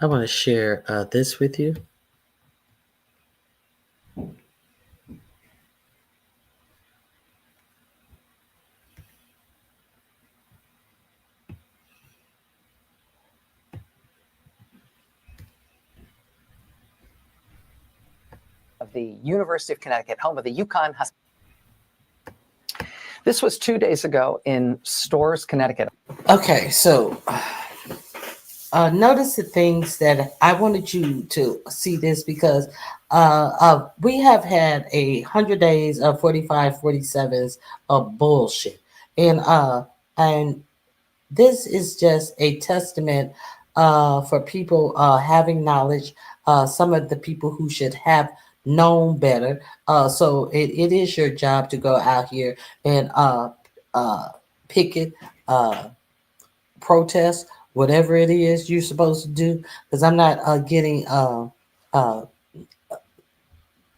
I want to share this with you. Of the University of Connecticut, home of the UConn Huskies. This was 2 days ago in Storrs, Connecticut. Okay, so notice the things that I wanted you to see this, because we have had 100 days of 45-47s of bullshit, and this is just a testament for people having knowledge. Some of the people who should have known better. So it is your job to go out here and picket, protest, whatever it is you're supposed to do. Because I'm not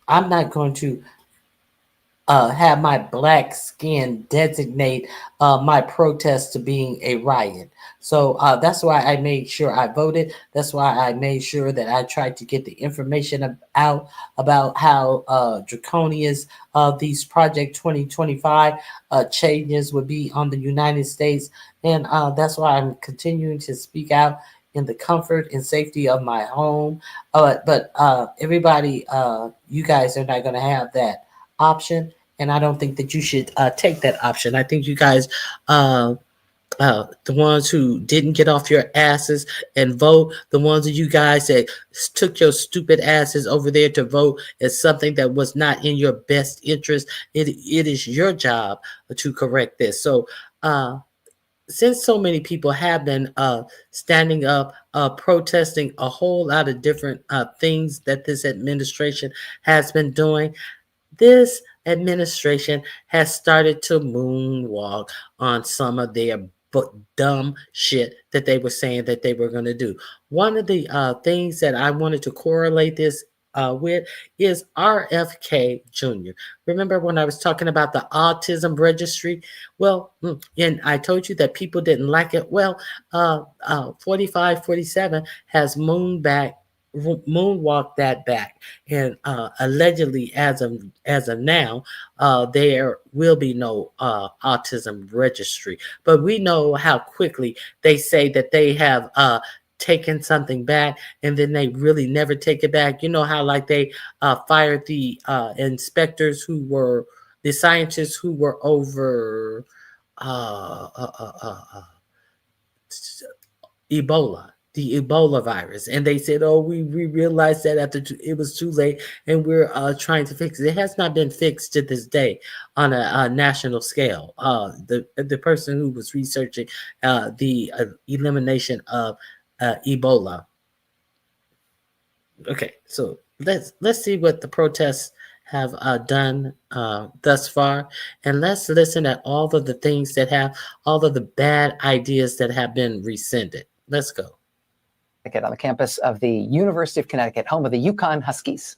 I'm not going to have my black skin designate my protest to being a riot. So that's why I made sure I voted. That's why I made sure that I tried to get the information out about how draconian these Project 2025 changes would be on the United States. And that's why I'm continuing to speak out in the comfort and safety of my home. But everybody, you guys are not going to have that option. And I don't think that you should take that option. I think you guys, the ones who didn't get off your asses and vote, the ones of you guys that took your stupid asses over there to vote as something that was not in your best interest, it is your job to correct this. So, since so many people have been standing up, protesting a whole lot of different things that this administration has been doing, this administration has started to moonwalk on some of their dumb shit that they were saying that they were going to do. One of the things that I wanted to correlate this with is RFK Jr. Remember when I was talking about the autism registry? Well, and I told you that people didn't like it. Well, 4547 has moonwalked that back, and allegedly as of now, there will be no autism registry. But we know how quickly they say that they have taken something back, and then they really never take it back. You know how like they fired the inspectors who were the scientists who were over Ebola, the Ebola virus. And they said, oh, we realized that after it was too late, and we're trying to fix it. It has not been fixed to this day on a national scale. The person who was researching the elimination of Ebola. Okay, so let's see what the protests have done thus far, and let's listen at all of the things that have all of the bad ideas that have been rescinded. Let's go. On the campus of the University of Connecticut, home of the Yukon Huskies.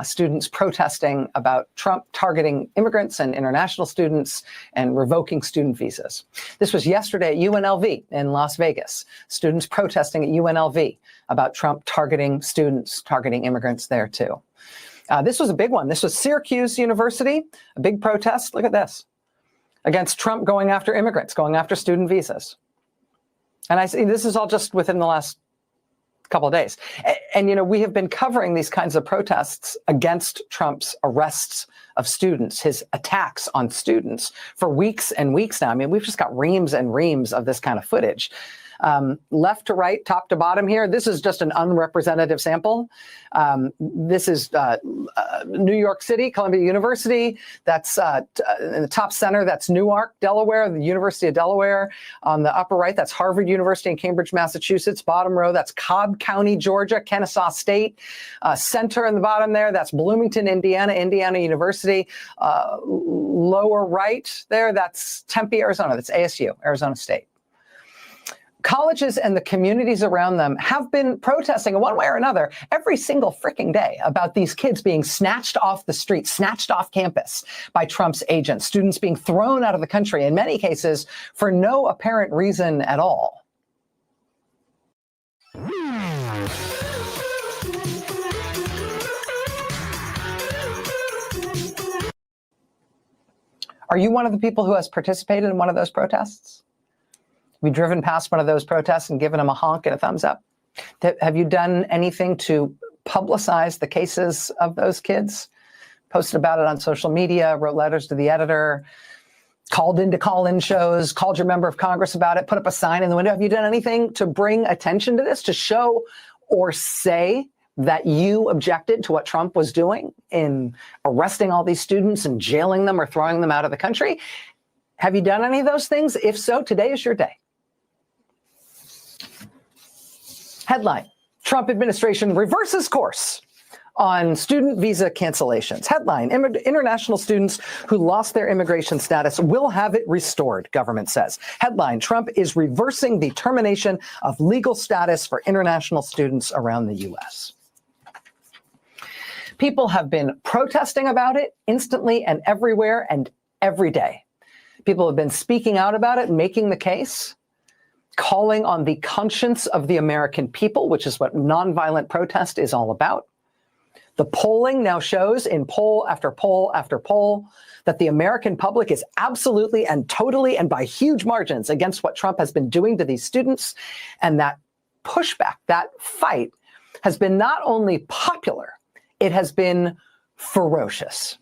Students protesting about Trump targeting immigrants and international students and revoking student visas. This was yesterday at UNLV in Las Vegas. Students protesting at UNLV about Trump targeting students, targeting immigrants there too. This was a big one. This was Syracuse University, a big protest. Look at this. Against Trump going after immigrants, going after student visas. And I see this is all just within the last couple of days. And, you know, we have been covering these kinds of protests against Trump's arrests of students, his attacks on students for weeks and weeks now. I mean, we've just got reams and reams of this kind of footage. Left to right, top to bottom here, this is just an unrepresentative sample. This is New York City, Columbia University. That's in the top center, that's Newark, Delaware, the University of Delaware. On the upper right, that's Harvard University in Cambridge, Massachusetts. Bottom row, that's Cobb County, Georgia, Kennesaw State. Center in the bottom there, that's Bloomington, Indiana, Indiana University. Lower right there, that's Tempe, Arizona. That's ASU, Arizona State. Colleges and the communities around them have been protesting in one way or another every single freaking day about these kids being snatched off the street, snatched off campus by Trump's agents, students being thrown out of the country, in many cases for no apparent reason at all. Are you one of the people who has participated in one of those protests? Have you driven past one of those protests and given them a honk and a thumbs up? Have you done anything to publicize the cases of those kids? Posted about it on social media, wrote letters to the editor, called into call-in shows, called your member of Congress about it, put up a sign in the window. Have you done anything to bring attention to this, to show or say that you objected to what Trump was doing in arresting all these students and jailing them or throwing them out of the country? Have you done any of those things? If so, today is your day. Headline, Trump administration reverses course on student visa cancellations. Headline, international students who lost their immigration status will have it restored, government says. Headline, Trump is reversing the termination of legal status for international students around the U.S. People have been protesting about it instantly and everywhere and every day. People have been speaking out about it, making the case, calling on the conscience of the American people, which is what nonviolent protest is all about. The polling now shows in poll after poll after poll that the American public is absolutely and totally and by huge margins against what Trump has been doing to these students. And that pushback, that fight has been not only popular, it has been ferocious.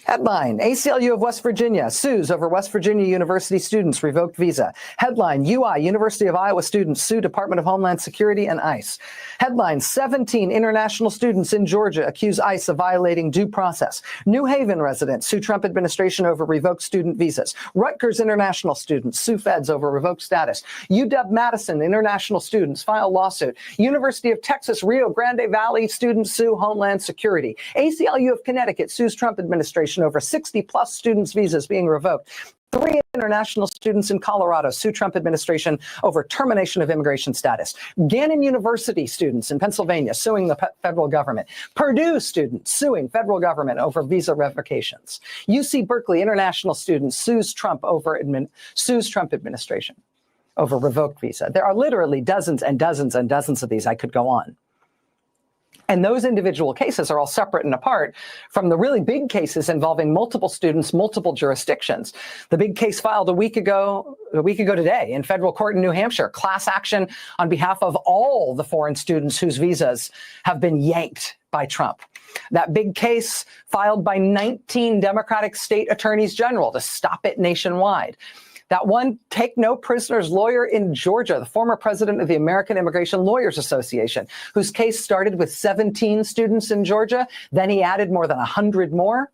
Headline, ACLU of West Virginia sues over West Virginia University students revoked visa. Headline, UI, University of Iowa students sue Department of Homeland Security and ICE. Headline, 17 international students in Georgia accuse ICE of violating due process. New Haven residents sue Trump administration over revoked student visas. Rutgers international students sue feds over revoked status. UW-Madison international students file lawsuit. University of Texas Rio Grande Valley students sue Homeland Security. ACLU of Connecticut sues Trump administration over 60-plus students' visas being revoked. 3 international students in Colorado sue Trump administration over termination of immigration status. Gannon University students in Pennsylvania suing the federal government. Purdue students suing federal government over visa revocations. UC Berkeley international students sues Trump administration over revoked visa. There are literally dozens and dozens and dozens of these. I could go on. And those individual cases are all separate and apart from the really big cases involving multiple students, multiple jurisdictions. The big case filed a week ago today in federal court in New Hampshire, class action on behalf of all the foreign students whose visas have been yanked by Trump. That big case filed by 19 Democratic state attorneys general to stop it nationwide. That one take no prisoners lawyer in Georgia, the former president of the American Immigration Lawyers Association, whose case started with 17 students in Georgia. Then he added more than 100 more.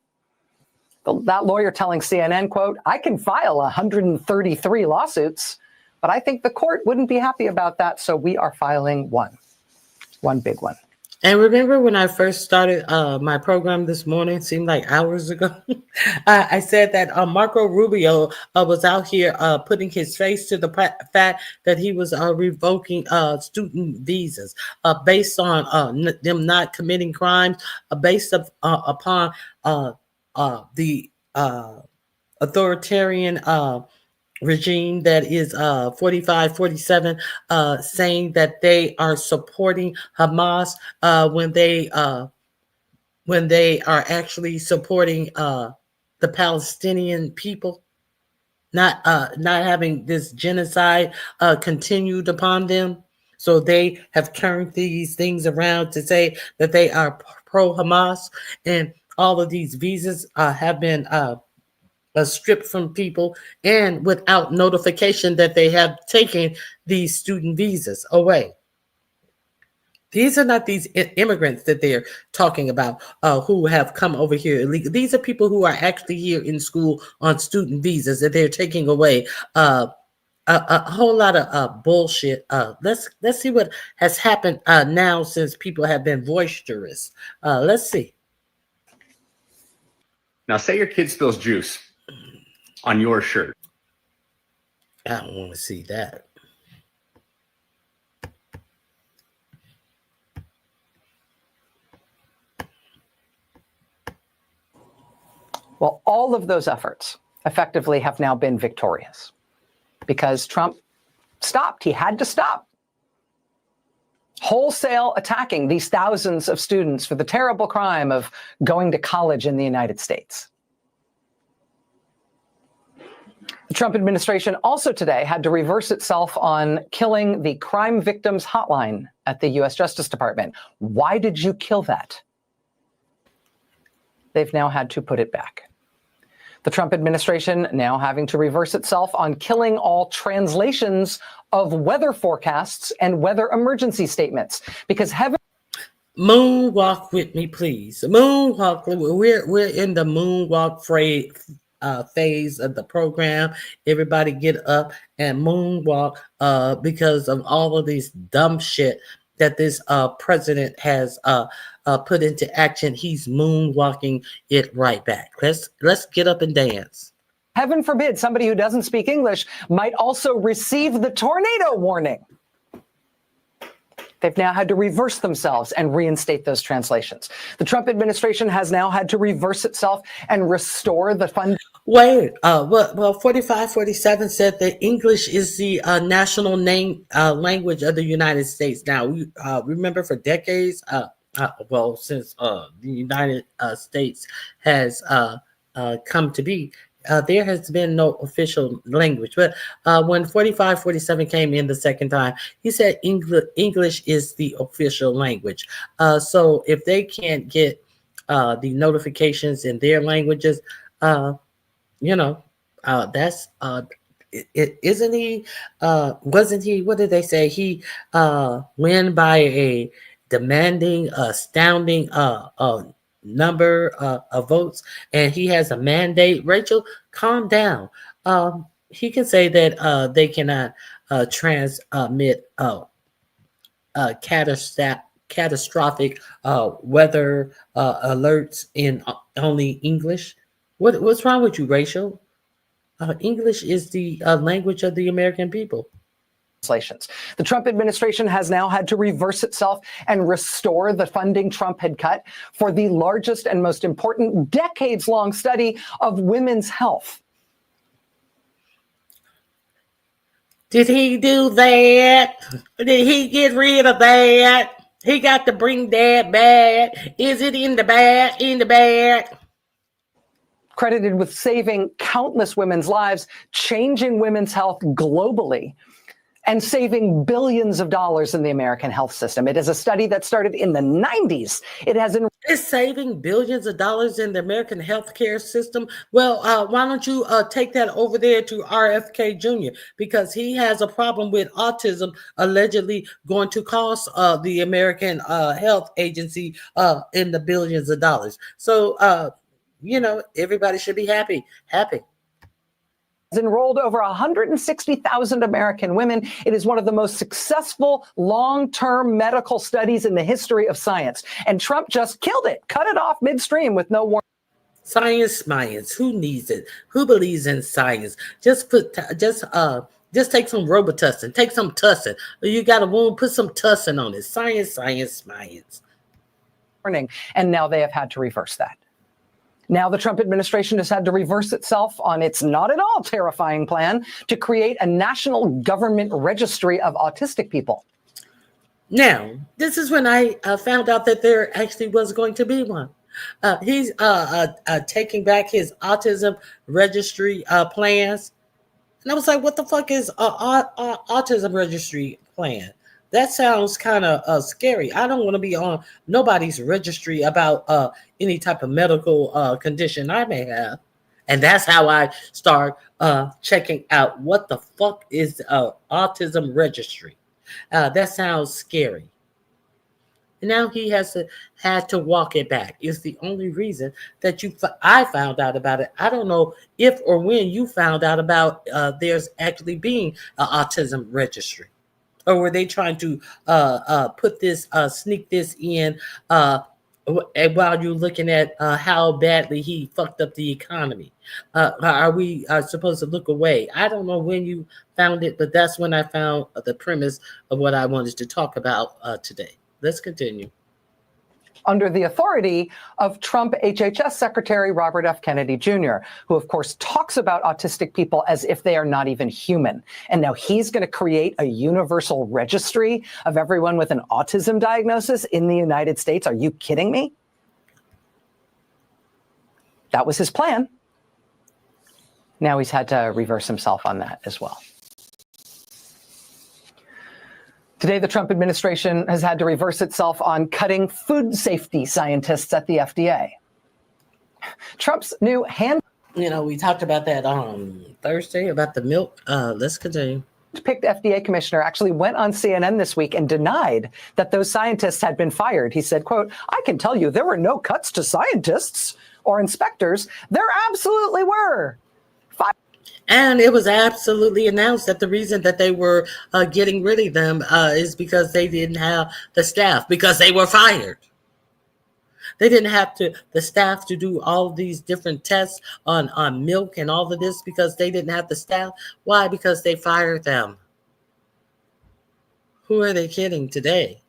That lawyer telling CNN, quote, I can file 133 lawsuits, but I think the court wouldn't be happy about that. So we are filing one big one. And remember when I first started my program this morning, seemed like hours ago, I said that Marco Rubio was out here putting his face to the fact that he was revoking student visas based on them not committing crimes, based upon the authoritarian regime that is 45-47 saying that they are supporting Hamas when they are actually supporting the Palestinian people, not having this genocide continued upon them. So they have turned these things around to say that they are pro-Hamas, and all of these visas have been stripped from people and without notification that they have taken these student visas away. These are not these immigrants that they're talking about who have come over here illegally. These are people who are actually here in school on student visas that they're taking away. A whole lot of bullshit. Let's see what has happened now since people have been boisterous. Let's see. Now, say your kid spills juice on your shirt. I don't want to see that. Well, all of those efforts effectively have now been victorious because Trump stopped. He had to stop wholesale attacking these thousands of students for the terrible crime of going to college in the United States. The Trump administration also today had to reverse itself on killing the crime victims hotline at the U.S. Justice Department. Why did you kill that? They've now had to put it back. The Trump administration now having to reverse itself on killing all translations of weather forecasts and weather emergency statements because heaven. Moonwalk with me, please. Moonwalk. We're in the moonwalk phase of the program. Everybody get up and moonwalk because of all of these dumb shit that this president has put into action, he's moonwalking it right back. Let's get up and dance. Heaven forbid somebody who doesn't speak English might also receive the tornado warning. They've now had to reverse themselves and reinstate those translations. The Trump administration has now had to reverse itself and restore the fund. Wait, well, 4547 said that English is the national language of the United States. Now, we remember for decades, since the United States has come to be, there has been no official language. But when 4547 came in the second time, he said English is the official language. So if they can't get the notifications in their languages, that's isn't he? Wasn't he? What did they say? He win by a demanding, astounding number of votes, and he has a mandate. Rachel, calm down. He can say that they cannot transmit catastrophic weather alerts in only English. What's wrong with you, Rachel? English is the language of the American people. The Trump administration has now had to reverse itself and restore the funding Trump had cut for the largest and most important decades-long study of women's health. Did he do that? Did he get rid of that? He got to bring that back. Is it in the bag? In the bag? Credited with saving countless women's lives, changing women's health globally, and saving billions of dollars in the American health system. It is a study that started in the 90s. It's saving billions of dollars in the American healthcare system. Well, why don't you take that over there to RFK Jr., because he has a problem with autism allegedly going to cost the American Health Agency in the billions of dollars. So, everybody should be happy. Enrolled over 160,000 American women. It is one of the most successful long-term medical studies in the history of science. And Trump just killed it, cut it off midstream with no warning. Science. Who needs it? Who believes in science? Just take some Robitussin, take some Tussin. You got a wound, put some Tussin on it. Science. And now they have had to reverse that. Now the Trump administration has had to reverse itself on its not at all terrifying plan to create a national government registry of autistic people. Now, this is when I found out that there actually was going to be one. He's taking back his autism registry plans. And I was like, what the fuck is autism registry plan? That sounds kind of scary. I don't want to be on nobody's registry about any type of medical condition I may have. And that's how I start checking out what the fuck is autism registry. That sounds scary. And now he had to walk it back. It's the only reason that I found out about it. I don't know if or when you found out about there's actually being an autism registry. Or were they trying to sneak this in while you're looking at how badly he fucked up the economy? Are we supposed to look away? I don't know when you found it, but that's when I found the premise of what I wanted to talk about today. Let's continue. Under the authority of Trump HHS Secretary Robert F. Kennedy Jr., who, of course, talks about autistic people as if they are not even human. And now he's going to create a universal registry of everyone with an autism diagnosis in the United States. Are you kidding me? That was his plan. Now he's had to reverse himself on that as well. Today, the Trump administration has had to reverse itself on cutting food safety scientists at the FDA. Trump's new we talked about that on Thursday about the milk. Let's continue. Picked FDA commissioner actually went on CNN this week and denied that those scientists had been fired. He said, quote, "I can tell you there were no cuts to scientists or inspectors. There absolutely were." And it was absolutely announced that the reason that they were getting rid of them is because they didn't have the staff, because they were fired. They didn't have the staff to do all of these different tests on milk and all of this because they didn't have the staff. Why? Because they fired them. Who are they kidding today?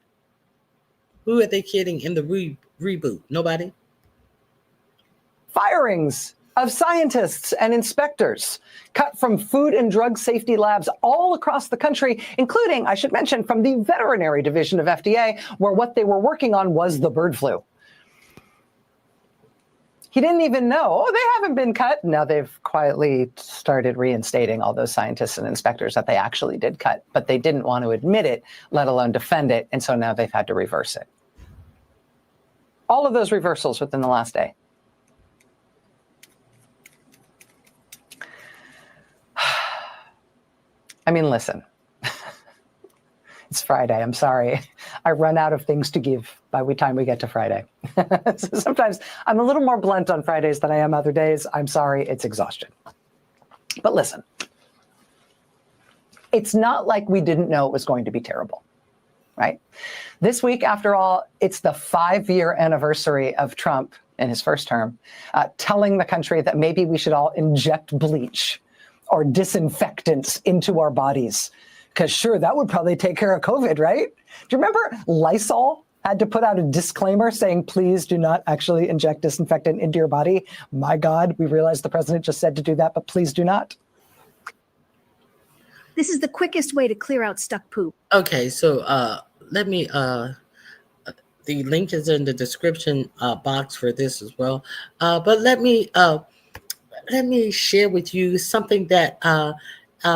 Who are they kidding in the reboot? Nobody? Firings of scientists and inspectors cut from food and drug safety labs all across the country, including, I should mention, from the veterinary division of FDA, where what they were working on was the bird flu. He didn't even know, oh, they haven't been cut. Now they've quietly started reinstating all those scientists and inspectors that they actually did cut, but they didn't want to admit it, let alone defend it. And so now they've had to reverse it. All of those reversals within the last day. I mean, listen, it's Friday. I'm sorry. I run out of things to give by the time we get to Friday. So sometimes I'm a little more blunt on Fridays than I am other days. I'm sorry. It's exhaustion. But listen, it's not like we didn't know it was going to be terrible, right? This week, after all, it's the 5-year anniversary of Trump in his first term, telling the country that maybe we should all inject bleach or disinfectants into our bodies. Because sure, that would probably take care of COVID, right? Do you remember Lysol had to put out a disclaimer saying, please do not actually inject disinfectant into your body? My God, we realize the president just said to do that, but please do not. This is the quickest way to clear out stuck poop. Okay, so let me, the link is in the description box for this as well. But let me share with you something that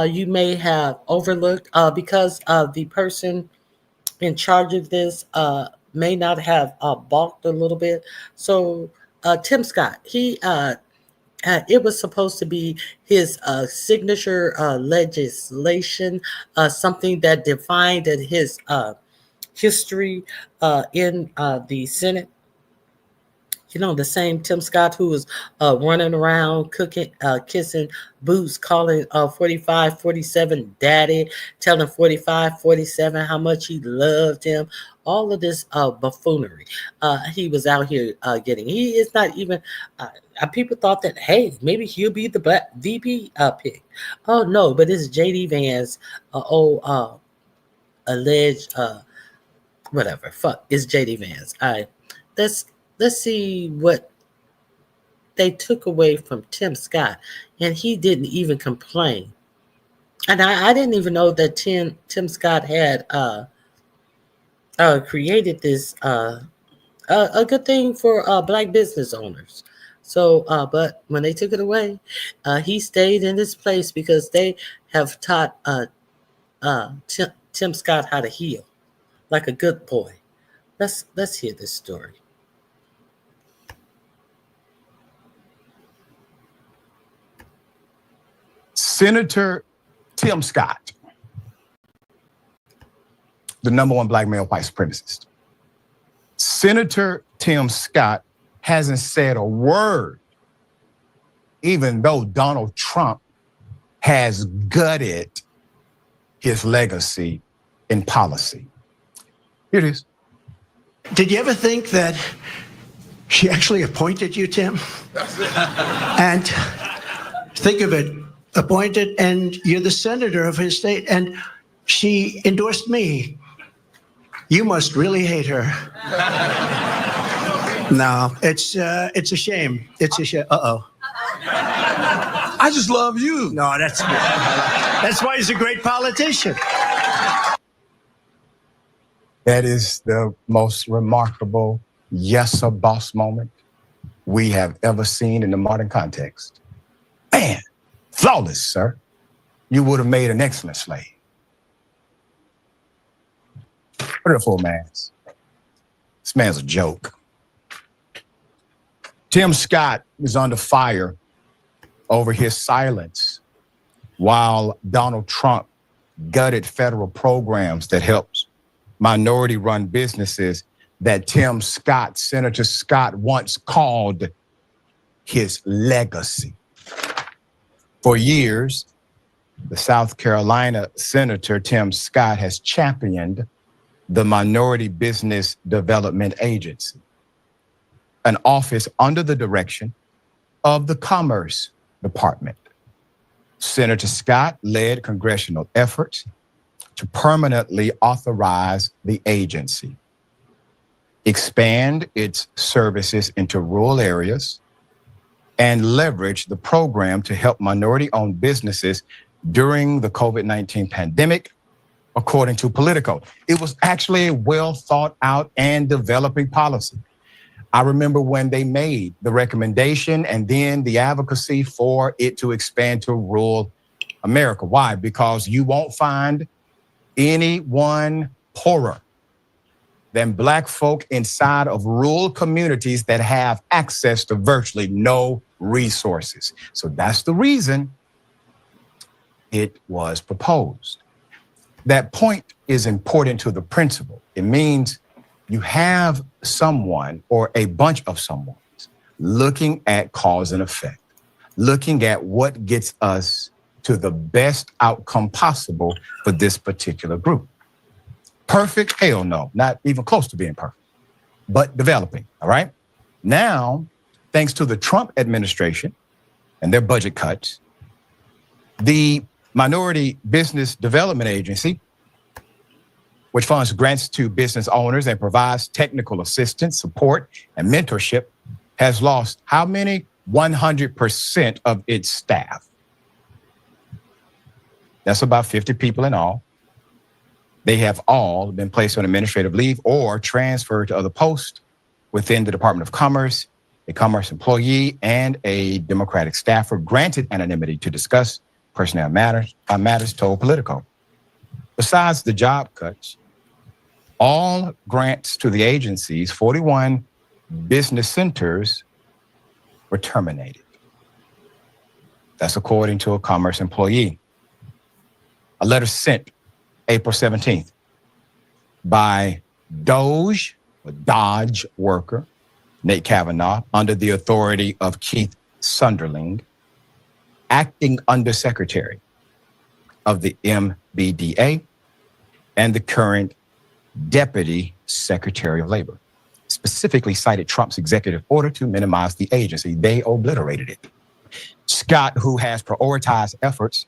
you may have overlooked because the person in charge of this may not have balked a little bit. So Tim Scott, it was supposed to be his signature legislation, something that defined his history in the Senate. You know, the same Tim Scott who was running around cooking, kissing boots, calling 45, 47 daddy, telling 45, 47 how much he loved him. All of this buffoonery he was out here getting. He is not even, people thought that, hey, maybe he'll be the black VP pick. Oh, no, but it's J.D. Vance, alleged, whatever. Fuck, it's J.D. Vance. All right, let's see what they took away from Tim Scott. And he didn't even complain. And I didn't even know that Tim Scott had created this a good thing for black business owners. So, but when they took it away, he stayed in this place because they have taught Tim Scott how to heal like a good boy. Let's hear this story. Senator Tim Scott, the #1 black male white supremacist. Senator Tim Scott hasn't said a word, even though Donald Trump has gutted his legacy in policy. Here it is. Did you ever think that she actually appointed you, Tim? And think of it, appointed, and you're the senator of his state, and she endorsed me. You must really hate her. No, it's a shame. It's a shame. Uh-oh. I just love you. No, that's good. That's why he's a great politician. That is the most remarkable yes, sir, boss moment we have ever seen in the modern context. Man, flawless, sir. You would have made an excellent slave. Wonderful man. This man's a joke. Tim Scott is under fire over his silence while Donald Trump gutted federal programs that helps minority-run businesses that Tim Scott, Senator Scott, once called his legacy. For years, the South Carolina Senator Tim Scott has championed the Minority Business Development Agency, an office under the direction of the Commerce Department. Senator Scott led congressional efforts to permanently authorize the agency, expand its services into rural areas, and leverage the program to help minority-owned businesses during the COVID-19 pandemic, according to Politico. It was actually a well thought out and developing policy. I remember when they made the recommendation and then the advocacy for it to expand to rural America. Why? Because you won't find anyone poorer than Black folk inside of rural communities that have access to virtually no resources. So that's the reason it was proposed. That point is important to the principle. It means you have someone or a bunch of someones looking at cause and effect, looking at what gets us to the best outcome possible for this particular group. Perfect? Hell no, not even close to being perfect, but developing, all right? Now, thanks to the Trump administration and their budget cuts, the Minority Business Development Agency, which funds grants to business owners and provides technical assistance, support, and mentorship, has lost how many? 100% of its staff. That's about 50 people in all. They have all been placed on administrative leave or transferred to other posts within the Department of Commerce. A Commerce employee and a Democratic staffer granted anonymity to discuss personnel matters told Politico. Besides the job cuts, all grants to the agency's 41 business centers were terminated. That's according to a Commerce employee. A letter sent April 17th by Dodge worker Nate Kavanaugh, under the authority of Keith Sunderling, acting undersecretary of the MBDA and the current Deputy Secretary of Labor, specifically cited Trump's executive order to minimize the agency. They obliterated it. Scott, who has prioritized efforts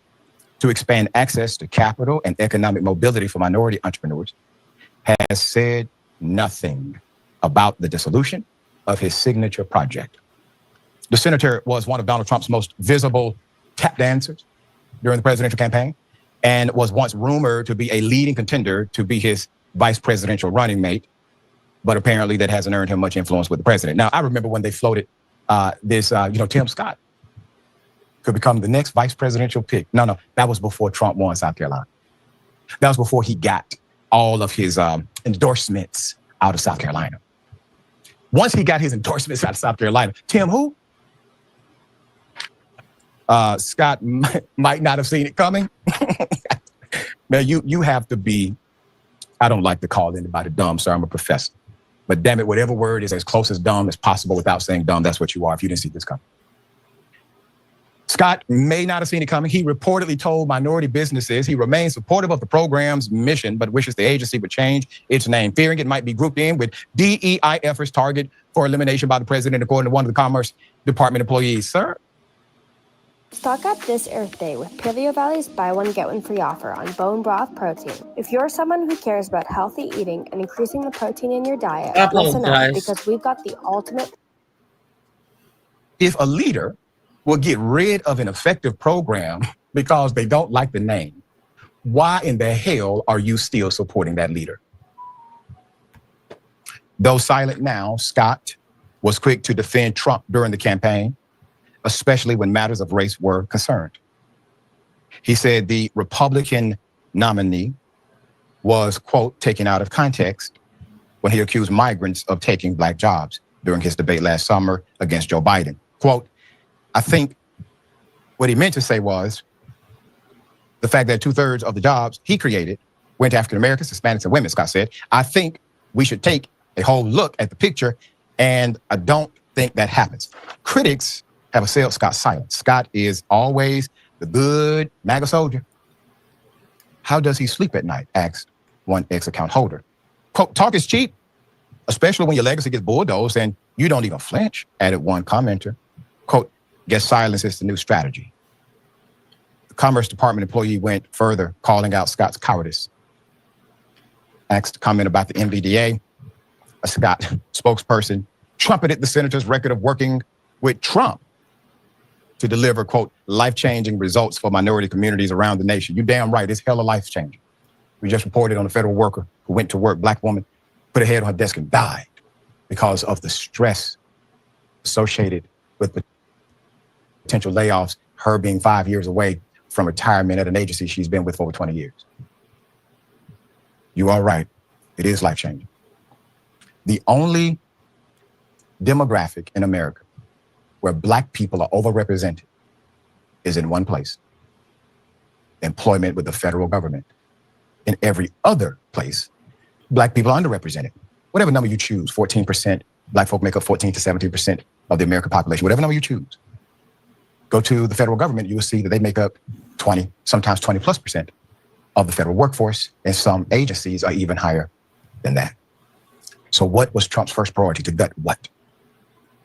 to expand access to capital and economic mobility for minority entrepreneurs, has said nothing about the dissolution of his signature project. The senator was one of Donald Trump's most visible tap dancers during the presidential campaign and was once rumored to be a leading contender to be his vice presidential running mate, but apparently that hasn't earned him much influence with the president. Now, I remember when they floated Tim Scott could become the next vice presidential pick. No, that was before Trump won South Carolina. That was before he got all of his endorsements out of South Carolina. Once he got his endorsements out of South Carolina, Tim who? Scott might not have seen it coming. Now, you have to be, I don't like to call anybody dumb, sir, I'm a professor. But damn it, whatever word is as close as dumb as possible without saying dumb, that's what you are if you didn't see this coming. Scott may not have seen it coming. He reportedly told minority businesses he remains supportive of the program's mission, but wishes the agency would change its name, fearing it might be grouped in with DEI efforts targeted for elimination by the president, according to one of the Commerce Department employees. Sir? Stock up this Earth Day with Paleo Valley's buy one, get one free offer on bone broth protein. If you're someone who cares about healthy eating and increasing the protein in your diet, listen up, because we've got the ultimate. If a leader will get rid of an effective program because they don't like the name, why in the hell are you still supporting that leader? Though silent now, Scott was quick to defend Trump during the campaign, especially when matters of race were concerned. He said the Republican nominee was, quote, taken out of context when he accused migrants of taking Black jobs during his debate last summer against Joe Biden. Quote, I think what he meant to say was the fact that 2/3 of the jobs he created went to African Americans, Hispanics, and women, Scott said. I think we should take a whole look at the picture, and I don't think that happens. Critics have assailed Scott's silence. Scott is always the good MAGA soldier. How does he sleep at night? Asked one ex-account holder. Quote, talk is cheap, especially when your legacy gets bulldozed and you don't even flinch, added one commenter. Quote, guess silence is the new strategy. The Commerce Department employee went further, calling out Scott's cowardice. Asked to comment about the MBDA, a Scott spokesperson trumpeted the senator's record of working with Trump to deliver, quote, life-changing results for minority communities around the nation. You damn right, it's hella life-changing. We just reported on a federal worker who went to work, black woman, put her head on her desk and died because of the stress associated with potential layoffs, her being 5 years away from retirement at an agency she's been with for over 20 years. You are right, it is life-changing. The only demographic in America where black people are overrepresented is in one place: employment with the federal government. In every other place, black people are underrepresented. Whatever number you choose, 14%, black folk make up 14 to 17% of the American population, whatever number you choose. Go to the federal government, you will see that they make up 20, sometimes 20+% of the federal workforce, and some agencies are even higher than that. So what was Trump's first priority? To gut what?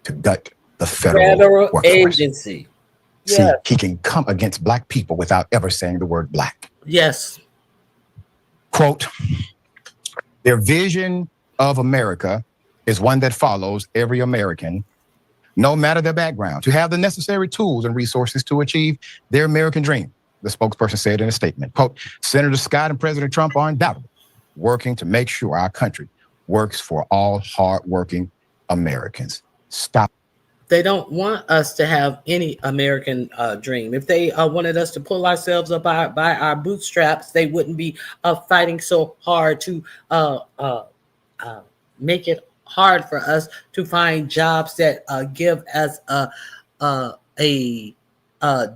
To gut the federal workforce. Agency. See, he can come against black people without ever saying the word black. Yes. Quote, their vision of America is one that follows every American, no matter their background, to have the necessary tools and resources to achieve their American dream, the spokesperson said in a statement. Quote, Senator Scott and President Trump are undoubtedly working to make sure our country works for all hardworking Americans. Stop. They don't want us to have any American dream. If they wanted us to pull ourselves up by our bootstraps, they wouldn't be fighting so hard to make it hard for us to find jobs that give us a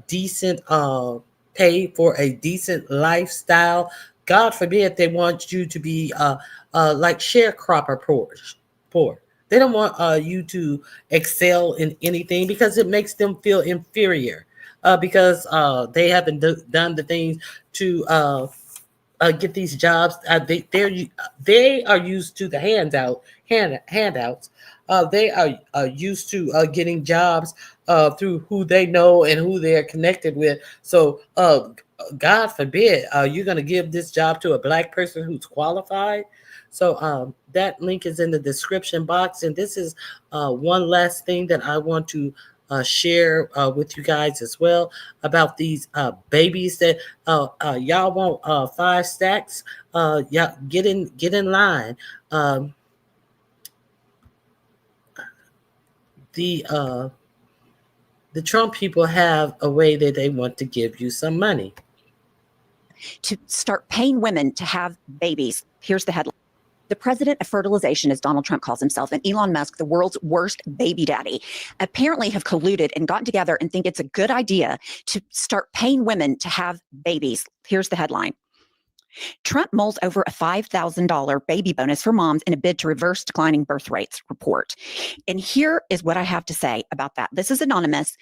decent pay for a decent lifestyle. God forbid they want you to be like sharecropper poor. They don't want you to excel in anything because it makes them feel inferior because they haven't done the things to get these jobs. They are used to the handouts. They are used to getting jobs through who they know and who they're connected with. So God forbid you're going to give this job to a black person who's qualified. So that link is in the description box. And this is one last thing that I want to share with you guys as well about these babies that y'all want 5 stacks. Y'all get in line. The Trump people have a way that they want to give you some money. To start paying women to have babies. Here's the headline. The president of fertilization, as Donald Trump calls himself, and Elon Musk, the world's worst baby daddy, apparently have colluded and gotten together and think it's a good idea to start paying women to have babies. Here's the headline. Trump mulls over a $5,000 baby bonus for moms in a bid to reverse declining birth rates, report. And here is what I have to say about that. This is anonymous.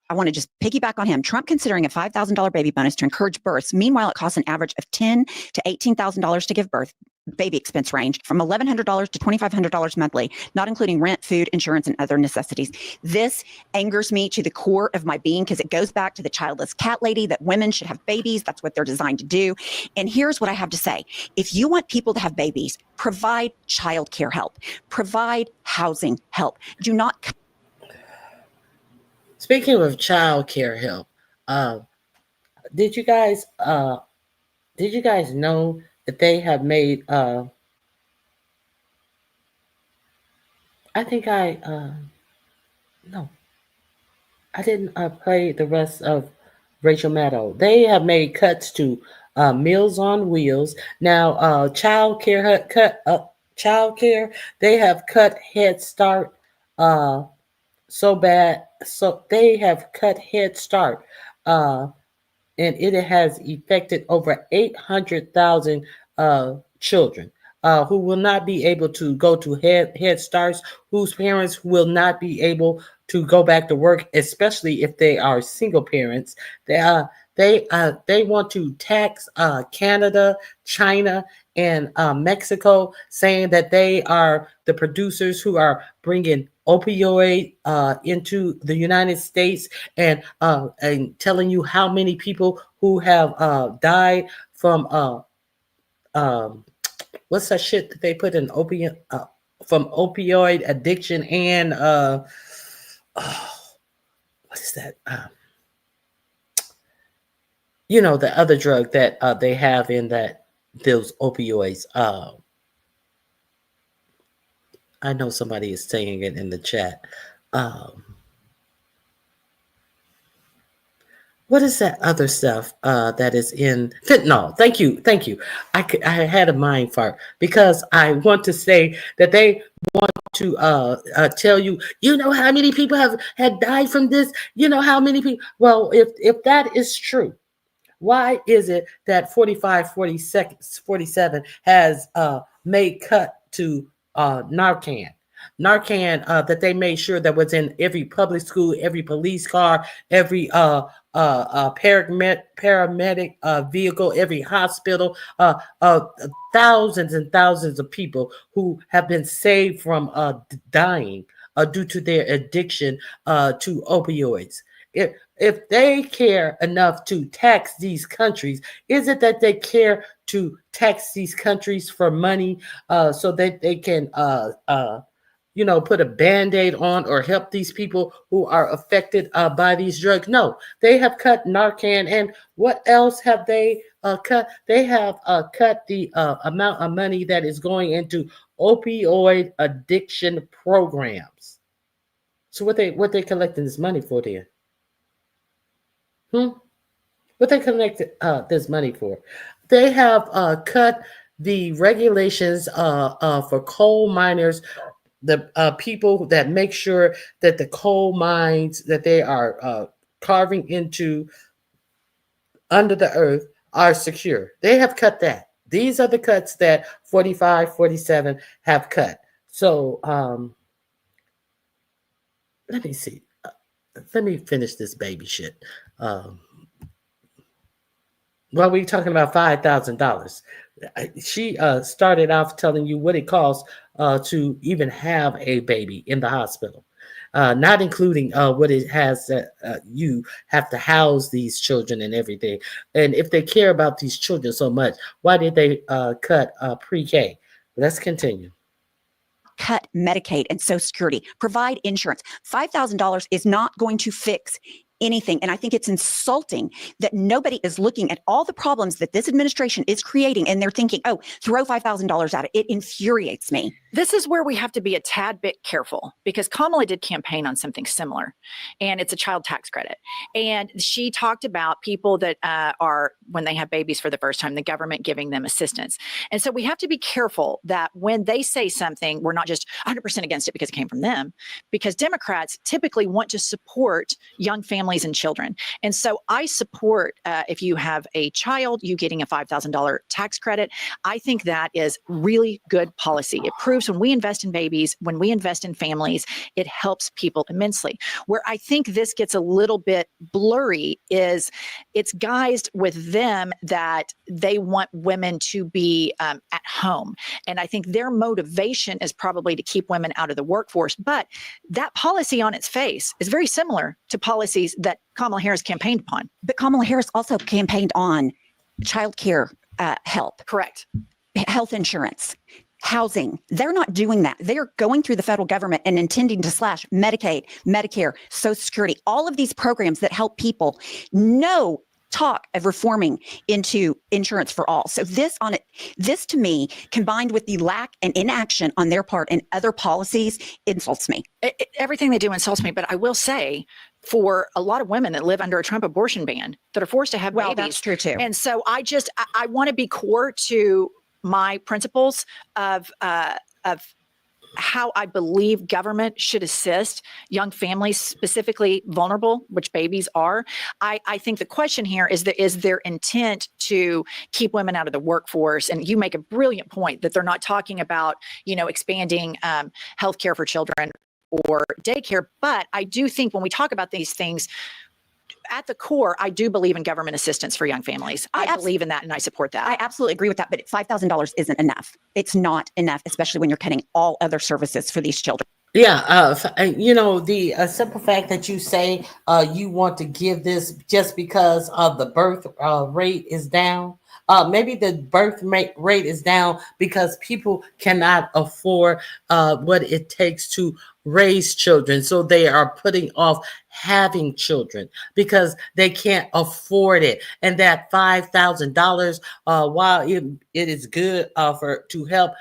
I want to just piggyback on him. Trump considering a $5,000 baby bonus to encourage births. Meanwhile, it costs an average of $10,000 to $18,000 to give birth. Baby expense range from $1,100 to $2,500 monthly, not including rent, food, insurance, and other necessities. This angers me to the core of my being because it goes back to the childless cat lady that women should have babies. That's what they're designed to do. And here's what I have to say. If you want people to have babies, provide childcare help, provide housing help. Do not. Speaking of childcare help, did you guys know that they have made I didn't play the rest of Rachel Maddow. They have made cuts to Meals on Wheels. Now childcare, they have cut Head Start so bad. So they have cut Head Start and it has affected over 800,000 children who will not be able to go to Head Starts, whose parents will not be able to go back to work, especially if they are single parents. They want to tax Canada, China, and Mexico, saying that they are the producers who are bringing opioid into the United States, and telling you how many people who have died from what's that shit that they put in opium from opioid addiction and what is that? The other drug that they have in those opioids. I know somebody is saying it in the chat. What is that other stuff that is in fentanyl? Thank you. I had a mind fart because I want to say that they want to tell you, how many people had died from this? How many people? Well, if that is true, why is it that 45, 47 has made cut to Narcan? Narcan that they made sure that was in every public school, every police car, every paramedic vehicle, every hospital, thousands and thousands of people who have been saved from dying due to their addiction to opioids. If they care enough to tax these countries, is it that they care to tax these countries for money so that they can put a Band-Aid on or help these people who are affected by these drugs? No, they have cut Narcan. And what else have they cut? They have cut the amount of money that is going into opioid addiction programs. So what they collecting this money for then? What they collected this money for? They have cut the regulations for coal miners, the people that make sure that the coal mines that they are carving into under the earth are secure. They have cut that. These are the cuts that 45, 47 have cut. So let me see. Let me finish this baby shit. Well, we're talking about $5,000. She started off telling you what it costs to even have a baby in the hospital, not including what it has that you have to house these children and everything. And if they care about these children so much, why did they cut pre-K? Let's continue. Cut Medicaid and Social Security, provide insurance. $5,000 is not going to fix anything. And I think it's insulting that nobody is looking at all the problems that this administration is creating, and they're thinking, oh, throw $5,000 at it. It infuriates me. This is where we have to be a tad bit careful, because Kamala did campaign on something similar, and it's a child tax credit. And she talked about people that are, when they have babies for the first time, the government giving them assistance. And so we have to be careful that when they say something, we're not just 100% against it because it came from them, because Democrats typically want to support young families and children. And so I support if you have a child, you getting a $5,000 tax credit. I think that is really good policy. It proves when we invest in babies, when we invest in families, it helps people immensely. Where I think this gets a little bit blurry is it's guised with them that they want women to be at home. And I think their motivation is probably to keep women out of the workforce. But that policy on its face is very similar to policies that Kamala Harris campaigned upon. But Kamala Harris also campaigned on child care help. Correct. Health insurance, housing. They're not doing that. They're going through the federal government and intending to slash Medicaid, Medicare, Social Security, all of these programs that help people. No talk of reforming into insurance for all. So this to me, combined with the lack and inaction on their part and other policies, insults me. Everything they do insults me, but I will say, for a lot of women that live under a Trump abortion ban that are forced to have babies. That's true too. And so I want to be core to my principles of how I believe government should assist young families, specifically vulnerable, which babies are. I think the question here is their intent to keep women out of the workforce? And you make a brilliant point that they're not talking about, expanding healthcare for children or daycare. But I do think when we talk about these things, at the core, I do believe in government assistance for young families. I believe in that and I support that. I absolutely agree with that, but $5,000 isn't enough. It's not enough, especially when you're cutting all other services for these children. Yeah, the simple fact that you say you want to give this just because the birth rate is down. Maybe the birth rate is down because people cannot afford what it takes to raise children. So they are putting off having children because they can't afford it. And that $5,000, while it is good to help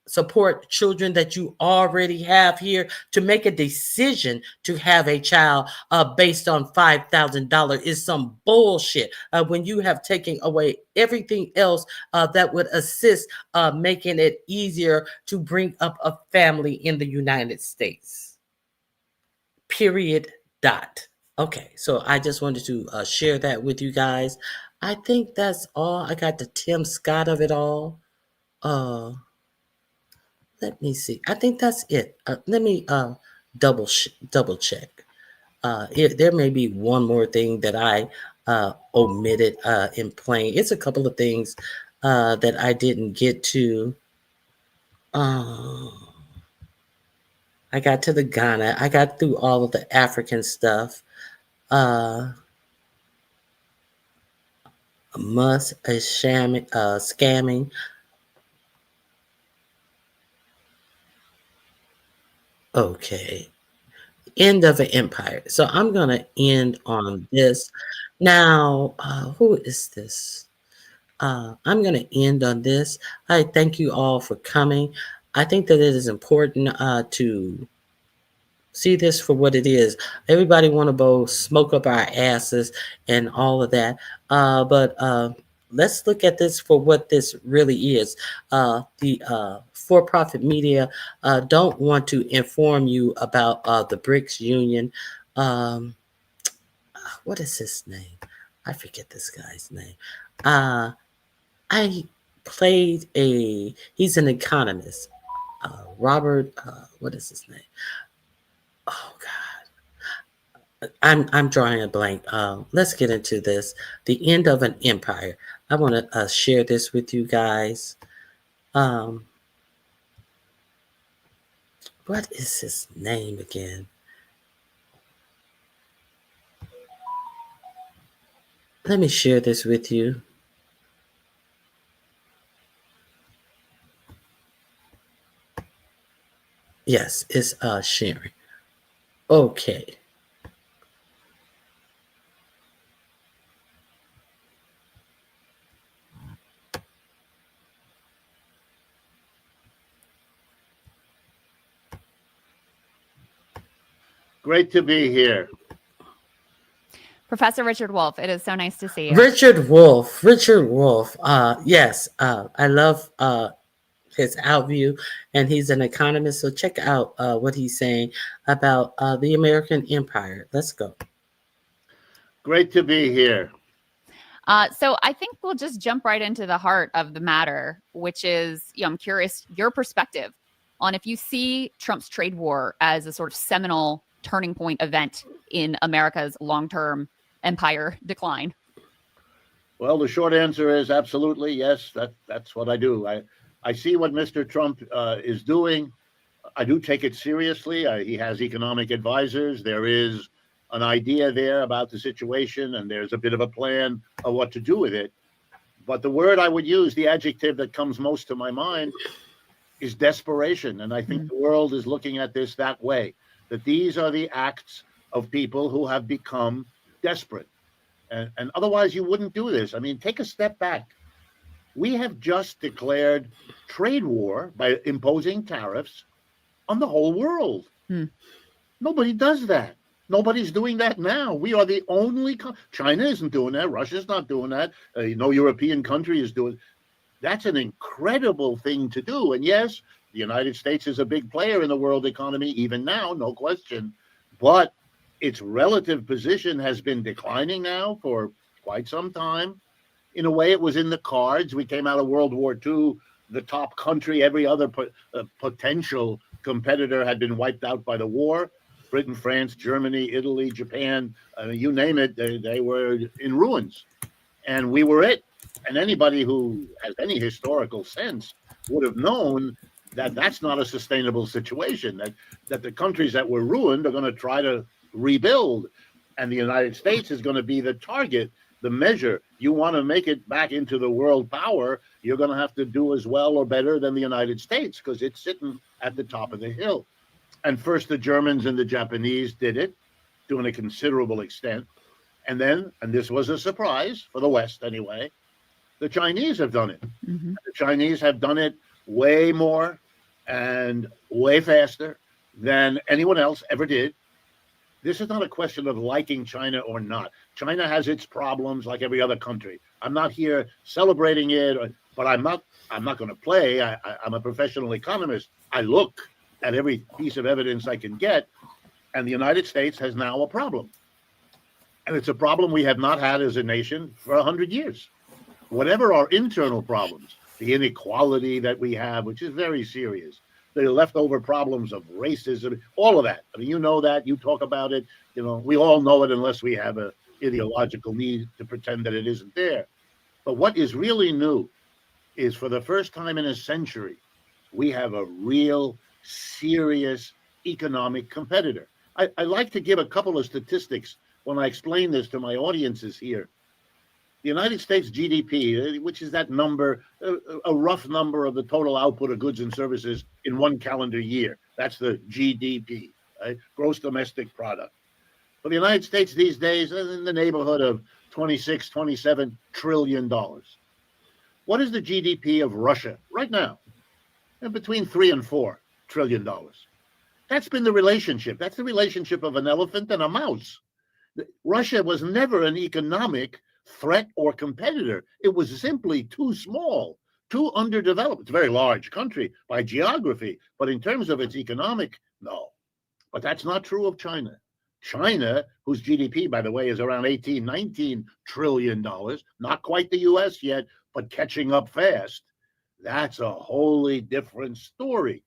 support children that you already have here, to make a decision to have a child based on $5,000 is some bullshit. When you have taken away everything else that would assist making it easier to bring up a family in the United States. Period. Dot. Okay, so I just wanted to share that with you guys. I think that's all. I got the Tim Scott of it all. Let me see. I think that's it. Let me double check. There may be one more thing that I omitted in playing. It's a couple of things that I didn't get to. I got to the Ghana. I got through all of the African stuff. Scamming. Okay. End of an empire. So I'm going to end on this. Now, who is this? I'm going to end on this. I thank you all for coming. I think that it is important to see this for what it is. Everybody want to both smoke up our asses and all of that. But let's look at this for what this really is. The for-profit media don't want to inform you about the BRICS Union. What is his name? I forget this guy's name. I played he's an economist. Robert, what is his name? Oh God. I'm drawing a blank. Let's get into this. The end of an empire. I want to share this with you guys. What is his name again? Let me share this with you. Yes, it's sharing. Okay. Great to be here. Professor Richard Wolff, it is so nice to see you. Richard Wolff. Yes, I love his outview, and he's an economist. So check out what he's saying about the American empire. Let's go. Great to be here. So I think we'll just jump right into the heart of the matter, which is, I'm curious your perspective on if you see Trump's trade war as a sort of seminal turning point event in America's long-term empire decline. Well, the short answer is absolutely yes. That's what I do. I see what Mr. Trump is doing. I do take it seriously. He has economic advisors. There is an idea there about the situation, and there's a bit of a plan of what to do with it. But the word I would use, the adjective that comes most to my mind, is desperation. And I think the world is looking at this that way, that these are the acts of people who have become desperate. And otherwise you wouldn't do this. I mean, take a step back. We have just declared trade war by imposing tariffs on the whole world. Nobody does that. Nobody's doing that now. We are the only China isn't doing that. Russia's not doing that. No European country is doing. That's an incredible thing to do. And yes, the United States is a big player in the world economy, even now, no question. But its relative position has been declining now for quite some time. In a way, it was in the cards. We came out of World War II, the top country, every other potential competitor had been wiped out by the war. Britain, France, Germany, Italy, Japan, you name it, they were in ruins. And we were it. And anybody who has any historical sense would have known that that's not a sustainable situation, that the countries that were ruined are going to try to rebuild. And the United States is going to be the target, the measure. You want to make it back into the world power, you're going to have to do as well or better than the United States because it's sitting at the top of the hill. And first the Germans and the Japanese did it to a considerable extent. And then, and this was a surprise for the West anyway, the Chinese have done it. Mm-hmm. The Chinese have done it way more and way faster than anyone else ever did. This is not a question of liking China or not. China has its problems like every other country. I'm not here celebrating it, but I'm not going to play. I'm a professional economist. I look at every piece of evidence I can get, and the United States has now a problem. And it's a problem we have not had as a nation for 100 years. Whatever our internal problems, the inequality that we have, which is very serious, the leftover problems of racism, all of that. I mean, you know that, you talk about it, you know, we all know it unless we have an ideological need to pretend that it isn't there. But what is really new is for the first time in a century, we have a real serious economic competitor. I like to give a couple of statistics when I explain this to my audiences here. The United States GDP, which is that number, a rough number of the total output of goods and services in one calendar year. That's the GDP, right? Gross domestic product. For the United States these days, in the neighborhood of $26, $27 trillion. What is the GDP of Russia right now? Between $3 and $4 trillion. That's been the relationship. That's the relationship of an elephant and a mouse. Russia was never an economic threat or competitor. It was simply too small, too underdeveloped. It's a very large country by geography, but in terms of its economic, no. But that's not true of China. China, whose GDP, by the way, is around $18, $19 trillion, not quite the US yet, but catching up fast. That's a wholly different story.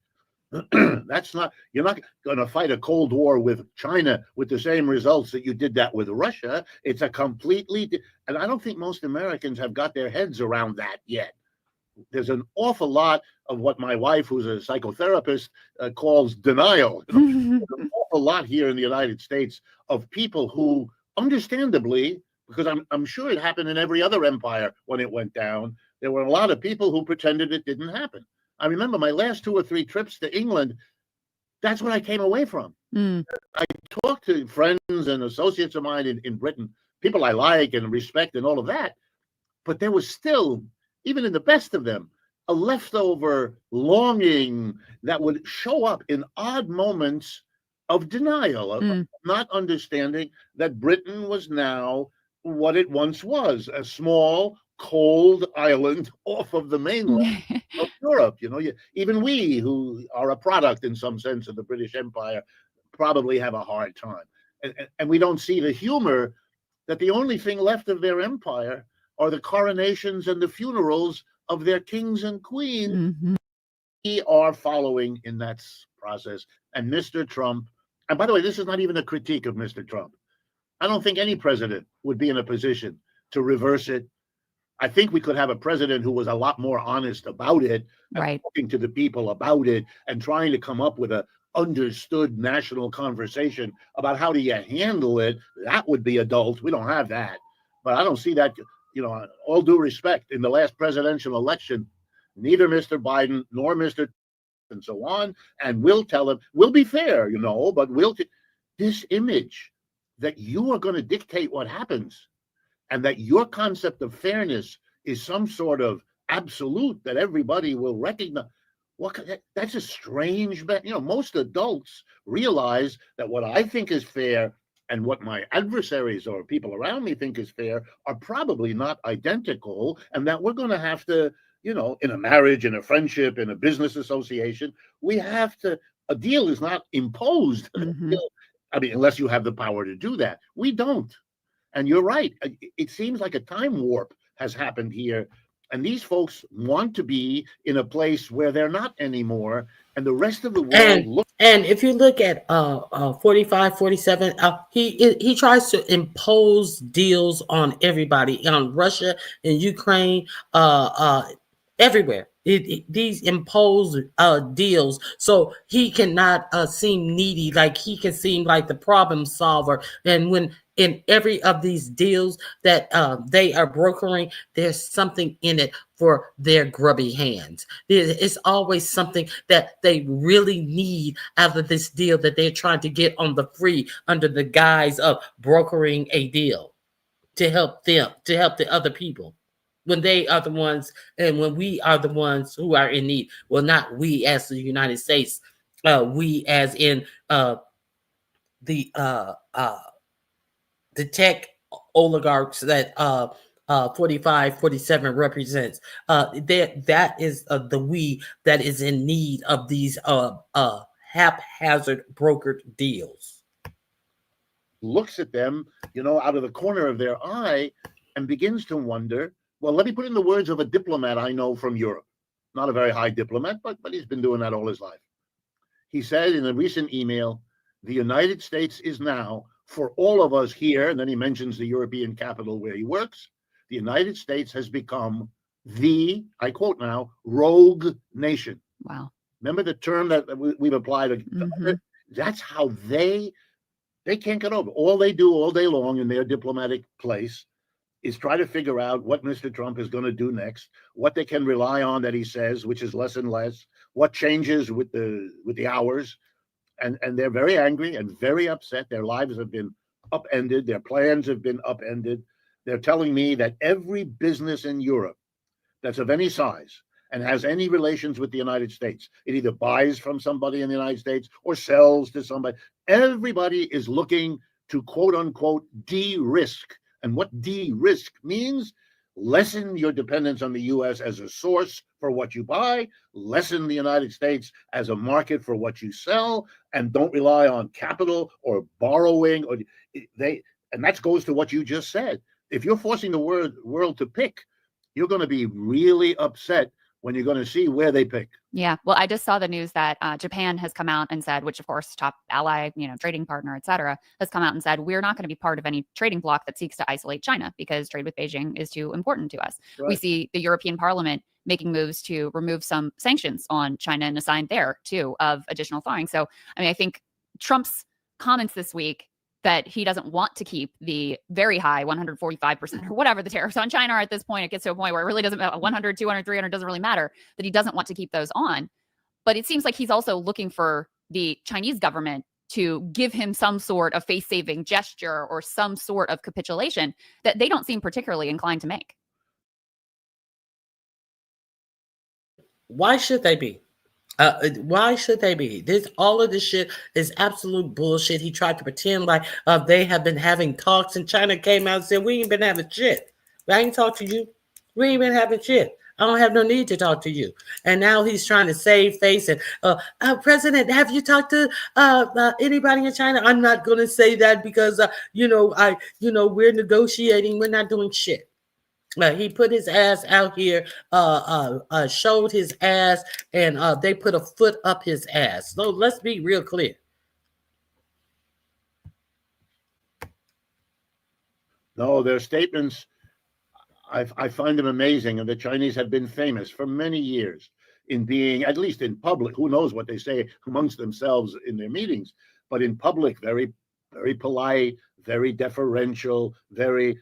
That's not, you're not going to fight a Cold War with China with the same results that you did that with Russia. It's a completely, and I don't think most Americans have got their heads around that yet. There's an awful lot of what my wife, who's a psychotherapist, calls denial. There's an awful lot here in the United States of people who, understandably, because I'm sure it happened in every other empire when it went down, there were a lot of people who pretended it didn't happen. I remember my last 2 or 3 trips to England, that's what I came away from. I talked to friends and associates of mine in Britain, people I like and respect and all of that. But there was still, even in the best of them, a leftover longing that would show up in odd moments of denial, of not understanding that Britain was now what it once was, a small, cold island off of the mainland of Europe. You know, even we, who are a product in some sense of the British Empire, probably have a hard time. And we don't see the humor that the only thing left of their empire are the coronations and the funerals of their kings and queens. We are following in that process. And Mr. Trump, and by the way, this is not even a critique of Mr. Trump. I don't think any president would be in a position to reverse it. I think we could have a president who was a lot more honest about it, and talking to the people about it and trying to come up with a understood national conversation about how do you handle it. That would be adult. We don't have that. But I don't see that, you know, all due respect, in the last presidential election, neither Mr. Biden nor Mr. and so on. And we'll tell him, we'll be fair, you know, but this image that you are going to dictate what happens, and that your concept of fairness is some sort of absolute that everybody will recognize. That's a strange bet. You know, most adults realize that what I think is fair and what my adversaries or people around me think is fair are probably not identical, and that we're going to have to, you know, in a marriage, in a friendship, in a business association, we have to, a deal is not imposed. I mean, unless you have the power to do that. We don't. And you're right. It seems like a time warp has happened here. And these folks want to be in a place where they're not anymore. And the rest of the world looks And if you look at 45, 47, he tries to impose deals on everybody, on Russia and Ukraine, everywhere. These impose deals, so he cannot seem needy, like he can seem like the problem solver. And when in every of these deals that they are brokering, there's something in it for their grubby hands. It's always something that they really need out of this deal that they're trying to get on the free under the guise of brokering a deal to help them, to help the other people, when they are the ones and when we are the ones who are in need. Well, not we as the United States, we as in the tech oligarchs that 45, 47 represents. That is the we that is in need of these haphazard brokered deals. Looks at them, out of the corner of their eye and begins to wonder, well, let me put in the words of a diplomat I know from Europe. Not a very high diplomat, but he's been doing that all his life. He said in a recent email, the United States is now, for all of us here, and then he mentions the European capital where he works, the United States has become the, I quote now, rogue nation. Wow. Remember the term that we've applied? Mm-hmm. That's how they can't get over. All they do all day long in their diplomatic place is try to figure out what Mr. Trump is going to do next, what they can rely on that he says, which is less and less, what changes with the hours. And they're very angry and very upset. Their lives have been upended. Their plans have been upended. They're telling me that every business in Europe that's of any size and has any relations with the United States, it either buys from somebody in the United States or sells to somebody. Everybody is looking to, quote unquote, de-risk. And what de-risk means, lessen your dependence on the U.S. as a source for what you buy, lessen the United States as a market for what you sell, and don't rely on capital or borrowing. And that goes to what you just said. If you're forcing the world to pick, you're going to be really upset when you're going to see where they pick. Yeah. Well, I just saw the news that Japan has come out and said, which of course, top ally, trading partner, et cetera, has come out and said, we're not going to be part of any trading bloc that seeks to isolate China because trade with Beijing is too important to us. Right. We see the European Parliament making moves to remove some sanctions on China and assign there too of additional thawing. So, I think Trump's comments this week that he doesn't want to keep the very high 145% or whatever the tariffs on China are at this point. It gets to a point where it really doesn't matter. 100, 200, 300 doesn't really matter, that he doesn't want to keep those on. But it seems like he's also looking for the Chinese government to give him some sort of face-saving gesture or some sort of capitulation that they don't seem particularly inclined to make. Why should they be? Why should they be? All of this shit is absolute bullshit. He tried to pretend like they have been having talks, and China came out and said, we ain't been having shit. I ain't talk to you. We ain't been having shit. I don't have no need to talk to you. And now he's trying to save face. And President, have you talked to anybody in China? I'm not going to say that because we're negotiating. We're not doing shit. He put his ass out here, showed his ass, and they put a foot up his ass. So let's be real clear. No, their statements, I find them amazing. And the Chinese have been famous for many years in being, at least in public, who knows what they say amongst themselves in their meetings, but in public, very, very polite, very deferential, very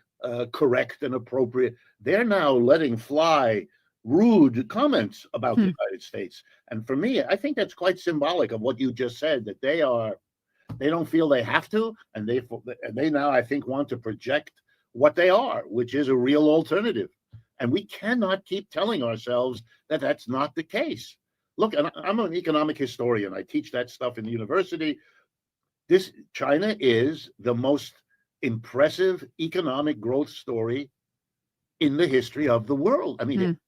correct and appropriate. They're now letting fly rude comments about the United States. And for me, I think that's quite symbolic of what you just said, that they don't feel they have to, and they now, I think, want to project what they are, which is a real alternative. And we cannot keep telling ourselves that that's not the case. Look, and I'm an economic historian. I teach that stuff in the university. China is the most impressive economic growth story in the history of the world.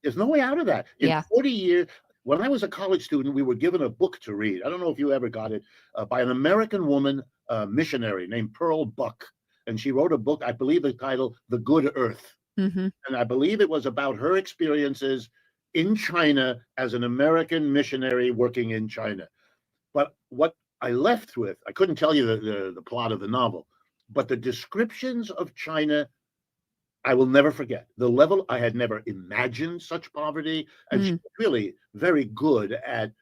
There's no way out of that. In 40 years, when I was a college student, we were given a book to read. I don't know if you ever got it, by an American woman, missionary named Pearl Buck. And she wrote a book, I believe the title, The Good Earth. Mm-hmm. And I believe it was about her experiences in China as an American missionary working in China. But what I left with, I couldn't tell you the plot of the novel, but the descriptions of China, I will never forget. The level, I had never imagined such poverty. And she's really very good at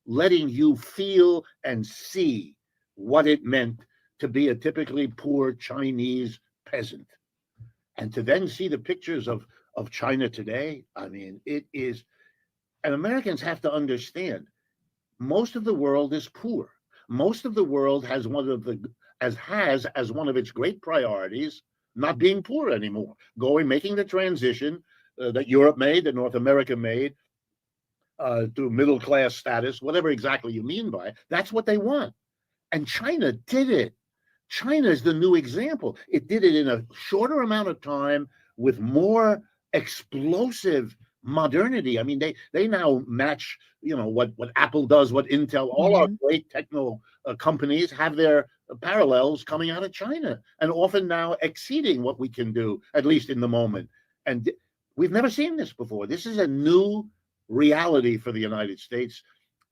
letting you feel and see what it meant to be a typically poor Chinese peasant. And to then see the pictures of China today, I mean, it is, and Americans have to understand, most of the world is poor. Most of the world has one of its great priorities not being poor anymore, making the transition that Europe made, that North America made, to middle class status, whatever exactly you mean by it. That's what they want. And China did it. China is the new example. It did it in a shorter amount of time with more explosive modernity. I mean, they now match, what Apple does, what Intel, all our great techno companies have their parallels coming out of China, and often now exceeding what we can do, at least in the moment. And we've never seen this before. This is a new reality for the United States.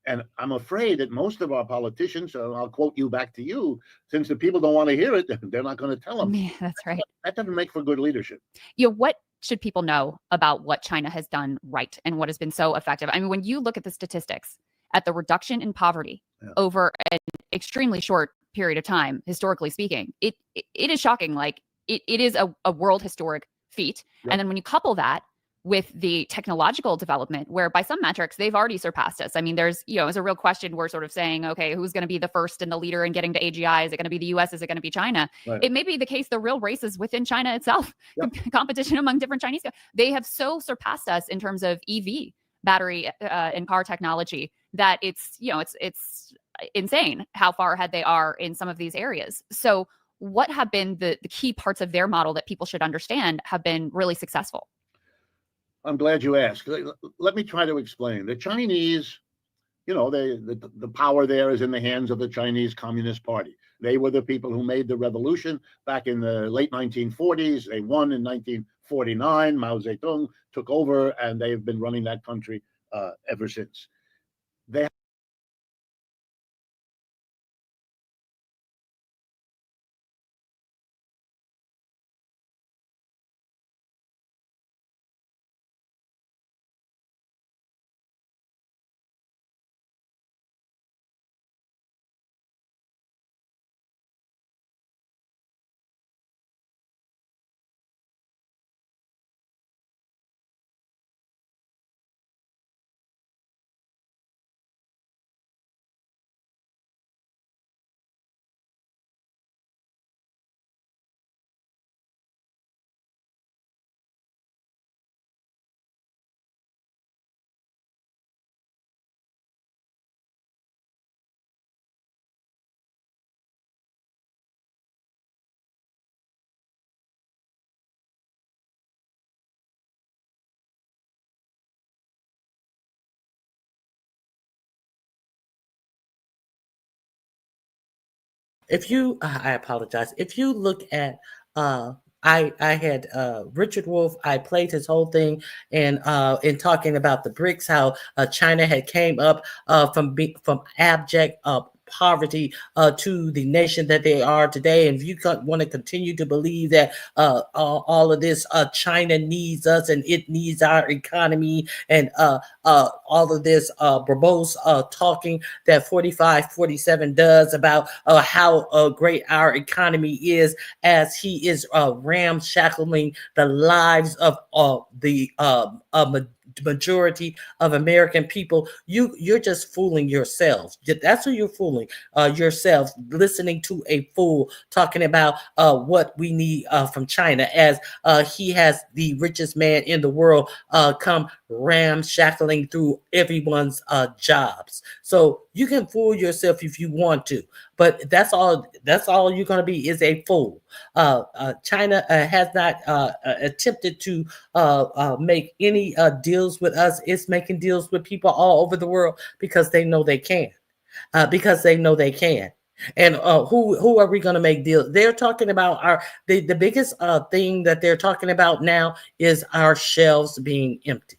And I'm afraid that most of our politicians, and I'll quote you back to you, since the people don't want to hear it, they're not going to tell them. Yeah, that's right. That doesn't make for good leadership. What should people know about what China has done right and what has been so effective? I mean, when you look at the statistics, at the reduction in poverty over an extremely short period of time, historically speaking, it is shocking. Like it is a world historic feat. And then when you couple that with the technological development, where by some metrics, they've already surpassed us. I mean, there's a real question. We're sort of saying, okay, who's going to be the first and the leader in getting to AGI? Is it going to be the US? Is it going to be China? Right. It may be the case. The real race is within China itself, competition among different Chinese. They have so surpassed us in terms of EV battery and car technology that it's insane how far ahead they are in some of these areas. So what have been the key parts of their model that people should understand have been really successful? I'm glad you asked. Let me try to explain. The Chinese, the power there is in the hands of the Chinese Communist Party. They were the people who made the revolution back in the late 1940s. They won in 1949. Mao Zedong took over, and they've been running that country ever since. They If you, I apologize. If you look at, I had Richard Wolff. I played his whole thing, and in talking about the BRICS, how China had came up from abject poverty to the nation that they are today. And if you want to continue to believe that all of this, China needs us and it needs our economy, and all of this verbose talking that 45-47 does about how great our economy is, as he is ramshackling the lives of the majority of American people, you're just fooling yourselves. That's who you're fooling, yourselves, listening to a fool talking about what we need from China, as he has the richest man in the world come ramshackling through everyone's jobs. So you can fool yourself if you want to, but that's all you're going to be, is a fool. China has not attempted to make any deals with us. It's making deals with people all over the world because they know they can. And who are we going to make deals? They're talking about the biggest thing that they're talking about now is our shelves being empty.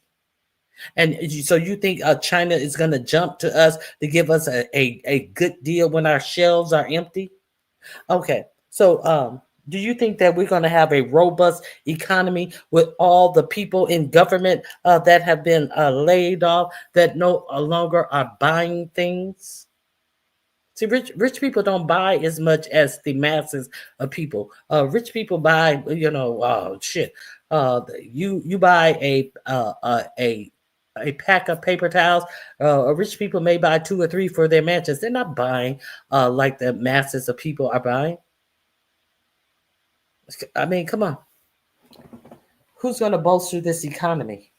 And so you think China is going to jump to us to give us a good deal when our shelves are empty? Okay, so do you think that we're going to have a robust economy with all the people in government that have been laid off, that no longer are buying things? See, rich people don't buy as much as the masses of people. Rich people buy, shit. You buy a pack of paper towels. Rich people may buy 2 or 3 for their mansions. They're not buying like the masses of people are buying. I mean, come on. Who's going to bolster this economy?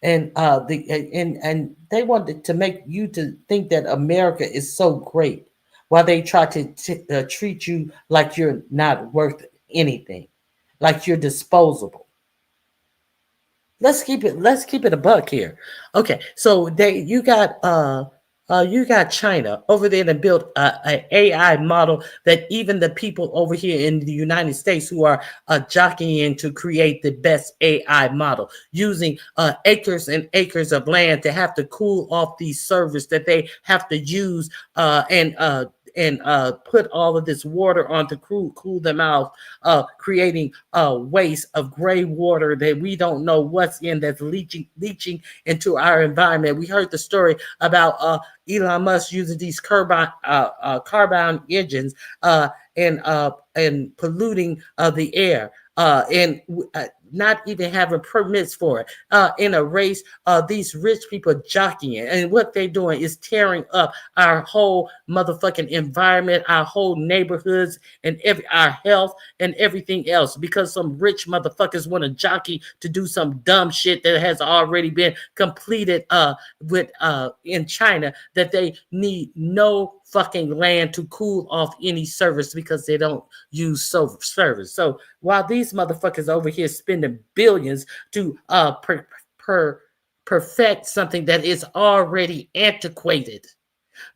And and they wanted to make you to think that America is so great, while they try to treat you like you're not worth anything, like you're disposable. Let's keep it a buck here. Okay, so you got China over there that built an AI model that even the people over here in the United States who are jockeying to create the best AI model, using acres and acres of land to have to cool off these servers that they have to use and put all of this water on to cool them out, creating waste of gray water that we don't know what's in, that's leaching into our environment. We heard the story about Elon Musk using these carbon engines and polluting the air and not even having permits for it. In a race, these rich people jockeying, and what they're doing is tearing up our whole motherfucking environment, our whole neighborhoods, and our health and everything else, because some rich motherfuckers want to jockey to do some dumb shit that has already been completed in China, that they need no fucking land to cool off any service because they don't use service. So while these motherfuckers over here spending billions to perfect something that is already antiquated,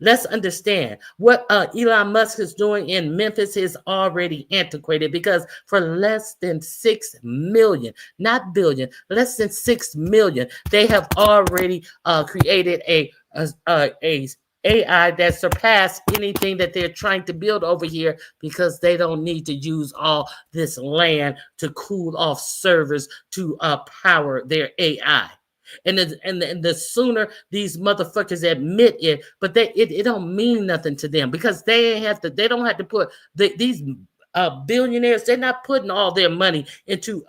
let's understand what Elon Musk is doing in Memphis is already antiquated, because for less than 6 million, not billion, less than 6 million, they have already created a AI that surpassed anything that they're trying to build over here, because they don't need to use all this land to cool off servers to power their AI. And the sooner these motherfuckers admit it, but it don't mean nothing to them, because they don't have to put these billionaires, they're not putting all their money into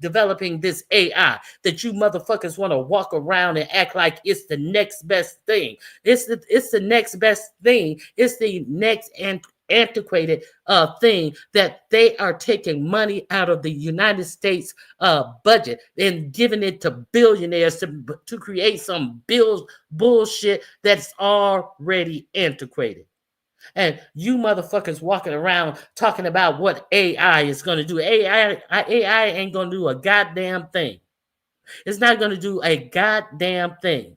developing this AI that you motherfuckers want to walk around and act like it's the next best thing. It's the next best thing. It's the next antiquated thing that they are taking money out of the United States budget and giving it to billionaires to create some bullshit that's already antiquated. And you motherfuckers walking around talking about what AI is going to do. AI ain't going to do a goddamn thing. It's not going to do a goddamn thing.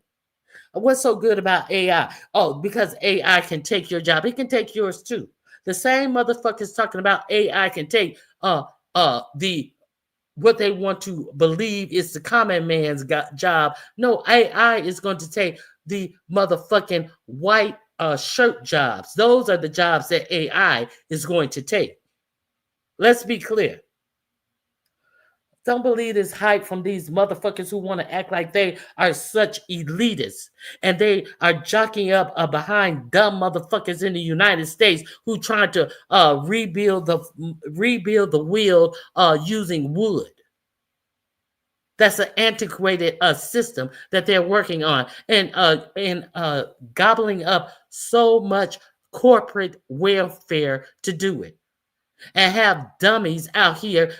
What's so good about AI? Oh, because AI can take your job. It can take yours too. The same motherfuckers talking about AI can take what they want to believe is the common man's job. No, AI is going to take the motherfucking white shirt jobs. Those are the jobs that AI is going to take. Let's be clear. Don't believe this hype from these motherfuckers who want to act like they are such elitists, and they are jockeying up behind dumb motherfuckers in the United States who trying to rebuild the wheel using wood. That's an antiquated system that they're working on, and gobbling up so much corporate welfare to do it, and have dummies out here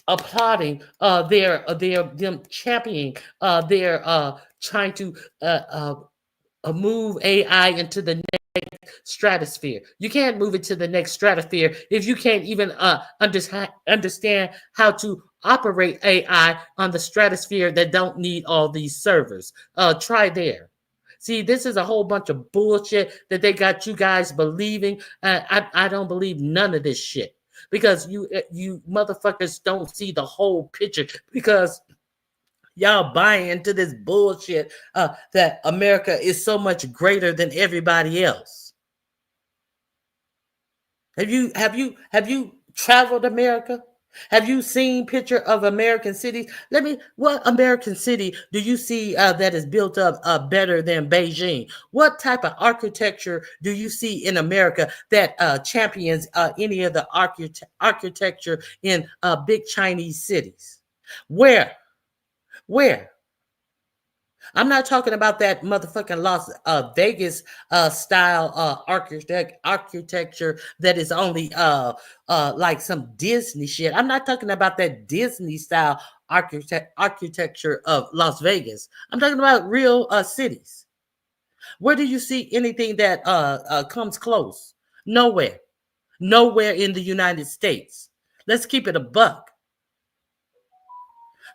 applauding them championing their trying to move AI into the next stratosphere. You can't move it to the next stratosphere if you can't even understand how to operate AI on the stratosphere that don't need all these servers. Try there. See, this is a whole bunch of bullshit that they got you guys believing. I don't believe none of this shit. because you motherfuckers don't see the whole picture, because y'all buying into this bullshit that America is so much greater than everybody else. Have you traveled America? Have you seen picture of American cities? What American city do you see that is built up better than Beijing? What type of architecture do you see in America that champions any of the architecture in big Chinese cities? Where? I'm not talking about that motherfucking Las Vegas style architecture that is only like some Disney shit. I'm not talking about that Disney style architecture of Las Vegas. I'm talking about real cities. Where do you see anything that comes close? Nowhere. Nowhere in the United States. Let's keep it a buck.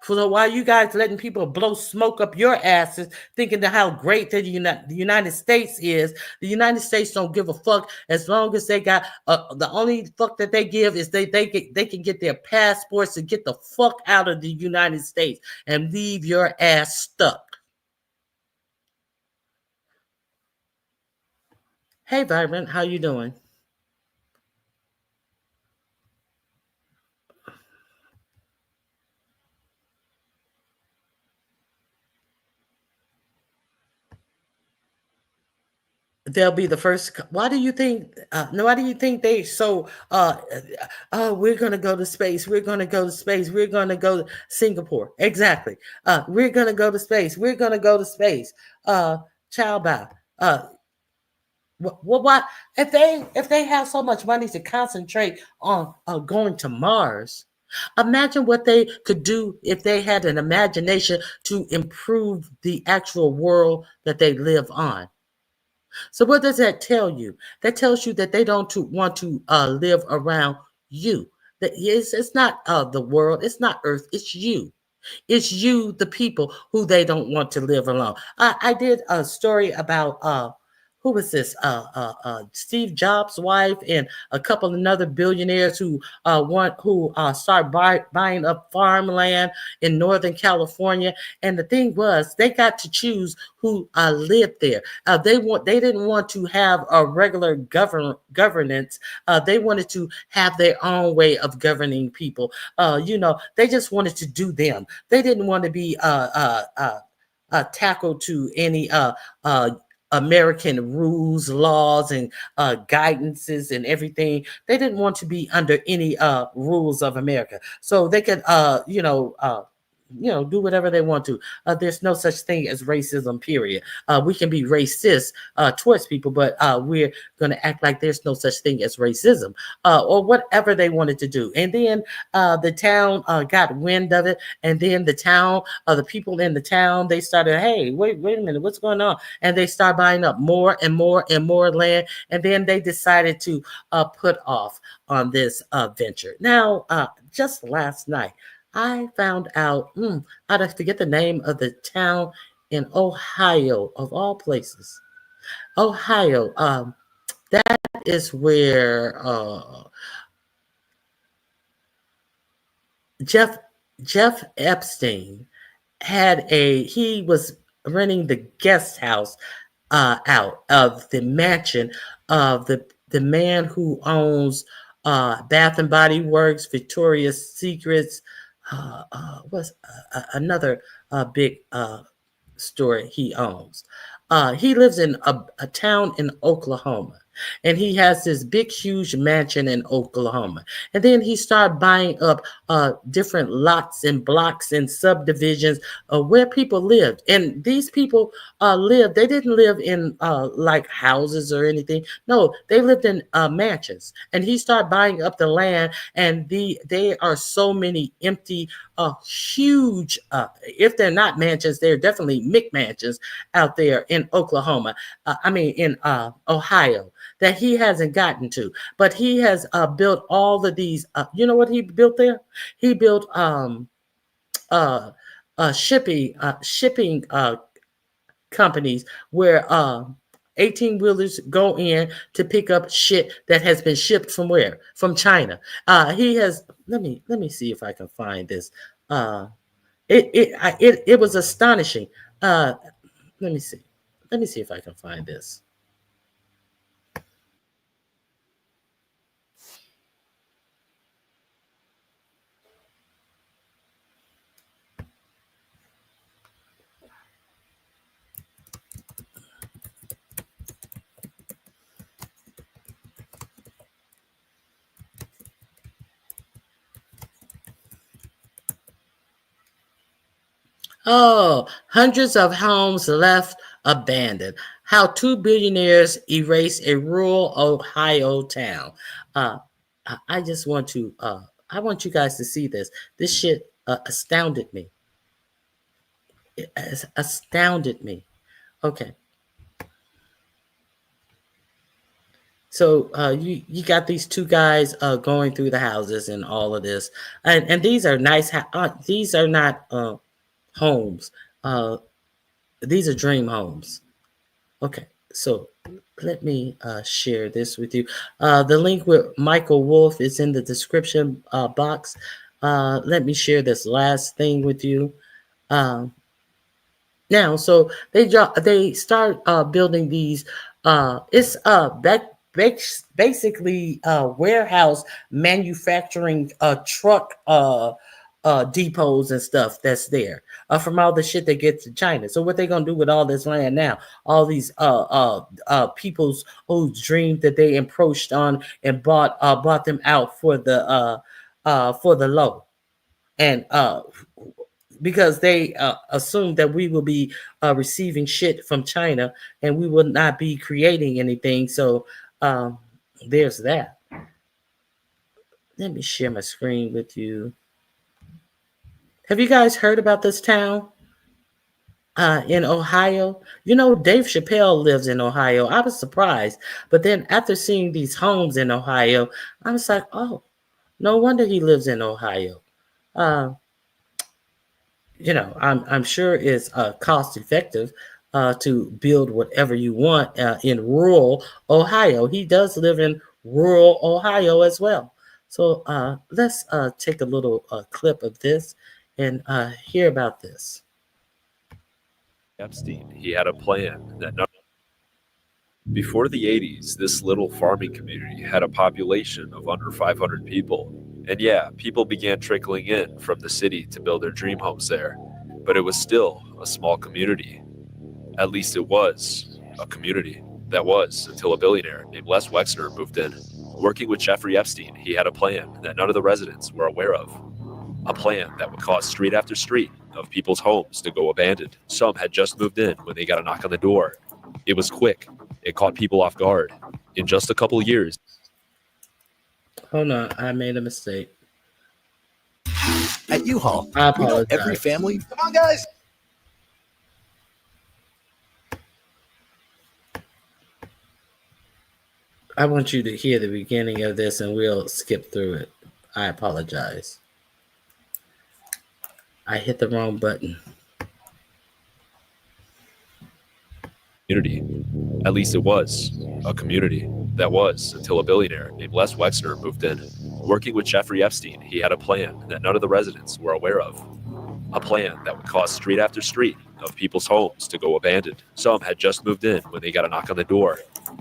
So why you guys letting people blow smoke up your asses, thinking that how great the United States is? The United States don't give a fuck as long as they got the only fuck that they give is they can get their passports to get the fuck out of the United States and leave your ass stuck. Hey, Vibrant, how you doing? They'll be the first. Why do you think? Why do you think they so? We're gonna go to space. We're gonna go to space. We're gonna go to Singapore. Exactly. We're gonna go to space. We're gonna go to space. Chow Bao. What if they have so much money to concentrate on going to Mars? Imagine what they could do if they had an imagination to improve the actual world that they live on. So what does that tell you? That tells you that they don't want to live around you. That it's not the world. It's not Earth. It's you. It's you, the people, who they don't want to live alone. I did a story about who was this? Steve Jobs' wife and a couple of another billionaires who started buying up farmland in Northern California. And the thing was, they got to choose who lived there. They didn't want to have a regular governance. They wanted to have their own way of governing people. They just wanted to do them. They didn't want to be tackled to any American rules, laws, and guidances and everything. They didn't want to be under any rules of America, so they could, do whatever they want to. There's no such thing as racism, period. We can be racist towards people, but we're going to act like there's no such thing as racism or whatever they wanted to do. And then the town got wind of it. And then the people in the town, they started, hey, wait a minute, what's going on? And they start buying up more and more and more land. And then they decided to put off on this venture. Now, just last night, I found out, I'd forget the name of the town in Ohio, of all places. Ohio, that is where Jeff Epstein he was renting the guest house out of the mansion of the man who owns Bath and Body Works, Victoria's Secrets, what's another big store he owns. He lives in a town in Oklahoma, and he has this big, huge mansion in Oklahoma. And then he started buying up different lots and blocks and subdivisions where people lived. And these people they didn't live in like houses or anything. No, they lived in mansions. And he started buying up the land, and they are so many empty, huge, if they're not mansions, they're definitely McMansions out there in Oklahoma. In Ohio, that he hasn't gotten to. But he has built all of these. You know what he built there? He built shipping companies where 18-wheelers go in to pick up shit that has been shipped from where? From China. He has. Let me see if I can find this. It was astonishing. Let me see. Let me see if I can find this. Oh, hundreds of homes left abandoned. How two billionaires erase a rural Ohio town. I just want to. I want you guys to see this. This shit astounded me. It has astounded me. Okay. So you got these two guys going through the houses and all of this, and these are nice. These are not homes. These are dream homes. Okay, so let me share this with you. The link with Michael Wolff is in the description box. Let me share this last thing with you. Now, so they start building these. It's basically warehouse manufacturing truck depots and stuff that's there from all the shit that gets to China. So what they gonna do with all this land now? All these people's whose dream that they encroached on and bought them out for the low, and because they assume that we will be receiving shit from China and we will not be creating anything. So there's that. Let me share my screen with you. Have you guys heard about this town in Ohio? You know, Dave Chappelle lives in Ohio. I was surprised. But then after seeing these homes in Ohio, I was like, oh, no wonder he lives in Ohio. You know, I'm sure it's cost effective to build whatever you want in rural Ohio. He does live in rural Ohio as well. So let's take a little clip of this and hear about this. Epstein, he had a plan that before the 80s, this little farming community had a population of under 500 people. And yeah, people began trickling in from the city to build their dream homes there. But it was still a small community. At least it was a community. That was until a billionaire named Les Wexner moved in. Working with Jeffrey Epstein, he had a plan that none of the residents were aware of. A plan that would cause street after street of people's homes to go abandoned. Some had just moved in when they got a knock on the door. It was quick. It caught people off guard. In just a couple of years. Hold on, I made a mistake. At U-Haul, I apologize. We know every family. Come on, guys. I want you to hear the beginning of this and we'll skip through it. I apologize. I hit the wrong button. Community. At least it was a community. That was until a billionaire named Les Wexner moved in. Working with Jeffrey Epstein, he had a plan that none of the residents were aware of. A plan that would cause street after street of people's homes to go abandoned. Some had just moved in when they got a knock on the door.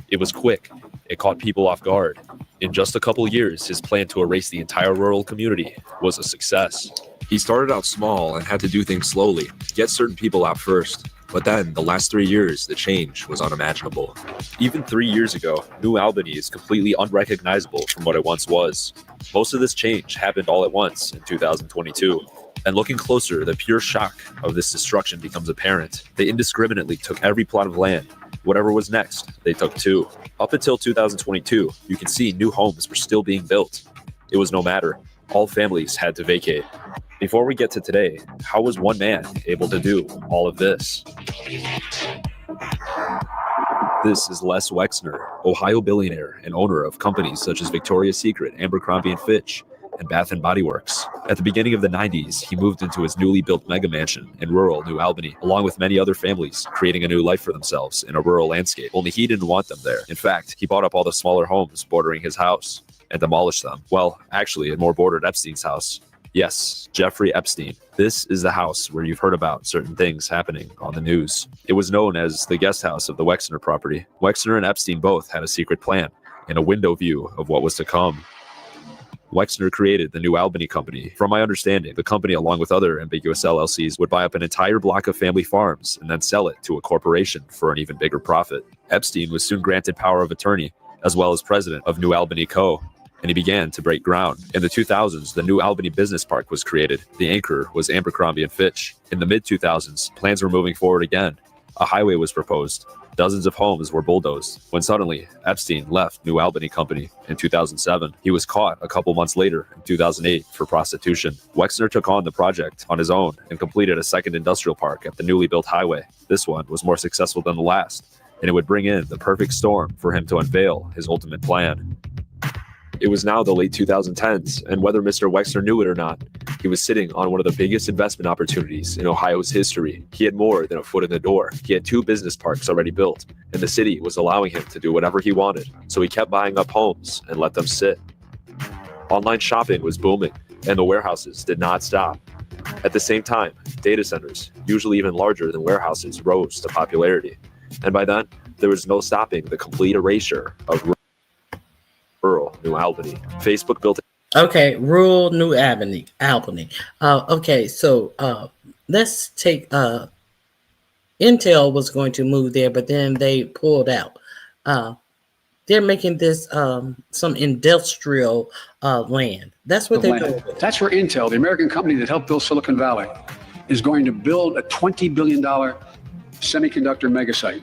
It was quick. It caught people off guard. In just a couple years, his plan to erase the entire rural community was a success. He started out small and had to do things slowly, get certain people out first. But then, the last 3 years, the change was unimaginable. Even 3 years ago, New Albany is completely unrecognizable from what it once was. Most of this change happened all at once in 2022. And looking closer, the pure shock of this destruction becomes apparent. They indiscriminately took every plot of land. Whatever was next, they took too. Up until 2022, you can see new homes were still being built. It was no matter. All families had to vacate. Before we get to today, how was one man able to do all of this? This is Les Wexner, Ohio billionaire and owner of companies such as Victoria's Secret, Abercrombie & Fitch, and Bath & Body Works. At the beginning of the 90s, he moved into his newly built mega mansion in rural New Albany, along with many other families, creating a new life for themselves in a rural landscape. Only he didn't want them there. In fact, he bought up all the smaller homes bordering his house and demolished them. Well, actually, it more bordered Epstein's house. Yes, Jeffrey Epstein. This is the house where you've heard about certain things happening on the news. It was known as the guest house of the Wexner property. Wexner and Epstein both had a secret plan and a window view of what was to come. Wexner created the New Albany Company. From my understanding, the company, along with other ambiguous LLCs, would buy up an entire block of family farms and then sell it to a corporation for an even bigger profit. Epstein was soon granted power of attorney, as well as president of New Albany Co., and he began to break ground. In the 2000s, the New Albany Business Park was created. The anchor was Abercrombie & Fitch. In the mid-2000s, plans were moving forward again. A highway was proposed. Dozens of homes were bulldozed when suddenly Epstein left New Albany Company in 2007. He was caught a couple months later in 2008 for prostitution. Wexner took on the project on his own and completed a second industrial park at the newly built highway. This one was more successful than the last, and it would bring in the perfect storm for him to unveil his ultimate plan. It was now the late 2010s, and whether Mr. Wexner knew it or not, he was sitting on one of the biggest investment opportunities in Ohio's history. He had more than a foot in the door. He had 2 business parks already built, and the city was allowing him to do whatever he wanted, so he kept buying up homes and let them sit. Online shopping was booming, and the warehouses did not stop. At the same time, data centers, usually even larger than warehouses, rose to popularity. And by then, there was no stopping the complete erasure of rural New Albany. Facebook built Okay, rural New Albany. Okay, so let's take Intel was going to move there, but then they pulled out. They're making this some industrial land. That's what they're doing. That's where Intel, the American company that helped build Silicon Valley, is going to build a $20 billion semiconductor megasite.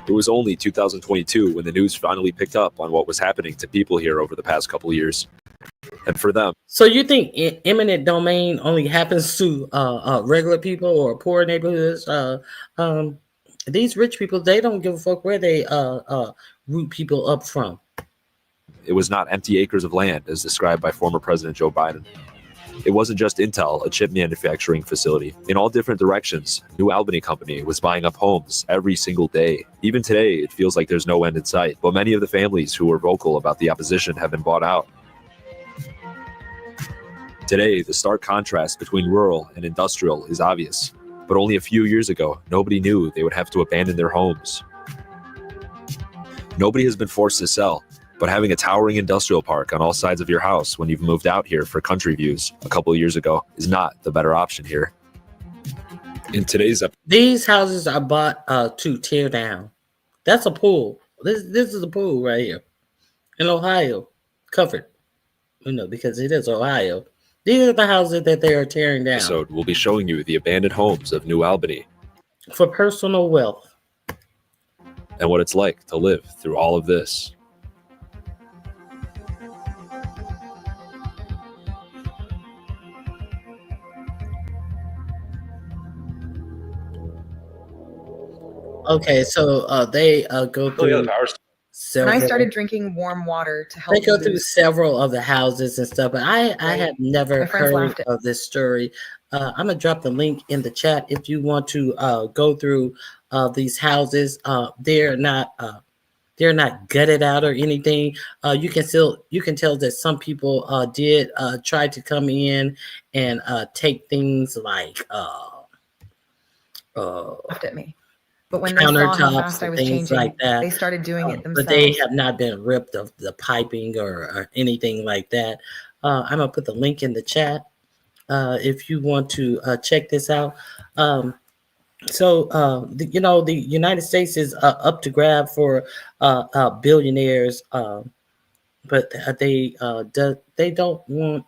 It was only 2022 when the news finally picked up on what was happening to people here over the past couple of years. And for them. So you think eminent domain only happens to regular people or poor neighborhoods? These rich people, they don't give a fuck where they root people up from. It was not empty acres of land as described by former President Joe Biden. It wasn't just Intel, a chip manufacturing facility. In all different directions, New Albany Company was buying up homes every single day. Even today, it feels like there's no end in sight, but many of the families who were vocal about the opposition have been bought out. Today, the stark contrast between rural and industrial is obvious, but only a few years ago, nobody knew they would have to abandon their homes. Nobody has been forced to sell, but having a towering industrial park on all sides of your house when you've moved out here for country views a couple of years ago is not the better option here. In today's episode, these houses are bought to tear down. That's a pool. This is a pool right here in Ohio, covered, because it is Ohio. These are the houses that they are tearing down. So we'll be showing you the abandoned homes of New Albany for personal wealth and what it's like to live through all of this. Okay, so they go through. And I started drinking warm water to help. They go through several of the houses and stuff, but I have never heard of this story. I'm gonna drop the link in the chat if you want to go through these houses. They're not gutted out or anything. You can tell that some people did try to come in and take things like left at me. But when they saw how fast I was changing, like that, they started doing it themselves. But they have not been ripped of the piping or anything like that. I'm going to put the link in the chat if you want to check this out. The United States is up to grab for billionaires, but they don't want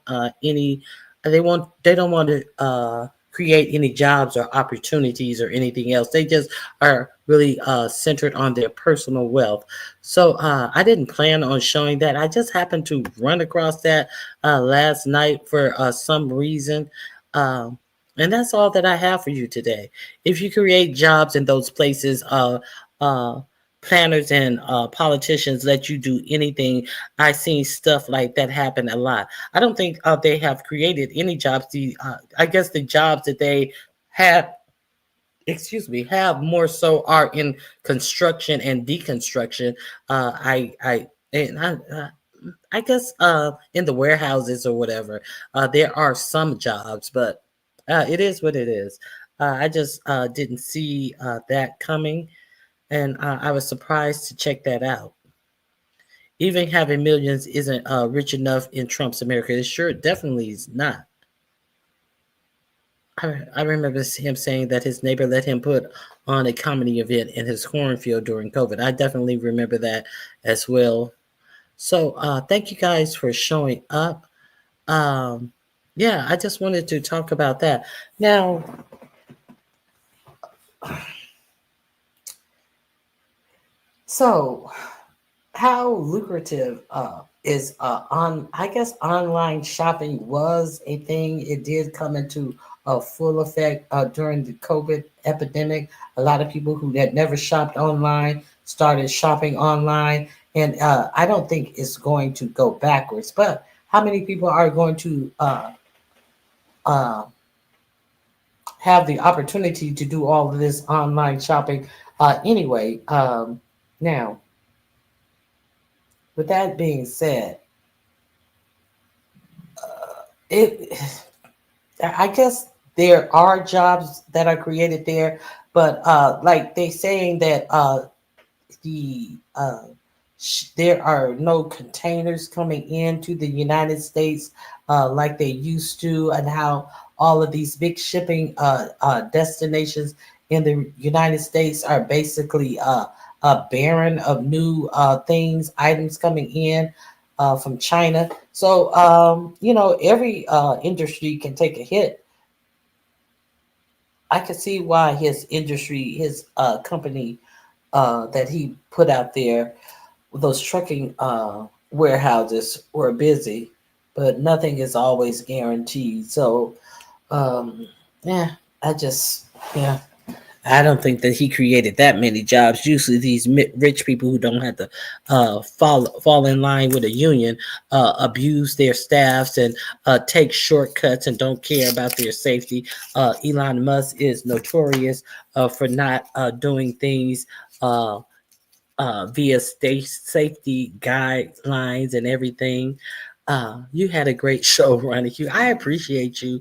they don't want to create any jobs or opportunities or anything else. They just are really centered on their personal wealth. So I didn't plan on showing that. I just happened to run across that last night for some reason. And that's all that I have for you today. If you create jobs in those places, planners and politicians let you do anything. I've seen stuff like that happen a lot. I don't think they have created any jobs. I guess the jobs that they have, have more so are in construction and deconstruction. I guess in the warehouses or whatever, there are some jobs, but it is what it is. I just didn't see that coming, and I was surprised to check that out. Even having millions isn't rich enough in Trump's America. It sure definitely is not. I remember him saying that his neighbor let him put on a comedy event in his cornfield during COVID. I definitely remember that as well. So thank you guys for showing up. Yeah, I just wanted to talk about that. Now, so how lucrative is I guess online shopping was a thing. It did come into a full effect during the COVID epidemic. A lot of people who had never shopped online started shopping online, and I don't think it's going to go backwards. But how many people are going to have the opportunity to do all of this online shopping anyway? Now, with that being said, I guess there are jobs that are created there, but like they saying that there are no containers coming into the United States like they used to, and how all of these big shipping destinations in the United States are basically barren of new items coming in from China. So, every industry can take a hit. I can see why his company that he put out there, those trucking warehouses were busy, but nothing is always guaranteed. So, yeah, I don't think that he created that many jobs. Usually, these rich people who don't have to fall in line with a union abuse their staffs and take shortcuts and don't care about their safety. Elon Musk is notorious for not doing things via safety guidelines and everything. You had a great show, Ronnie Q. I appreciate you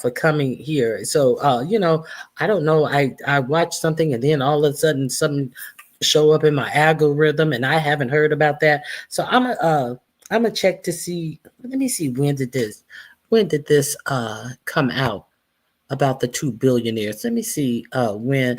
for coming here. So, I don't know. I watched something and then all of a sudden something show up in my algorithm and I haven't heard about that. So I'm gonna check to see. Let me see, when did this come out about the 2 billionaires? Let me see when.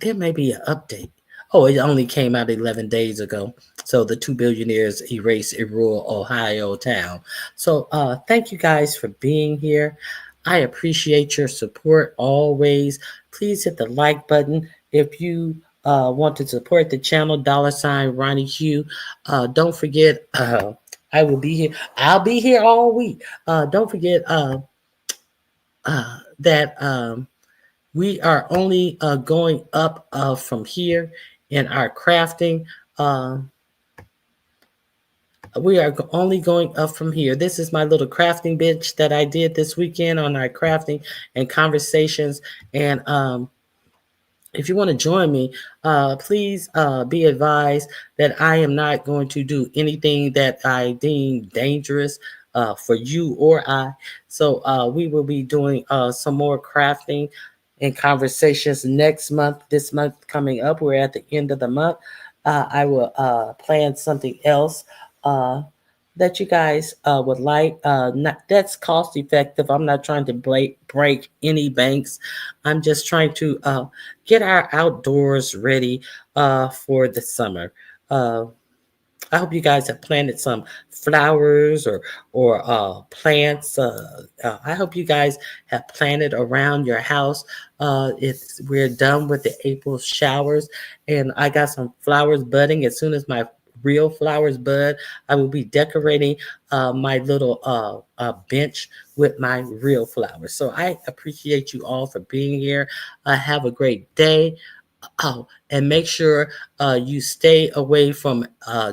There may be an update. Oh, it only came out 11 days ago. So the 2 billionaires erased a rural Ohio town. So thank you guys for being here. I appreciate your support always. Please hit the like button. If you want to support the channel, $ Ronnie Q. Don't forget, I will be here. I'll be here all week. Don't forget that we are only going up from here in our crafting. We are only going up from here. This is my little crafting bench that I did this weekend on our crafting and conversations. And if you want to join me, please be advised that I am not going to do anything that I deem dangerous for you or I. So we will be doing some more crafting and conversations next month. This month coming up, we're at the end of the month. I will plan something else that you guys would like. That's cost effective. I'm not trying to break any banks. I'm just trying to get our outdoors ready for the summer. I hope you guys have planted some flowers or plants. I hope you guys have planted around your house. We're done with the April showers, and I got some flowers budding. As soon as my real flowers bud, I will be decorating my little bench with my real flowers. So I appreciate you all for being here. Have a great day. Oh, and make sure you stay away from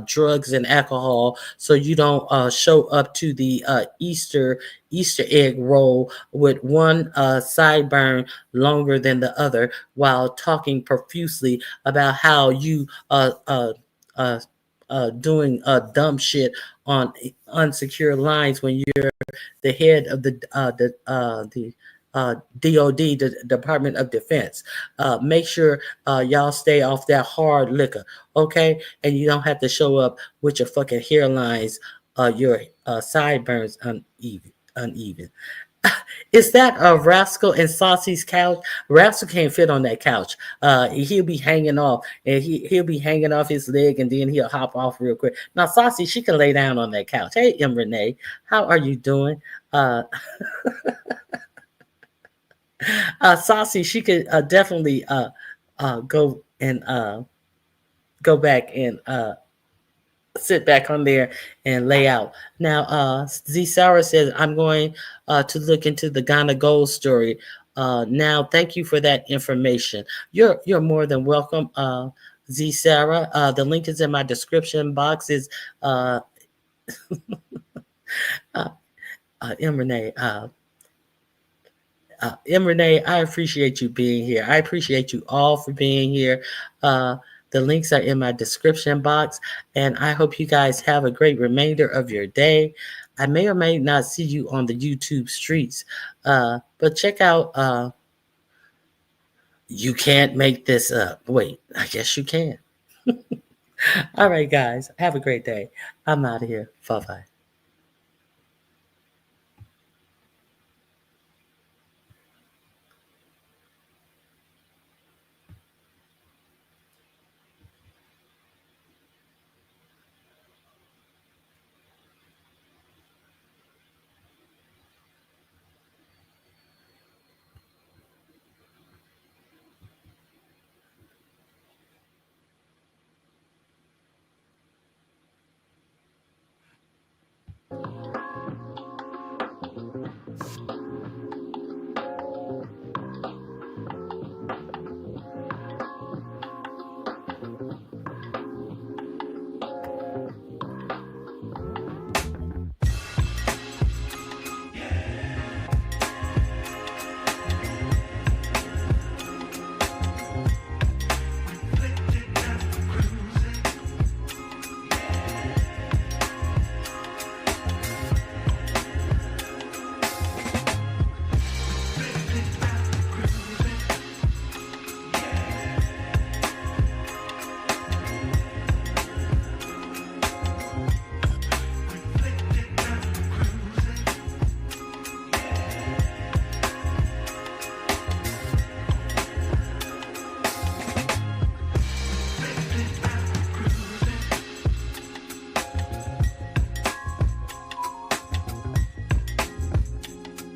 drugs and alcohol, so you don't show up to the Easter egg roll with one sideburn longer than the other, while talking profusely about how you doing dumb shit on unsecure lines when you're the head of the DOD, the Department of Defense. Make sure y'all stay off that hard liquor, okay? And you don't have to show up with your fucking hairlines, your sideburns uneven. Is that a Rascal and Saucy's couch? Rascal can't fit on that couch. He'll be hanging off, and he'll be hanging off his leg, and then he'll hop off real quick. Now, Saucy, she can lay down on that couch. Hey, M. Renee, how are you doing? Saucy, she could definitely go back and sit back on there and lay out. Now, Z Sarah says, I'm going to look into the Ghana Gold story. Now, thank you for that information. You're more than welcome, Z Sarah. The link is in my description box. Is M. Renee. M. Renee, I appreciate you being here. I appreciate you all for being here. The links are in my description box, and I hope you guys have a great remainder of your day. I may or may not see you on the YouTube streets, but check out You Can't Make This Up. Wait, I guess you can. All right, guys, have a great day. I'm out of here. Bye-bye.